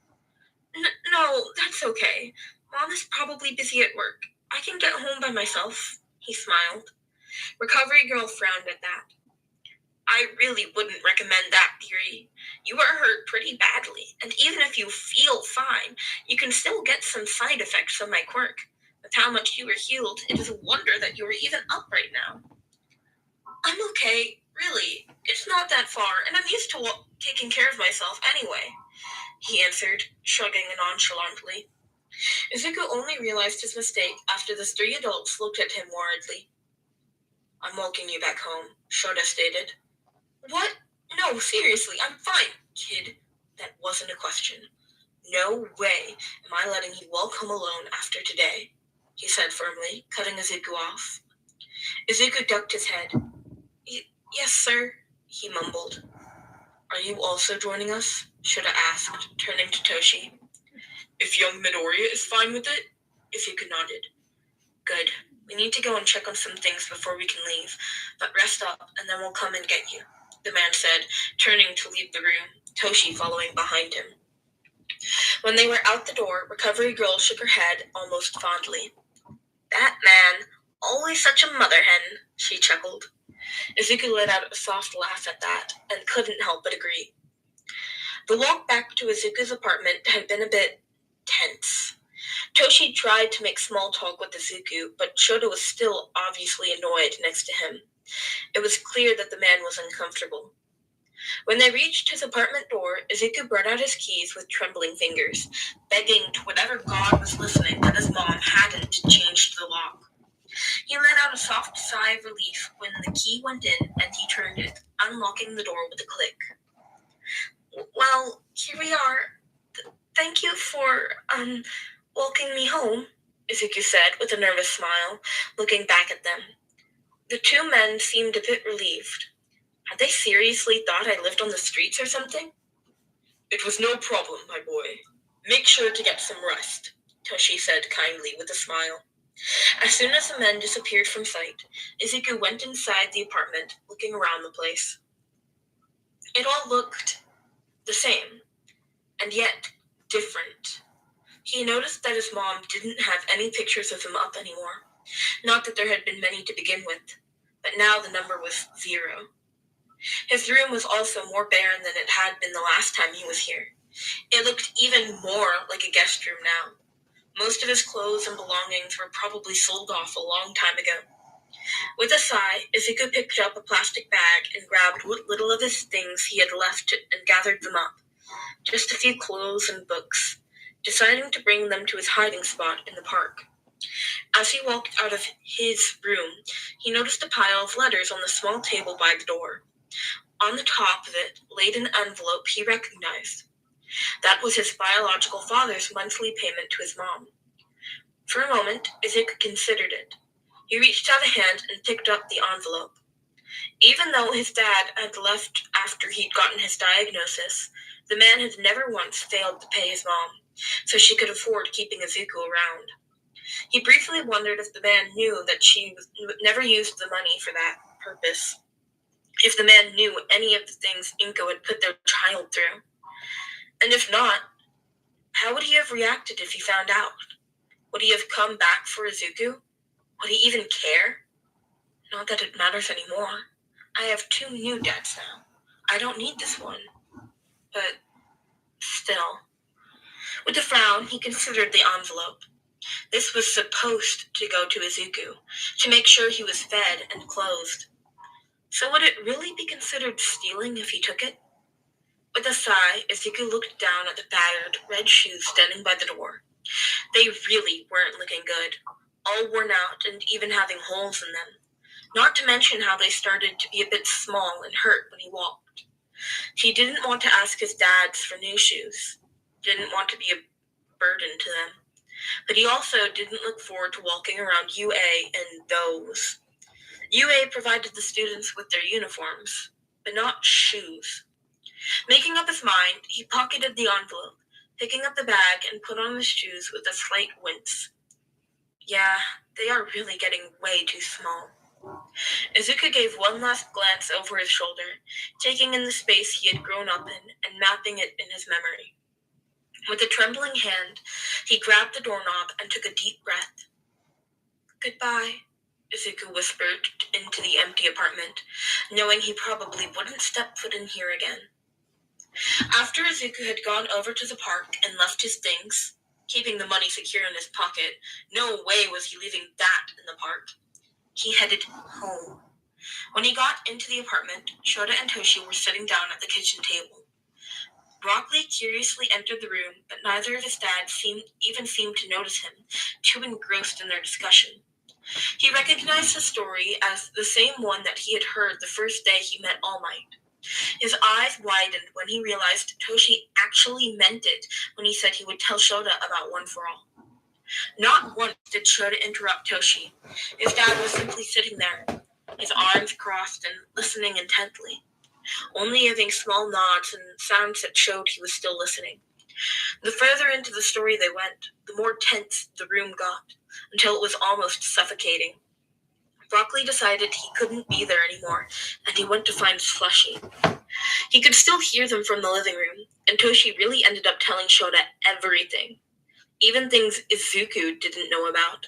No, that's okay. Mom is probably busy at work. I can get home by myself, he smiled. Recovery Girl frowned at that. I really wouldn't recommend that, dearie. You were hurt pretty badly, and even if you feel fine, you can still get some side effects from my quirk. With how much you were healed, it is a wonder that you are even up right now. I'm okay, really. It's not that far, and I'm used to taking care of myself anyway, he answered, shrugging nonchalantly. Izuku only realized his mistake after the 3 adults looked at him worriedly. I'm walking you back home, Shota stated. What? No, seriously, I'm fine, kid. That wasn't a question. No way am I letting you walk home alone after today, he said firmly, cutting Izuku off. Izuku ducked his head. Yes, sir, he mumbled. Are you also joining us? Shota asked, turning to Toshi. If young Midoriya is fine with it, Izuku nodded. Good. We need to go and check on some things before we can leave, but rest up and then we'll come and get you, the man said, turning to leave the room, Toshi following behind him. When they were out the door, Recovery Girl shook her head almost fondly. That man, always such a mother hen, she chuckled. Izuku let out a soft laugh at that, and couldn't help but agree. The walk back to Izuku's apartment had been a bit tense. Toshi tried to make small talk with Izuku, but Shota was still obviously annoyed next to him. It was clear that the man was uncomfortable. When they reached his apartment door, Izuku brought out his keys with trembling fingers, begging to whatever god was listening that his mom hadn't changed the lock. He let out a soft sigh of relief when the key went in and he turned it, unlocking the door with a click. Well, here we are. Thank you for, welcoming me home, Izuku said with a nervous smile, looking back at them. The two men seemed a bit relieved. Had they seriously thought I lived on the streets or something? It was no problem, my boy. Make sure to get some rest, Toshi said kindly with a smile. As soon as the men disappeared from sight, Izuku went inside the apartment, looking around the place. It all looked the same, and yet different. He noticed that his mom didn't have any pictures of him up anymore. Not that there had been many to begin with, but now the number was 0. His room was also more barren than it had been the last time he was here. It looked even more like a guest room now. Most of his clothes and belongings were probably sold off a long time ago. With a sigh, Izuku picked up a plastic bag and grabbed what little of his things he had left and gathered them up. Just a few clothes and books, deciding to bring them to his hiding spot in the park. As he walked out of his room, he noticed a pile of letters on the small table by the door. On the top of it laid an envelope he recognized. That was his biological father's monthly payment to his mom. For a moment, Izuku considered it. He reached out a hand and picked up the envelope. Even though his dad had left after he'd gotten his diagnosis, the man had never once failed to pay his mom, so she could afford keeping Izuku around. He briefly wondered if the man knew that she never used the money for that purpose. If the man knew any of the things Inko had put their child through. And if not, how would he have reacted if he found out? Would he have come back for Izuku? Would he even care? Not that it matters anymore. I have 2 new dads now. I don't need this one. But still. With a frown, he considered the envelope. This was supposed to go to Izuku, to make sure he was fed and clothed. So would it really be considered stealing if he took it? With a sigh, Izuku looked down at the battered, red shoes standing by the door. They really weren't looking good, all worn out and even having holes in them. Not to mention how they started to be a bit small and hurt when he walked. He didn't want to ask his dads for new shoes. Didn't want to be a burden to them. But he also didn't look forward to walking around UA in those. UA provided the students with their uniforms, but not shoes. Making up his mind, he pocketed the envelope, picking up the bag and put on his shoes with a slight wince. Yeah, they are really getting way too small. Izuku gave one last glance over his shoulder, taking in the space he had grown up in and mapping it in his memory. With a trembling hand, he grabbed the doorknob and took a deep breath. Goodbye, Izuku whispered into the empty apartment, knowing he probably wouldn't step foot in here again. After Izuku had gone over to the park and left his things, keeping the money secure in his pocket, no way was he leaving that in the park. He headed home. When he got into the apartment, Shota and Toshi were sitting down at the kitchen table. Broccoli curiously entered the room, but neither of his dads seemed to notice him, too engrossed in their discussion. He recognized the story as the same one that he had heard the first day he met All Might. His eyes widened when he realized Toshi actually meant it when he said he would tell Shota about One for All. Not once did Shota interrupt Toshi. His dad was simply sitting there, his arms crossed and listening intently, only giving small nods and sounds that showed he was still listening. The further into the story they went, the more tense the room got. until it was almost suffocating. Broccoli decided he couldn't be there anymore, and he went to find Slushy. He could still hear them from the living room, and Toshi really ended up telling Shota everything, even things Izuku didn't know about.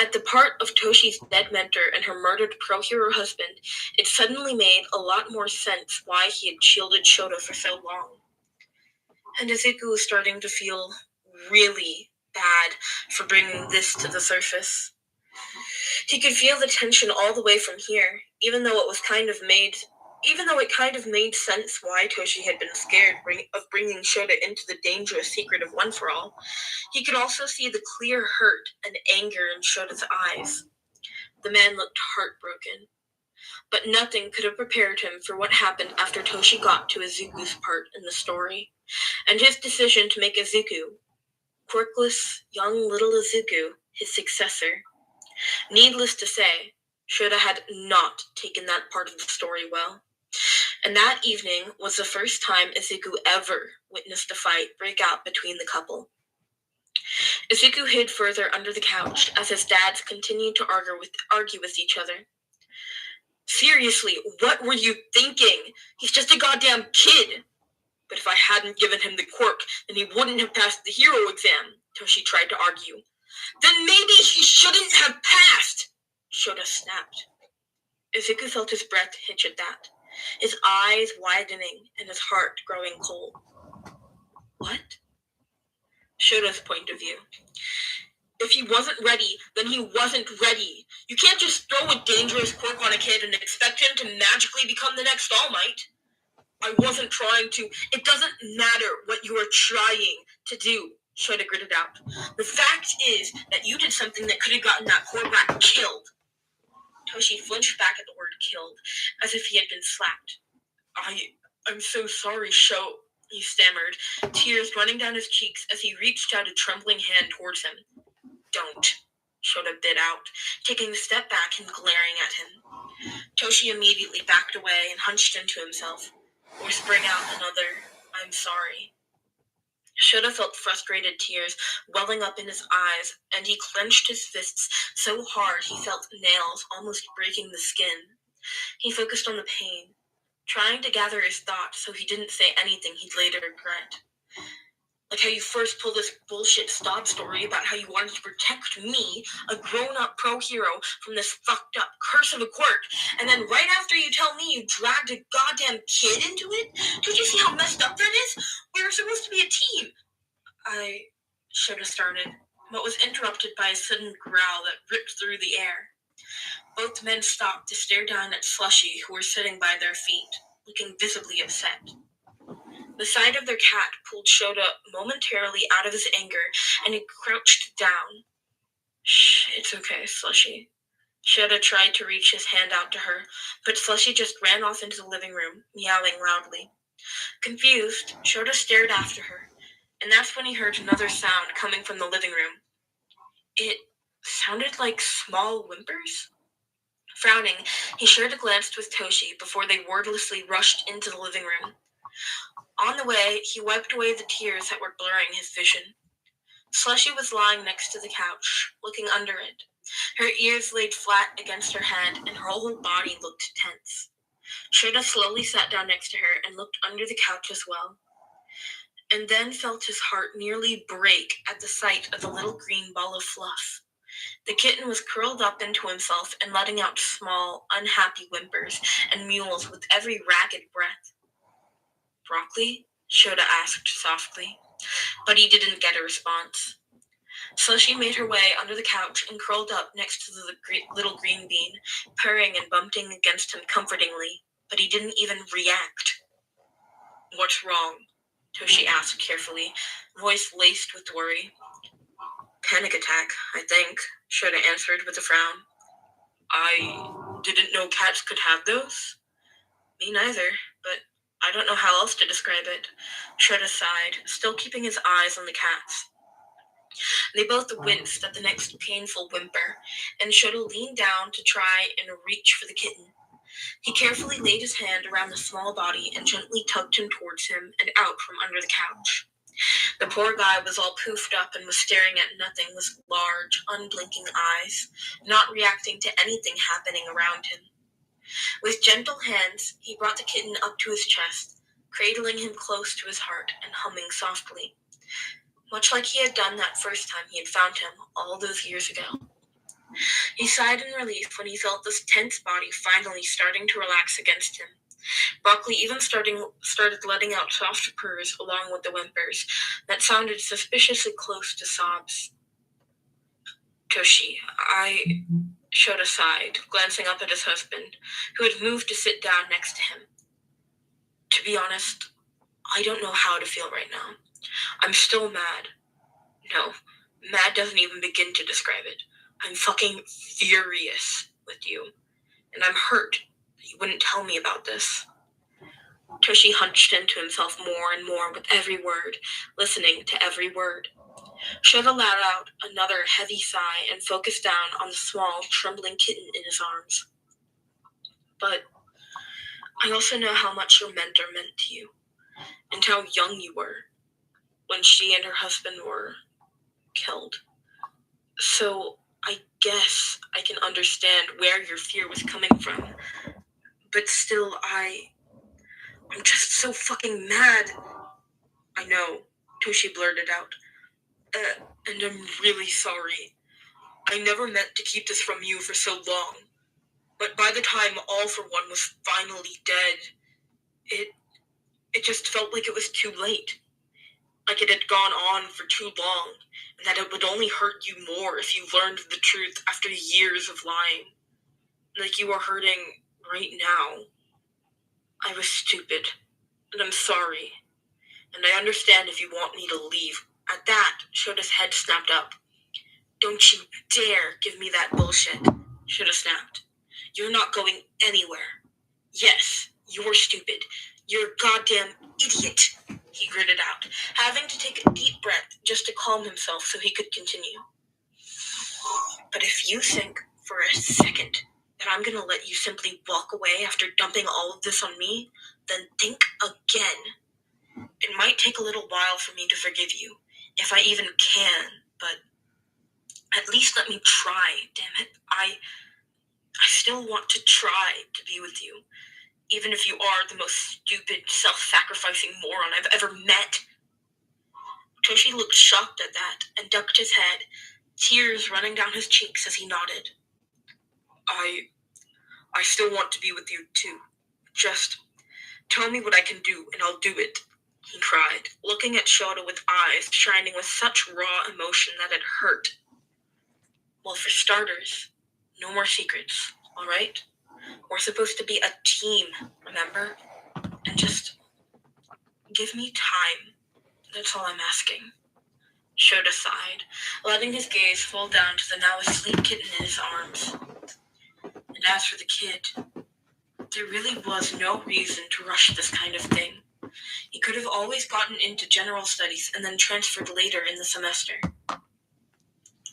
At the part of Toshi's dead mentor and her murdered pro-hero husband, it suddenly made a lot more sense why he had shielded Shota for so long. And Izuku was starting to feel really bad for bringing this to the surface. He could feel the tension all the way from here, even though it kind of made sense why Toshi had been scared of bringing Shota into the dangerous secret of One for All. He could also see the clear hurt and anger in Shota's eyes. The man looked heartbroken, but nothing could have prepared him for what happened after Toshi got to Izuku's part in the story, and his decision to make Izuku, quirkless, young little Izuku, his successor. Needless to say, Shota had not taken that part of the story well. And that evening was the first time Izuku ever witnessed a fight break out between the couple. Izuku hid further under the couch as his dads continued to argue with each other. Seriously, what were you thinking? He's just a goddamn kid. But if I hadn't given him the quirk, then he wouldn't have passed the hero exam, Toshi tried to argue. Then maybe he shouldn't have passed, Shota snapped. Izuku felt his breath hitch at that, his eyes widening and his heart growing cold. What? Shota's point of view. If he wasn't ready, then he wasn't ready. You can't just throw a dangerous quirk on a kid and expect him to magically become the next All Might. I wasn't trying to. It doesn't matter what you are trying to do, Shota gritted out. The fact is that you did something that could have gotten that poor rat killed. Toshi flinched back at the word killed, as if he had been slapped. I'm so sorry, Sho, he stammered, tears running down his cheeks as he reached out a trembling hand towards him. Don't, Shota bit out, taking a step back and glaring at him. Toshi immediately backed away and hunched into himself, whispering out another, I'm sorry. Shota felt frustrated tears welling up in his eyes, and he clenched his fists so hard he felt nails almost breaking the skin. He focused on the pain, trying to gather his thoughts so he didn't say anything he'd later regret. Like how you first pulled this bullshit sob story about how you wanted to protect me, a grown-up pro-hero, from this fucked-up curse of a quirk, and then right after you tell me you dragged a goddamn kid into it? Don't you see how messed up that is? We were supposed to be a team. I should have started, but was interrupted by a sudden growl that ripped through the air. Both men stopped to stare down at Slushy, who were sitting by their feet, looking visibly upset. The sight of their cat pulled Shota momentarily out of his anger, and he crouched down. Shh, it's okay, Slushy. Shota tried to reach his hand out to her, but Slushy just ran off into the living room, meowing loudly. Confused, Shota stared after her, and that's when he heard another sound coming from the living room. It sounded like small whimpers. Frowning, he shared a glance with Toshi before they wordlessly rushed into the living room. On the way, he wiped away the tears that were blurring his vision. Slushy was lying next to the couch, looking under it. Her ears laid flat against her head, and her whole body looked tense. Shota slowly sat down next to her and looked under the couch as well, and then felt his heart nearly break at the sight of the little green ball of fluff. The kitten was curled up into himself and letting out small, unhappy whimpers and mewls with every ragged breath. Broccoli? Shota asked softly, but he didn't get a response. Slushy made her way under the couch and curled up next to the little green bean, purring and bumping against him comfortingly, but he didn't even react. What's wrong? Toshi asked carefully, voice laced with worry. Panic attack, I think, Shota answered with a frown. I didn't know cats could have those. Me neither, but I don't know how else to describe it. Shota sighed, still keeping his eyes on the cats. They both winced at the next painful whimper, and Shota leaned down to try and reach for the kitten. He carefully laid his hand around the small body and gently tugged him towards him and out from under the couch. The poor guy was all poofed up and was staring at nothing with large, unblinking eyes, not reacting to anything happening around him. With gentle hands, he brought the kitten up to his chest, cradling him close to his heart and humming softly, much like he had done that first time he had found him all those years ago. He sighed in relief when he felt this tense body finally starting to relax against him. Broccoli even started letting out soft purrs along with the whimpers that sounded suspiciously close to sobs. Toshi, I Shota sighed, glancing up at his husband, who had moved to sit down next to him. To be honest, I don't know how to feel right now. I'm still mad. No, mad doesn't even begin to describe it. I'm fucking furious with you, and I'm hurt that you wouldn't tell me about this. Toshi hunched into himself more and more with every word, listening to every word. Shota let out another heavy sigh and focused down on the small, trembling kitten in his arms. But I also know how much your mentor meant to you, and how young you were when she and her husband were killed. So I guess I can understand where your fear was coming from. But still, I'm just so fucking mad. I know, Toshi blurted out. And I'm really sorry. I never meant to keep this from you for so long. But by the time All for One was finally dead, it just felt like it was too late. Like it had gone on for too long, and that it would only hurt you more if you learned the truth after years of lying. Like you are hurting right now. I was stupid, and I'm sorry. And I understand if you want me to leave. At that, Shota's head snapped up. Don't you dare give me that bullshit, Shota snapped. You're not going anywhere. Yes, you're stupid. You're a goddamn idiot, he gritted out, having to take a deep breath just to calm himself so he could continue. But if you think for a second that I'm going to let you simply walk away after dumping all of this on me, then think again. It might take a little while for me to forgive you, if I even can, but at least let me try, damn it. I still want to try to be with you, even if you are the most stupid, self-sacrificing moron I've ever met. Toshi looked shocked at that and ducked his head, tears running down his cheeks as he nodded. I still want to be with you too. Just tell me what I can do and I'll do it, he cried, looking at Shota with eyes shining with such raw emotion that it hurt. Well, for starters, no more secrets, all right? We're supposed to be a team, remember? And just give me time. That's all I'm asking. Shota sighed, letting his gaze fall down to the now asleep kitten in his arms. And as for the kid, there really was no reason to rush this kind of thing. He could have always gotten into general studies and then transferred later in the semester.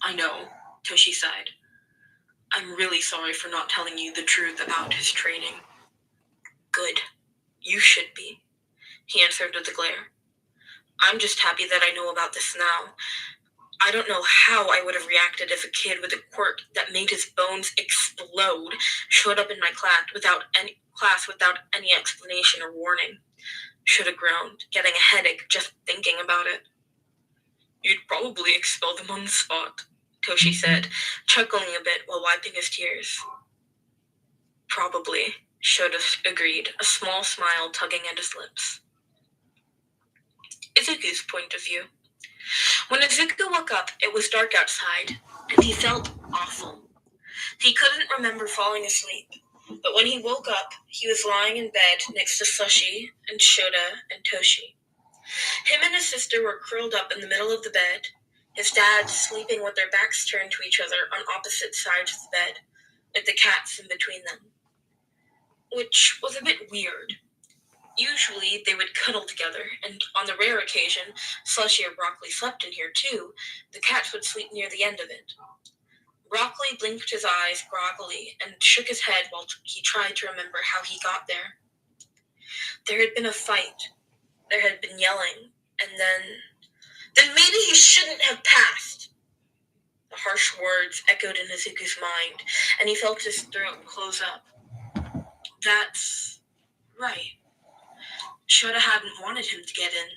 I know, Toshi sighed. I'm really sorry for not telling you the truth about his training. Good. You should be, he answered with a glare. I'm just happy that I know about this now. I don't know how I would have reacted if a kid with a quirk that made his bones explode showed up in my class without any explanation or warning. Should have groaned, getting a headache just thinking about it. You'd probably expel them on the spot, Toshi said, chuckling a bit while wiping his tears. Probably, Shota agreed, a small smile tugging at his lips. Izuku's point of view. When Izuku woke up, it was dark outside, and he felt awful. He couldn't remember falling asleep, but when he woke up, he was lying in bed next to Sushi and Shota and Toshi. Him and his sister were curled up in the middle of the bed, his dad sleeping with their backs turned to each other on opposite sides of the bed, with the cats in between them. Which was a bit weird. Usually they would cuddle together, and on the rare occasion Slushy or Broccoli slept in here too, the cats would sleep near the end of it. Broccoli blinked his eyes groggily and shook his head while he tried to remember how he got there. There had been a fight. There had been yelling, and then Then maybe he shouldn't have passed. The harsh words echoed in Izuku's mind, and he felt his throat close up. That's right. Shota hadn't wanted him to get in.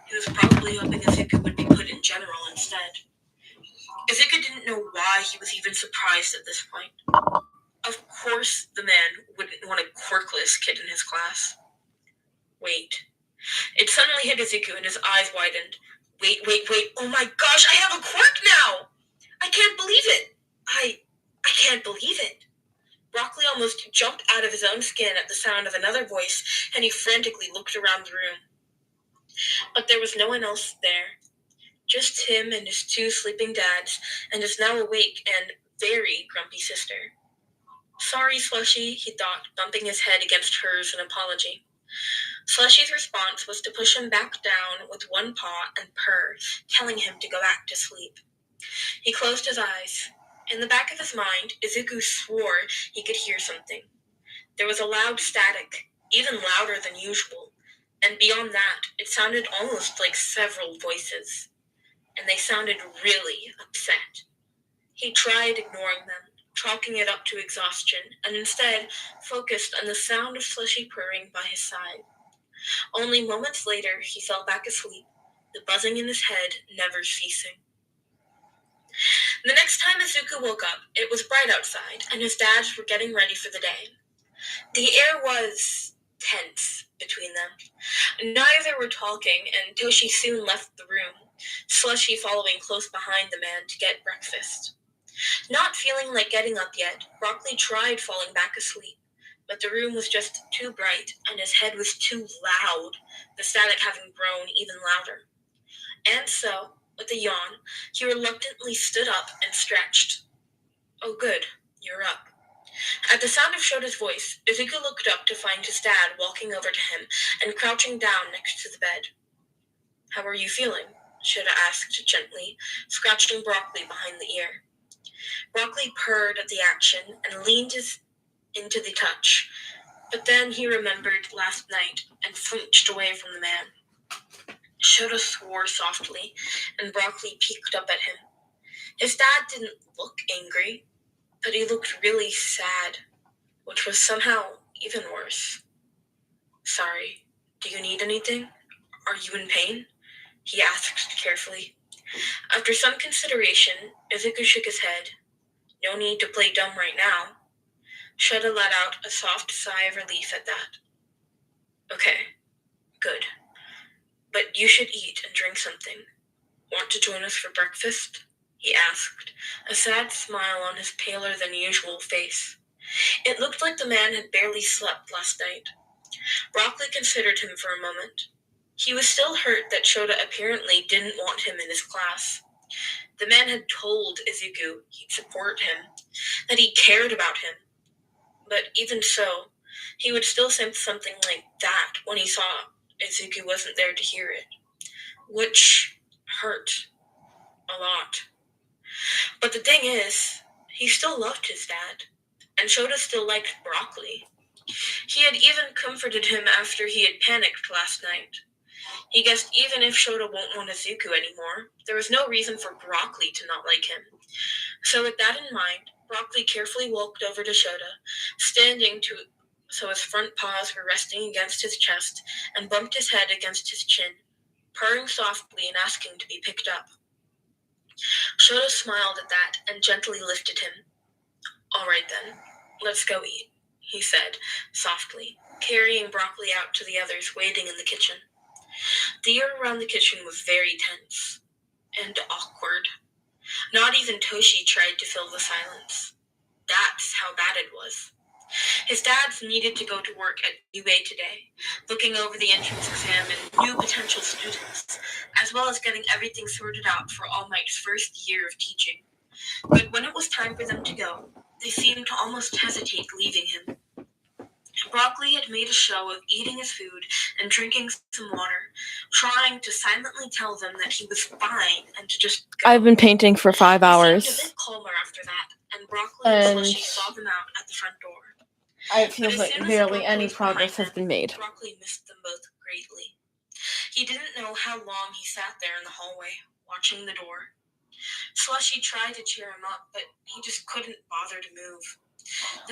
He was probably hoping Izuku would be put in general instead. Izuku didn't know why he was even surprised at this point. Of course the man wouldn't want a quirkless kid in his class. Wait. It suddenly hit Izuku and his eyes widened. Wait. Oh my gosh, I have a quirk now! I can't believe it! I can't believe it. Broccoli almost jumped out of his own skin at the sound of another voice, and he frantically looked around the room. But there was no one else there. Just him and his 2 sleeping dads, and his now awake and very grumpy sister. Sorry, Slushy, he thought, bumping his head against hers in apology. Slushy's response was to push him back down with one paw and purr, telling him to go back to sleep. He closed his eyes. In the back of his mind, Izuku swore he could hear something. There was a loud static, even louder than usual, and beyond that, it sounded almost like several voices, and they sounded really upset. He tried ignoring them, chalking it up to exhaustion, and instead focused on the sound of Slushy purring by his side. Only moments later, he fell back asleep, the buzzing in his head never ceasing. The next time Izuku woke up, it was bright outside, and his dads were getting ready for the day. The air was tense between them. Neither were talking, and Toshi soon left the room, Slushy following close behind the man to get breakfast. Not feeling like getting up yet, Broccoli tried falling back asleep, but the room was just too bright, and his head was too loud, the static having grown even louder. And so, with a yawn, he reluctantly stood up and stretched. Oh good, you're up. At the sound of Shota's voice, Izuku looked up to find his dad walking over to him and crouching down next to the bed. How are you feeling? Shota asked gently, scratching Broccoli behind the ear. Broccoli purred at the action and leaned into the touch, but then he remembered last night and flinched away from the man. Shota swore softly, and Broccoli peeked up at him. His dad didn't look angry, but he looked really sad, which was somehow even worse. Sorry, do you need anything? Are you in pain? He asked carefully. After some consideration, Izuku shook his head. No need to play dumb right now. Shota let out a soft sigh of relief at that. Okay, good. But you should eat and drink something. Want to join us for breakfast? He asked, a sad smile on his paler than usual face. It looked like the man had barely slept last night. Broccoli considered him for a moment. He was still hurt that Shota apparently didn't want him in his class. The man had told Izuku he'd support him, that he cared about him. But even so, he would still say something like that when he saw Izuku wasn't there to hear it, which hurt a lot. But the thing is, he still loved his dad, and Shota still liked Broccoli. He had even comforted him after he had panicked last night. He guessed even if Shota won't want Izuku anymore, there was no reason for Broccoli to not like him. So with that in mind, Broccoli carefully walked over to Shota, standing so his front paws were resting against his chest, and bumped his head against his chin, purring softly and asking to be picked up. Shota smiled at that and gently lifted him. All right then, let's go eat, he said, softly, carrying Broccoli out to the others waiting in the kitchen. The air around the kitchen was very tense and awkward. Not even Toshi tried to fill the silence. That's how bad it was. His dads needed to go to work at UA today, looking over the entrance exam and new potential students, as well as getting everything sorted out for All Might's first year of teaching. But when it was time for them to go, they seemed to almost hesitate leaving him. Broccoli had made a show of eating his food and drinking some water, trying to silently tell them that he was fine and to just go. I've been painting for 5 hours. He seemed a bit calmer after that, and Broccoli and Slushy saw them out at the front door. It feels like barely any progress has been made. Broccoli missed them both greatly. He didn't know how long he sat there in the hallway, watching the door. Slushy tried to cheer him up, but he just couldn't bother to move.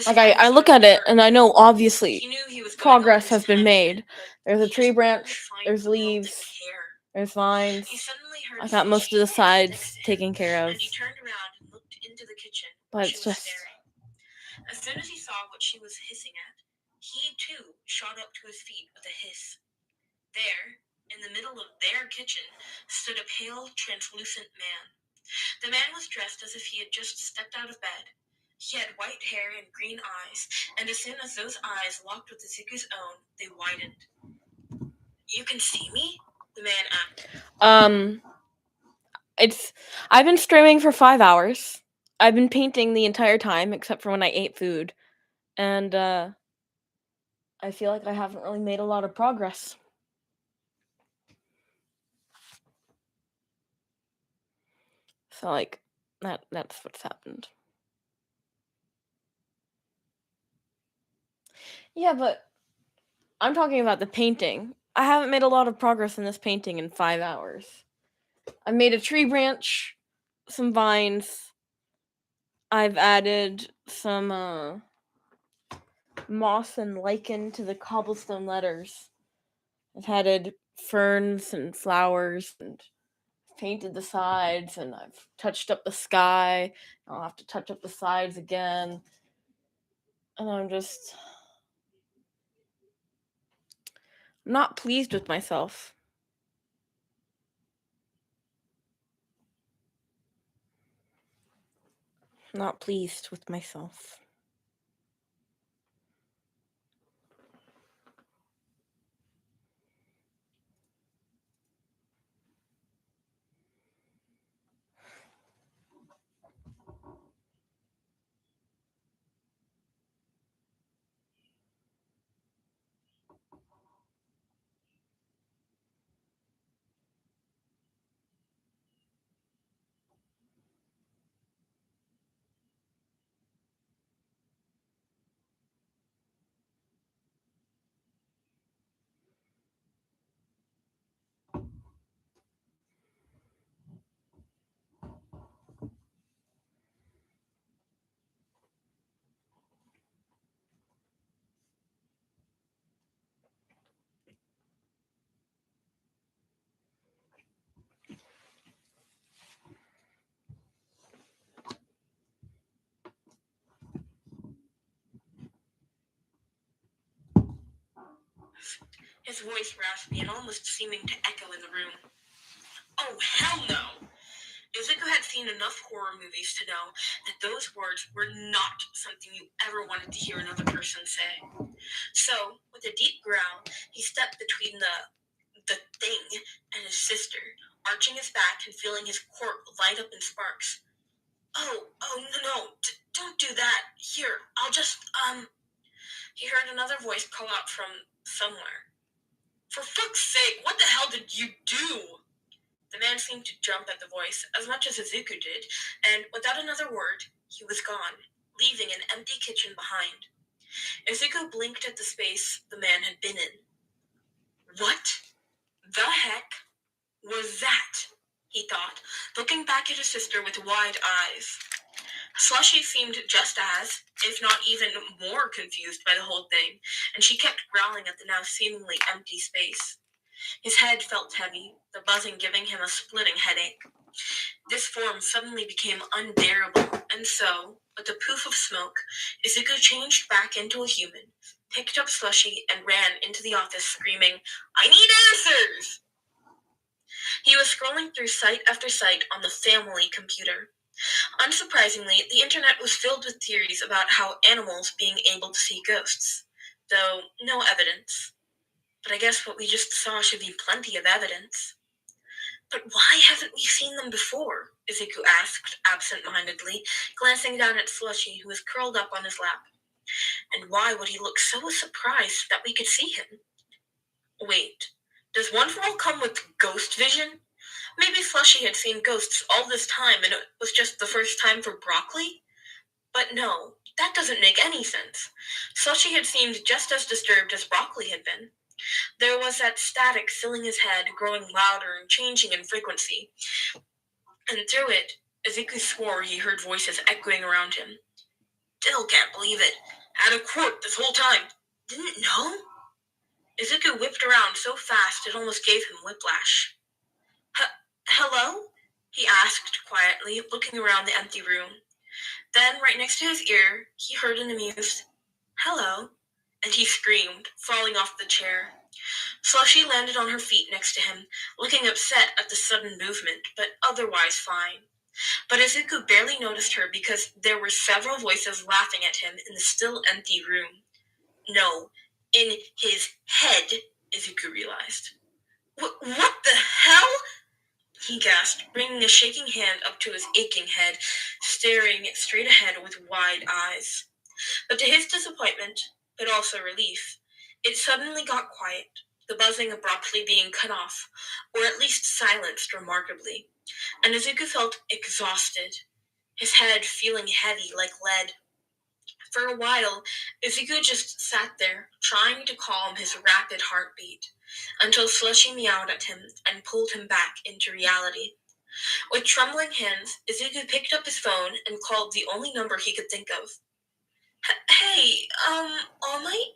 Like, I look at it, and I know, obviously, progress has been made. There's a tree branch, there's leaves, there's vines. I got most of the sides taken care of. And he turned around and looked into the kitchen, but it's just... As soon as he saw what she was hissing at, he too shot up to his feet with a hiss. There, in the middle of their kitchen, stood a pale, translucent man. The man was dressed as if he had just stepped out of bed. He had white hair and green eyes, and as soon as those eyes locked with Izuku's own, they widened. "You can see me?" the man asked. I've been streaming for 5 hours. I've been painting the entire time, except for when I ate food. And, I feel like I haven't really made a lot of progress. So, like, that's what's happened. Yeah, but I'm talking about the painting. I haven't made a lot of progress in this painting in 5 hours. I made a tree branch, some vines. I've added some moss and lichen to the cobblestone letters. I've added ferns and flowers and painted the sides, and I've touched up the sky. I'll have to touch up the sides again. And I'm not pleased with myself. Not pleased with myself. His voice raspy and almost seeming to echo in the room. "Oh, hell no!" Izuku had seen enough horror movies to know that those words were not something you ever wanted to hear another person say. So, with a deep growl, he stepped between the thing and his sister, arching his back and feeling his corp light up in sparks. Oh, no, don't do that. Here, I'll just, He heard another voice call out from somewhere. "For fuck's sake, what the hell did you do?" The man seemed to jump at the voice as much as Izuku did, and without another word, he was gone, leaving an empty kitchen behind. Izuku blinked at the space the man had been in. What the heck was that? He thought, looking back at his sister with wide eyes. Slushy seemed just as, if not even more confused by the whole thing, and she kept growling at the now seemingly empty space. His head felt heavy, the buzzing giving him a splitting headache. This form suddenly became unbearable, and so, with a poof of smoke, Izuku changed back into a human, picked up Slushy, and ran into the office screaming, "I need answers!" He was scrolling through site after site on the family computer. Unsurprisingly, the internet was filled with theories about how animals being able to see ghosts, though no evidence. But I guess what we just saw should be plenty of evidence. "But why haven't we seen them before?" Izuku asked, absent-mindedly, glancing down at Slushy, who was curled up on his lap. And why would he look so surprised that we could see him? Wait, does one for all come with ghost vision? Maybe Slushy had seen ghosts all this time and it was just the first time for Broccoli? But no, that doesn't make any sense. Slushy had seemed just as disturbed as Broccoli had been. There was that static filling his head, growing louder and changing in frequency. And through it, Ezekiel swore he heard voices echoing around him. Still can't believe it. Had a quart this whole time. Didn't know? Ezekiel whipped around so fast it almost gave him whiplash. Hello? He asked quietly, looking around the empty room. Then, right next to his ear, he heard an amused, hello, and he screamed, falling off the chair. Slushy landed on her feet next to him, looking upset at the sudden movement, but otherwise fine. But Izuku barely noticed her because there were several voices laughing at him in the still empty room. No, in his head, Izuku realized. What the hell? He gasped, bringing a shaking hand up to his aching head, staring straight ahead with wide eyes. But to his disappointment, but also relief, it suddenly got quiet, the buzzing abruptly being cut off, or at least silenced remarkably, and Izuku felt exhausted, his head feeling heavy like lead. For a while, Izuku just sat there, trying to calm his rapid heartbeat, until Slushy meowed at him and pulled him back into reality. With trembling hands, Izuku picked up his phone and called the only number he could think of. Hey, All Might?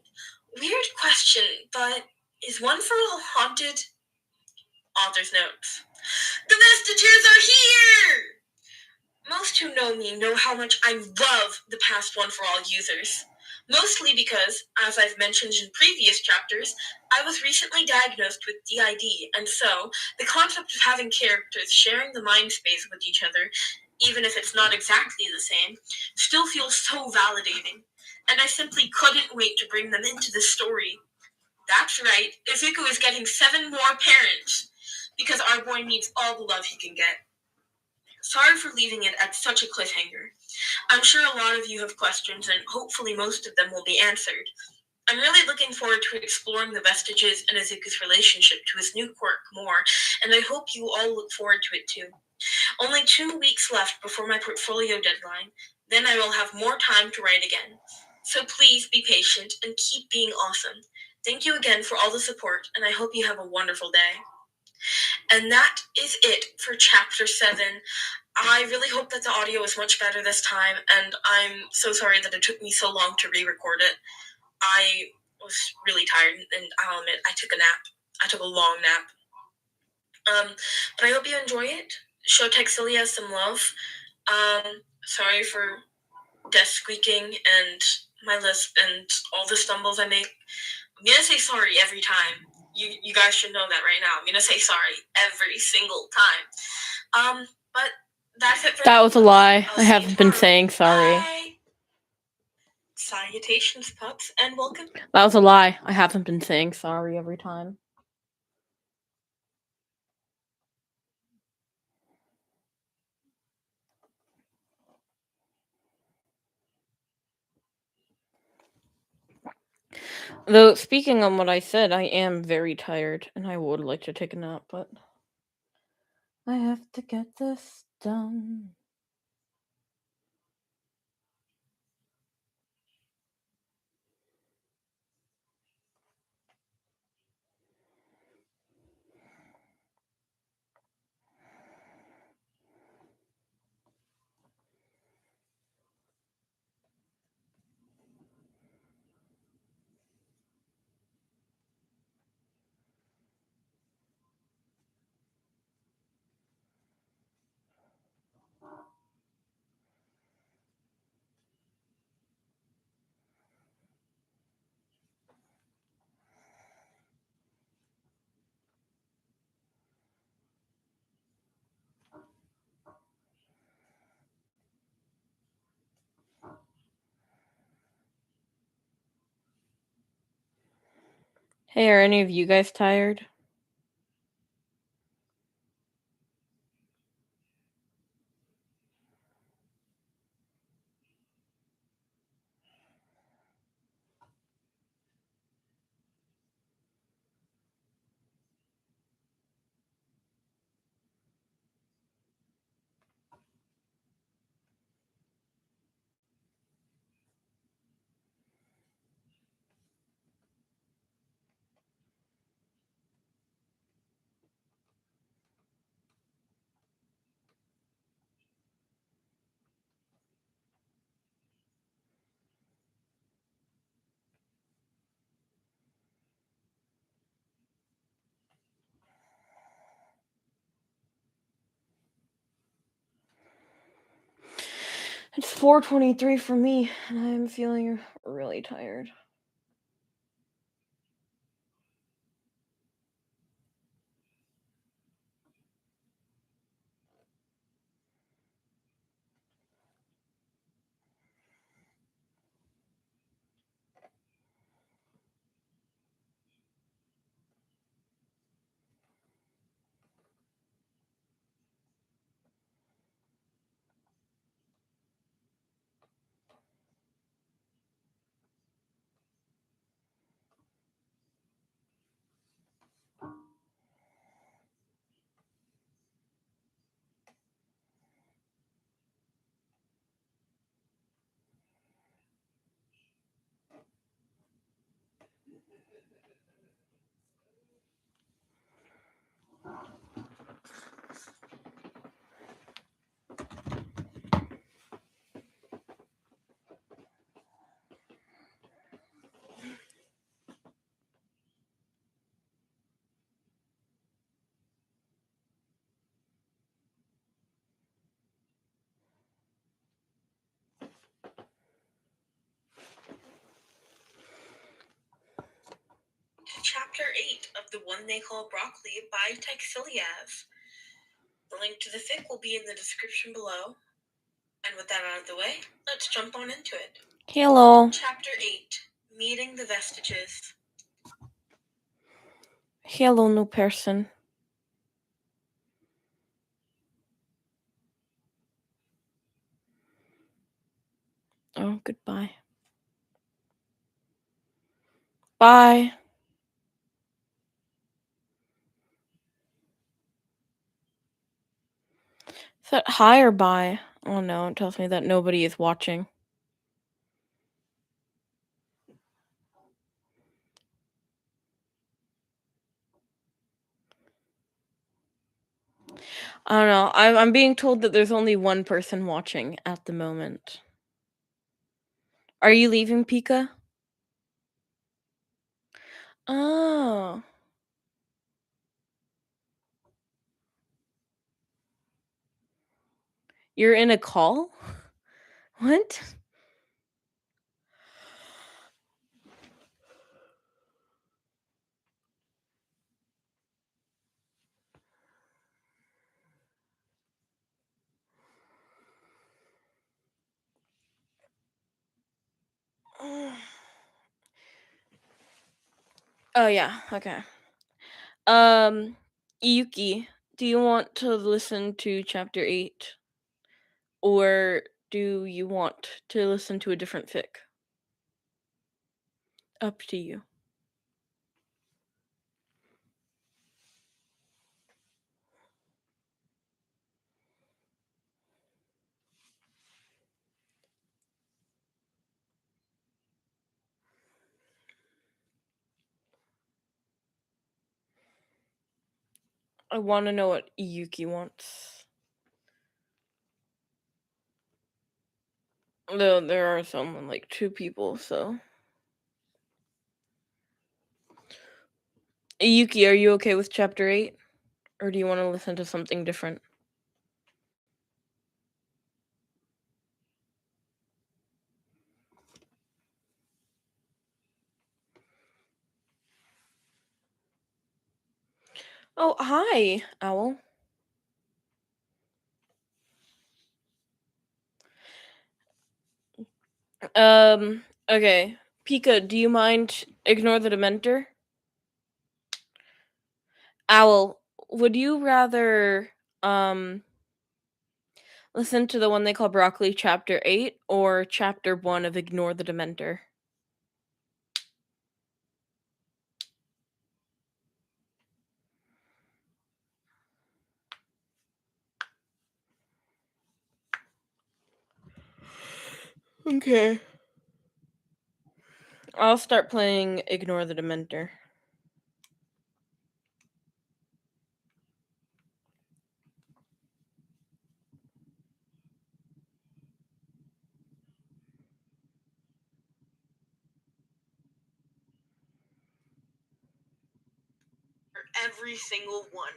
Weird question, but is One for All haunted? Author's notes. The Vestiges are here! Most who know me know how much I love the past One for All users. Mostly because, as I've mentioned in previous chapters, I was recently diagnosed with DID, and so the concept of having characters sharing the mind space with each other, even if it's not exactly the same, still feels so validating, and I simply couldn't wait to bring them into the story. That's right, Izuku is getting 7 more parents, because our boy needs all the love he can get. Sorry for leaving it at such a cliffhanger. I'm sure a lot of you have questions, and hopefully most of them will be answered. I'm really looking forward to exploring the Vestiges and Izuku's relationship to his new quirk more, and I hope you all look forward to it too. Only 2 weeks left before my portfolio deadline, then I will have more time to write again. So please be patient and keep being awesome. Thank you again for all the support, and I hope you have a wonderful day. And that is it for Chapter 7. I really hope that the audio is much better this time, and I'm so sorry that it took me so long to re-record it. I was really tired, and I'll admit, I took a nap. I took a long nap. But I hope you enjoy it. Show Textilia some love. Sorry for desk squeaking and my lisp and all the stumbles I make. I'm gonna say sorry every time. You guys should know that right now. I'm gonna say sorry every single time. But that's it for That was a lie. I'll I see you haven't been tomorrow. saying sorry. Bye. Salutations, pups, and welcome. That was a lie. I haven't been saying sorry every time. Though, speaking on what I said, I am very tired, and I would like to take a nap, but I have to get this done. Hey, are any of you guys tired? It's 4:23 for me, and I'm feeling really tired. Chapter 8 of The One They Call Broccoli by Texiliaz. The link to the fic will be in the description below. And with that out of the way, let's jump on into it. Hello. Chapter 8, Meeting the Vestiges. Hello, new person. Oh, goodbye. Bye. Is that hi or bye? Oh no, it tells me that nobody is watching. I don't know. I'm being told that there's only one person watching at the moment. Are you leaving, Pika? Oh. You're in a call? What? Oh yeah, okay. Yuki, do you want to listen to chapter 8? Or do you want to listen to a different fic? Up to you. I want to know what Yuki wants. Though there are some, like 2 people, so. Yuki, are you okay with chapter 8? Or do you want to listen to something different? Oh, hi, Owl. Okay. Pika, do you mind ignore the Dementor? Owl, would you rather listen to the one they call Broccoli chapter 8 or chapter 1 of Ignore the Dementor? Okay. I'll start playing Ignore the Dementor. For every single one.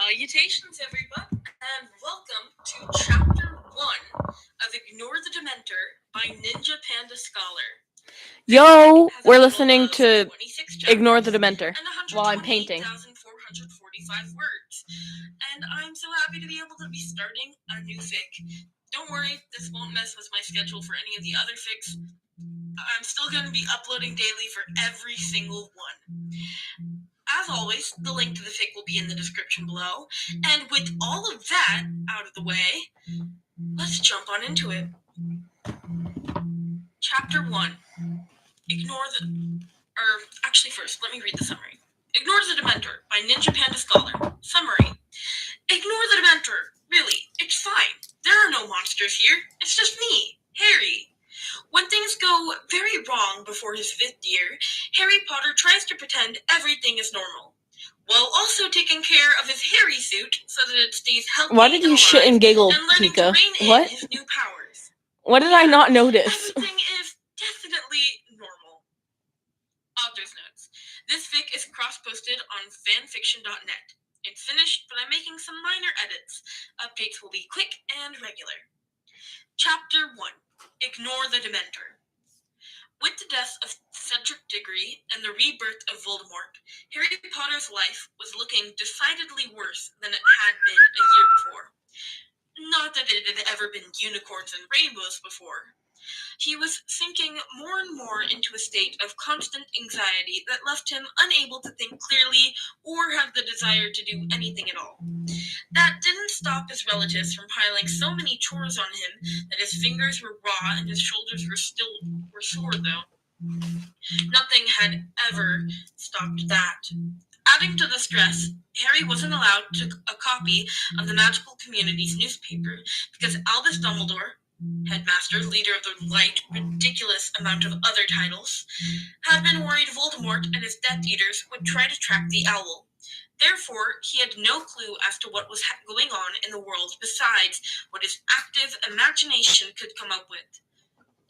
Salutations, everyone, and welcome to Chapter 1 of Ignore the Dementor by Ninja Panda Scholar. Yo, we're listening to Ignore the Dementor while I'm painting. 128,445 words. And I'm so happy to be able to be starting a new fic. Don't worry, this won't mess with my schedule for any of the other fics. I'm still going to be uploading daily for every single one. As always, the link to the fic will be in the description below. And with all of that out of the way, let's jump on into it. Chapter 1. First, let me read the summary. Ignore the Dementor by Ninja Panda Scholar. Summary. Ignore the Dementor. Really, it's fine. There are no monsters here. It's just me, Harry. When things go very wrong before his 5th year, Harry Potter tries to pretend everything is normal, while also taking care of his Harry suit so that it stays healthy. Why did you shit and giggle, and learning Tika? to rein in What? his new powers. What did I not notice? Everything is definitely normal. Author's notes. This fic is cross-posted on fanfiction.net. It's finished, but I'm making some minor edits. Updates will be quick and regular. Chapter 1. Ignore the Dementor. With the death of Cedric Diggory and the rebirth of Voldemort, Harry Potter's life was looking decidedly worse than it had been a year before. Not that it had ever been unicorns and rainbows before. He was sinking more and more into a state of constant anxiety that left him unable to think clearly or have the desire to do anything at all. That didn't stop his relatives from piling so many chores on him that his fingers were raw and his shoulders were sore, though. Nothing had ever stopped that. Adding to the stress, Harry wasn't allowed a copy of the Magical Community's newspaper because Albus Dumbledore, headmaster, leader of the light, ridiculous amount of other titles, had been worried Voldemort and his Death Eaters would try to track the owl. Therefore, he had no clue as to what was going on in the world besides what his active imagination could come up with,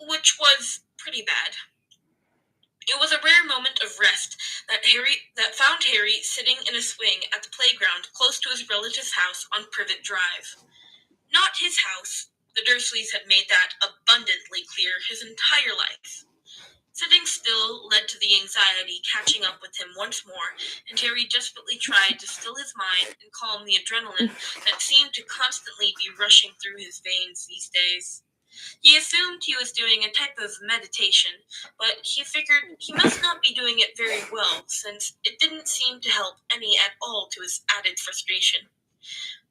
which was pretty bad. It was a rare moment of rest that found Harry sitting in a swing at the playground close to his relative's house on Privet Drive. Not his house. The Dursleys had made that abundantly clear his entire life. Sitting still led to the anxiety catching up with him once more, and Harry desperately tried to still his mind and calm the adrenaline that seemed to constantly be rushing through his veins these days. He assumed he was doing a type of meditation, but he figured he must not be doing it very well, since it didn't seem to help any at all to his added frustration.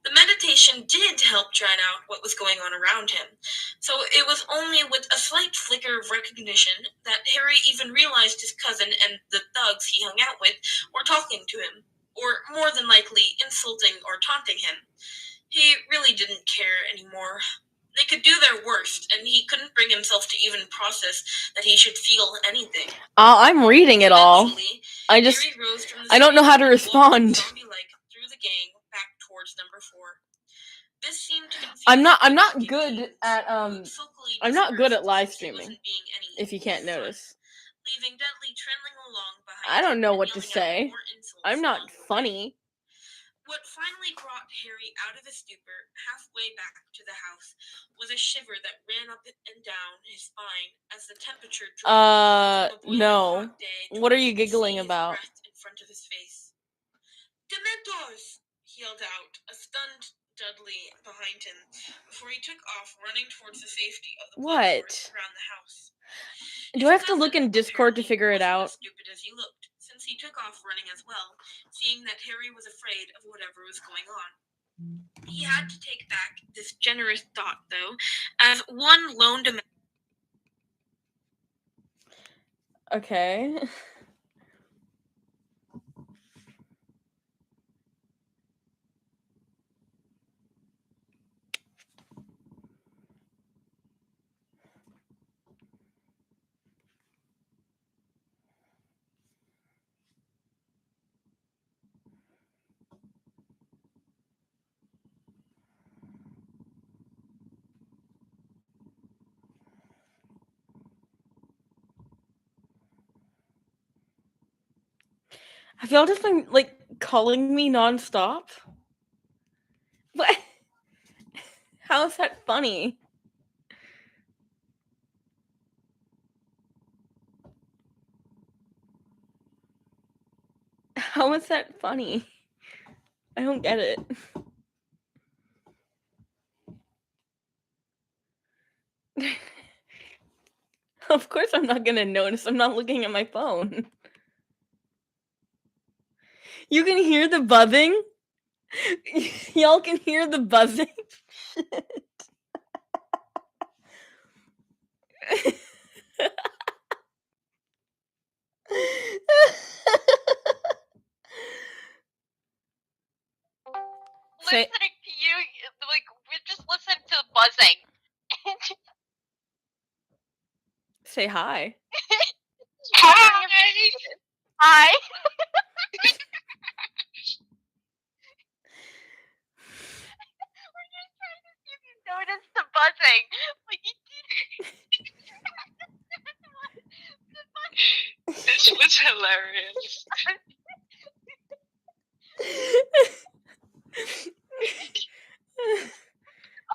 The meditation did help drown out what was going on around him, so it was only with a slight flicker of recognition that Harry even realized his cousin and the thugs he hung out with were talking to him, or more than likely insulting or taunting him. He really didn't care anymore. They could do their worst, and he couldn't bring himself to even process that he should feel anything. I'm reading it all. Eventually, I don't know how to respond. Zombie-like through the gang back towards number 4. This seemed to confuse I'm not Sulkily good at live dispersed since he streaming, wasn't being any if you can't fun, notice. leaving Dudley trembling along behind I don't him know and what to yelling out say. more insults I'm not along the way. funny. What finally brought Harry out of his stupor halfway back to the house was a shiver that ran up and down his spine as the temperature dropped from a boiling No. hot day What are you to giggling see his about? breath in front of his face. Dementors! He yelled out, a stunned Dudley behind him, before he took off running towards the safety of the forest around the house. Do I have to look in Discord to figure it out? As stupid as he looked, since he took off running as well, seeing that Harry was afraid of whatever was going on. He had to take back this generous thought, though, as one lone Dementor. Okay. Have y'all just been, calling me nonstop? How is that funny? How is that funny? I don't get it. Of course I'm not gonna notice. I'm not looking at my phone. You can hear the buzzing? Y'all can hear the buzzing? Listening to you, like, we're just listening to the buzzing. Say hi. Hi. Hi. We're just trying to see if you noticed the buzzing. Like, you did. This was hilarious.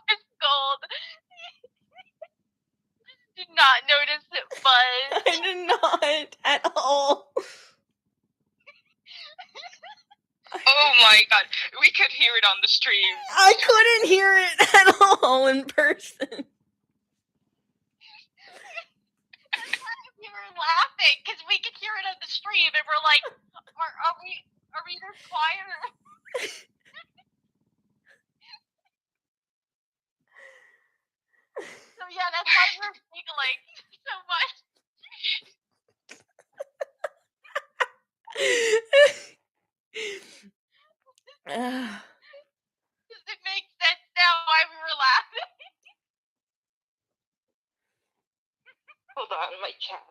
It's gold. Did not notice it buzz. I did not at all. Oh my god, we could hear it on the stream. I couldn't hear it at all in person. We were laughing because we could hear it on the stream, and we're like, "Are we this quiet?" So yeah, that's why we're giggling so much. Does it make sense now why we were laughing? Hold on, my cat.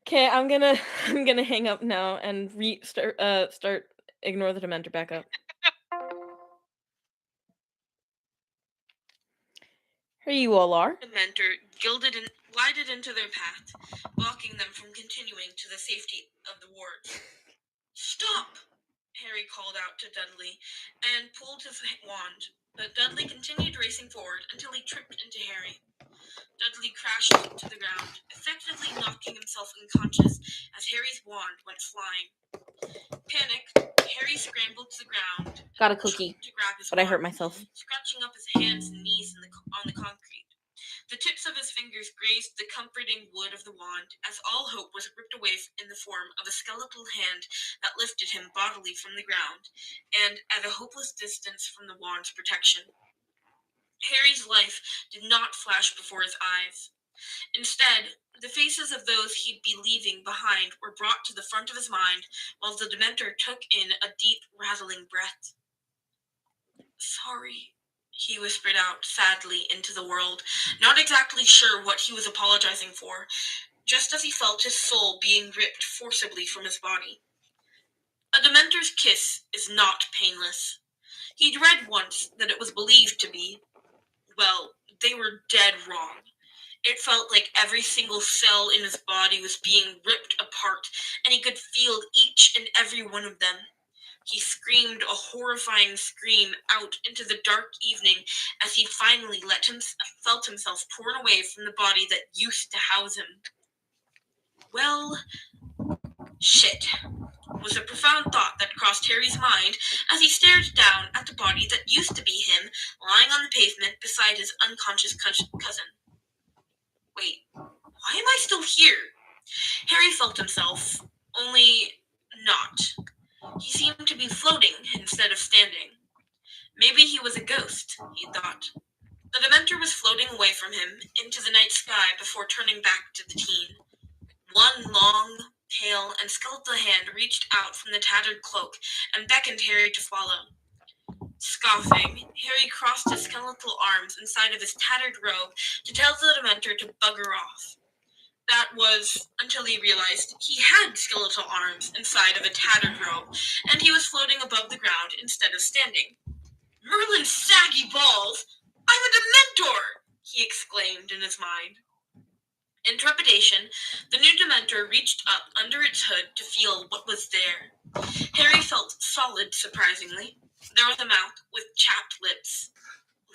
Okay, I'm gonna hang up now and start ignore the Dementor back up. Here you all are. Dementor glided into their path, blocking them from continuing to the safety of the wards. Stop! Harry called out to Dudley and pulled his wand, but Dudley continued racing forward until he tripped into Harry. Dudley crashed to the ground, effectively knocking himself unconscious as Harry's wand went flying. Panicked, Harry scrambled to the ground. Got a cookie, to grab his but I wand, hurt myself. scratching up his hands and knees on the concrete. The tips of his fingers grazed the comforting wood of the wand as all hope was ripped away in the form of a skeletal hand that lifted him bodily from the ground and at a hopeless distance from the wand's protection. Harry's life did not flash before his eyes. Instead, the faces of those he'd be leaving behind were brought to the front of his mind while the Dementor took in a deep, rattling breath. Sorry, he whispered out sadly into the world, not exactly sure what he was apologizing for, just as he felt his soul being ripped forcibly from his body. A Dementor's kiss is not painless. He'd read once that it was believed to be. Well, they were dead wrong. It felt like every single cell in his body was being ripped apart, and he could feel each and every one of them. He screamed a horrifying scream out into the dark evening as he finally felt himself torn away from the body that used to house him. Well, shit, was a profound thought that crossed Harry's mind as he stared down at the body that used to be him lying on the pavement beside his unconscious cousin. Wait, why am I still here? Harry felt himself, only not. He seemed to be floating instead of standing. Maybe he was a ghost, he thought. The Dementor was floating away from him into the night sky before turning back to the teen. One long, pale, and skeletal hand reached out from the tattered cloak and beckoned Harry to follow. Scoffing, Harry crossed his skeletal arms inside of his tattered robe to tell the Dementor to bugger off. That was until he realized he had skeletal arms inside of a tattered robe, and he was floating above the ground instead of standing. Merlin's saggy balls! I'm a Dementor! He exclaimed in his mind. In trepidation, the new Dementor reached up under its hood to feel what was there. Harry felt solid, surprisingly. There was a mouth with chapped lips.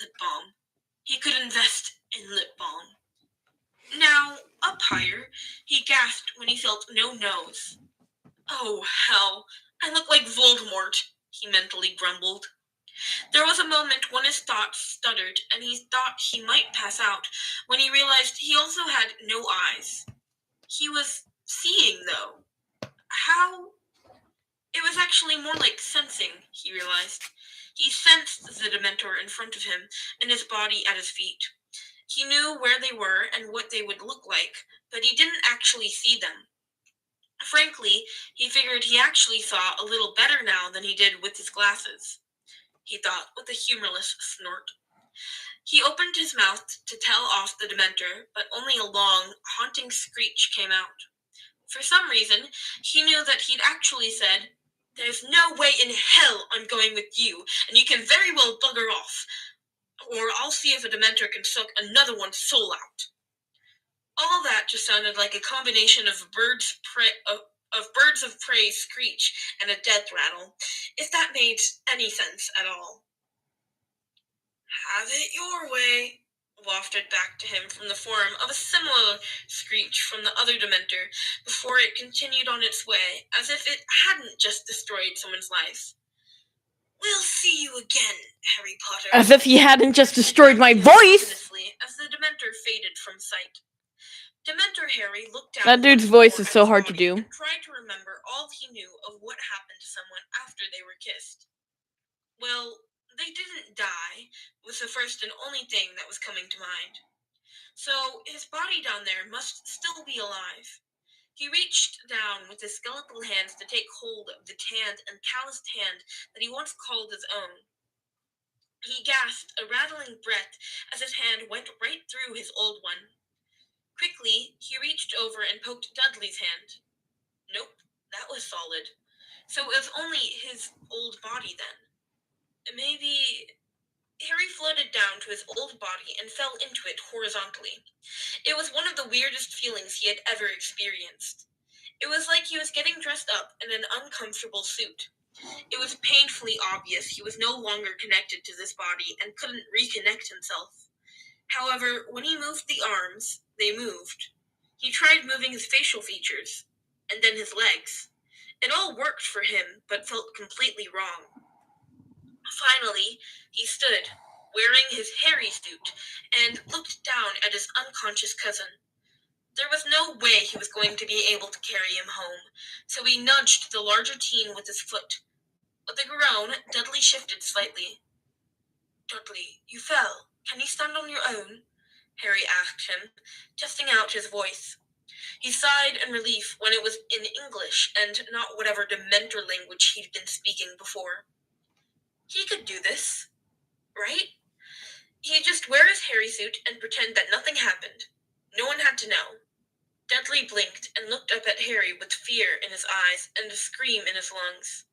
Lip balm. He could invest in lip balm. Now, up higher, he gasped when he felt no nose. Oh, hell, I look like Voldemort, he mentally grumbled. There was a moment when his thoughts stuttered and he thought he might pass out when he realized he also had no eyes. He was seeing, though. How? It was actually more like sensing, he realized. He sensed the Dementor in front of him and his body at his feet. He knew where they were and what they would look like, but he didn't actually see them. Frankly, he figured he actually saw a little better now than he did with his glasses, he thought with a humorless snort. He opened his mouth to tell off the Dementor, but only a long, haunting screech came out. For some reason, he knew that he'd actually said, "There's no way in hell I'm going with you, and you can very well bugger off, or I'll see if a Dementor can suck another one's soul out." All that just sounded like a combination of birds of prey screech and a death rattle, if that made any sense at all. "Have it your way," wafted back to him from the form of a similar screech from the other Dementor before it continued on its way, as if it hadn't just destroyed someone's life. "We'll see you again, Harry Potter." As if he hadn't just destroyed my voice! As the Dementor faded from sight. Dementor Harry looked down. That dude's voice is so hard to do. And tried to remember all he knew of what happened to someone after they were kissed. Well, they didn't die, was the first and only thing that was coming to mind. So his body down there must still be alive. He reached down with his skeletal hands to take hold of the tanned and calloused hand that he once called his own. He gasped a rattling breath as his hand went right through his old one. Quickly, he reached over and poked Dudley's hand. Nope, that was solid. So it was only his old body then. Maybe... Harry floated down to his old body and fell into it horizontally. It was one of the weirdest feelings he had ever experienced. It was like he was getting dressed up in an uncomfortable suit. It was painfully obvious he was no longer connected to this body and couldn't reconnect himself. However, when he moved the arms, they moved. He tried moving his facial features, and then his legs. It all worked for him, but felt completely wrong. Finally, he stood, wearing his hairy suit, and looked down at his unconscious cousin. There was no way he was going to be able to carry him home, so he nudged the larger teen with his foot. With a groan, Dudley shifted slightly. "Dudley, you fell. Can you stand on your own?" Harry asked him, testing out his voice. He sighed in relief when it was in English and not whatever Dementor language he'd been speaking before. He could do this, right? He'd just wear his hairy suit and pretend that nothing happened. No one had to know. Dudley blinked and looked up at Harry with fear in his eyes and a scream in his lungs.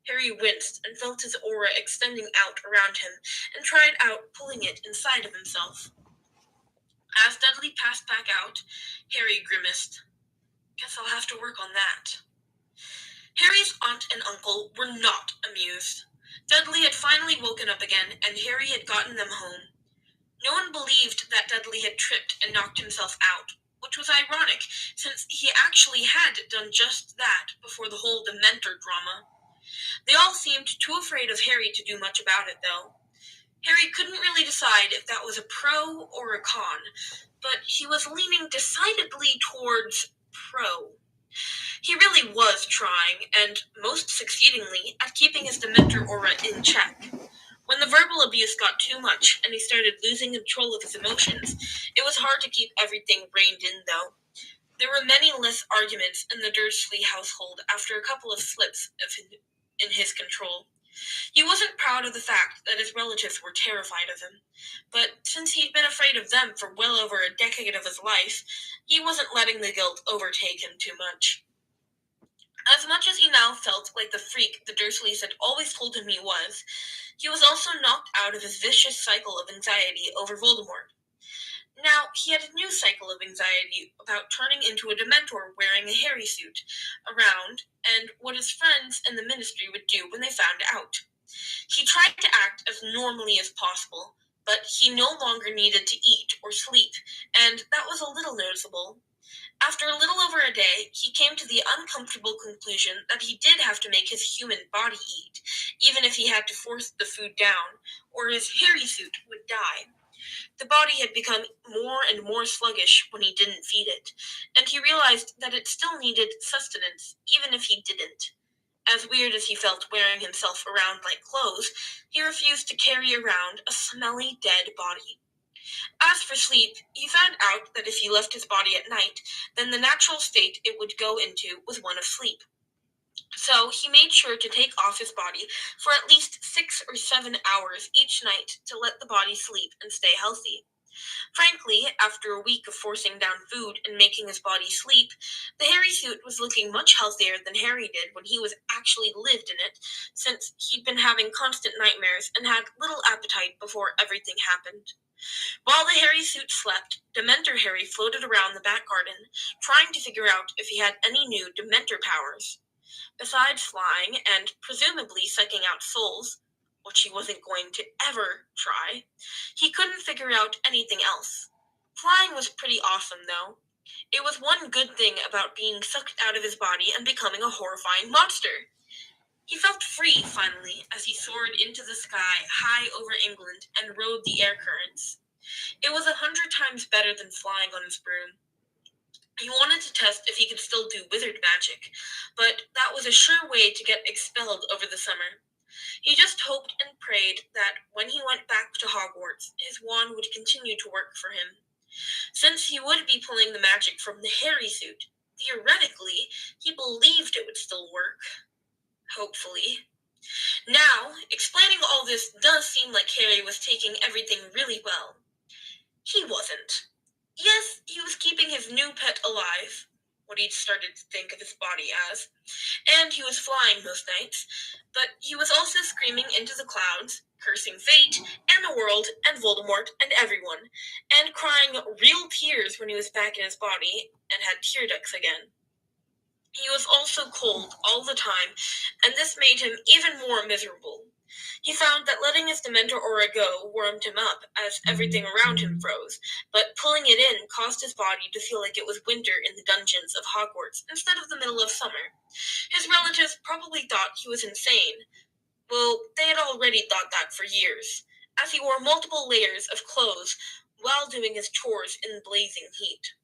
Harry winced and felt his aura extending out around him and tried out pulling it inside of himself. As Dudley passed back out, Harry grimaced. "Guess I'll have to work on that." Harry's aunt and uncle were not amused. Dudley had finally woken up again, and Harry had gotten them home. No one believed that Dudley had tripped and knocked himself out, which was ironic, since he actually had done just that before the whole Dementor drama. They all seemed too afraid of Harry to do much about it, though. Harry couldn't really decide if that was a pro or a con, but he was leaning decidedly towards pro. He really was trying, and most succeedingly, at keeping his Dementor aura in check. When the verbal abuse got too much and he started losing control of his emotions, it was hard to keep everything reined in, though. There were many less arguments in the Dursley household after a couple of slips in his control. He wasn't proud of the fact that his relatives were terrified of him, but since he'd been afraid of them for well over a decade of his life, he wasn't letting the guilt overtake him too much. As much as he now felt like the freak the Dursleys had always told him he was also knocked out of his vicious cycle of anxiety over Voldemort. Now, he had a new cycle of anxiety about turning into a Dementor wearing a hairy suit around, and what his friends in the Ministry would do when they found out. He tried to act as normally as possible, but he no longer needed to eat or sleep, and that was a little noticeable. After a little over a day, he came to the uncomfortable conclusion that he did have to make his human body eat, even if he had to force the food down, or his hairy suit would die. The body had become more and more sluggish when he didn't feed it, and he realized that it still needed sustenance, even if he didn't. As weird as he felt wearing himself around like clothes, he refused to carry around a smelly dead body. As for sleep, he found out that if he left his body at night, then the natural state it would go into was one of sleep. So he made sure to take off his body for at least 6 or 7 hours each night to let the body sleep and stay healthy. Frankly, after a week of forcing down food and making his body sleep, the hairy suit was looking much healthier than Harry did when he was actually lived in it, since he'd been having constant nightmares and had little appetite before everything happened. While the hairy suit slept, Dementor Harry floated around the back garden, trying to figure out if he had any new Dementor powers. Besides flying and presumably sucking out souls, which he wasn't going to ever try, he couldn't figure out anything else. Flying was pretty awesome, though. It was one good thing about being sucked out of his body and becoming a horrifying monster. He felt free, finally, as he soared into the sky high over England and rode the air currents. It was 100 times better than flying on his broom. He wanted to test if he could still do wizard magic, but that was a sure way to get expelled over the summer. He just hoped and prayed that when he went back to Hogwarts, his wand would continue to work for him. Since he would be pulling the magic from the hairy suit, theoretically, he believed it would still work. Hopefully. Now, explaining all this does seem like Harry was taking everything really well. He wasn't. Yes, he was keeping his new pet alive, what he'd started to think of his body as, and he was flying most nights, but he was also screaming into the clouds, cursing fate, and the world, and Voldemort, and everyone, and crying real tears when he was back in his body and had tear ducts again. He was also cold all the time, and this made him even more miserable. He found that letting his Dementor aura go warmed him up as everything around him froze, but pulling it in caused his body to feel like it was winter in the dungeons of Hogwarts instead of the middle of summer. His relatives probably thought he was insane. Well, they had already thought that for years, as he wore multiple layers of clothes while doing his chores in blazing heat.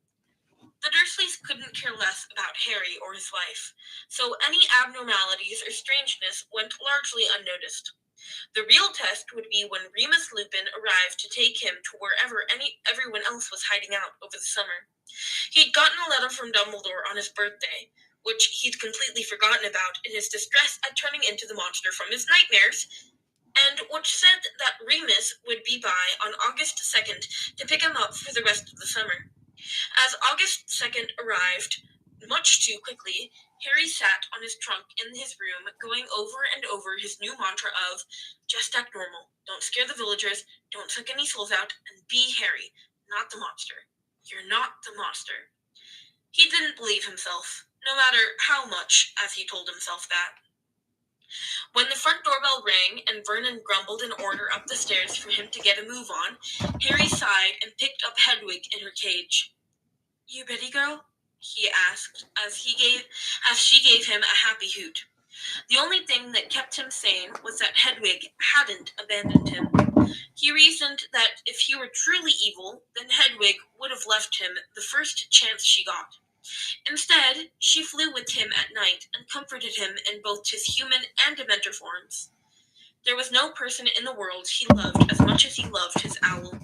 The Dursleys couldn't care less about Harry or his wife, so any abnormalities or strangeness went largely unnoticed. The real test would be when Remus Lupin arrived to take him to wherever everyone else was hiding out over the summer. He'd gotten a letter from Dumbledore on his birthday, which he'd completely forgotten about in his distress at turning into the monster from his nightmares, and which said that Remus would be by on August 2nd to pick him up for the rest of the summer. As August 2nd arrived, much too quickly, Harry sat on his trunk in his room, going over and over his new mantra of, just act normal, don't scare the villagers, don't suck any souls out, and be Harry, not the monster. You're not the monster. He didn't believe himself, no matter how much as he told himself that. When the front doorbell rang and Vernon grumbled an order up the stairs for him to get a move on, Harry sighed and picked up Hedwig in her cage. You ready, girl? He asked, as she gave him a happy hoot. The only thing that kept him sane was that Hedwig hadn't abandoned him. He reasoned that if he were truly evil, then Hedwig would have left him the first chance she got. Instead, she flew with him at night and comforted him in both his human and Dementor forms. There was no person in the world he loved as much as he loved his owl,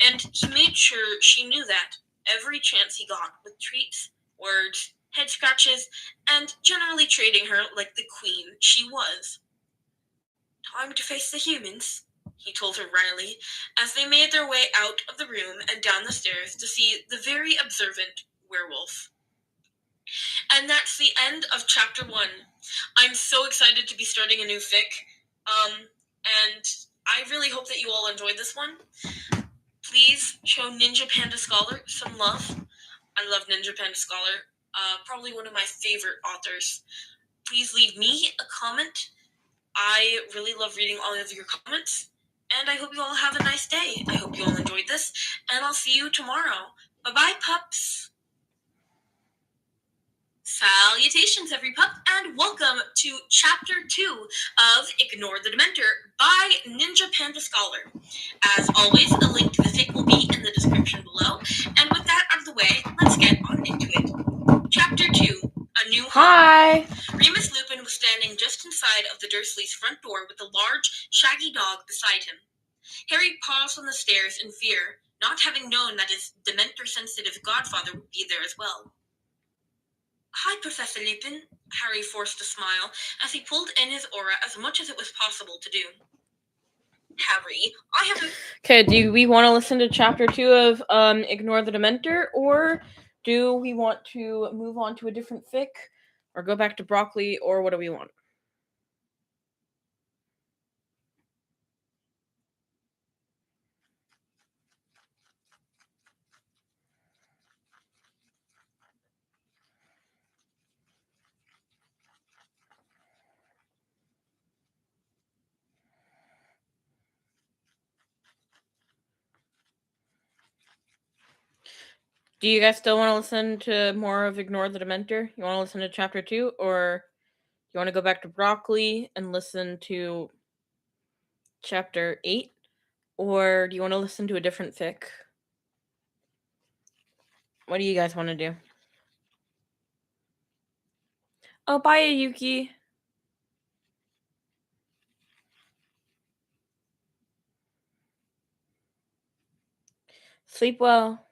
and he made sure she knew that every chance he got with treats, words, head scratches, and generally treating her like the queen she was. Time to face the humans, he told her wryly, as they made their way out of the room and down the stairs to see the very observant werewolf. And that's the end of chapter 1. I'm so excited to be starting a new fic, and I really hope that you all enjoyed this one. Please show Ninja Panda Scholar some love. I love Ninja Panda Scholar, probably one of my favorite authors. Please leave me a comment I really love reading all of your comments, and I hope you all have a nice day. I hope you all enjoyed this, and I'll see you tomorrow. Bye-bye, pups. Salutations, every pup, and welcome to Chapter 2 of Ignore the Dementor by Ninja Panda Scholar. As always, a link to the fic will be in the description below, and with that out of the way, let's get on into it. Chapter 2, A New Home. Hi! Remus Lupin was standing just inside of the Dursleys' front door with a large, shaggy dog beside him. Harry paused on the stairs in fear, not having known that his Dementor-sensitive godfather would be there as well. Hi, Professor Lupin, Harry forced a smile as he pulled in his aura as much as it was possible to do. Harry, I have... Okay, do we want to listen to Chapter 2 of Ignore the Dementor, or do we want to move on to a different fic, or go back to Broccoli, or what do we want? Do you guys still want to listen to more of Ignore the Dementor? You want to listen to Chapter 2, or you want to go back to Broccoli and listen to Chapter 8? Or do you want to listen to a different fic? What do you guys want to do? Oh, bye, Yuki. Sleep well.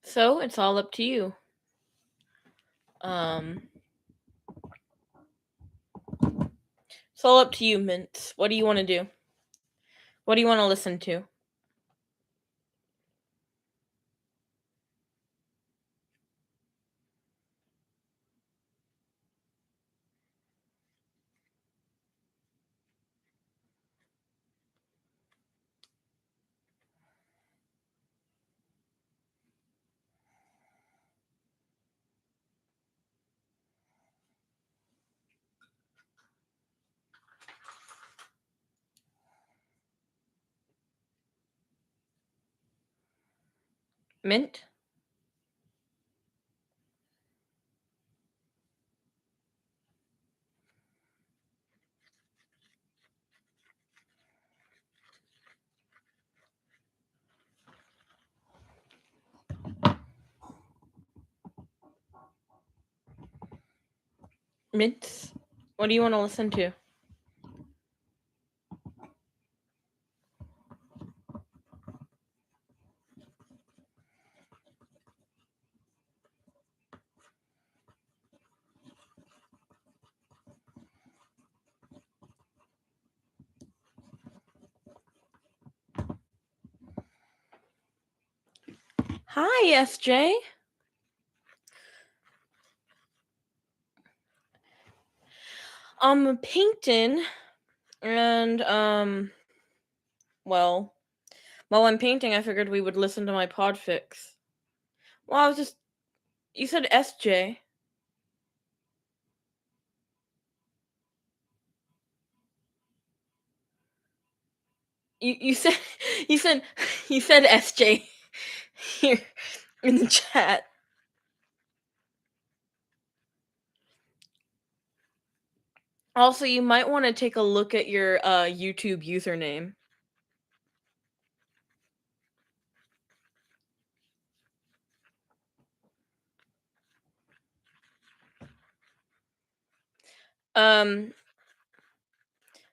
So, it's all up to you. It's all up to you, Mint. What do you want to do? What do you want to listen to? Mint? Mint? What do you want to listen to? Hi, SJ. I'm painting, and, well, while I'm painting, I figured we would listen to my podfics. Well, I was just... You said SJ. You said... You said... You said SJ here in the chat. Also, you might want to take a look at your YouTube username.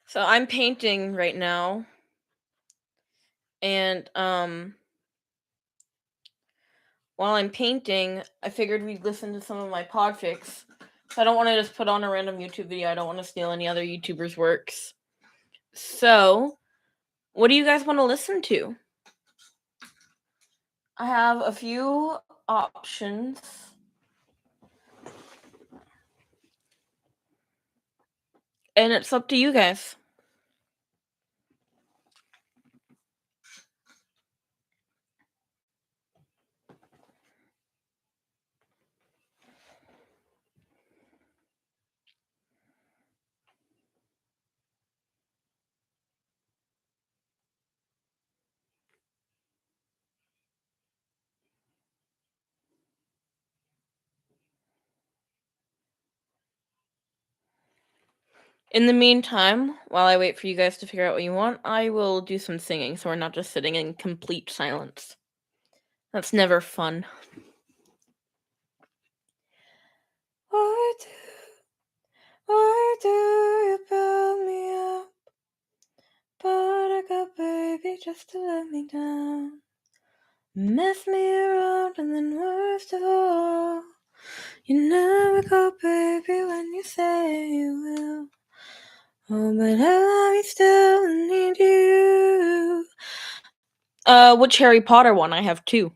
So I'm painting right now, and while I'm painting, I figured we'd listen to some of my podfics. So I don't want to just put on a random YouTube video. I don't want to steal any other YouTubers' works. So, what do you guys want to listen to? I have a few options. And it's up to you guys. In the meantime, while I wait for you guys to figure out what you want, I will do some singing so we're not just sitting in complete silence. That's never fun. Why do you build me up? Buttercup baby, just to let me down. Mess me around and then worst of all, you never go baby when you say you will. Oh, but I love you still and need you. Which Harry Potter one? I have two.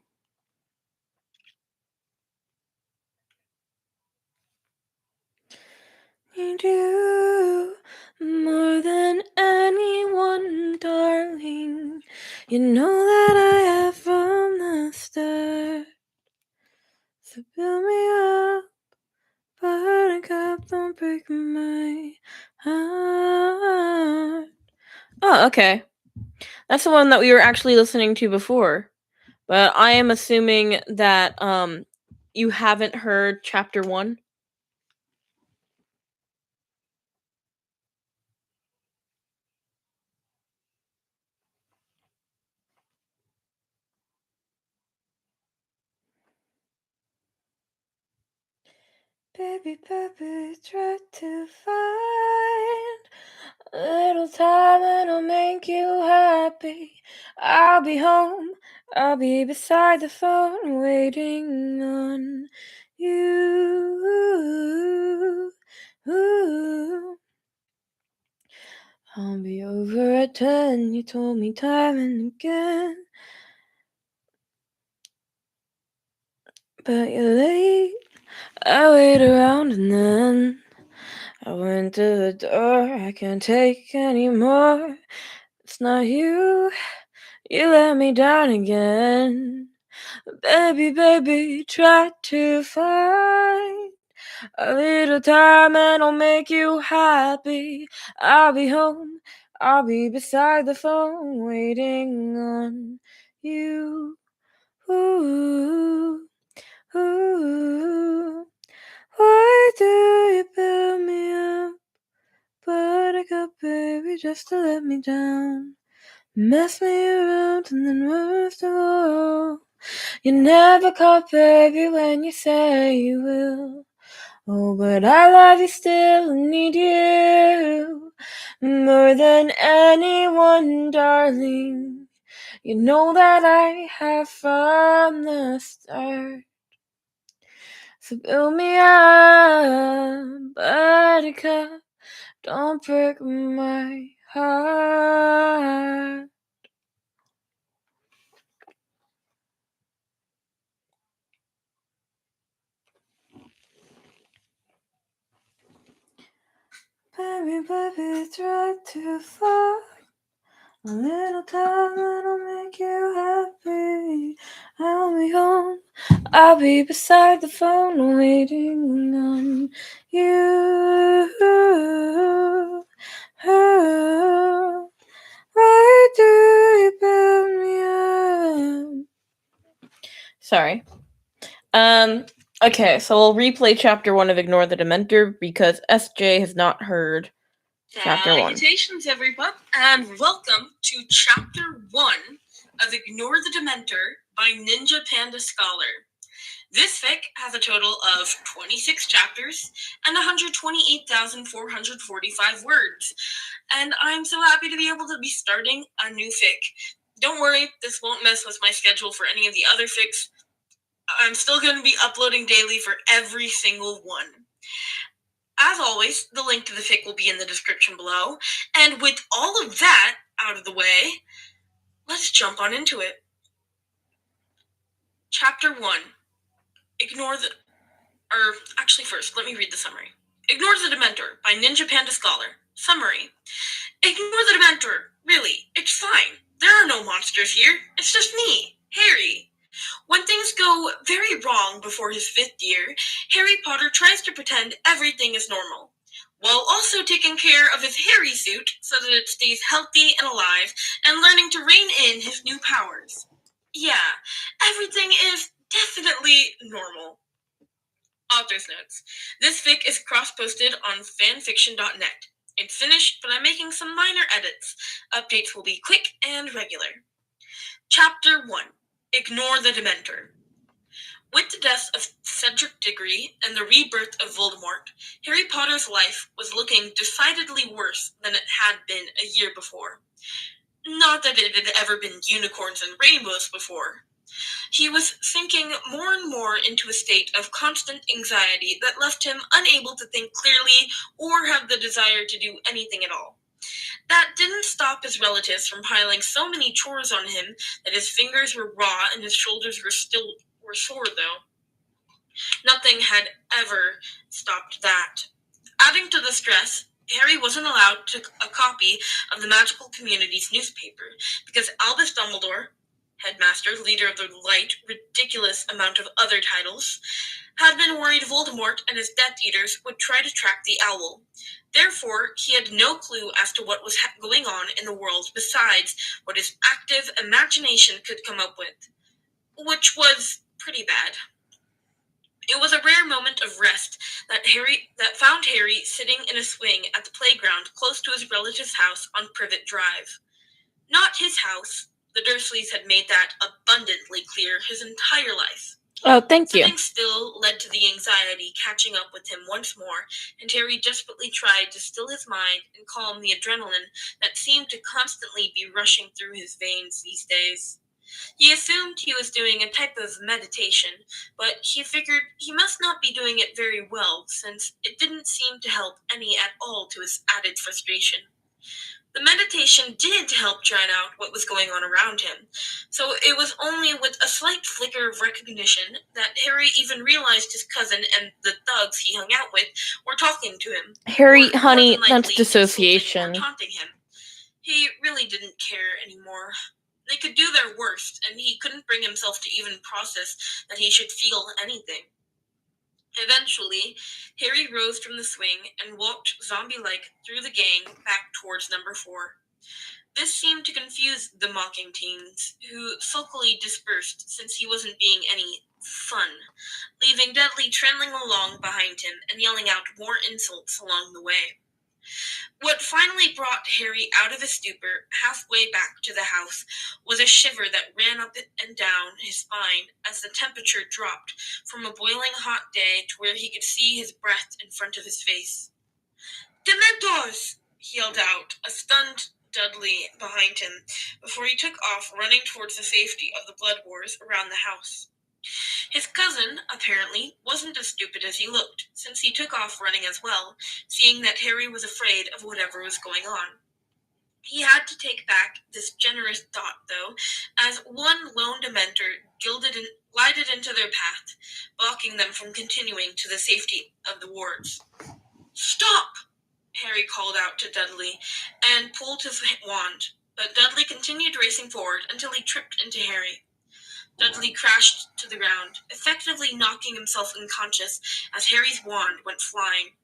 Need you more than anyone, darling. You know that I have from the start. So build me up, buttercup, don't break my heart. Oh, okay. That's the one that we were actually listening to before. But I am assuming that you haven't heard chapter 1. Baby, baby, try to find a little time and I'll make you happy. I'll be home, I'll be beside the phone waiting on you. I'll be over at 10, you told me time and again. But you're late, I wait around and then I went to the door, I can't take anymore. It's not you, you let me down again. Baby, baby, try to find a little time and I'll make you happy. I'll be home, I'll be beside the phone waiting on you. Ooh, ooh. Why do you build me up? Buttercup baby, just to let me down. Mess me around and then worst of all, you never call baby when you say you will. Oh, but I love you still and need you more than anyone, darling. You know that I have from the start. So build me up, buttercup, don't break my heart. Baby, baby, try to find a little time and I'll make you happy. I'll be home, I'll be beside the phone waiting on you. Why do you build me up? Sorry. Okay, so we'll replay chapter 1 of Ignore the Dementor because SJ has not heard chapter 1. Salutations, everyone, and welcome to chapter 1 of Ignore the Dementor by Ninja Panda Scholar. This fic has a total of 26 chapters and 128,445 words, and I'm so happy to be able to be starting a new fic. Don't worry, this won't mess with my schedule for any of the other fics. I'm still going to be uploading daily for every single one. As always, the link to the fic will be in the description below, and with all of that out of the way, let's jump on into it. Chapter 1. First, let me read the summary. Ignore the Dementor by Ninja Panda Scholar. Summary. Ignore the Dementor. Really, it's fine. There are no monsters here. It's just me, Harry. When things go very wrong before his 5th year, Harry Potter tries to pretend everything is normal, while also taking care of his Harry suit so that it stays healthy and alive and learning to rein in his new powers. Yeah, everything is definitely normal. Author's notes. This fic is cross-posted on fanfiction.net. It's finished, but I'm making some minor edits. Updates will be quick and regular. Chapter 1. Ignore the Dementor. With the death of Cedric Diggory and the rebirth of Voldemort, Harry Potter's life was looking decidedly worse than it had been a year before. Not that it had ever been unicorns and rainbows before. He was sinking more and more into a state of constant anxiety that left him unable to think clearly or have the desire to do anything at all. That didn't stop his relatives from piling so many chores on him that his fingers were raw and his shoulders were sore, though. Nothing had ever stopped that. Adding to the stress, Harry wasn't allowed a copy of the Magical Community's newspaper because Albus Dumbledore, headmaster, leader of the light, ridiculous amount of other titles, had been worried Voldemort and his Death Eaters would try to track the owl. Therefore, he had no clue as to what was going on in the world besides what his active imagination could come up with, which was pretty bad. It was a rare moment of rest that found Harry sitting in a swing at the playground close to his relative's house on Privet Drive. Not his house. The Dursleys had made that abundantly clear his entire life. Oh, thank you. Sitting still led to the anxiety catching up with him once more, and Harry desperately tried to still his mind and calm the adrenaline that seemed to constantly be rushing through his veins these days. He assumed he was doing a type of meditation, but he figured he must not be doing it very well, since it didn't seem to help any at all to his added frustration. The meditation did help drown out what was going on around him, so it was only with a slight flicker of recognition that Harry even realized his cousin and the thugs he hung out with were talking to him. Harry, or honey, more than that's likely dissociation. insulting or taunting him. He really didn't care anymore. They could do their worst, and he couldn't bring himself to even process that he should feel anything. Eventually, Harry rose from the swing and walked zombie-like through the gang back towards number 4. This seemed to confuse the mocking teens, who sulkily dispersed since he wasn't being any fun, leaving Dudley trailing along behind him and yelling out more insults along the way. What finally brought Harry out of his stupor halfway back to the house was a shiver that ran up and down his spine as the temperature dropped from a boiling hot day to where he could see his breath in front of his face. "Dementors!" he yelled out, a stunned Dudley behind him, before he took off running towards the safety of the blood wars around the house. His cousin, apparently, wasn't as stupid as he looked, since he took off running as well, seeing that Harry was afraid of whatever was going on. He had to take back this generous thought, though, as one lone Dementor glided into their path, blocking them from continuing to the safety of the wards. "Stop!" Harry called out to Dudley, and pulled his wand, but Dudley continued racing forward until he tripped into Harry. Dudley crashed to the ground, effectively knocking himself unconscious as Harry's wand went flying.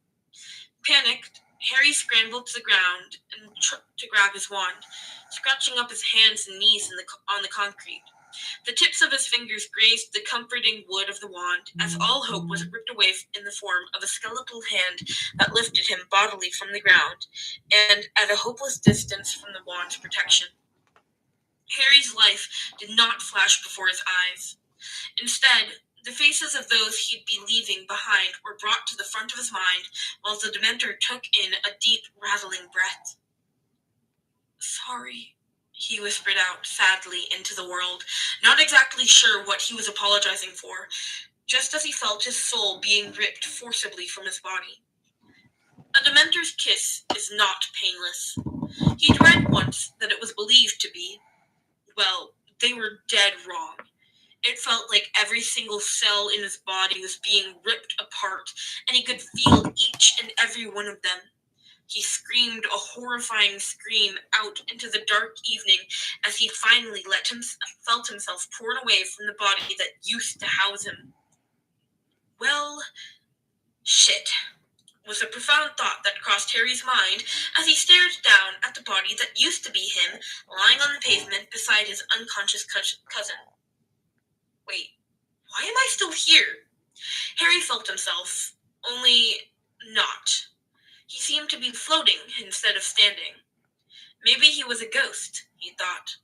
Panicked, Harry scrambled to the ground and to grab his wand, scratching up his hands and knees on the concrete. The tips of his fingers grazed the comforting wood of the wand, as all hope was ripped away in the form of a skeletal hand that lifted him bodily from the ground, and at a hopeless distance from the wand's protection. Harry's life did not flash before his eyes. Instead, the faces of those he'd be leaving behind were brought to the front of his mind, while the Dementor took in a deep, rattling breath. "Sorry," he whispered out sadly into the world, not exactly sure what he was apologizing for, just as he felt his soul being ripped forcibly from his body. A Dementor's kiss is not painless. He'd read once that it was believed to be. Well, they were dead wrong. It felt like every single cell in his body was being ripped apart, and he could feel each and every one of them. He screamed a horrifying scream out into the dark evening as he finally felt himself torn away from the body that used to house him. Well, shit, was a profound thought that crossed Harry's mind as he stared down at the body that used to be him lying on the pavement beside his unconscious cousin. Wait, why am I still here? Harry felt himself, only not. He seemed to be floating instead of standing. Maybe he was a ghost, he thought.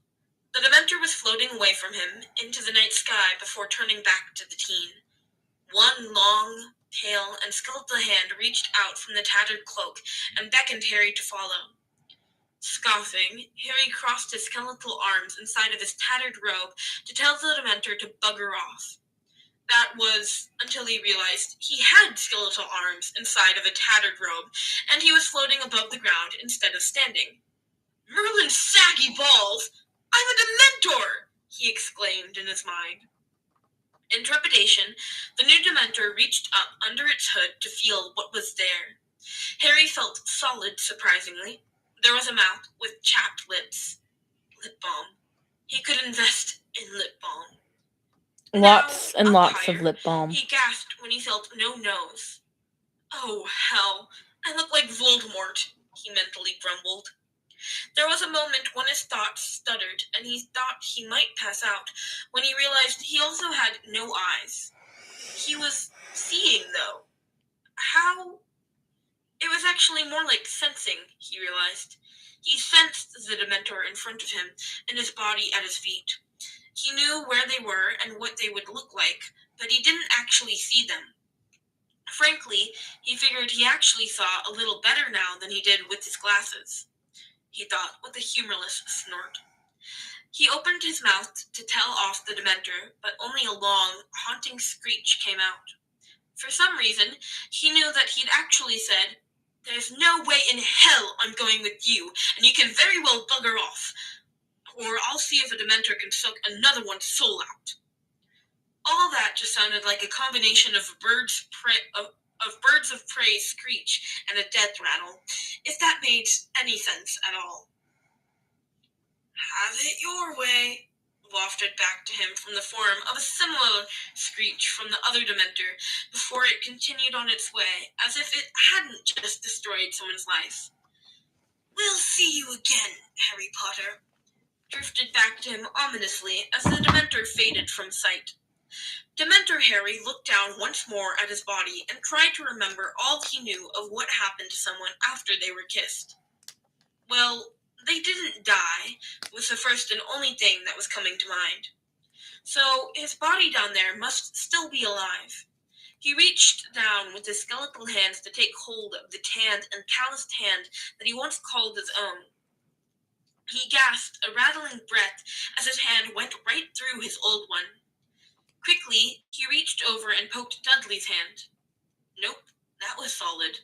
The Dementor was floating away from him into the night sky before turning back to the teen. One long, pale, and skeletal hand reached out from the tattered cloak and beckoned Harry to follow. Scoffing, Harry crossed his skeletal arms inside of his tattered robe to tell the Dementor to bugger off. That was until he realized he had skeletal arms inside of a tattered robe, and he was floating above the ground instead of standing. "Merlin's saggy balls! I'm a Dementor!" he exclaimed in his mind. In trepidation, the new Dementor reached up under its hood to feel what was there. Harry felt solid, surprisingly. There was a mouth with chapped lips. Lip balm. He could invest in lip balm. Lots and Now, lots higher, of lip balm. He gasped when he felt no nose. "Oh, hell, I look like Voldemort," he mentally grumbled. There was a moment when his thoughts stuttered and he thought he might pass out, when he realized he also had no eyes. He was seeing, though. How? It was actually more like sensing, he realized. He sensed the Dementor in front of him and his body at his feet. He knew where they were and what they would look like, but he didn't actually see them. Frankly, he figured he actually saw a little better now than he did with his glasses, he thought with a humorless snort. He opened his mouth to tell off the Dementor, but only a long, haunting screech came out. For some reason, he knew that he'd actually said, "There's no way in hell I'm going with you, and you can very well bugger off, or I'll see if a Dementor can suck another one's soul out." All that just sounded like a combination of birds of prey screech and a death rattle, if that made any sense at all. "Have it your way," wafted back to him from the form of a similar screech from the other Dementor before it continued on its way, as if it hadn't just destroyed someone's life. "We'll see you again, Harry Potter," drifted back to him ominously as the Dementor faded from sight. Dementor Harry looked down once more at his body and tried to remember all he knew of what happened to someone after they were kissed. Well, they didn't die, was the first and only thing that was coming to mind. So his body down there must still be alive. He reached down with his skeletal hands to take hold of the tanned and calloused hand that he once called his own. He gasped a rattling breath as his hand went right through his old one. Quickly, he reached over and poked Dudley's hand. Nope, that was solid.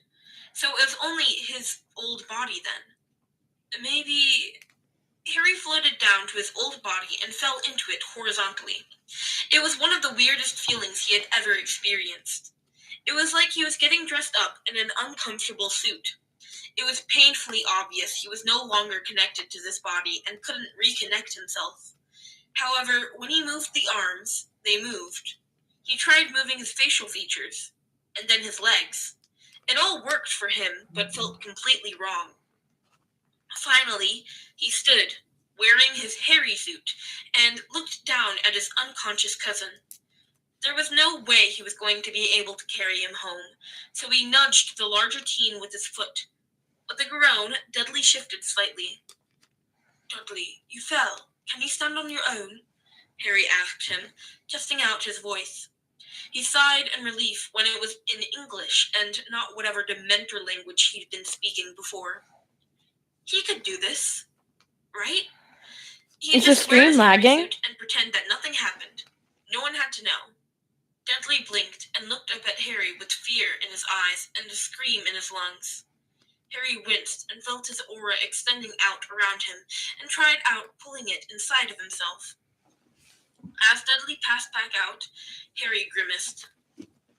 So it was only his old body then. Maybe... Harry floated down to his old body and fell into it horizontally. It was one of the weirdest feelings he had ever experienced. It was like he was getting dressed up in an uncomfortable suit. It was painfully obvious he was no longer connected to this body and couldn't reconnect himself. However, when he moved the arms, they moved. He tried moving his facial features, and then his legs. It all worked for him, but felt completely wrong. Finally, he stood, wearing his hairy suit, and looked down at his unconscious cousin. There was no way he was going to be able to carry him home, so he nudged the larger teen with his foot. With a groan, Dudley shifted slightly. "Dudley, you fell. Can you stand on your own?" Harry asked him, testing out his voice. He sighed in relief when it was in English and not whatever Dementor language he'd been speaking before. He could do this, right? Is the stream lagging? And pretend that nothing happened. No one had to know. Dudley blinked and looked up at Harry with fear in his eyes and a scream in his lungs. Harry winced and felt his aura extending out around him and tried out pulling it inside of himself. As Dudley passed back out, Harry grimaced.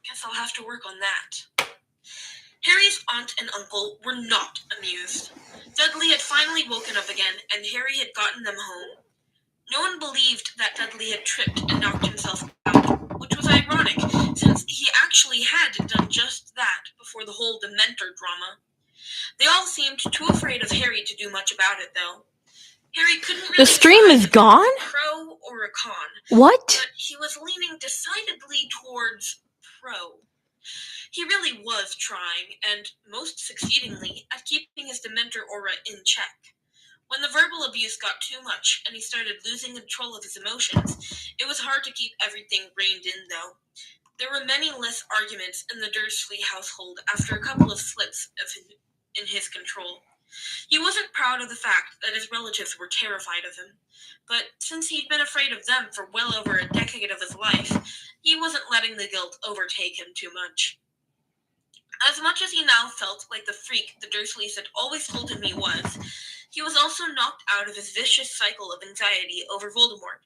Guess I'll have to work on that. Harry's aunt and uncle were not amused. Dudley had finally woken up again, and Harry had gotten them home. No one believed that Dudley had tripped and knocked himself out, which was ironic, since he actually had done just that before the whole Dementor drama. They all seemed too afraid of Harry to do much about it, though. Harry couldn't really The stream is gone? A pro or a con. What? But he was leaning decidedly towards pro. He really was trying, and most succeedingly, at keeping his Dementor aura in check. When the verbal abuse got too much and he started losing control of his emotions, it was hard to keep everything reined in, though. There were many less arguments in the Dursley household after a couple of slips in his control. He wasn't proud of the fact that his relatives were terrified of him, but since he'd been afraid of them for well over a decade of his life, he wasn't letting the guilt overtake him too much. As much as he now felt like the freak the Dursleys had always told him he was also knocked out of his vicious cycle of anxiety over Voldemort.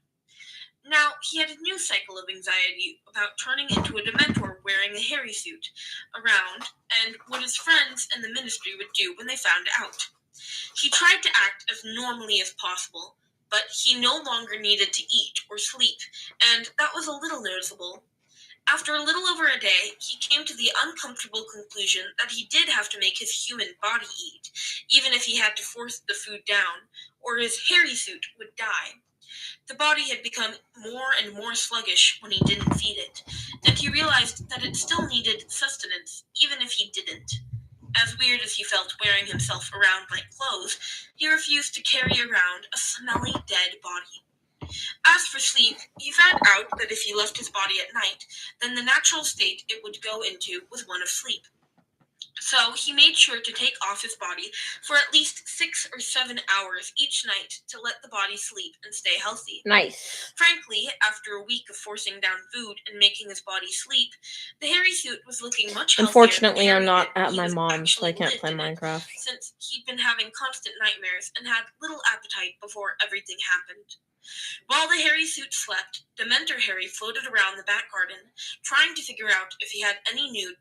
Now, he had a new cycle of anxiety about turning into a Dementor wearing a Harry suit around, and what his friends and the Ministry would do when they found out. He tried to act as normally as possible, but he no longer needed to eat or sleep, and that was a little noticeable. After a little over a day, he came to the uncomfortable conclusion that he did have to make his human body eat, even if he had to force the food down, or his Harry suit would die. The body had become more and more sluggish when he didn't feed it, and he realized that it still needed sustenance, even if he didn't. As weird as he felt wearing himself around like clothes, he refused to carry around a smelly dead body. As for sleep, he found out that if he left his body at night, then the natural state it would go into was one of sleep. So he made sure to take off his body for at least 6 or 7 hours each night to let the body sleep and stay healthy. Nice. Frankly, after a week of forcing down food and making his body sleep, the Harry suit was looking much healthier. Unfortunately, I'm not at my mom's, so I can't play Minecraft. Since he'd been having constant nightmares and had little appetite before everything happened. While the Harry suit slept, Dementor Harry floated around the back garden, trying to figure out if he had any new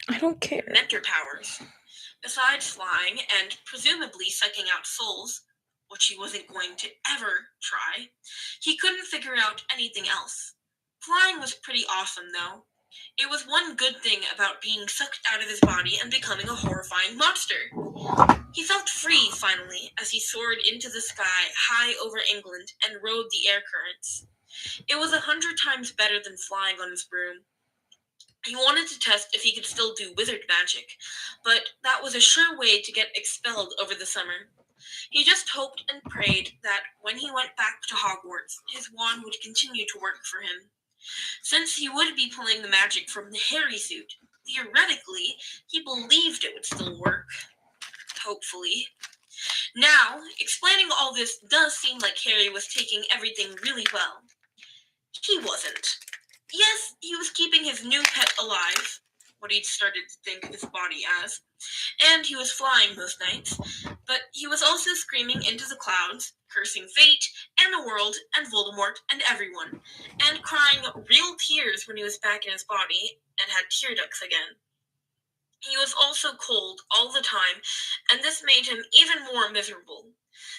I don't care. Dementor powers. Besides flying and presumably sucking out souls, which he wasn't going to ever try, he couldn't figure out anything else. Flying was pretty awesome, though. It was one good thing about being sucked out of his body and becoming a horrifying monster. He felt free, finally, as he soared into the sky high over England and rode the air currents. It was 100 times better than flying on his broom. He wanted to test if he could still do wizard magic, but that was a sure way to get expelled over the summer. He just hoped and prayed that when he went back to Hogwarts, his wand would continue to work for him. Since he would be pulling the magic from the Harry suit, theoretically, he believed it would still work. Hopefully. Now, explaining all this does seem like Harry was taking everything really well. He wasn't. Yes, he was keeping his new pet alive, what he'd started to think of his body as, and he was flying most nights, but he was also screaming into the clouds, cursing fate, and the world, and Voldemort, and everyone, and crying real tears when he was back in his body and had tear ducts again. He was also cold all the time, and this made him even more miserable.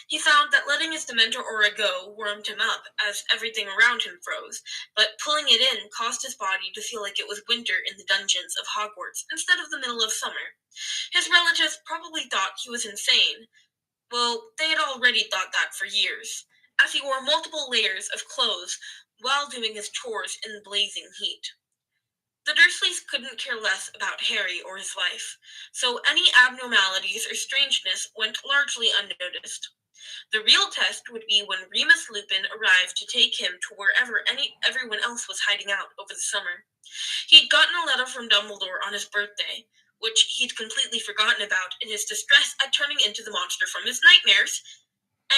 He found that letting his Dementor aura go warmed him up as everything around him froze, but pulling it in caused his body to feel like it was winter in the dungeons of Hogwarts instead of the middle of summer. His relatives probably thought he was insane. Well, they had already thought that for years, as he wore multiple layers of clothes while doing his chores in blazing heat. The Dursleys couldn't care less about Harry or his life, so any abnormalities or strangeness went largely unnoticed. The real test would be when Remus Lupin arrived to take him to wherever everyone else was hiding out over the summer. He'd gotten a letter from Dumbledore on his birthday, which he'd completely forgotten about in his distress at turning into the monster from his nightmares,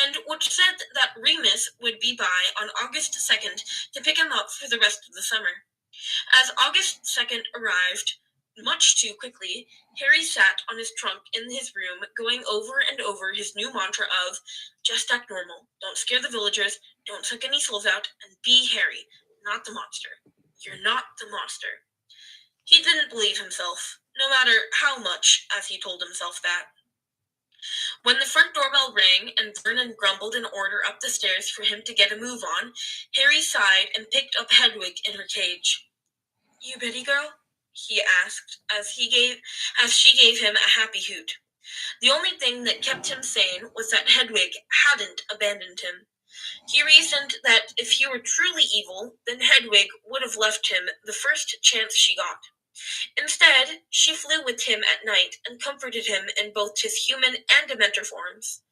and which said that Remus would be by on August 2nd to pick him up for the rest of the summer. As August 2nd arrived, much too quickly, Harry sat on his trunk in his room, going over and over his new mantra of, just act normal, don't scare the villagers, don't suck any souls out, and be Harry, not the monster. You're not the monster. He didn't believe himself, no matter how much as he told himself that. When the front doorbell rang and Vernon grumbled an order up the stairs for him to get a move on, Harry sighed and picked up Hedwig in her cage. You bitty girl? He asked, as she gave him a happy hoot. The only thing that kept him sane was that Hedwig hadn't abandoned him. He reasoned that if he were truly evil, then Hedwig would have left him the first chance she got. Instead, she flew with him at night and comforted him in both his human and Dementor forms.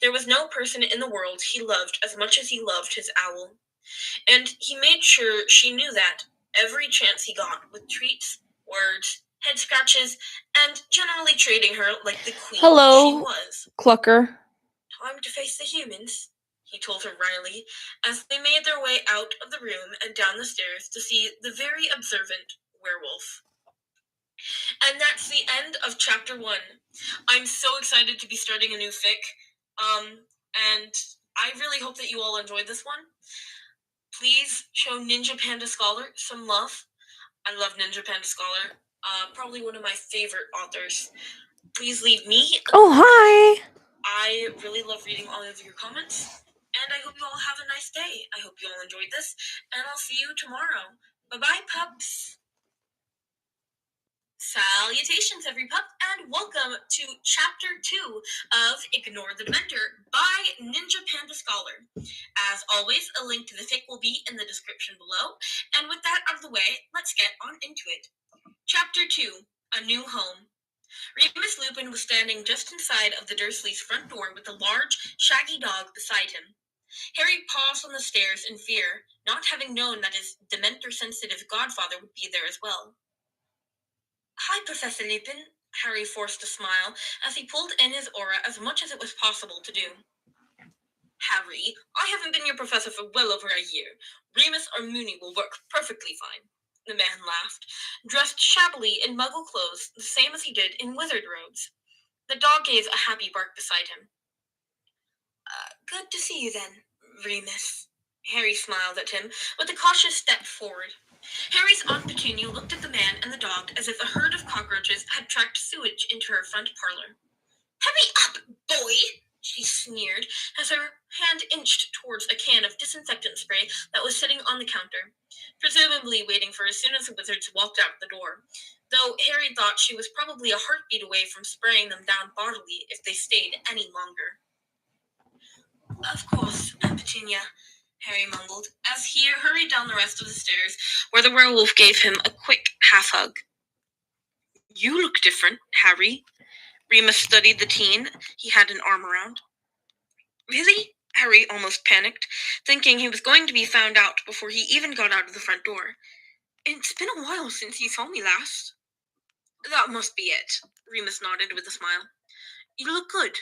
There was no person in the world he loved as much as he loved his owl, and he made sure she knew that every chance he got, with treats, words, head scratches, and generally treating her like the queen she Hello, was. Clucker. Time to face the humans, he told her wryly, as they made their way out of the room and down the stairs to see the very observant werewolf. And that's the end of chapter 1. I'm so excited to be starting a new fic, and I really hope that you all enjoyed this one. Please show Ninja Panda Scholar some love. I love Ninja Panda Scholar, probably one of my favorite authors. Please leave me a Oh, hi! I really love reading all of your comments, and I hope you all have a nice day. I hope you all enjoyed this, and I'll see you tomorrow. Bye-bye, pups! Salutations, every pup, and welcome to Chapter 2 of Ignore the Dementor by Ninja Panda Scholar. As always, a link to the fic will be in the description below, and with that out of the way, let's get on into it. Chapter 2, A New Home. Remus Lupin was standing just inside of the Dursleys' front door with a large, shaggy dog beside him. Harry paused on the stairs in fear, not having known that his Dementor-sensitive godfather would be there as well. Hi, Professor Lupin, Harry forced a smile as he pulled in his aura as much as it was possible to do. Harry, I haven't been your professor for well over a year. Remus or Moony will work perfectly fine. The man laughed, dressed shabbily in muggle clothes, the same as he did in wizard robes. The dog gave a happy bark beside him. Good to see you then, Remus. Harry smiled at him with a cautious step forward. Harry's Aunt Petunia looked at the man and the dog as if a herd of cockroaches had tracked sewage into her front parlor. Hurry up, boy! She sneered as her hand inched towards a can of disinfectant spray that was sitting on the counter, presumably waiting for as soon as the wizards walked out the door, though Harry thought she was probably a heartbeat away from spraying them down bodily if they stayed any longer. Of course, Aunt Petunia, Harry mumbled, as he hurried down the rest of the stairs, where the werewolf gave him a quick half-hug. You look different, Harry. Remus studied the teen he had an arm around. Really? Harry almost panicked, thinking he was going to be found out before he even got out of the front door. It's been a while since you saw me last. That must be it, Remus nodded with a smile. You look good.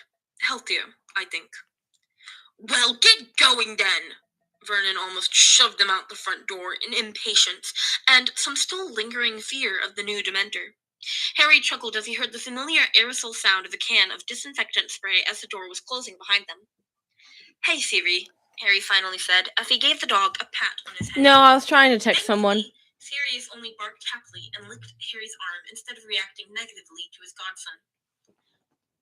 Healthier, I think. Well, get going then! Vernon almost shoved him out the front door in impatience and some still lingering fear of the new Dementor. Harry chuckled as he heard the familiar aerosol sound of a can of disinfectant spray as the door was closing behind them. Hey, Siri, Harry finally said as he gave the dog a pat on his head. No, I was trying to text someone. Sirius only barked happily and licked Harry's arm instead of reacting negatively to his godson.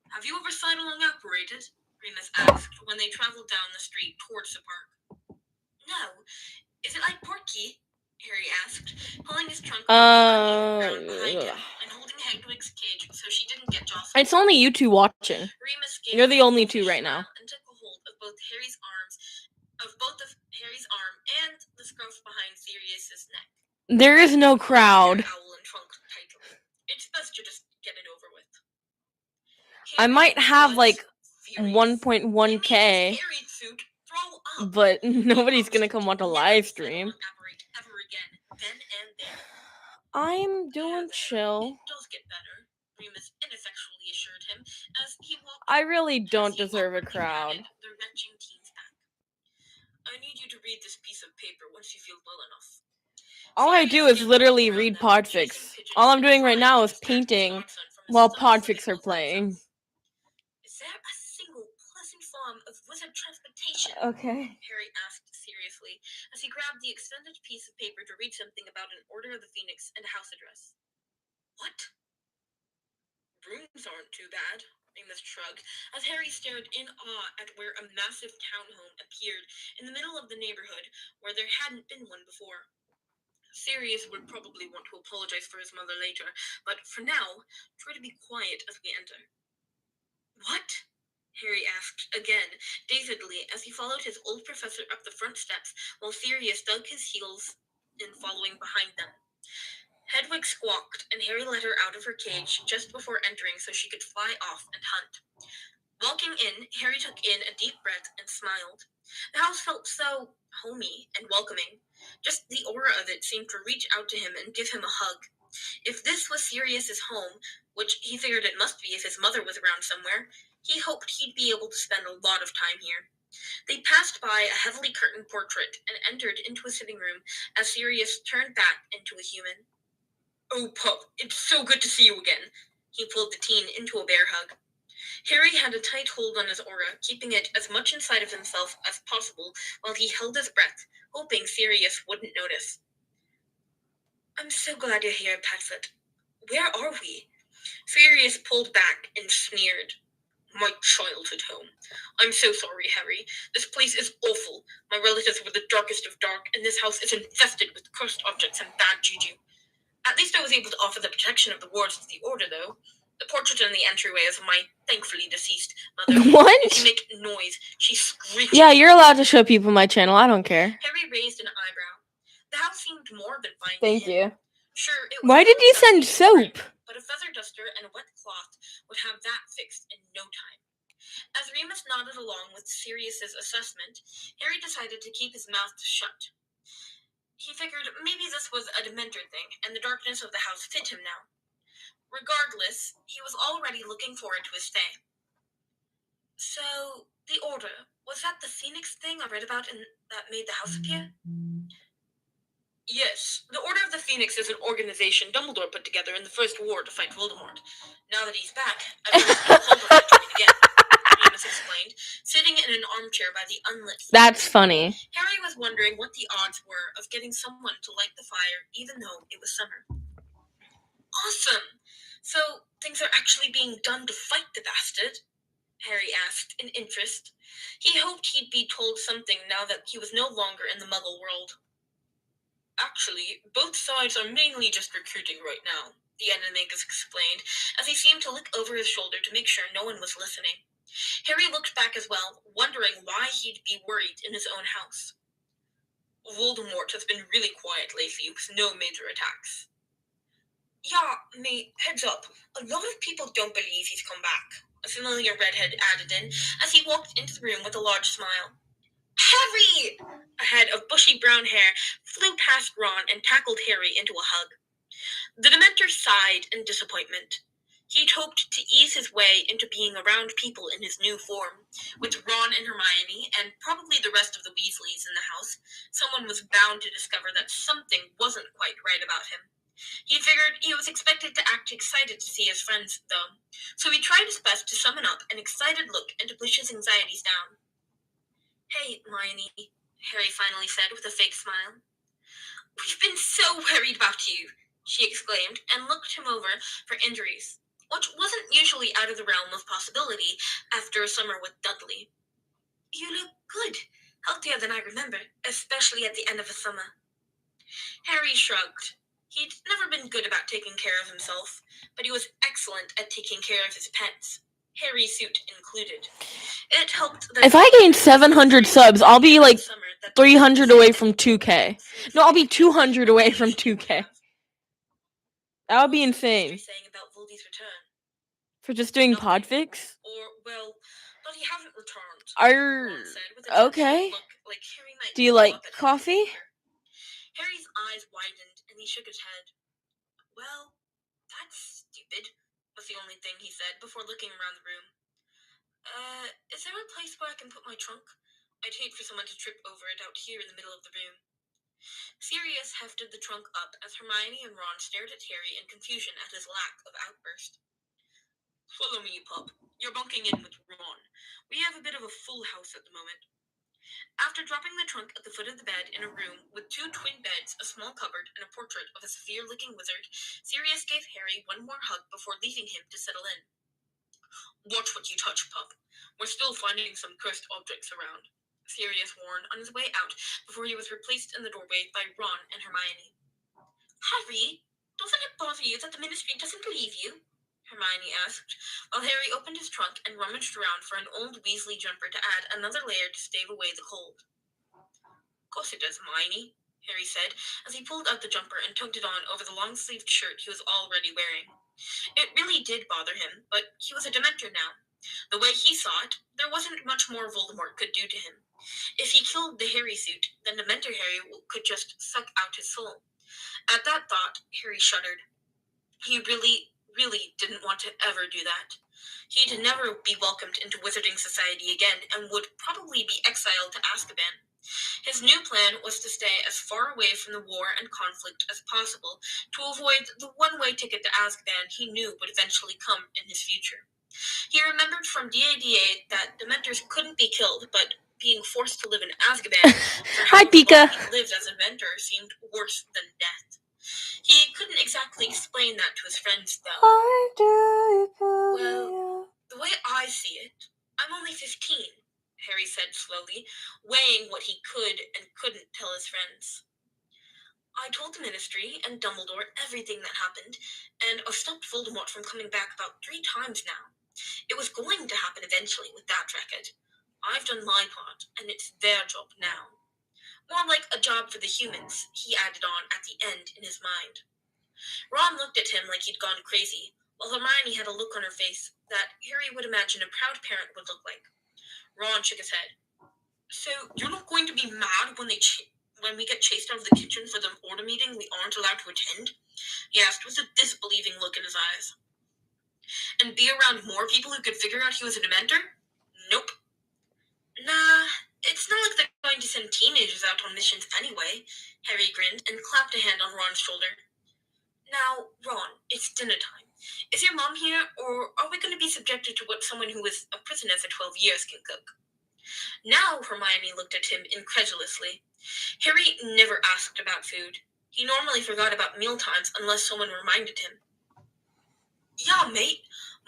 Have you ever side-along-operated? Remus asked when they traveled down the street towards the park. No. Is it like Porky? Harry asked, pulling his trunk around behind him and holding Hedwig's cage so she didn't get jostled. It's only you two watching. Remus gave You're the only two right now. And took a hold of both Harry's arms, and the scruff behind Sirius's neck. There is no crowd. Owl and trunk tightly. It's best to just get it over with. I might have like 1.1k, but nobody's gonna come watch a live stream. I'm doing chill. It does get better, Remus ineffectually assured him as he walked. I really don't deserve a crowd. The retching teen's back. I need you to read this piece of paper once you feel well enough. All I do is literally read podfics. All I'm doing right now is painting while podfics are playing. Is there a single pleasant form of wizard transportation? Okay. Harry asked seriously as he grabbed the extended piece of paper to read something about an Order of the Phoenix and a house address. What? Rooms aren't too bad, Remus shrugged, as Harry stared in awe at where a massive townhome appeared in the middle of the neighborhood where there hadn't been one before. Sirius would probably want to apologize for his mother later, but for now, try to be quiet as we enter. What? Harry asked again, dazedly, as he followed his old professor up the front steps, while Sirius dug his heels in following behind them. Hedwig squawked, and Harry let her out of her cage just before entering so she could fly off and hunt. Walking in, Harry took in a deep breath and smiled. The house felt so homey and welcoming. Just the aura of it seemed to reach out to him and give him a hug. If this was Sirius's home, which he figured it must be if his mother was around somewhere, he hoped he'd be able to spend a lot of time here. They passed by a heavily curtained portrait and entered into a sitting room as Sirius turned back into a human. "Oh, Pup, it's so good to see you again." He pulled the teen into a bear hug. Harry had a tight hold on his aura, keeping it as much inside of himself as possible while he held his breath, hoping Sirius wouldn't notice. "I'm so glad you're here, Padfoot. Where are we?" Sirius pulled back and sneered. "My childhood home. I'm so sorry, Harry. This place is awful. My relatives were the darkest of dark, and this house is infested with cursed objects and bad juju. At least I was able to offer the protection of the wards of the Order, though. The portrait in the entryway is of my thankfully deceased mother. What? If you make noise, she screeches." Yeah, you're allowed to show people my channel. I don't care. Harry raised an eyebrow. The house seemed more than fine Thank to him. you. Sure, it was Why did you dusty send and soap? gray, but a feather duster and a wet cloth would have that fixed in no time. As Remus nodded along with Sirius's assessment, Harry decided to keep his mouth shut. He figured maybe this was a Dementor thing, and the darkness of the house fit him now. Regardless, he was already looking forward to his stay. "So, the Order, was that the Phoenix thing I read about that made the house appear?" "Yes, the Order of the Phoenix is an organization Dumbledore put together in the First War to fight Voldemort. Now that he's back, everyone's been called on to join again," Remus explained, sitting in an armchair by the unlit fire. That's funny. Harry was wondering what the odds were of getting someone to light the fire even though it was summer. "Awesome! So, things are actually being done to fight the bastard?" Harry asked, in interest. He hoped he'd be told something now that he was no longer in the Muggle world. "Actually, both sides are mainly just recruiting right now," the Animagus explained, as he seemed to look over his shoulder to make sure no one was listening. Harry looked back as well, wondering why he'd be worried in his own house. "Voldemort has been really quiet lately, with no major attacks." "Yeah, mate, heads up. A lot of people don't believe he's come back," a familiar redhead added in, as he walked into the room with a large smile. "Harry!" A head of bushy brown hair flew past Ron and tackled Harry into a hug. The Dementor sighed in disappointment. He'd hoped to ease his way into being around people in his new form. With Ron and Hermione, and probably the rest of the Weasleys in the house, someone was bound to discover that something wasn't quite right about him. He figured he was expected to act excited to see his friends, though, so he tried his best to summon up an excited look and to push his anxieties down. "Hey, Hermione," Harry finally said with a fake smile. "We've been so worried about you," she exclaimed, and looked him over for injuries, which wasn't usually out of the realm of possibility after a summer with Dudley. "You look good, healthier than I remember, especially at the end of a summer." Harry shrugged. He'd never been good about taking care of himself, but he was excellent at taking care of his pets, Harry's suit included. It helped that If I gain 700 subs, I'll be like 300 away from 2K. No, I'll be 200 away from 2K. That would be insane. Saying about Voldy's return? For just doing podfics? Or, well, but he hasn't returned. Are Said with a okay. look like Harry might Do you blow like up at him. coffee? Harry's eyes widened and he shook his head. "Well, that's stupid," was the only thing he said before looking around the room. Is there a place where I can put my trunk? I'd hate for someone to trip over it out here in the middle of the room." Sirius hefted the trunk up as Hermione and Ron stared at Harry in confusion at his lack of outburst. "Follow me, pup. You're bunking in with Ron. We have a bit of a full house at the moment." After dropping the trunk at the foot of the bed in a room with 2 twin beds, a small cupboard, and a portrait of a severe-looking wizard, Sirius gave Harry one more hug before leaving him to settle in. "Watch what you touch, pup. We're still finding some cursed objects around," Sirius warned on his way out before he was replaced in the doorway by Ron and Hermione. "Harry, doesn't it bother you that the Ministry doesn't believe you?" Hermione asked, while Harry opened his trunk and rummaged around for an old Weasley jumper to add another layer to stave away the cold. Of course it does, Hermione, Harry said, as he pulled out the jumper and tugged it on over the long-sleeved shirt he was already wearing. It really did bother him, but he was a Dementor now. The way he saw it, there wasn't much more Voldemort could do to him. If he killed the Harry suit, then Dementor Harry could just suck out his soul. At that thought, Harry shuddered. He really didn't want to ever do that. He'd never be welcomed into Wizarding Society again and would probably be exiled to Azkaban. His new plan was to stay as far away from the war and conflict as possible to avoid the one-way ticket to Azkaban he knew would eventually come in his future. He remembered from DADA that Dementors couldn't be killed, but being forced to live in Azkaban for Hi, however long Pika. he lived as a Dementor seemed worse than death. He couldn't exactly explain that to his friends, though. Well, the way I see it, I'm only 15, Harry said slowly, weighing what he could and couldn't tell his friends. I told the Ministry and Dumbledore everything that happened, and I've stopped Voldemort from coming back about 3 times now. It was going to happen eventually with that record. I've done my part, and it's their job now. More like a job for the humans, he added on at the end in his mind. Ron looked at him like he'd gone crazy, while Hermione had a look on her face that Harry would imagine a proud parent would look like. Ron shook his head. So, you're not going to be mad when we get chased out of the kitchen for the order meeting we aren't allowed to attend? He asked with a disbelieving look in his eyes. And be around more people who could figure out he was a Dementor? Nope. Nah, it's not like they're going to send teenagers out on missions anyway. Harry grinned and clapped a hand on Ron's shoulder. Now, Ron, it's dinner time. Is your mom here, or are we going to be subjected to what someone who was a prisoner for 12 years can cook? Now Hermione looked at him incredulously. Harry never asked about food. He normally forgot about mealtimes unless someone reminded him. Yeah, mate.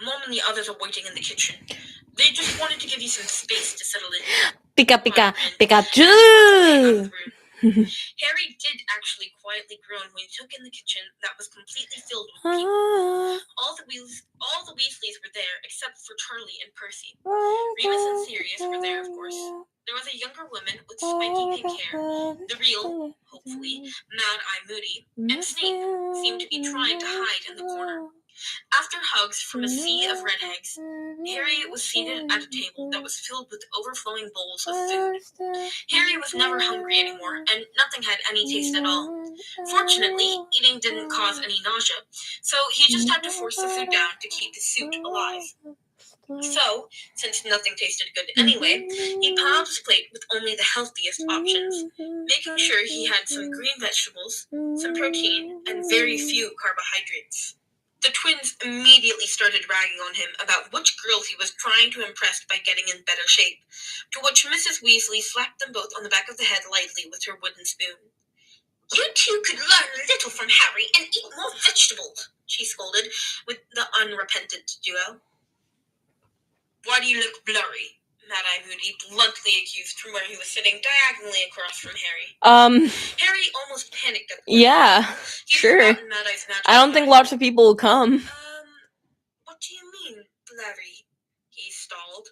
Mom and the others are waiting in the kitchen. They just wanted to give you some space to settle in. Pika, Pikachu! Harry did actually quietly groan when he took in the kitchen that was completely filled with people. All the Weasleys were there except for Charlie and Percy. Remus and Sirius were there, of course. There was a younger woman with spiky pink hair, the real, hopefully, Mad-Eye Moody, and Snape seemed to be trying to hide in the corner. After hugs from a sea of redheads, Harry was seated at a table that was filled with overflowing bowls of food. Harry was never hungry anymore, and nothing had any taste at all. Fortunately, eating didn't cause any nausea, so he just had to force the food down to keep his suit alive. So, since nothing tasted good anyway, he piled his plate with only the healthiest options, making sure he had some green vegetables, some protein, and very few carbohydrates. The twins immediately started ragging on him about which girls he was trying to impress by getting in better shape, to which Mrs. Weasley slapped them both on the back of the head lightly with her wooden spoon. You two could learn a little from Harry and eat more vegetables, she scolded with the unrepentant duo. Why do you look blurry? Mad-Eye Moody bluntly accused from where he was sitting diagonally across from Harry. Harry almost panicked at the Yeah, sure. I don't think lots of people will come. What do you mean, blurry? He stalled.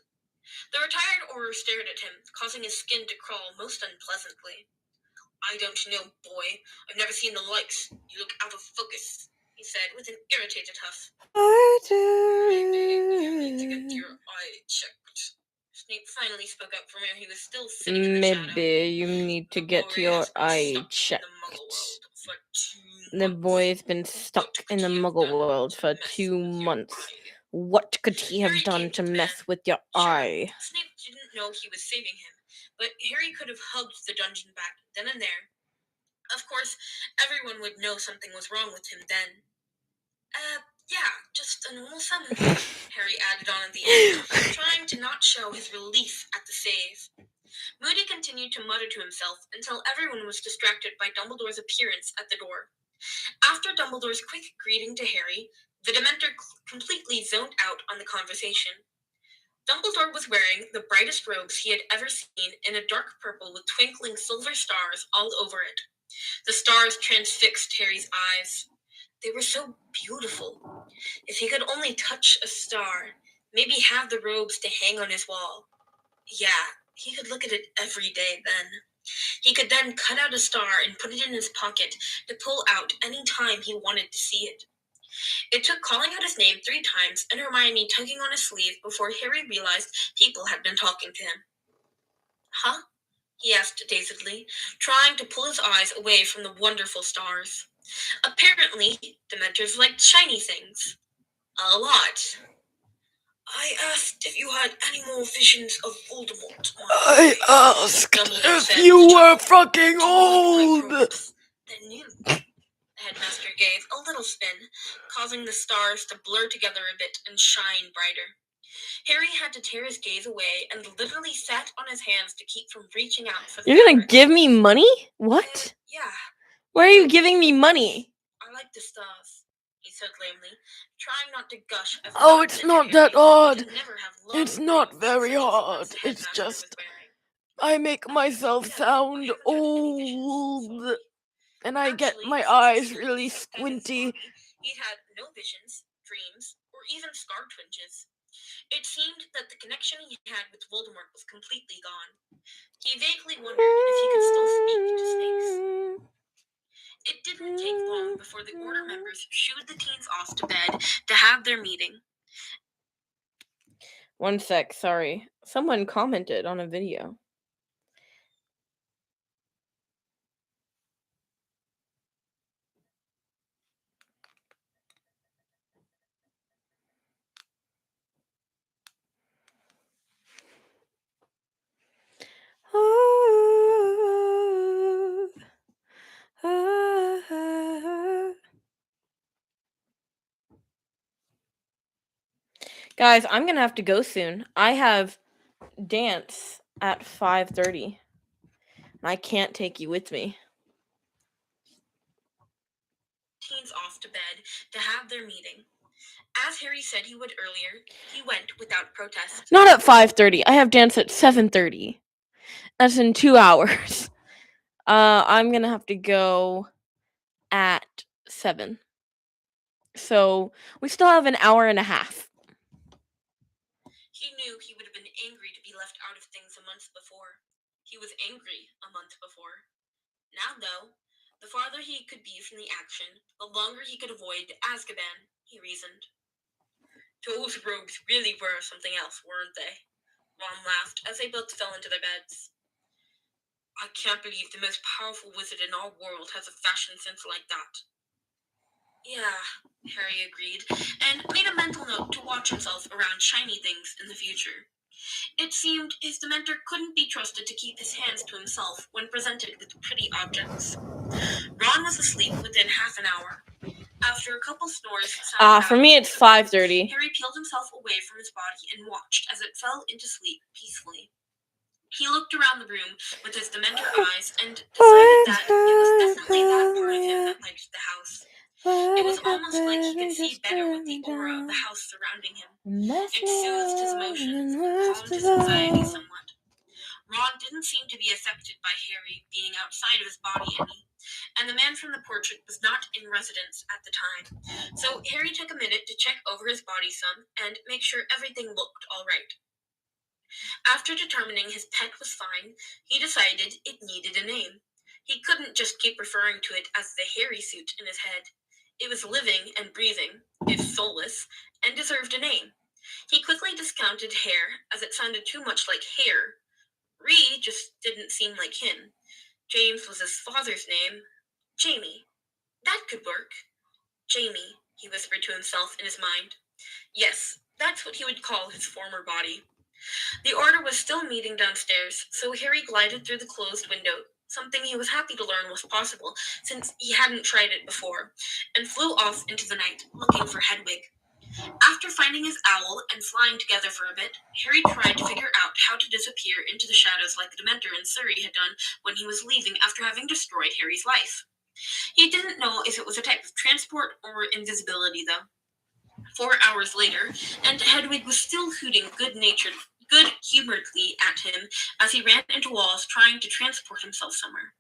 The retired Auror stared at him, causing his skin to crawl most unpleasantly. I don't know, boy. I've never seen the likes. You look out of focus, he said with an irritated huff. Maybe you need to get your eye checked. Snape finally spoke up from where he was still sitting in the shadow. Maybe you need to get your eye checked. The boy's been stuck in the Muggle world for 2 months. What could he have done to mess with your eye? Snape didn't know he was saving him, but Harry could have hugged the dungeon back then and there. Of course, everyone would know something was wrong with him then. Yeah, just a normal summon, Harry added on at the end, trying to not show his relief at the save. Moody continued to mutter to himself until everyone was distracted by Dumbledore's appearance at the door. After Dumbledore's quick greeting to Harry, the Dementor completely zoned out on the conversation. Dumbledore was wearing the brightest robes he had ever seen in a dark purple with twinkling silver stars all over it. The stars transfixed Harry's eyes. They were so beautiful. If he could only touch a star, maybe have the robes to hang on his wall. Yeah, he could look at it every day then. He could then cut out a star and put it in his pocket to pull out any time he wanted to see it. It took calling out his name 3 times and Hermione tugging on his sleeve before Harry realized people had been talking to him. Huh? He asked dazedly, trying to pull his eyes away from the wonderful stars. Apparently, Dementors liked shiny things. A lot. I asked if you had any more visions of Voldemort. I asked if you were fucking old. Then you. The headmaster gave a little spin, causing the stars to blur together a bit and shine brighter. Harry had to tear his gaze away and literally sat on his hands to keep from reaching out for the You're gonna fabric. give me money? What? Yeah. Why are you giving me money? I like the stars, he said lamely, trying not to gush as Oh, it's not that hard. It's not very hard. It's just I make myself sound old. And I get my eyes really squinty. He'd had no visions, dreams, or even scar twinges. It seemed that the connection he had with Voldemort was completely gone. He vaguely wondered if he could still speak to snakes. It didn't take long before the Order members shooed the teens off to bed to have their meeting. One sec, sorry. Someone commented on a video. Guys, I'm gonna have to go soon. I have dance at 5:30. I can't take you with me. Teens off to bed to have their meeting. As Harry said he would earlier, he went without protest. Not at 5:30. I have dance at 7:30. That's in 2 hours. I'm gonna have to go at 7. So we still have an hour and a half. He knew he would have been angry to be left out of things a month before. He was angry a month before. Now, though, the farther he could be from the action, the longer he could avoid Azkaban, he reasoned. Those robes really were something else, weren't they? Ron laughed as they both fell into their beds. I can't believe the most powerful wizard in our world has a fashion sense like that. Yeah, Harry agreed, and made a mental note to watch himself around shiny things in the future. It seemed his Dementor couldn't be trusted to keep his hands to himself when presented with pretty objects. Ron was asleep within half an hour. After a couple snores, For me it's 5:30. Harry peeled himself away from his body and watched as it fell into sleep peacefully. He looked around the room with his Dementor eyes and decided that it was definitely that part of him that liked the house. It was almost like he could see better with the aura of the house surrounding him. It soothed his emotions and calmed his anxiety somewhat. Ron didn't seem to be affected by Harry being outside of his body any, and the man from the portrait was not in residence at the time. So Harry took a minute to check over his body some and make sure everything looked all right. After determining his pet was fine, he decided it needed a name. He couldn't just keep referring to it as the Harry suit in his head. It was living and breathing, if soulless, and deserved a name. He quickly discounted Hare, as it sounded too much like hair. Ree just didn't seem like him. James was his father's name. Jamie. That could work. Jamie, he whispered to himself in his mind. Yes, that's what he would call his former body. The Order was still meeting downstairs, so Harry glided through the closed window, something he was happy to learn was possible, since he hadn't tried it before, and flew off into the night, looking for Hedwig. After finding his owl and flying together for a bit, Harry tried to figure out how to disappear into the shadows like the Dementor and Surrey had done when he was leaving after having destroyed Harry's life. He didn't know if it was a type of transport or invisibility, though. 4 hours later, and Hedwig was still hooting good-humoredly at him as he ran into walls trying to transport himself somewhere.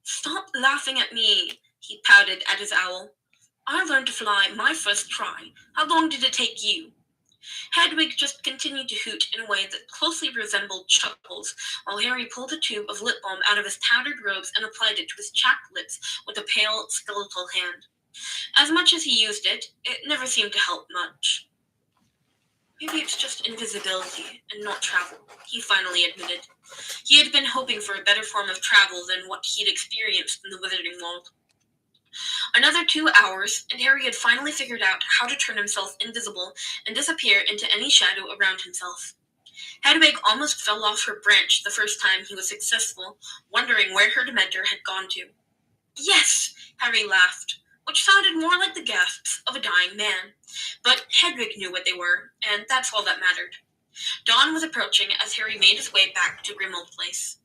Stop laughing at me, he pouted at his owl. I learned to fly my first try. How long did it take you? Hedwig just continued to hoot in a way that closely resembled chuckles, while Harry pulled a tube of lip balm out of his tattered robes and applied it to his chapped lips with a pale, skeletal hand. As much as he used it, it never seemed to help much. Maybe it's just invisibility and not travel, he finally admitted. He had been hoping for a better form of travel than what he'd experienced in the Wizarding World. Another 2 hours, and Harry had finally figured out how to turn himself invisible and disappear into any shadow around himself. Hedwig almost fell off her branch the first time he was successful, wondering where her Dementor had gone to. Yes, Harry laughed, which sounded more like the gasps of a dying man. But Hedwig knew what they were, and that's all that mattered. Dawn was approaching as Harry made his way back to Grimmauld Place.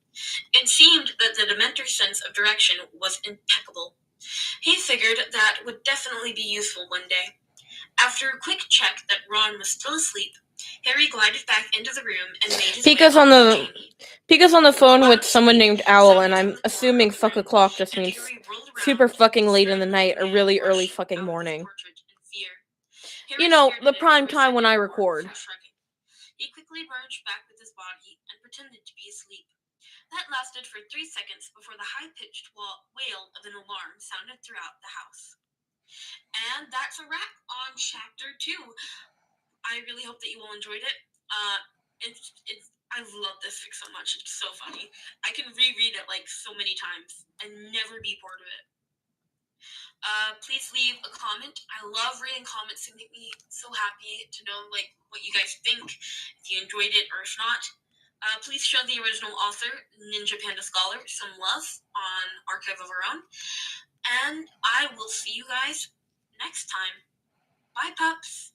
It seemed that the Dementor's sense of direction was impeccable. He figured that would definitely be useful one day. After a quick check that Ron was still asleep, Harry glided back into the room and made his Pika's way on to the Jamie. Pika's on the phone with someone named Owl, and I'm assuming fuck o'clock just means super fucking late in the night or really early fucking morning. You know, the prime time when I record. He quickly merged back with his body and pretended to be asleep. That lasted for 3 seconds before the high-pitched wail of an alarm sounded throughout the house. And that's a wrap on Chapter 2. I really hope that you all enjoyed it. I love this fic so much. It's so funny. I can reread it like so many times and never be bored of it. Please leave a comment. I love reading comments. They make me so happy to know like what you guys think, if you enjoyed it or if not. Please show the original author, Ninja Panda Scholar, some love on Archive of Our Own. And I will see you guys next time. Bye, pups.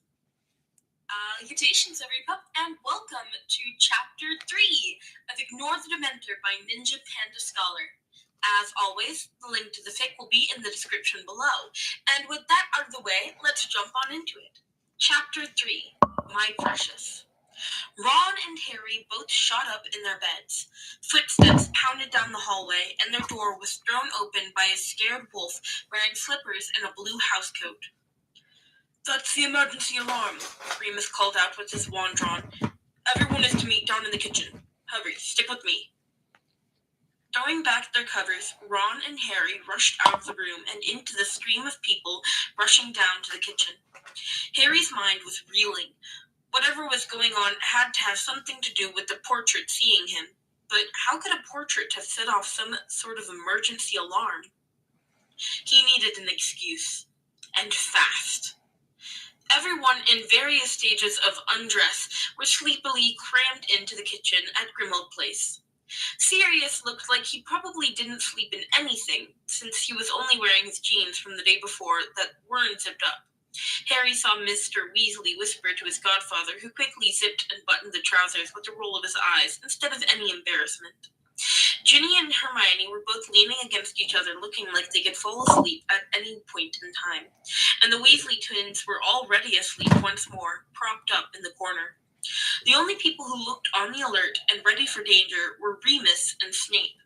Salutations, every pup, and welcome to Chapter 3 of Ignore the Dementor by Ninja Panda Scholar. As always, the link to the fic will be in the description below. And with that out of the way, let's jump on into it. Chapter 3, My Precious. Ron and Harry both shot up in their beds. Footsteps pounded down the hallway, and their door was thrown open by a scared wolf wearing slippers and a blue housecoat. That's the emergency alarm, Remus called out with his wand drawn. Everyone is to meet down in the kitchen. Hurry, stick with me. Throwing back their covers, Ron and Harry rushed out of the room and into the stream of people rushing down to the kitchen. Harry's mind was reeling. Whatever was going on had to have something to do with the portrait seeing him. But how could a portrait have set off some sort of emergency alarm? He needed an excuse. And fast. Everyone in various stages of undress were sleepily crammed into the kitchen at Grimmauld Place. Sirius looked like he probably didn't sleep in anything, since he was only wearing his jeans from the day before that weren't zipped up. Harry saw Mr. Weasley whisper to his godfather, who quickly zipped and buttoned the trousers with a roll of his eyes, instead of any embarrassment. Ginny and Hermione were both leaning against each other, looking like they could fall asleep at any point in time. And the Weasley twins were already asleep once more, propped up in the corner. The only people who looked on the alert and ready for danger were Remus and Snape.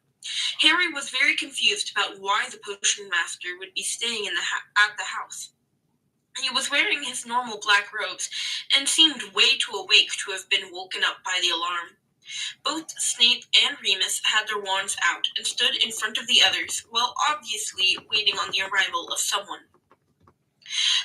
Harry was very confused about why the potion master would be staying at the house. He was wearing his normal black robes and seemed way too awake to have been woken up by the alarm. Both Snape and Remus had their wands out and stood in front of the others, while obviously waiting on the arrival of someone.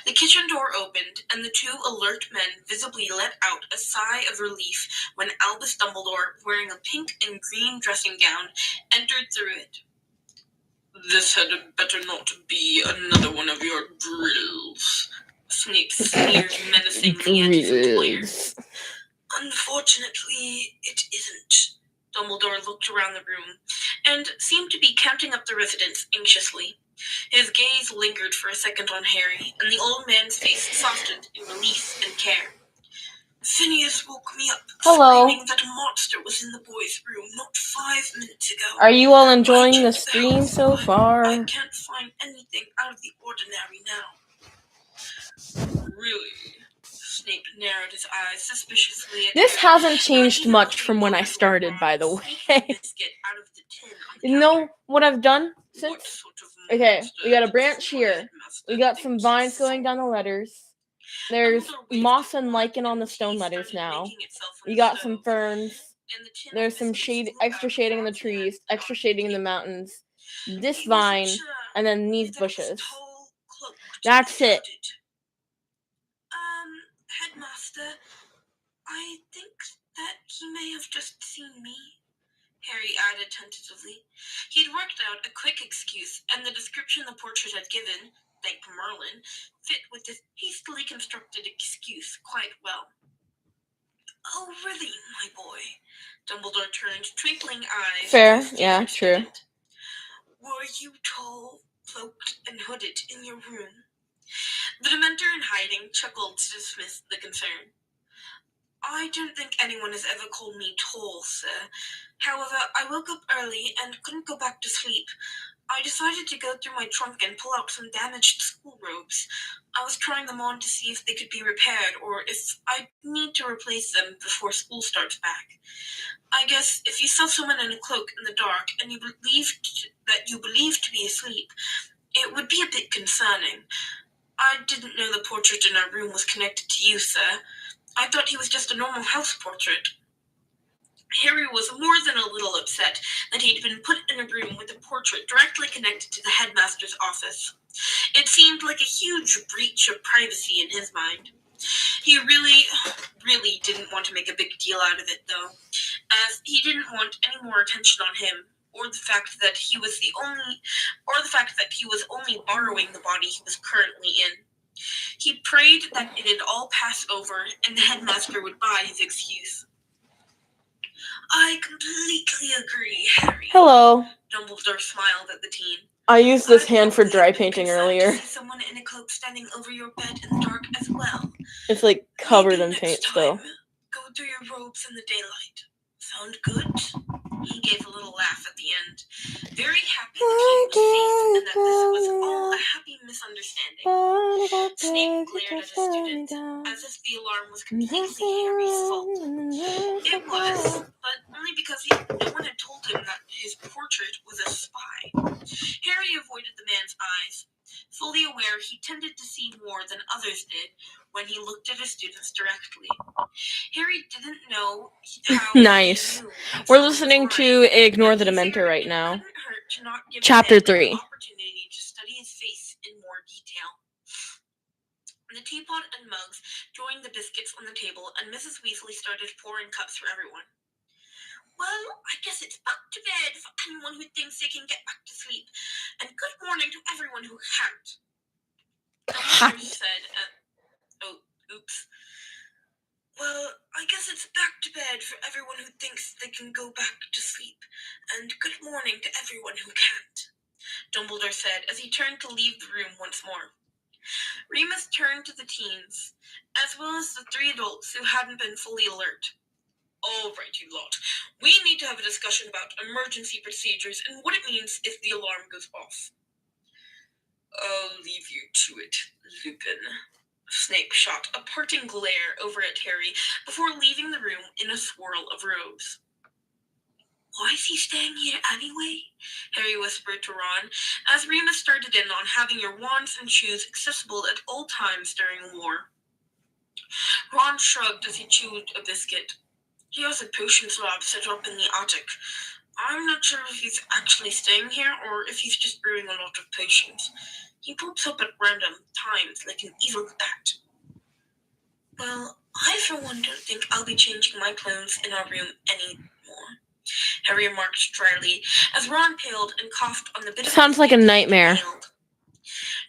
The kitchen door opened, and the two alert men visibly let out a sigh of relief when Albus Dumbledore, wearing a pink and green dressing gown, entered through it. This had better not be another one of your drills, Snape sneered menacingly at his employer. Unfortunately, it isn't. Dumbledore looked around the room and seemed to be counting up the residents anxiously. His gaze lingered for a second on Harry, and the old man's face softened in relief and care. Phineas woke me up screaming that a monster was in the boys' room not 5 minutes ago. Are you all enjoying the stream so far? I can't find anything out of the ordinary now. Really? Snape narrowed his eyes suspiciously at This Harry. hasn't changed much from when I started, by the way. You know what I've done since? What sort of Okay, we got a branch here. We got some vines going down the letters. There's moss and lichen on the stone letters now. We got some ferns. There's some extra shading in the trees, extra shading in the mountains. This vine, and then these bushes. That's it. Headmaster, I think that he may have just seen me, Harry added tentatively. He'd worked out a quick excuse, and the description the portrait had given, thank Merlin, fit with this hastily constructed excuse quite well. Oh, really, my boy? Dumbledore turned twinkling eyes. Fair, yeah, true. Were you tall, cloaked, and hooded in your room? The Dementor in hiding chuckled to dismiss the concern. I don't think anyone has ever called me tall, sir. However, I woke up early and couldn't go back to sleep. I decided to go through my trunk and pull out some damaged school robes. I was trying them on to see if they could be repaired or if I need to replace them before school starts back. I guess if you saw someone in a cloak in the dark and you believed to be asleep, it would be a bit concerning. I didn't know the portrait in our room was connected to you, sir. I thought he was just a normal house portrait. Harry was more than a little upset that he'd been put in a room with a portrait directly connected to the headmaster's office. It seemed like a huge breach of privacy in his mind. He really didn't want to make a big deal out of it, though, as he didn't want any more attention on him, or the fact that he was only borrowing the body he was currently in. He prayed that it'd all pass over and the headmaster would buy his excuse. I completely agree, Harry. Hello. Dumbledore smiled at the teen. I used this hand for dry painting earlier. To see someone in a cloak standing over your bed in the dark as well. It's like covered in paint still. Go through your robes in the daylight. Sound good? He gave a little laugh at the end, very happy the teen was safe and that this was all a happy misunderstanding. Snape glared at the student as if the alarm was completely Harry's fault. It was, but only because no one had told him that his portrait was a spy. Harry avoided the man's eyes, fully aware he tended to see more than others did when he looked at his students directly. Harry didn't know how nice. We're listening to Ignore the Dementor right now. Chapter 3. Opportunity to study his face in more detail. The teapot and mugs joined the biscuits on the table, and Mrs. Weasley started pouring cups for everyone. Well, I guess it's back to bed for anyone who thinks they can get back to sleep, and good morning to everyone who can't. Dumbledore said, oops. Well, I guess it's back to bed for everyone who thinks they can go back to sleep, and good morning to everyone who can't, Dumbledore said as he turned to leave the room once more. Remus turned to the teens, as well as the 3 adults who hadn't been fully alert. All right, you lot. We need to have a discussion about emergency procedures and what it means if the alarm goes off. I'll leave you to it, Lupin. Snape shot a parting glare over at Harry before leaving the room in a swirl of robes. Why is he staying here anyway? Harry whispered to Ron, as Remus started in on having your wands and shoes accessible at all times during war. Ron shrugged as he chewed a biscuit. He has a potions lab set up in the attic. I'm not sure if he's actually staying here or if he's just brewing a lot of potions. He pops up at random times like an evil bat. Well, I for one don't think I'll be changing my clothes in our room anymore, Harry remarked dryly, as Ron paled and coughed on the bit of sounds like a nightmare.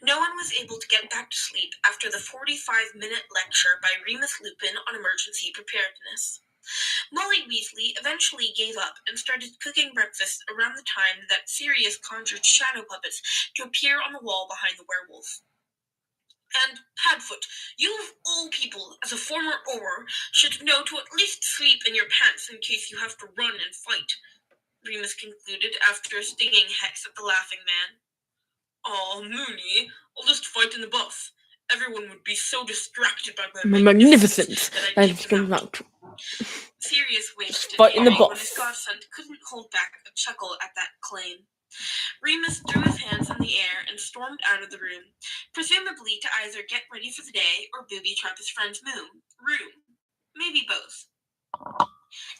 No one was able to get back to sleep after the 45-minute lecture by Remus Lupin on emergency preparedness. Molly Weasley eventually gave up and started cooking breakfast around the time that Sirius conjured shadow puppets to appear on the wall behind the werewolf. And Padfoot, you of all people, as a former Auror, should know to at least sleep in your pants in case you have to run and fight, Remus concluded after a stinging hex at the laughing man. Aw, Moony, I'll just fight in the bus. Everyone would be so distracted by my magnificence that I'd kick them out. Sirius winked Fight in the when bus. his godson couldn't hold back a chuckle at that claim. Remus threw his hands in the air and stormed out of the room, presumably to either get ready for the day or booby trap his friend's room. Maybe both.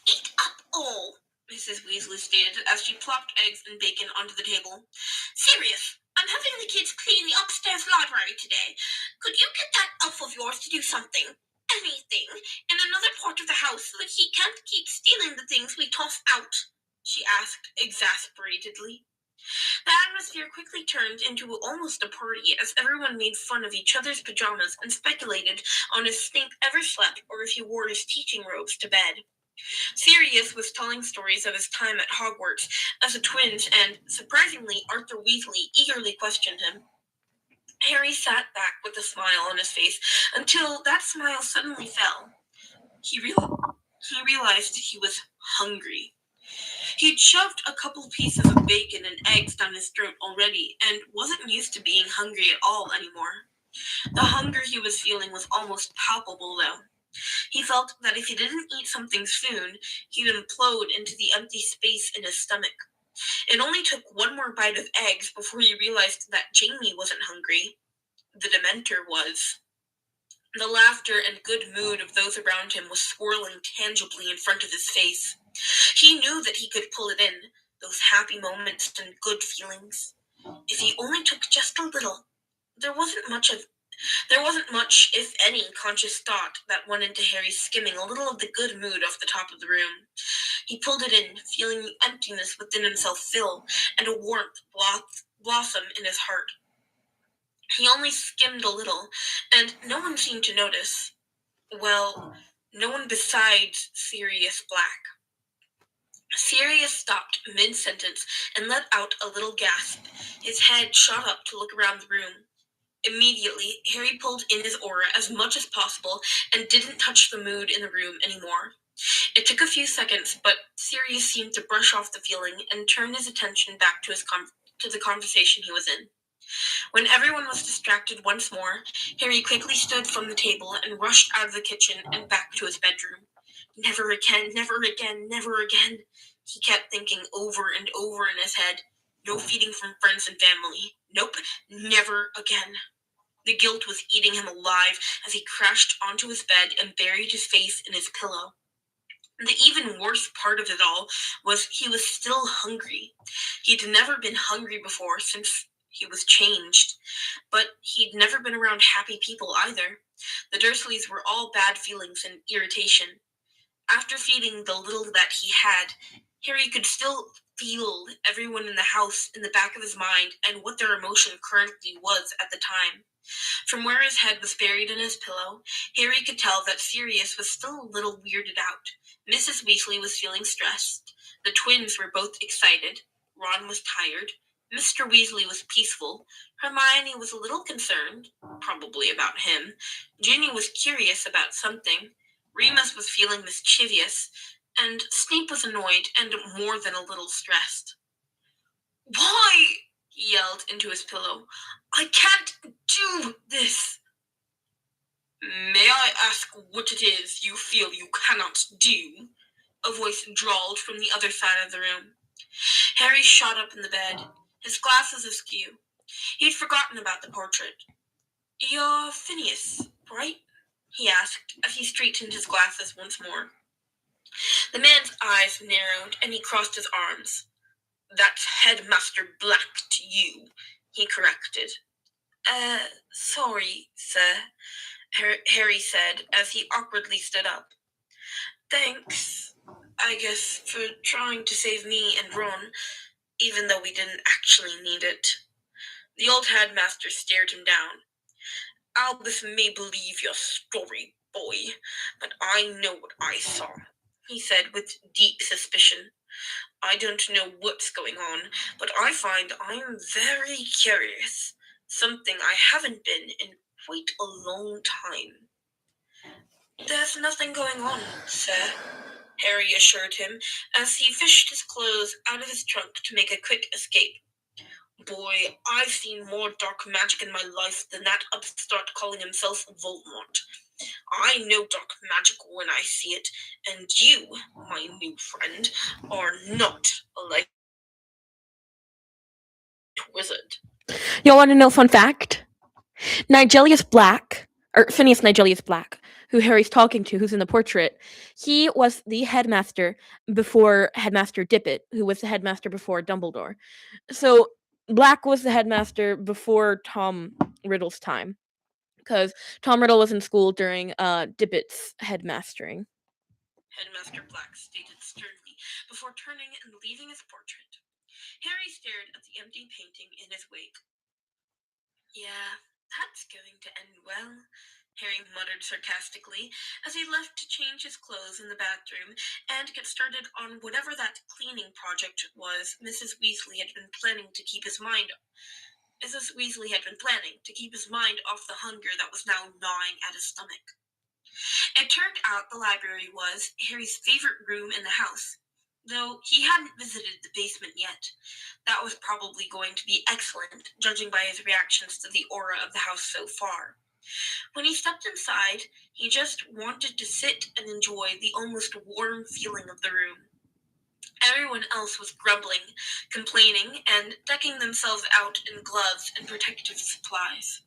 Eat up all, Mrs. Weasley stated as she plopped eggs and bacon onto the table. Serious, I'm having the kids clean the upstairs library today. Could you get that elf of yours to do something? Anything in another part of the house so that he can't keep stealing the things we toss out? She asked exasperatedly. The atmosphere quickly turned into almost a party as everyone made fun of each other's pajamas and speculated on if Snape ever slept or if he wore his teaching robes to bed. Sirius was telling stories of his time at Hogwarts as a twins, and, surprisingly, Arthur Weasley eagerly questioned him. Harry sat back with a smile on his face until that smile suddenly fell. He realized he was hungry. He'd shoved a couple pieces of bacon and eggs down his throat already and wasn't used to being hungry at all anymore. The hunger he was feeling was almost palpable, though. He felt that if he didn't eat something soon, he'd implode into the empty space in his stomach. It only took one more bite of eggs before he realized that Jamie wasn't hungry. The Dementor was. The laughter and good mood of those around him was swirling tangibly in front of his face. He knew that he could pull it in, those happy moments and good feelings. If he only took just a little. There wasn't much, if any, conscious thought that went into Harry skimming a little of the good mood off the top of the room. He pulled it in, feeling the emptiness within himself fill, and a warmth blossom in his heart. He only skimmed a little, and no one seemed to notice. Well, no one besides Sirius Black. Sirius stopped mid-sentence and let out a little gasp. His head shot up to look around the room. Immediately, Harry pulled in his aura as much as possible and didn't touch the mood in the room anymore. It took a few seconds, but Sirius seemed to brush off the feeling and turn his attention back to the conversation he was in. When everyone was distracted once more, Harry quickly stood from the table and rushed out of the kitchen and back to his bedroom. Never again, never again, never again, he kept thinking over and over in his head. No feeding from friends and family. Nope, never again. The guilt was eating him alive as he crashed onto his bed and buried his face in his pillow. The even worse part of it all was he was still hungry. He'd never been hungry before since he was changed, but he'd never been around happy people either. The Dursleys were all bad feelings and irritation. After feeding the little that he had, Harry could still feel everyone in the house in the back of his mind and what their emotion currently was at the time. From where his head was buried in his pillow, Harry could tell that Sirius was still a little weirded out. Mrs. Weasley was feeling stressed. The twins were both excited. Ron was tired. Mr. Weasley was peaceful. Hermione was a little concerned, probably about him. Ginny was curious about something. Remus was feeling mischievous, and Snape was annoyed and more than a little stressed. "Why?" he yelled into his pillow. "I can't do this." "May I ask what it is you feel you cannot do?" a voice drawled from the other side of the room. Harry shot up in the bed, his glasses askew. He'd forgotten about the portrait. "You're Phineas, right?" he asked as he straightened his glasses once more. The man's eyes narrowed and he crossed his arms. "That's Headmaster Black to you," he corrected. Sorry, sir," Harry said as he awkwardly stood up. "Thanks, I guess, for trying to save me and Ron, even though we didn't actually need it." The old headmaster stared him down. "Albus may believe your story, boy, but I know what I saw," he said with deep suspicion. "I don't know what's going on, but I find I'm very curious. Something I haven't been in quite a long time." "There's nothing going on, sir," Harry assured him as he fished his clothes out of his trunk to make a quick escape. "Boy, I've seen more dark magic in my life than that upstart calling himself Voldemort. I know dark magic when I see it, and you, my new friend, are not like wizard. Y'all want to know fun fact? Nigelius Black, or Phineas Nigelius Black, who Harry's talking to, who's in the portrait, he was the headmaster before Headmaster Dippet, who was the headmaster before Dumbledore. So Black was the headmaster before Tom Riddle's time, because Tom Riddle was in school during Dippet's headmastering. Headmaster Black stated sternly before turning and leaving his portrait. Harry stared at the empty painting in his wake. Yeah, that's going to end well, Harry muttered sarcastically as he left to change his clothes in the bathroom and get started on whatever that cleaning project was Mrs. Weasley had been planning to keep his mind off the hunger that was now gnawing at his stomach. It turned out the library was Harry's favorite room in the house, though he hadn't visited the basement yet. That was probably going to be excellent, judging by his reactions to the aura of the house so far. When he stepped inside, he just wanted to sit and enjoy the almost warm feeling of the room. Everyone else was grumbling, complaining, and decking themselves out in gloves and protective supplies.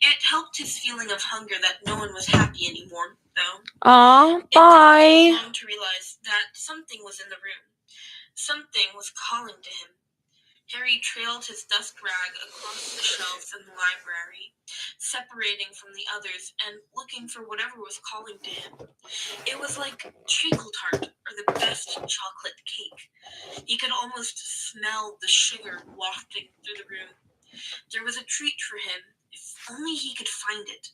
It helped his feeling of hunger that no one was happy anymore, though. Aw, It bye. didn't take long to realize that something was in the room. Something was calling to him. Harry trailed his dust rag across the shelves in the library, separating from the others and looking for whatever was calling to him. It was like treacle tart or the best chocolate cake. He could almost smell the sugar wafting through the room. There was a treat for him, if only he could find it.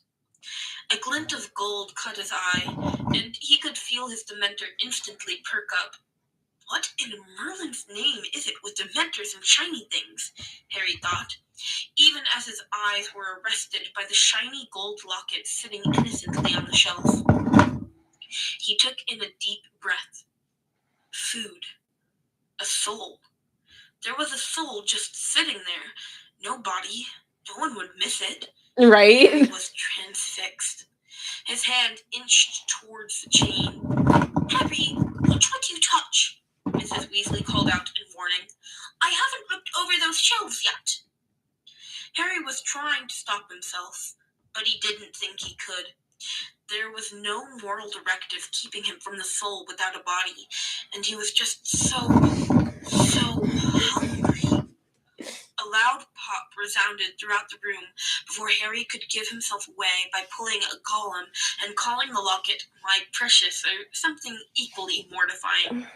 A glint of gold caught his eye, and he could feel his Dementor instantly perk up. What in Merlin's name is it with Dementors and shiny things? Harry thought, even as his eyes were arrested by the shiny gold locket sitting innocently on the shelf. He took in a deep breath. Food. A soul. There was a soul just sitting there. No body. No one would miss it. Right? Harry was transfixed. His hand inched towards the chain. Harry, watch what you touch, Mrs. Weasley called out in warning. I haven't looked over those shelves yet. Harry was trying to stop himself, but he didn't think he could. There was no moral directive keeping him from the soul without a body, and he was just so hungry. A loud pop resounded throughout the room before Harry could give himself away by pulling a golem and calling the locket my precious or something equally mortifying.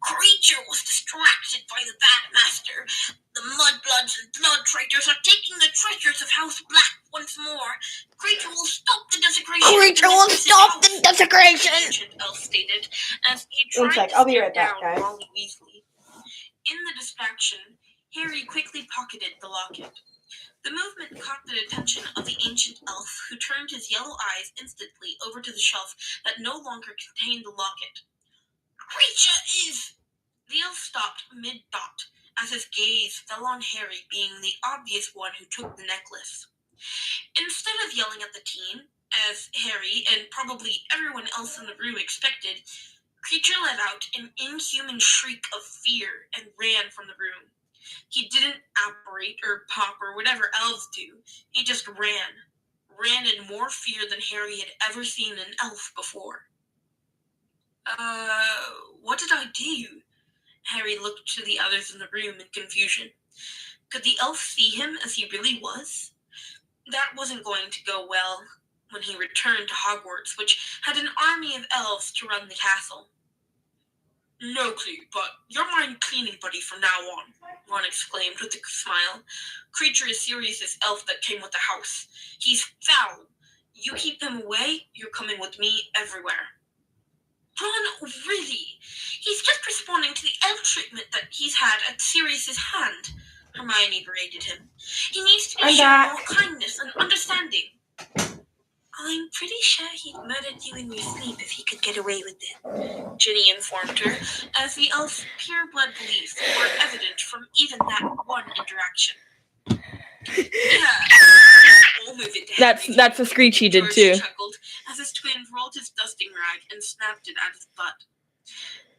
Creature was distracted by the bad master. The mudbloods and blood traitors are taking the treasures of House Black once more. Creature will stop the desecration. Creature will stop the desecration! The ancient elf stated as he tried to stare down Molly Weasley. In the distraction, Harry quickly pocketed the locket. The movement caught the attention of the ancient elf, who turned his yellow eyes instantly over to the shelf that no longer contained the locket. Creature is... The elf stopped mid-thought as his gaze fell on Harry being the obvious one who took the necklace. Instead of yelling at the teen, as Harry and probably everyone else in the room expected, Creature let out an inhuman shriek of fear and ran from the room. He didn't apparate or pop or whatever elves do. He just ran in more fear than Harry had ever seen an elf before. What did I do? Harry looked to the others in the room in confusion. Could the elf see him as he really was? That wasn't going to go well when he returned to Hogwarts, which had an army of elves to run the castle. No clue, but you're my cleaning buddy from now on, Ron exclaimed with a smile. Creature is Sirius's elf that came with the house. He's foul. You keep him away, you're coming with me everywhere. Ron, really? He's just responding to the elf treatment that he's had at Sirius's hand, Hermione berated him. He needs to be shown more kindness and understanding. I'm pretty sure he'd murdered you in your sleep if he could get away with it, Ginny informed her, as the elf's pure-blood beliefs were evident from even that one interaction. Yeah, we'll move it to That's a screech he did George too. chuckled as his twin rolled his dusting rag and snapped it at his butt.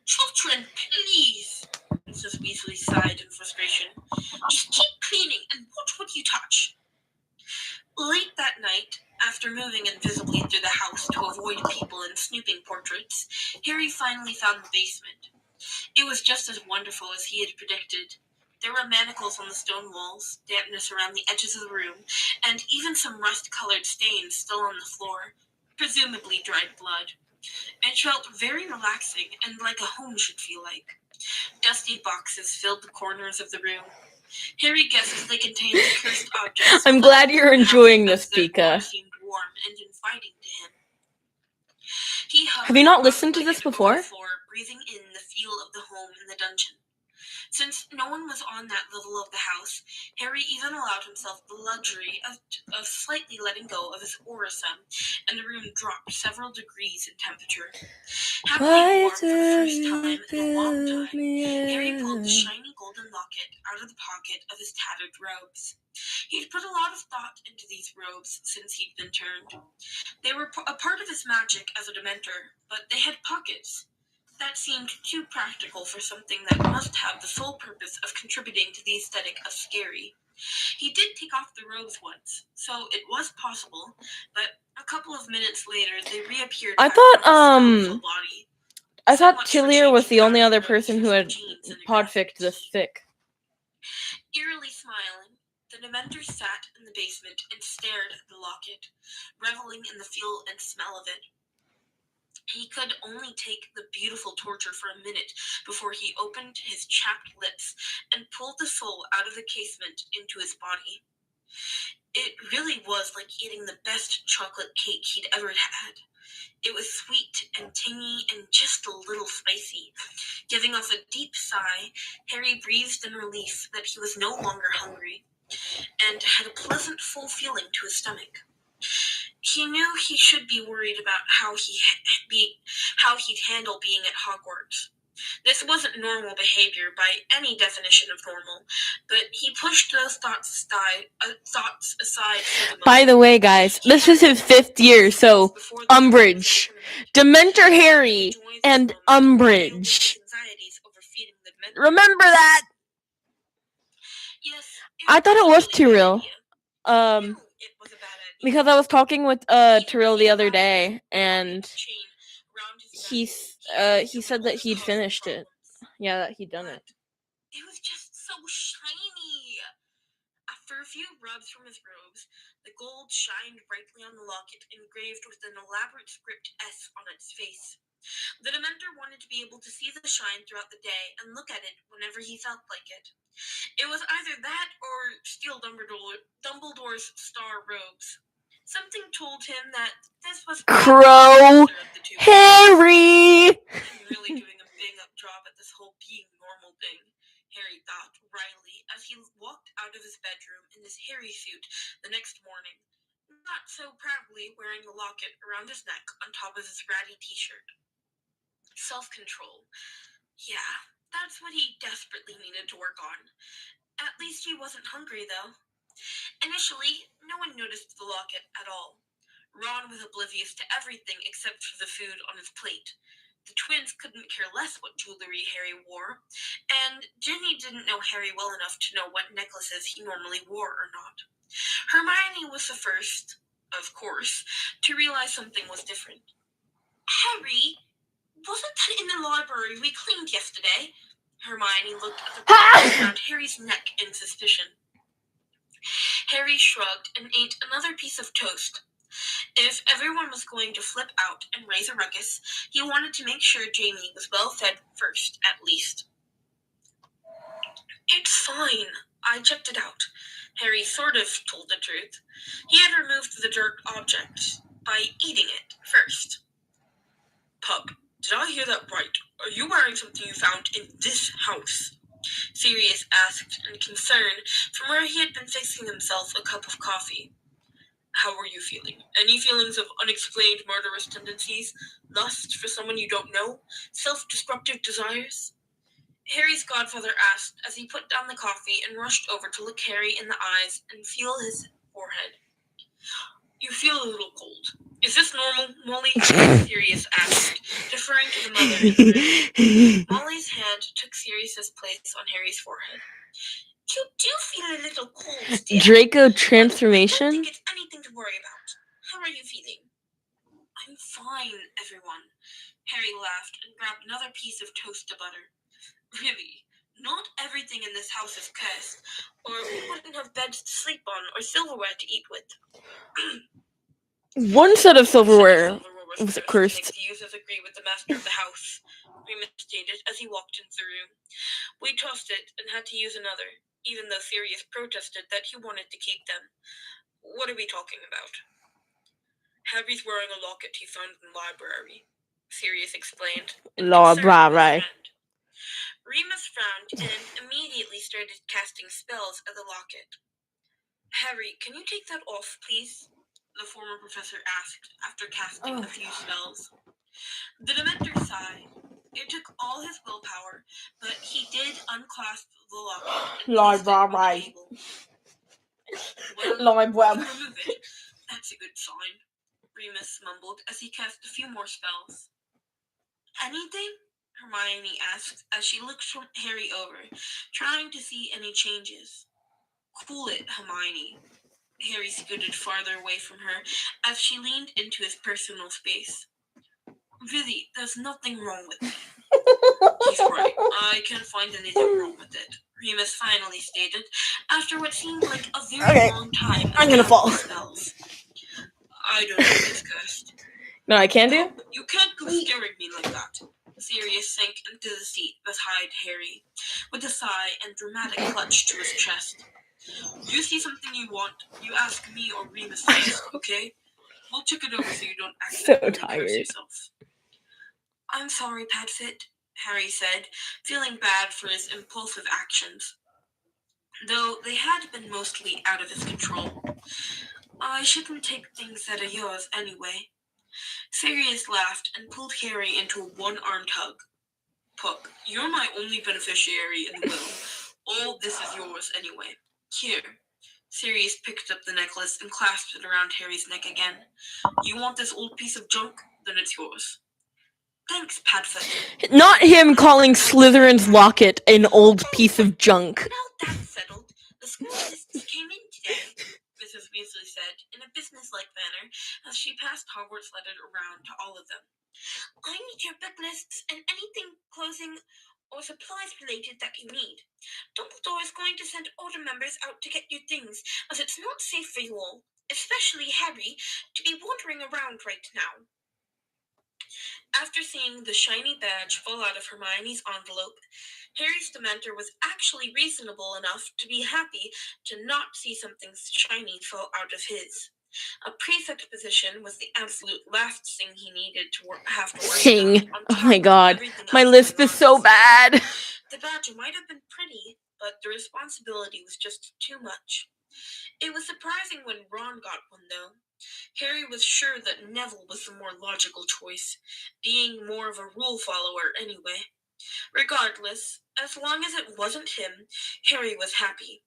Children, please! Mrs. Weasley sighed in frustration. Just keep cleaning and watch what you touch. Late that night, after moving invisibly through the house to avoid people and snooping portraits, Harry finally found the basement. It was just as wonderful as he had predicted. There were manacles on the stone walls, dampness around the edges of the room, and even some rust-colored stains still on the floor, presumably dried blood. It felt very relaxing and like a home should feel like. Dusty boxes filled the corners of the room. Harry guessed they contained the cursed objects. I'm glad you're enjoying this, Pika. Seemed warm and inviting to him. He Have you not listened to this before? The floor, breathing in the feel of the home in the dungeon. Since no one was on that level of the house, Harry even allowed himself the luxury of slightly letting go of his aura sum, and the room dropped several degrees in temperature. Happily warm for the first time in a long time, Harry pulled the shiny golden locket out of the pocket of his tattered robes. He'd put a lot of thought into these robes since he'd been turned. They were a part of his magic as a Dementor, but they had pockets. That seemed too practical for something that must have the sole purpose of contributing to the aesthetic of scary. He did take off the robes once, so it was possible, but a couple of minutes later they reappeared. I thought Tillier was the only other person who had podficked this fic. Eerily smiling, the Dementor sat in the basement and stared at the locket, reveling in the feel and smell of it. He could only take the beautiful torture for a minute before he opened his chapped lips and pulled the soul out of the casement into his body. It really was like eating the best chocolate cake he'd ever had. It was sweet and tangy and just a little spicy. Giving off a deep sigh, Harry breathed in relief that he was no longer hungry, and had a pleasant, full feeling to his stomach. He knew he should be worried about how he'd handle being at Hogwarts. This wasn't normal behavior by any definition of normal, but he pushed those thoughts aside for the moment. By the way, guys, this is his 5th year, so Umbridge, Dementor Harry, and Umbridge. Remember that! Yes, I thought it was Tyrell. Because I was talking with Tyrell the other day, and he said that he'd finished it. Yeah, that he'd done it. It was just so shiny. After a few rubs from his robes, the gold shined brightly on the locket, engraved with an elaborate script S on its face. The Dementor wanted to be able to see the shine throughout the day and look at it whenever he felt like it. It was either that or steal Dumbledore's star robes. Something told him that this was Crow Harry! I'm really doing a bang-up job at this whole being normal thing, Harry thought wryly as he walked out of his bedroom in his Harry suit the next morning, not so proudly wearing the locket around his neck on top of his ratty t-shirt. Self-control. Yeah, that's what he desperately needed to work on. At least he wasn't hungry, though. Initially, no one noticed the locket at all. Ron was oblivious to everything except for the food on his plate. The twins couldn't care less what jewelry Harry wore, and Ginny didn't know Harry well enough to know what necklaces he normally wore or not. Hermione was the first, of course, to realize something was different. Harry, wasn't that in the library we cleaned yesterday? Hermione looked at the bracelet around Harry's neck in suspicion. Harry shrugged and ate another piece of toast. If everyone was going to flip out and raise a ruckus, he wanted to make sure Jamie was well fed first, at least. It's fine. I checked it out. Harry sort of told the truth. He had removed the dark object by eating it first. Pup, did I hear that right? Are you wearing something you found in this house? Sirius asked in concern from where he had been fixing himself a cup of coffee. How are you feeling? Any feelings of unexplained murderous tendencies? Lust for someone you don't know? Self-destructive desires? Harry's godfather asked as he put down the coffee and rushed over to look Harry in the eyes and feel his forehead. You feel a little cold. Is this normal, Molly? Sirius asked, deferring to the mother in the room. Molly's hand took Sirius's place on Harry's forehead. You do feel a little cold, dear. Draco I don't transformation? think it's anything to worry about. How are you feeling? I'm fine, everyone. Harry laughed and grabbed another piece of toast to butter. Really, not everything in this house is cursed, or we wouldn't have beds to sleep on or silverware to eat with. One set of silverware was cursed. Makes the users agree with the master of the house, Remus stated as he walked into the room. We tossed it and had to use another, even though Sirius protested that he wanted to keep them. What are we talking about? Harry's wearing a locket he found in the library, Sirius explained. Right. Remus frowned and immediately started casting spells at the locket. Harry, can you take that off, please? The former professor asked after casting a few spells. The Dementor sighed. It took all his willpower, but he did unclasp the locket and placed it on the table. Well, remove it. That's a good sign, Remus mumbled as he cast a few more spells. Anything? Hermione asked as she looked Harry over, trying to see any changes. Cool it, Hermione. Harry scooted farther away from her as she leaned into his personal space. Really, there's nothing wrong with me. He's right. I can't find anything wrong with it, Remus finally stated, after what seemed like a very long time. I'm gonna fall. Spells. I don't know this cursed. No, I can do? You can't go staring at me like that. Sirius sank into the seat beside Harry, with a sigh and dramatic clutch to his chest. You see something you want, you ask me or Remus first, okay? We'll check it over so you don't accidentally curse yourself. I'm sorry, Padfoot, Harry said, feeling bad for his impulsive actions, though they had been mostly out of his control. I shouldn't take things that are yours anyway. Sirius laughed and pulled Harry into a one-armed hug. Puck, you're my only beneficiary in the will. All this is yours anyway. Here. Sirius picked up the necklace and clasped it around Harry's neck again. You want this old piece of junk? Then it's yours. Thanks, Padfoot. Not him calling Slytherin's locket an old piece of junk. Now that's settled. The school lists came in today, Mrs. Weasley said in a businesslike manner as she passed Hogwarts letter around to all of them. I need your book lists and anything clothing or supplies related that you need. Dumbledore is going to send order members out to get your things, as it's not safe for you all, especially Harry, to be wandering around right now. After seeing the shiny badge fall out of Hermione's envelope, Harry's Dementor was actually reasonable enough to be happy to not see something shiny fall out of his. A prefect position was the absolute last thing he needed to have to worry about. Oh my god, my lisp is so bad. The badge might have been pretty, but the responsibility was just too much. It was surprising when Ron got one, though. Harry was sure that Neville was the more logical choice, being more of a rule follower anyway. Regardless, as long as it wasn't him, Harry was happy.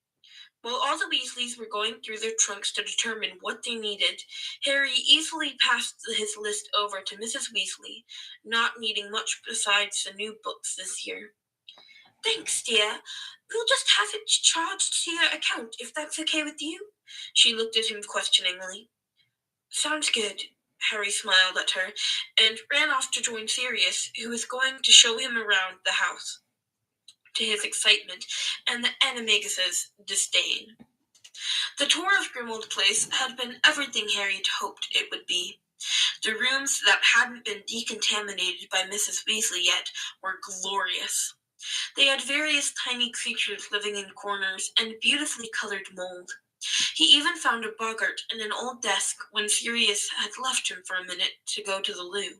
While all the Weasleys were going through their trunks to determine what they needed, Harry easily passed his list over to Mrs. Weasley, not needing much besides the new books this year. Thanks, dear. We'll just have it charged to your account, if that's okay with you. She looked at him questioningly. Sounds good. Harry smiled at her and ran off to join Sirius, who was going to show him around the house, to his excitement and the Animagus's disdain. The tour of Grimmauld Place had been everything Harry had hoped it would be. The rooms that hadn't been decontaminated by Mrs. Weasley yet were glorious. They had various tiny creatures living in corners and beautifully colored mold. He even found a boggart in an old desk when Sirius had left him for a minute to go to the loo.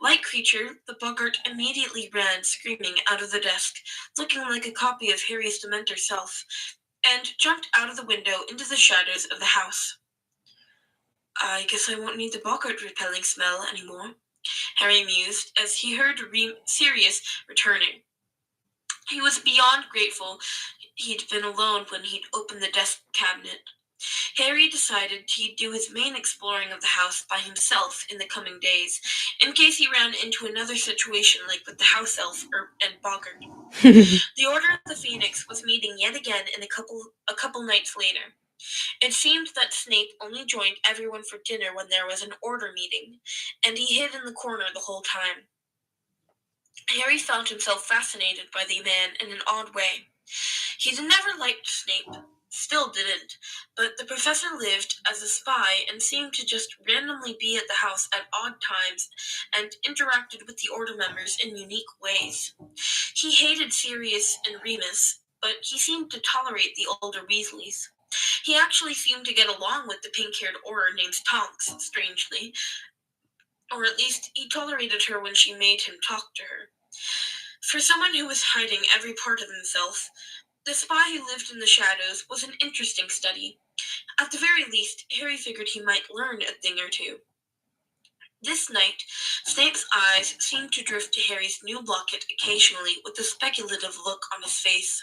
Like Creature, the boggart immediately ran screaming out of the desk, looking like a copy of Harry's Dementor self, and jumped out of the window into the shadows of the house. I guess I won't need the boggart repelling smell anymore, Harry mused as he heard Sirius returning. He was beyond grateful he'd been alone when he'd opened the desk cabinet. Harry decided he'd do his main exploring of the house by himself in the coming days, in case he ran into another situation like with the house elf and Boggart. The Order of the Phoenix was meeting yet again in a couple nights later. It seemed that Snape only joined everyone for dinner when there was an order meeting, and he hid in the corner the whole time. Harry found himself fascinated by the man in an odd way. He'd never liked Snape, still didn't, but the professor lived as a spy and seemed to just randomly be at the house at odd times and interacted with the Order members in unique ways. He hated Sirius and Remus, but he seemed to tolerate the older Weasleys. He actually seemed to get along with the pink-haired Auror named Tonks, strangely. Or at least he tolerated her when she made him talk to her. For someone who was hiding every part of himself, the spy who lived in the shadows was an interesting study. At the very least, Harry figured he might learn a thing or two. This night, Snape's eyes seemed to drift to Harry's new locket occasionally with a speculative look on his face.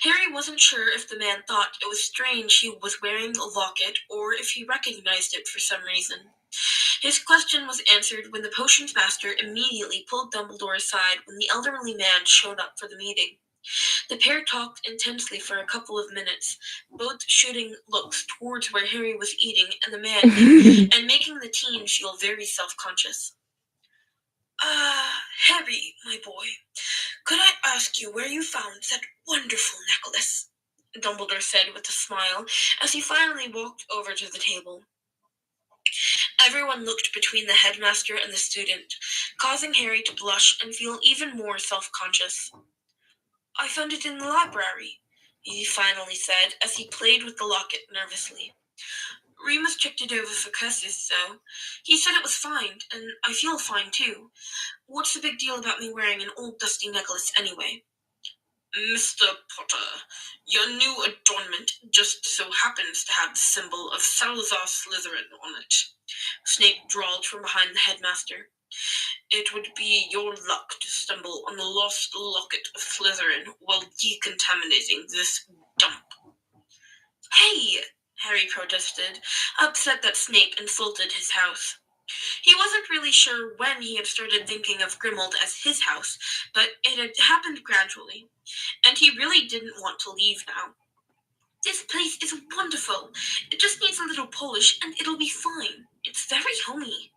Harry wasn't sure if the man thought it was strange he was wearing a locket or if he recognized it for some reason. His question was answered when the potions master immediately pulled Dumbledore aside when the elderly man showed up for the meeting. The pair talked intensely for a couple of minutes, both shooting looks towards where Harry was eating and the man and making the teen feel very self-conscious. Harry, my boy, could I ask you where you found that wonderful necklace? Dumbledore said with a smile as he finally walked over to the table. Everyone looked between the headmaster and the student, causing Harry to blush and feel even more self-conscious. I found it in the library, he finally said as he played with the locket nervously. Remus checked it over for curses, though. He said it was fine, and I feel fine too. What's the big deal about me wearing an old dusty necklace anyway? Mr. Potter, your new adornment just so happens to have the symbol of Salazar Slytherin on it, Snape drawled from behind the headmaster. It would be your luck to stumble on the lost locket of Slytherin while decontaminating this dump. Hey, Harry protested, upset that Snape insulted his house. He wasn't really sure when he had started thinking of Grimmauld as his house, but it had happened gradually, and he really didn't want to leave now. This place is wonderful. It just needs a little polish, and it'll be fine. It's very homey.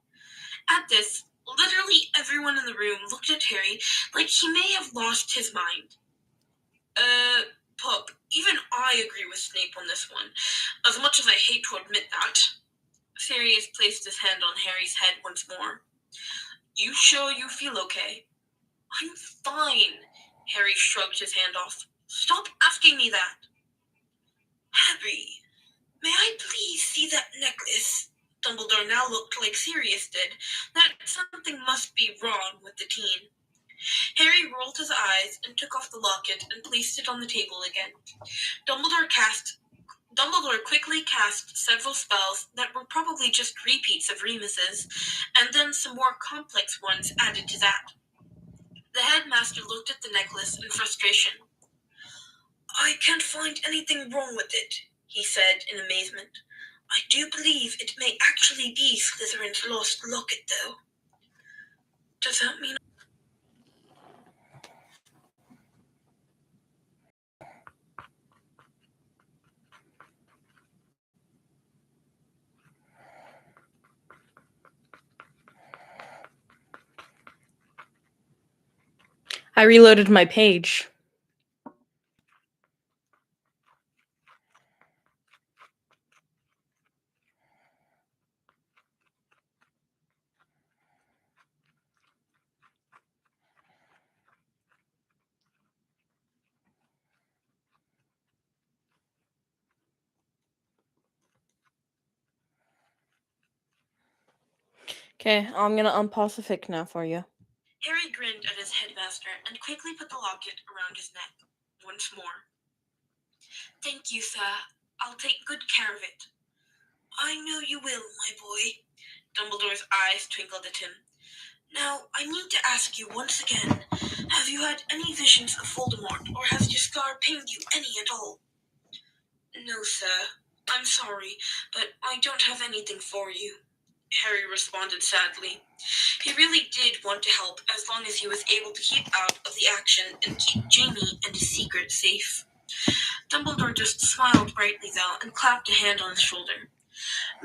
At this, literally everyone in the room looked at Harry like he may have lost his mind. Pup, even I agree with Snape on this one, as much as I hate to admit that. Sirius placed his hand on Harry's head once more. You sure you feel okay? I'm fine, Harry shrugged his hand off. Stop asking me that. Harry, may I please see that necklace? Dumbledore now looked like Sirius did, that something must be wrong with the teen. Harry rolled his eyes and took off the locket and placed it on the table again. Dumbledore quickly cast several spells that were probably just repeats of Remus's, and then some more complex ones added to that. The headmaster looked at the necklace in frustration. I can't find anything wrong with it, he said in amazement. I do believe it may actually be Slytherin's lost locket, though. Does that mean... I reloaded my page. Okay, I'm gonna unpause the fic now for you. Harry grinned at his headmaster and quickly put the locket around his neck. Once more. Thank you, sir. I'll take good care of it. I know you will, my boy. Dumbledore's eyes twinkled at him. Now, I need to ask you once again, have you had any visions of Voldemort, or has your scar pained you any at all? No, sir. I'm sorry, but I don't have anything for you, Harry responded sadly. He really did want to help as long as he was able to keep out of the action and keep Jamie and his secret safe. Dumbledore just smiled brightly though and clapped a hand on his shoulder.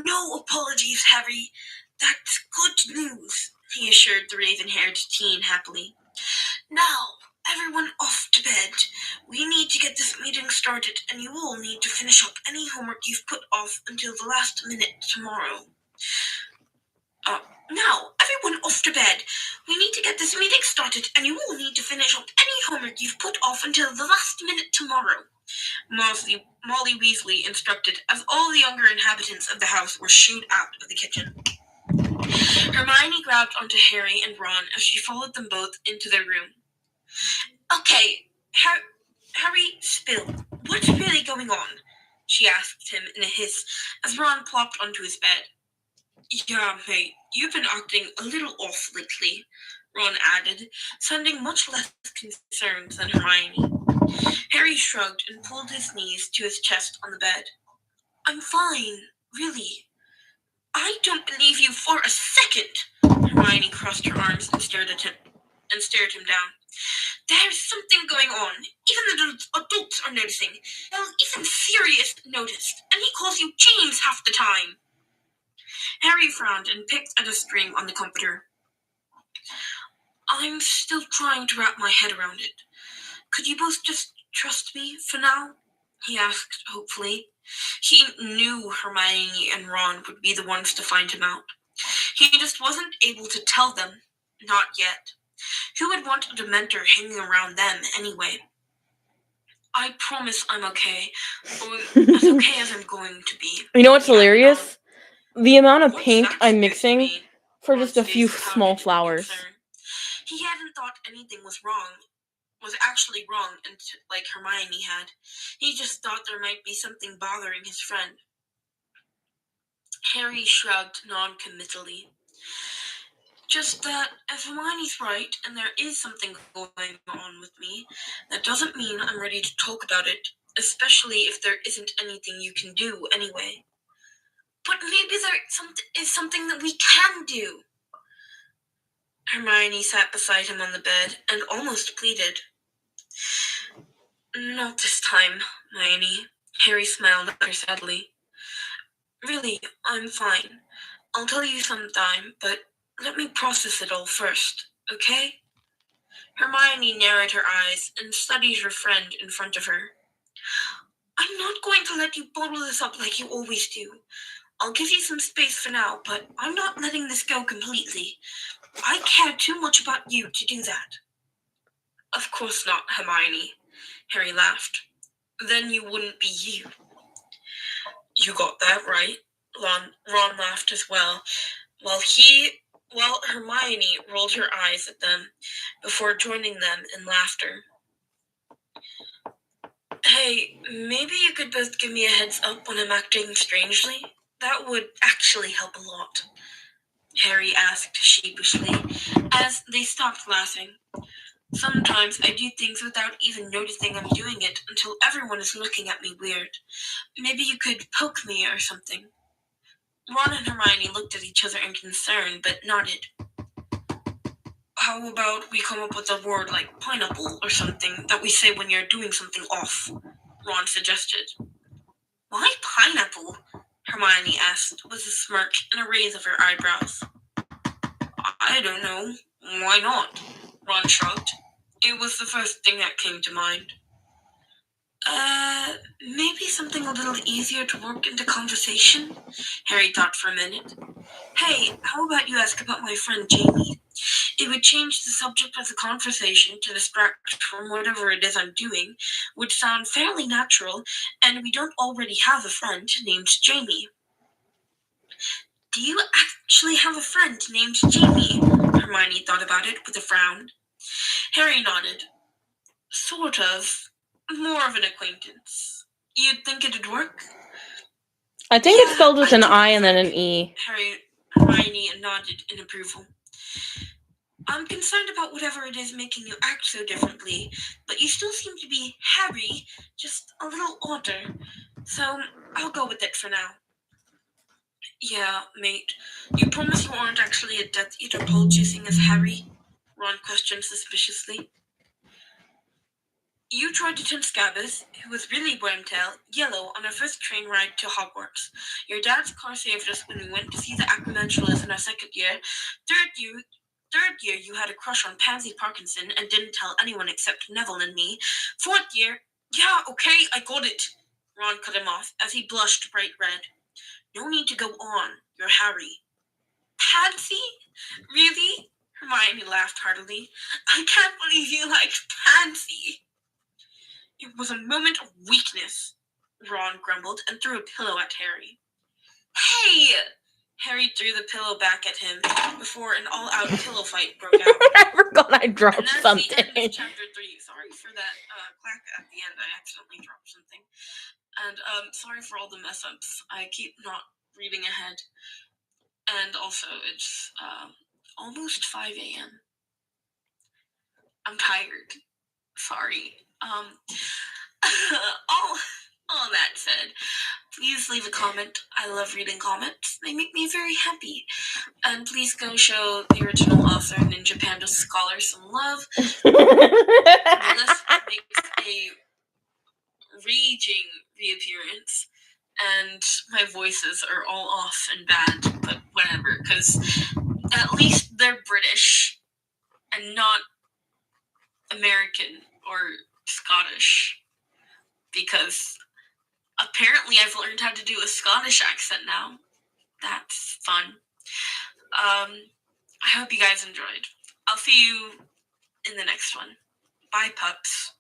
No apologies, Harry. That's good news, he assured the raven-haired teen happily. Now, everyone off to bed. We need to get this meeting started, and you will need to finish up any homework you've put off until the last minute tomorrow. Now, everyone off to bed. We need to get this meeting started, and you will need to finish up any homework you've put off until the last minute tomorrow, Molly Weasley instructed as all the younger inhabitants of the house were shooed out of the kitchen. Hermione grabbed onto Harry and Ron as she followed them both into their room. Okay, Harry, spill. What's really going on? She asked him in a hiss as Ron plopped onto his bed. Yeah, mate, you've been acting a little off lately, Ron added, sounding much less concerned than Hermione. Harry shrugged and pulled his knees to his chest on the bed. I'm fine, really. I don't believe you for a second. Hermione crossed her arms and stared him down. There's something going on. Even the adults are noticing. Hell, even Sirius noticed, and he calls you James half the time. Harry frowned and picked at a string on the comforter. I'm still trying to wrap my head around it. Could you both just trust me for now? He asked hopefully. He knew Hermione and Ron would be the ones to find him out. He just wasn't able to tell them. Not yet. Who would want a Dementor hanging around them anyway? I promise I'm okay. Or as okay as I'm going to be. You know what's hilarious? The amount of paint I'm mixing for just a few small flowers. He hadn't thought anything was actually wrong, like Hermione had. He just thought there might be something bothering his friend. Harry shrugged non-committally. Just that if Hermione's right and there is something going on with me, that doesn't mean I'm ready to talk about it, especially if there isn't anything you can do anyway. But maybe there is something that we can do. Hermione sat beside him on the bed and almost pleaded. Not this time, Hermione. Harry smiled at her sadly. Really, I'm fine. I'll tell you sometime, but let me process it all first, okay? Hermione narrowed her eyes and studied her friend in front of her. I'm not going to let you bottle this up like you always do. I'll give you some space for now, but I'm not letting this go completely. I care too much about you to do that. Of course not, Hermione, Harry laughed. Then you wouldn't be you. You got that right. Ron laughed as well, while Hermione rolled her eyes at them before joining them in laughter. Hey, maybe you could both give me a heads up when I'm acting strangely? That would actually help a lot, Harry asked sheepishly as they stopped laughing. Sometimes I do things without even noticing I'm doing it until everyone is looking at me weird. Maybe you could poke me or something. Ron and Hermione looked at each other in concern, but nodded. How about we come up with a word like pineapple or something that we say when you're doing something off? Ron suggested. Why pineapple? Hermione asked with a smirk and a raise of her eyebrows. I don't know. Why not? Ron shrugged. It was the first thing that came to mind. Maybe something a little easier to work into conversation? Harry thought for a minute. Hey, how about you ask about my friend Jamie? It would change the subject of the conversation to distract from whatever it is I'm doing, would sound fairly natural, and we don't already have a friend named Jamie. Do you actually have a friend named Jamie? Hermione thought about it with a frown. Harry nodded. Sort of. More of an acquaintance. You'd think it'd work? I think it's spelled with an I and then an E. Hermione nodded in approval. I'm concerned about whatever it is making you act so differently, but you still seem to be Harry, just a little odder. So, I'll go with it for now. Yeah, mate. You promise you aren't actually a Death Eater pole-chasing as Harry? Ron questioned suspiciously. You tried to turn Scabbers, who was really Wormtail, yellow on our first train ride to Hogwarts. Your dad's car saved us when we went to see the Acromantulas in our second year. Third year, you had a crush on Pansy Parkinson and didn't tell anyone except Neville and me. Fourth year, yeah, okay, I got it. Ron cut him off as he blushed bright red. No need to go on. You're Harry. Pansy? Really? Hermione laughed heartily. I can't believe you liked Pansy. It was a moment of weakness, Ron grumbled and threw a pillow at Harry. Hey! Harry threw the pillow back at him before an all-out pillow fight broke out. I forgot I dropped And that's something. the end of chapter 3. Sorry for that clack at the end. I accidentally dropped something. And sorry for all the mess-ups. I keep not reading ahead. And also, it's almost 5 a.m. I'm tired. Sorry. All that said, please leave a comment. I love reading comments. They make me very happy. And please go show the original author, Ninja Panda Scholar, some love. Melissa makes a raging reappearance, and my voices are all off and bad, but whatever, because at least they're British and not American or Scottish, because apparently I've learned how to do a Scottish accent now. That's fun. I hope you guys enjoyed. I'll see you in the next one. Bye, pups.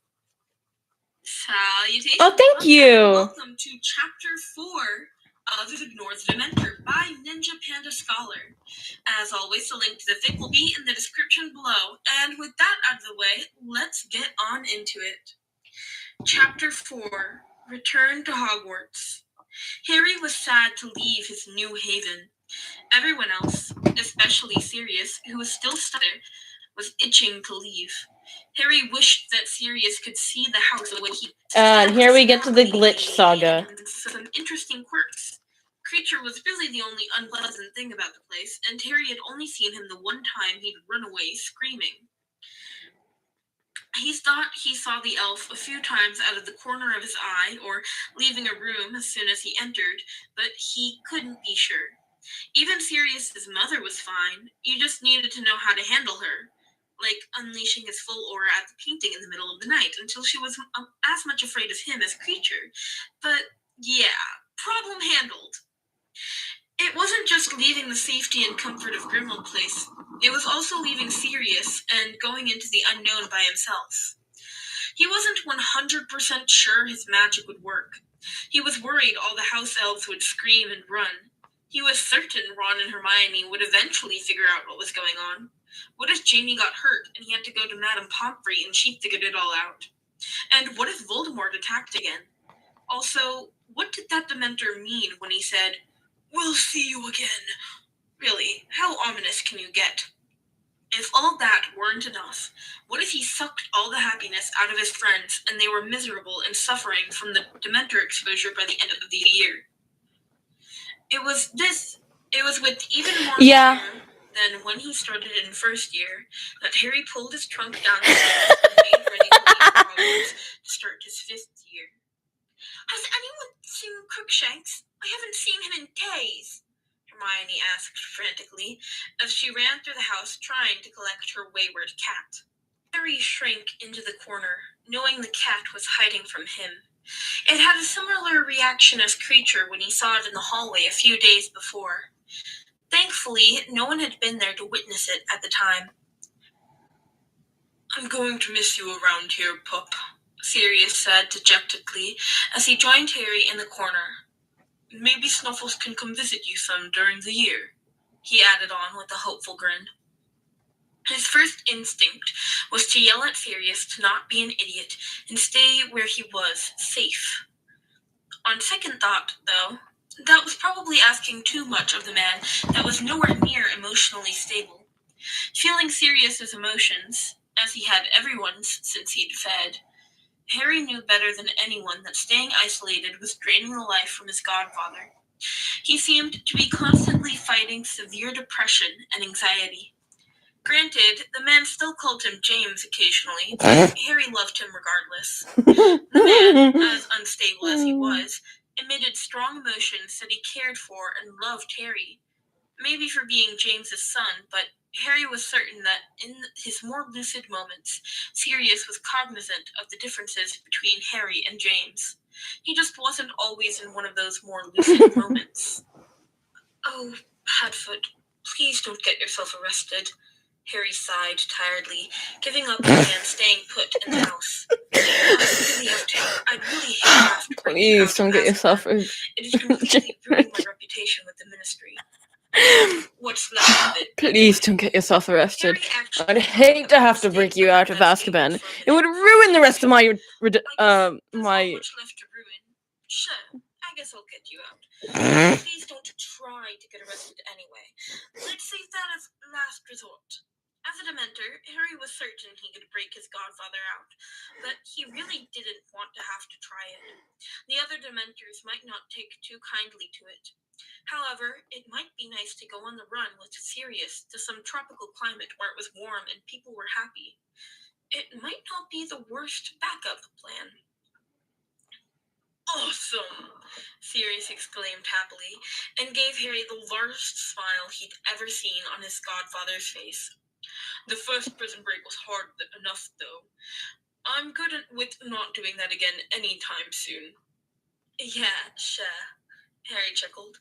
Salutations. Oh, thank you. Welcome to Chapter 4 of Ignore the Dementor by Ninja Panda Scholar. As always, the link to the fic will be in the description below. And with that out of the way, let's get on into it. Chapter 4, Return to Hogwarts. Harry was sad to leave his new haven. Everyone else, especially Sirius, who was still stuck there, was itching to leave. Harry wished that Sirius could see the house the way he... And here we get to the glitch saga. Some interesting quirks. Creature was really the only unpleasant thing about the place, and Harry had only seen him the one time he'd run away screaming. He thought he saw the elf a few times out of the corner of his eye, or leaving a room as soon as he entered, but he couldn't be sure. Even Sirius's mother was fine. You just needed to know how to handle her, like unleashing his full aura at the painting in the middle of the night until she was as much afraid of him as Creature. But yeah, problem handled. It wasn't just leaving the safety and comfort of Grimmauld Place. It was also leaving Sirius and going into the unknown by himself. He wasn't 100% sure his magic would work. He was worried all the house elves would scream and run. He was certain Ron and Hermione would eventually figure out what was going on. What if Jamie got hurt and he had to go to Madame Pomfrey and she figured it all out? And what if Voldemort attacked again? Also, what did that Dementor mean when he said, "We'll see you again"? Really, how ominous can you get? If all that weren't enough, what if he sucked all the happiness out of his friends and they were miserable and suffering from the Dementor exposure by the end of the year? It was with even more fear than when he started in first year that Harry pulled his trunk down the stairs and made ready to leave Hogwarts to start his 5th year. Has anyone seen Crookshanks? I haven't seen him in days, Hermione asked frantically as she ran through the house trying to collect her wayward cat. Harry shrank into the corner, knowing the cat was hiding from him. It had a similar reaction as Creature when he saw it in the hallway a few days before. Thankfully, no one had been there to witness it at the time. I'm going to miss you around here, pup, Sirius said dejectedly as he joined Harry in the corner. Maybe Snuffles can come visit you some during the year, he added on with a hopeful grin. His first instinct was to yell at Sirius to not be an idiot and stay where he was, safe. On second thought, though, that was probably asking too much of the man that was nowhere near emotionally stable. Feeling Sirius's emotions, as he had everyone's since he'd fed, Harry knew better than anyone that staying isolated was draining the life from his godfather. He seemed to be constantly fighting severe depression and anxiety. Granted, the man still called him James occasionally, but Harry loved him regardless. The man, as unstable as he was, emitted strong emotions that he cared for and loved Harry. Maybe for being James's son, but Harry was certain that in his more lucid moments, Sirius was cognizant of the differences between Harry and James. He just wasn't always in one of those more lucid moments. Oh, Padfoot, please don't get yourself arrested. Harry sighed tiredly, giving up on staying put in the house. I'd really hate to have to bring you out. Please don't get yourself. It is completely ruining my reputation with the Ministry. What's left of it? Please don't get yourself arrested. I'd hate to have to break you out of Azkaban. It would ruin the rest of my There's not much left to ruin. Sure, I guess I'll get you out. Please don't try to get arrested anyway. Let's save that as last resort. As a Dementor, Harry was certain he could break his godfather out, but he really didn't want to have to try it. The other Dementors might not take too kindly to it. However, it might be nice to go on the run with Sirius to some tropical climate where it was warm and people were happy. It might not be the worst backup plan. Awesome! Sirius exclaimed happily, and gave Harry the largest smile he'd ever seen on his godfather's face. The first prison break was hard enough, though. I'm good with not doing that again anytime soon. Yeah, sure, Harry chuckled.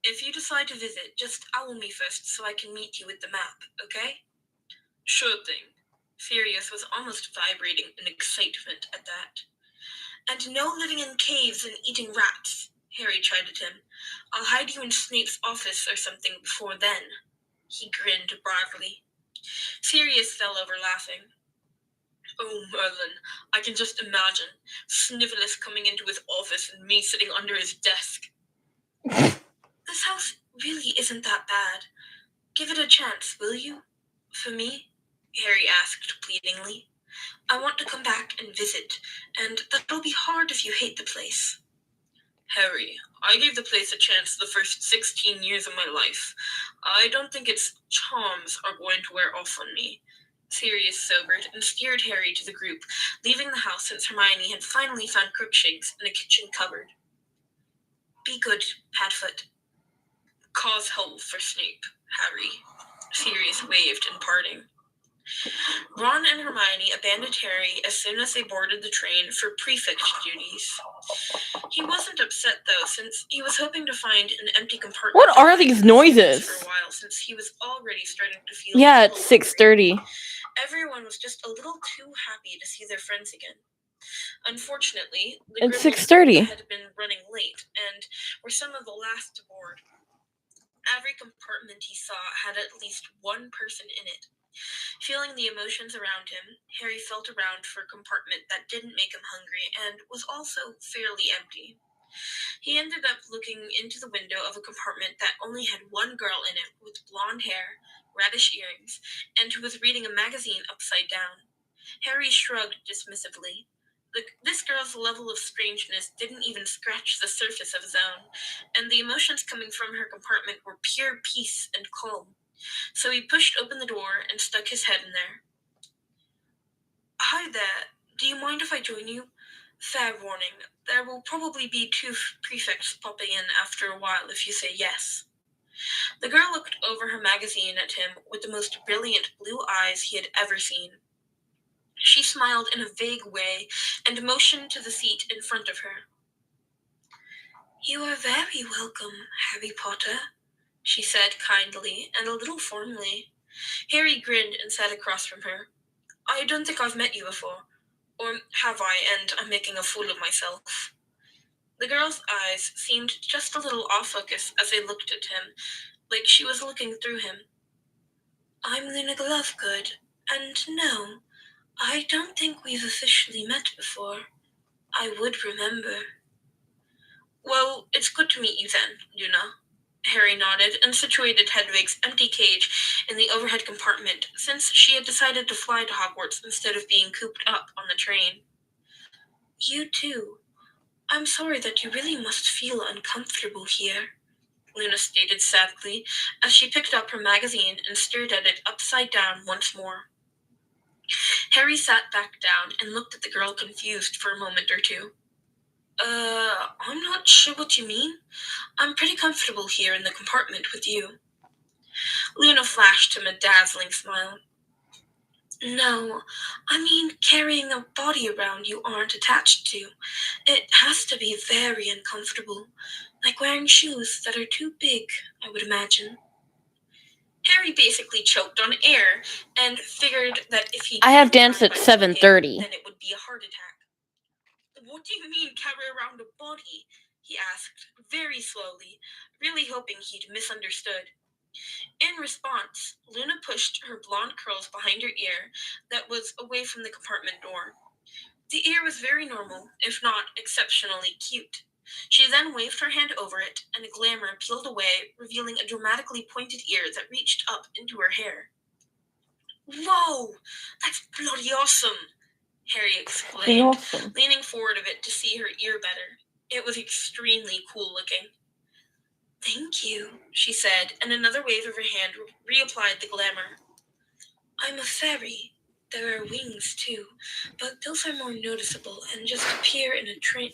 If you decide to visit, just owl me first so I can meet you with the map, okay? Sure thing. Sirius was almost vibrating in excitement at that. And no living in caves and eating rats, Harry chided him. I'll hide you in Snape's office or something before then. He grinned broadly. Sirius fell over laughing. Oh, Merlin, I can just imagine Snivellus coming into his office and me sitting under his desk. This house really isn't that bad. Give it a chance, will you? For me? Harry asked pleadingly. I want to come back and visit, and that'll be hard if you hate the place. Harry, I gave the place a chance the first 16 years of my life. I don't think its charms are going to wear off on me. Sirius sobered and steered Harry to the group, leaving the house since Hermione had finally found Crookshanks in a kitchen cupboard. Be good, Padfoot. Cause hell for Snape, Harry. Sirius waved in parting. Ron and Hermione abandoned Harry as soon as they boarded the train for prefect duties. He wasn't upset, though, since he was hoping to find an empty compartment. What are these noises? For a while, since he was already starting to feel. Yeah, it's 6:30. Everyone was just a little too happy to see their friends again. Unfortunately, the It's 6:30. had been running late and were some of the last to board. Every compartment he saw had at least one person in it. Feeling the emotions around him, Harry felt around for a compartment that didn't make him hungry and was also fairly empty. He ended up looking into the window of a compartment that only had one girl in it with blonde hair, reddish earrings, and who was reading a magazine upside down. Harry shrugged dismissively. This girl's level of strangeness didn't even scratch the surface of his own, and the emotions coming from her compartment were pure peace and calm. So he pushed open the door and stuck his head in there. Hi there. Do you mind if I join you? Fair warning, there will probably be 2 prefects popping in after a while if you say yes. The girl looked over her magazine at him with the most brilliant blue eyes he had ever seen. She smiled in a vague way and motioned to the seat in front of her. You are very welcome, Harry Potter, she said kindly and a little formally. Harry grinned and sat across from her. I don't think I've met you before. Or have I, and I'm making a fool of myself? The girl's eyes seemed just a little off-focus as they looked at him, like she was looking through him. I'm Luna Lovegood, and no, I don't think we've officially met before. I would remember. Well, it's good to meet you then, Luna. Harry nodded and situated Hedwig's empty cage in the overhead compartment, since she had decided to fly to Hogwarts instead of being cooped up on the train. You too. I'm sorry that you really must feel uncomfortable here, Luna stated sadly as she picked up her magazine and stared at it upside down once more. Harry sat back down and looked at the girl confused for a moment or two. I'm not sure what you mean. I'm pretty comfortable here in the compartment with you. Luna flashed him a dazzling smile. No, I mean carrying a body around you aren't attached to. It has to be very uncomfortable, like wearing shoes that are too big, I would imagine. Harry basically choked on air and figured that if he I have didn't dance die at by 7:30. choking, then it would be a heart attack. What do you mean carry around a body? He asked, very slowly, really hoping he'd misunderstood. In response, Luna pushed her blonde curls behind her ear that was away from the compartment door. The ear was very normal, if not exceptionally cute. She then waved her hand over it, and a glamour peeled away, revealing a dramatically pointed ear that reached up into her hair. Whoa! That's bloody awesome! Harry exclaimed, Awesome. leaning forward a bit to see her ear better. It was extremely cool looking. Thank you, she said, and another wave of her hand reapplied the glamour. I'm a fairy. There are wings, too, but those are more noticeable and just appear in a train.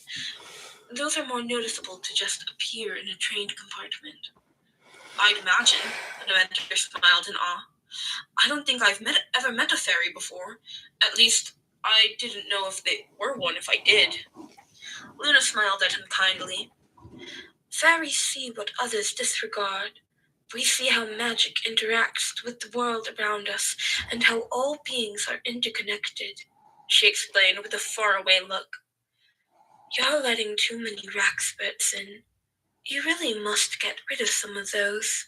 Those are more noticeable to just appear in a train compartment. I'd imagine, the Dementor smiled in awe. I don't think I've ever met a fairy before. At least, I didn't know if they were one if I did. Luna smiled at him kindly. Fairies see what others disregard. We see how magic interacts with the world around us and how all beings are interconnected, she explained with a faraway look. You're letting too many rackspurts in. You really must get rid of some of those.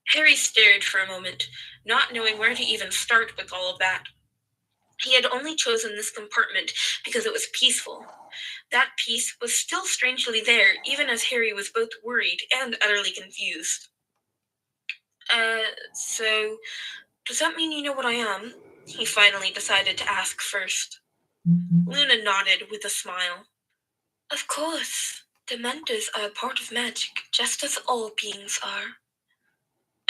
Harry stared for a moment, not knowing where to even start with all of that. He had only chosen this compartment because it was peaceful. That peace was still strangely there, even as Harry was both worried and utterly confused. So, does that mean you know what I am? He finally decided to ask first. Luna nodded with a smile. Of course. Dementors are a part of magic, just as all beings are.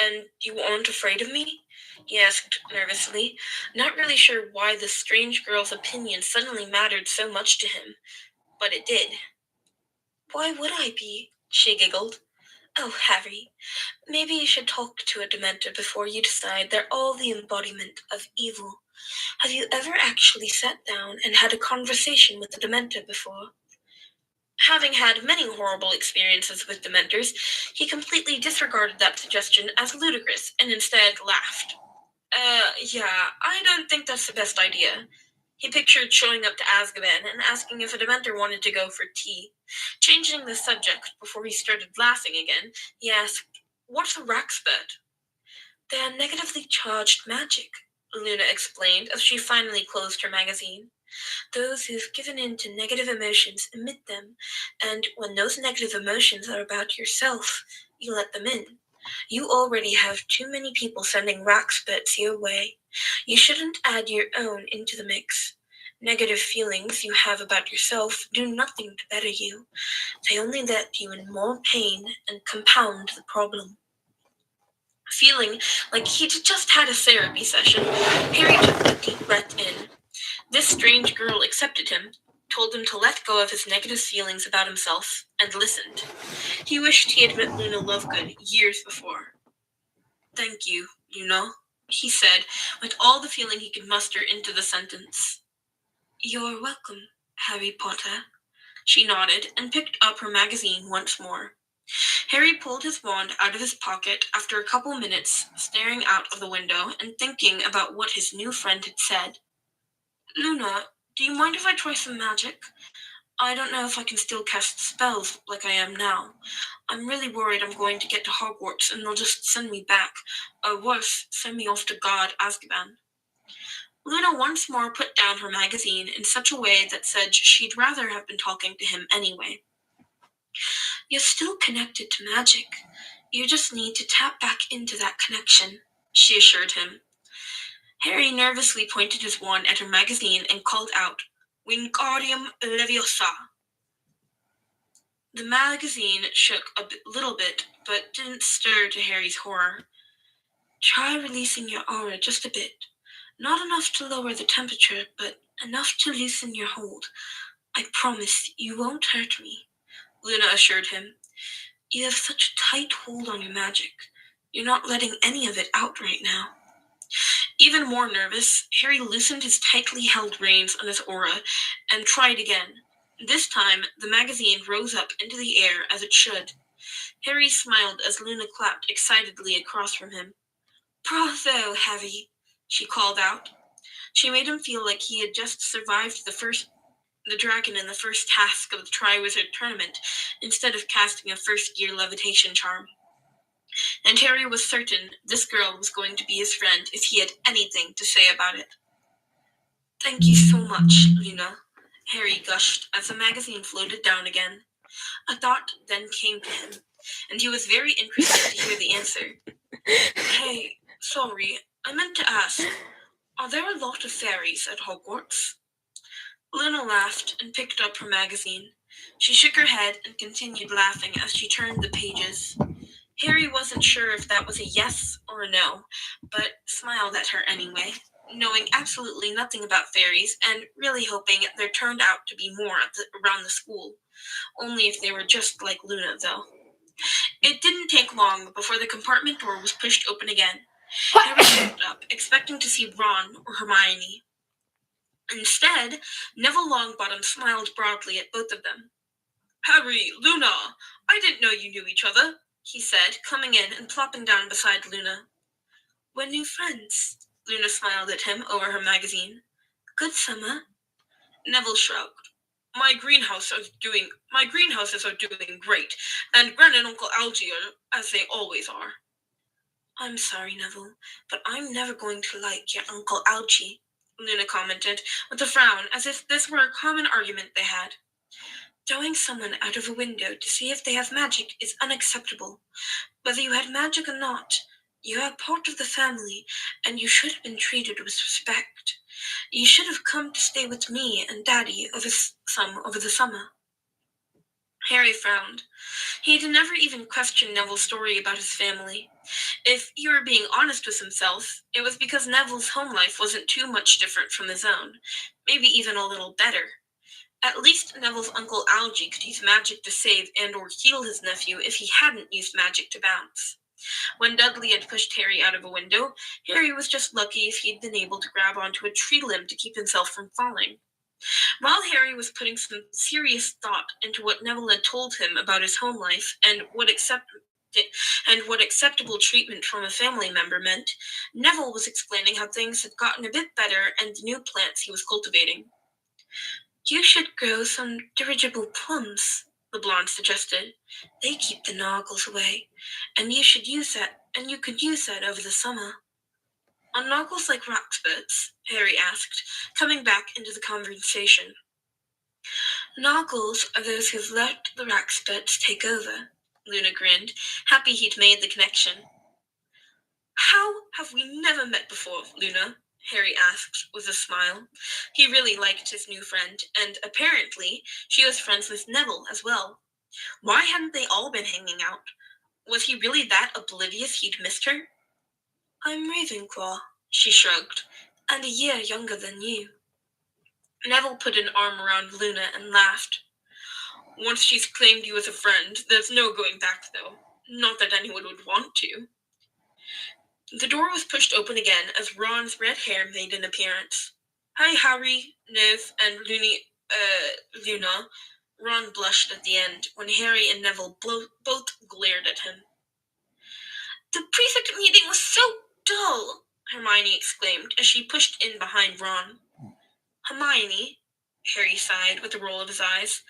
And you aren't afraid of me? He asked nervously, not really sure why the strange girl's opinion suddenly mattered so much to him. But it did. Why would I be? She giggled. Oh, Harry, maybe you should talk to a Dementor before you decide they're all the embodiment of evil. Have you ever actually sat down and had a conversation with a Dementor before? Having had many horrible experiences with Dementors, he completely disregarded that suggestion as ludicrous and instead laughed. Yeah, I don't think that's the best idea. He pictured showing up to Azkaban and asking if a Dementor wanted to go for tea. Changing the subject before he started laughing again, he asked, What's a rackspurt? They are negatively charged magic, Luna explained as she finally closed her magazine. Those who've given in to negative emotions emit them, and when those negative emotions are about yourself, you let them in. You already have too many people sending rackspurts your way. You shouldn't add your own into the mix. Negative feelings you have about yourself do nothing to better you. They only let you in more pain and compound the problem. Feeling like he'd just had a therapy session, Harry took a deep breath in. This strange girl accepted him, told him to let go of his negative feelings about himself, and listened. He wished he had met Luna Lovegood years before. Thank you, Luna, he said, with all the feeling he could muster into the sentence. You're welcome, Harry Potter. She nodded and picked up her magazine once more. Harry pulled his wand out of his pocket after a couple minutes, staring out of the window and thinking about what his new friend had said. Luna, do you mind if I try some magic? I don't know if I can still cast spells like I am now. I'm really worried I'm going to get to Hogwarts and they'll just send me back, or worse, send me off to guard Azkaban. Luna once more put down her magazine in such a way that said she'd rather have been talking to him anyway. You're still connected to magic. You just need to tap back into that connection, she assured him. Harry nervously pointed his wand at her magazine and called out, Wingardium Leviosa. The magazine shook a little bit, but didn't stir to Harry's horror. Try releasing your aura just a bit. Not enough to lower the temperature, but enough to loosen your hold. I promise you won't hurt me, Luna assured him. You have such a tight hold on your magic. You're not letting any of it out right now. Even more nervous, Harry loosened his tightly held reins on his aura and tried again. This time, the magazine rose up into the air as it should. Harry smiled as Luna clapped excitedly across from him. Bravo, Harry, she called out. She made him feel like he had just survived the dragon in the first task of the Triwizard Tournament instead of casting a first-year levitation charm. And Harry was certain this girl was going to be his friend if he had anything to say about it. Thank you so much, Luna, Harry gushed as the magazine floated down again. A thought then came to him, and he was very interested to hear the answer. Hey, sorry, I meant to ask, are there a lot of fairies at Hogwarts? Luna laughed and picked up her magazine. She shook her head and continued laughing as she turned the pages. Harry wasn't sure if that was a yes or a no, but smiled at her anyway, knowing absolutely nothing about fairies and really hoping there turned out to be more around the school. Only if they were just like Luna, though. It didn't take long before the compartment door was pushed open again. Harry looked up, expecting to see Ron or Hermione. Instead, Neville Longbottom smiled broadly at both of them. Harry, Luna, I didn't know you knew each other, he said, coming in and plopping down beside Luna. We're new friends, Luna smiled at him over her magazine. Good summer. Neville shrugged. My greenhouses are doing great, and Gran and Uncle Algy are as they always are. I'm sorry, Neville, but I'm never going to like your Uncle Algy, Luna commented, with a frown, as if this were a common argument they had. Throwing someone out of a window to see if they have magic is unacceptable. Whether you had magic or not, you are part of the family, and you should have been treated with respect. You should have come to stay with me and Daddy over the summer. Harry frowned. He had never even questioned Neville's story about his family. If he were being honest with himself, it was because Neville's home life wasn't too much different from his own, maybe even a little better. At least Neville's Uncle Algy could use magic to save and or heal his nephew if he hadn't used magic to bounce. When Dudley had pushed Harry out of a window, Harry was just lucky if he'd been able to grab onto a tree limb to keep himself from falling. While Harry was putting some serious thought into what Neville had told him about his home life and what acceptable treatment from a family member meant, Neville was explaining how things had gotten a bit better and the new plants he was cultivating. You should grow some dirigible plums, the blonde suggested. They keep the noggles away, and you could use that over the summer. Are noggles like rockspurts? Harry asked, coming back into the conversation. Noggles are those who've let the rockspurts take over, Luna grinned, happy he'd made the connection. How have we never met before, Luna? Harry asked with a smile. He really liked his new friend, and apparently she was friends with Neville as well. Why hadn't they all been hanging out? Was he really that oblivious he'd missed her? I'm Ravenclaw, she shrugged, and a year younger than you. Neville put an arm around Luna and laughed. Once she's claimed you as a friend, there's no going back, though. Not that anyone would want to. The door was pushed open again as Ron's red hair made an appearance. Hi, Harry, Nev, and Luna. Ron blushed at the end when Harry and Neville both glared at him. The prefect meeting was so dull, Hermione exclaimed as she pushed in behind Ron. Hermione, Harry sighed with a roll of his eyes.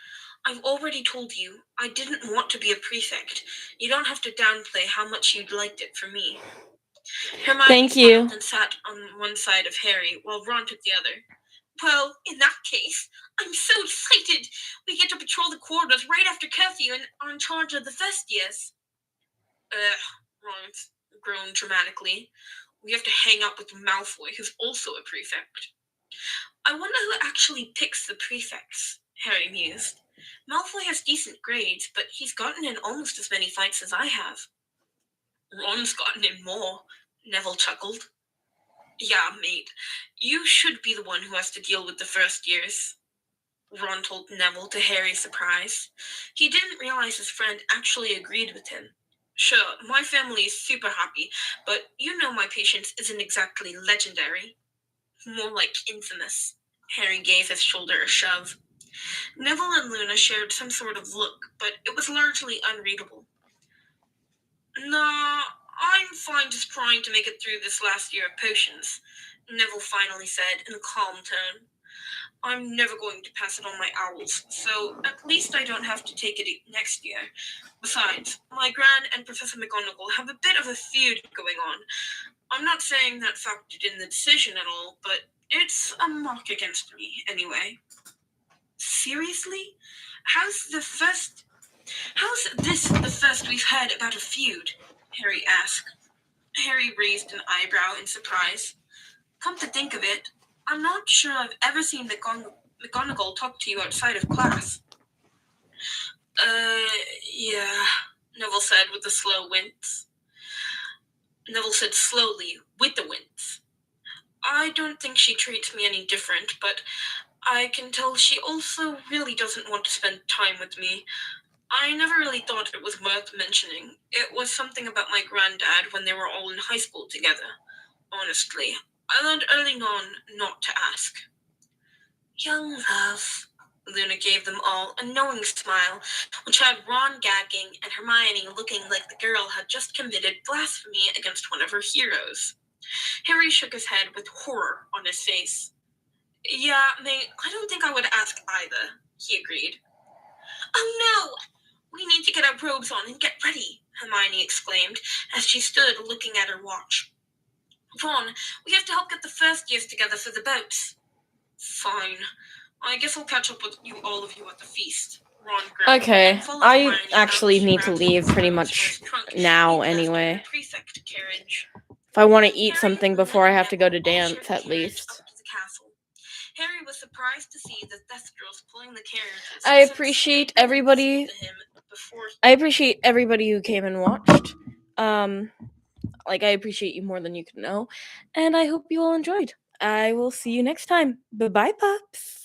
I've already told you, I didn't want to be a prefect. You don't have to downplay how much you'd liked it for me. Hermione smiled and sat on one side of Harry while Ron took the other. Well, in that case, I'm so excited. We get to patrol the corridors right after curfew and are in charge of the first years. Ron groaned dramatically. We have to hang out with Malfoy, who's also a prefect. I wonder who actually picks the prefects, Harry mused. Malfoy has decent grades, but he's gotten in almost as many fights as I have. Ron's gotten in more, Neville chuckled. Yeah, mate, you should be the one who has to deal with the first years, Ron told Neville to Harry's surprise. He didn't realize his friend actually agreed with him. Sure, my family is super happy, but you know my patience isn't exactly legendary. More like infamous. Harry gave his shoulder a shove. Neville and Luna shared some sort of look, but it was largely unreadable. Nah, I'm fine just trying to make it through this last year of potions, Neville finally said in a calm tone. I'm never going to pass it on my owls, so at least I don't have to take it next year. Besides, my Gran and Professor McGonagall have a bit of a feud going on. I'm not saying that factored in the decision at all, but it's a mark against me, anyway. Seriously? How's this the first we've heard about a feud? Harry asked. Harry raised an eyebrow in surprise. Come to think of it, I'm not sure I've ever seen McGonagall talk to you outside of class. Yeah, Neville said with a slow wince. Neville said slowly, with a wince. I don't think she treats me any different, but I can tell she also really doesn't want to spend time with me. I never really thought it was worth mentioning. It was something about my granddad when they were all in high school together. Honestly, I learned early on not to ask. Young love, Luna gave them all a knowing smile, which had Ron gagging and Hermione looking like the girl had just committed blasphemy against one of her heroes. Harry shook his head with horror on his face. Yeah, mate, I don't think I would ask either, he agreed. Oh no! We need to get our robes on and get ready, Hermione exclaimed as she stood looking at her watch. Ron, we have to help get the first years together for the boats. Fine. I guess I'll catch up with all of you at the feast. Ron growled, Okay, and followed I Hermione actually out need to grabbed leave pretty Ron's much first trunk now he'd left in anyway. the prefect carriage. If I want to eat Harry, something Luna, before I and have to go to Neville all shared dance, the at carriage least. up to the castle. Harry was surprised to see the Thestrals pulling the carriages. I appreciate everybody. I appreciate everybody who came and watched. I appreciate you more than you can know, and I hope you all enjoyed. I will see you next time. Bye-bye, pups.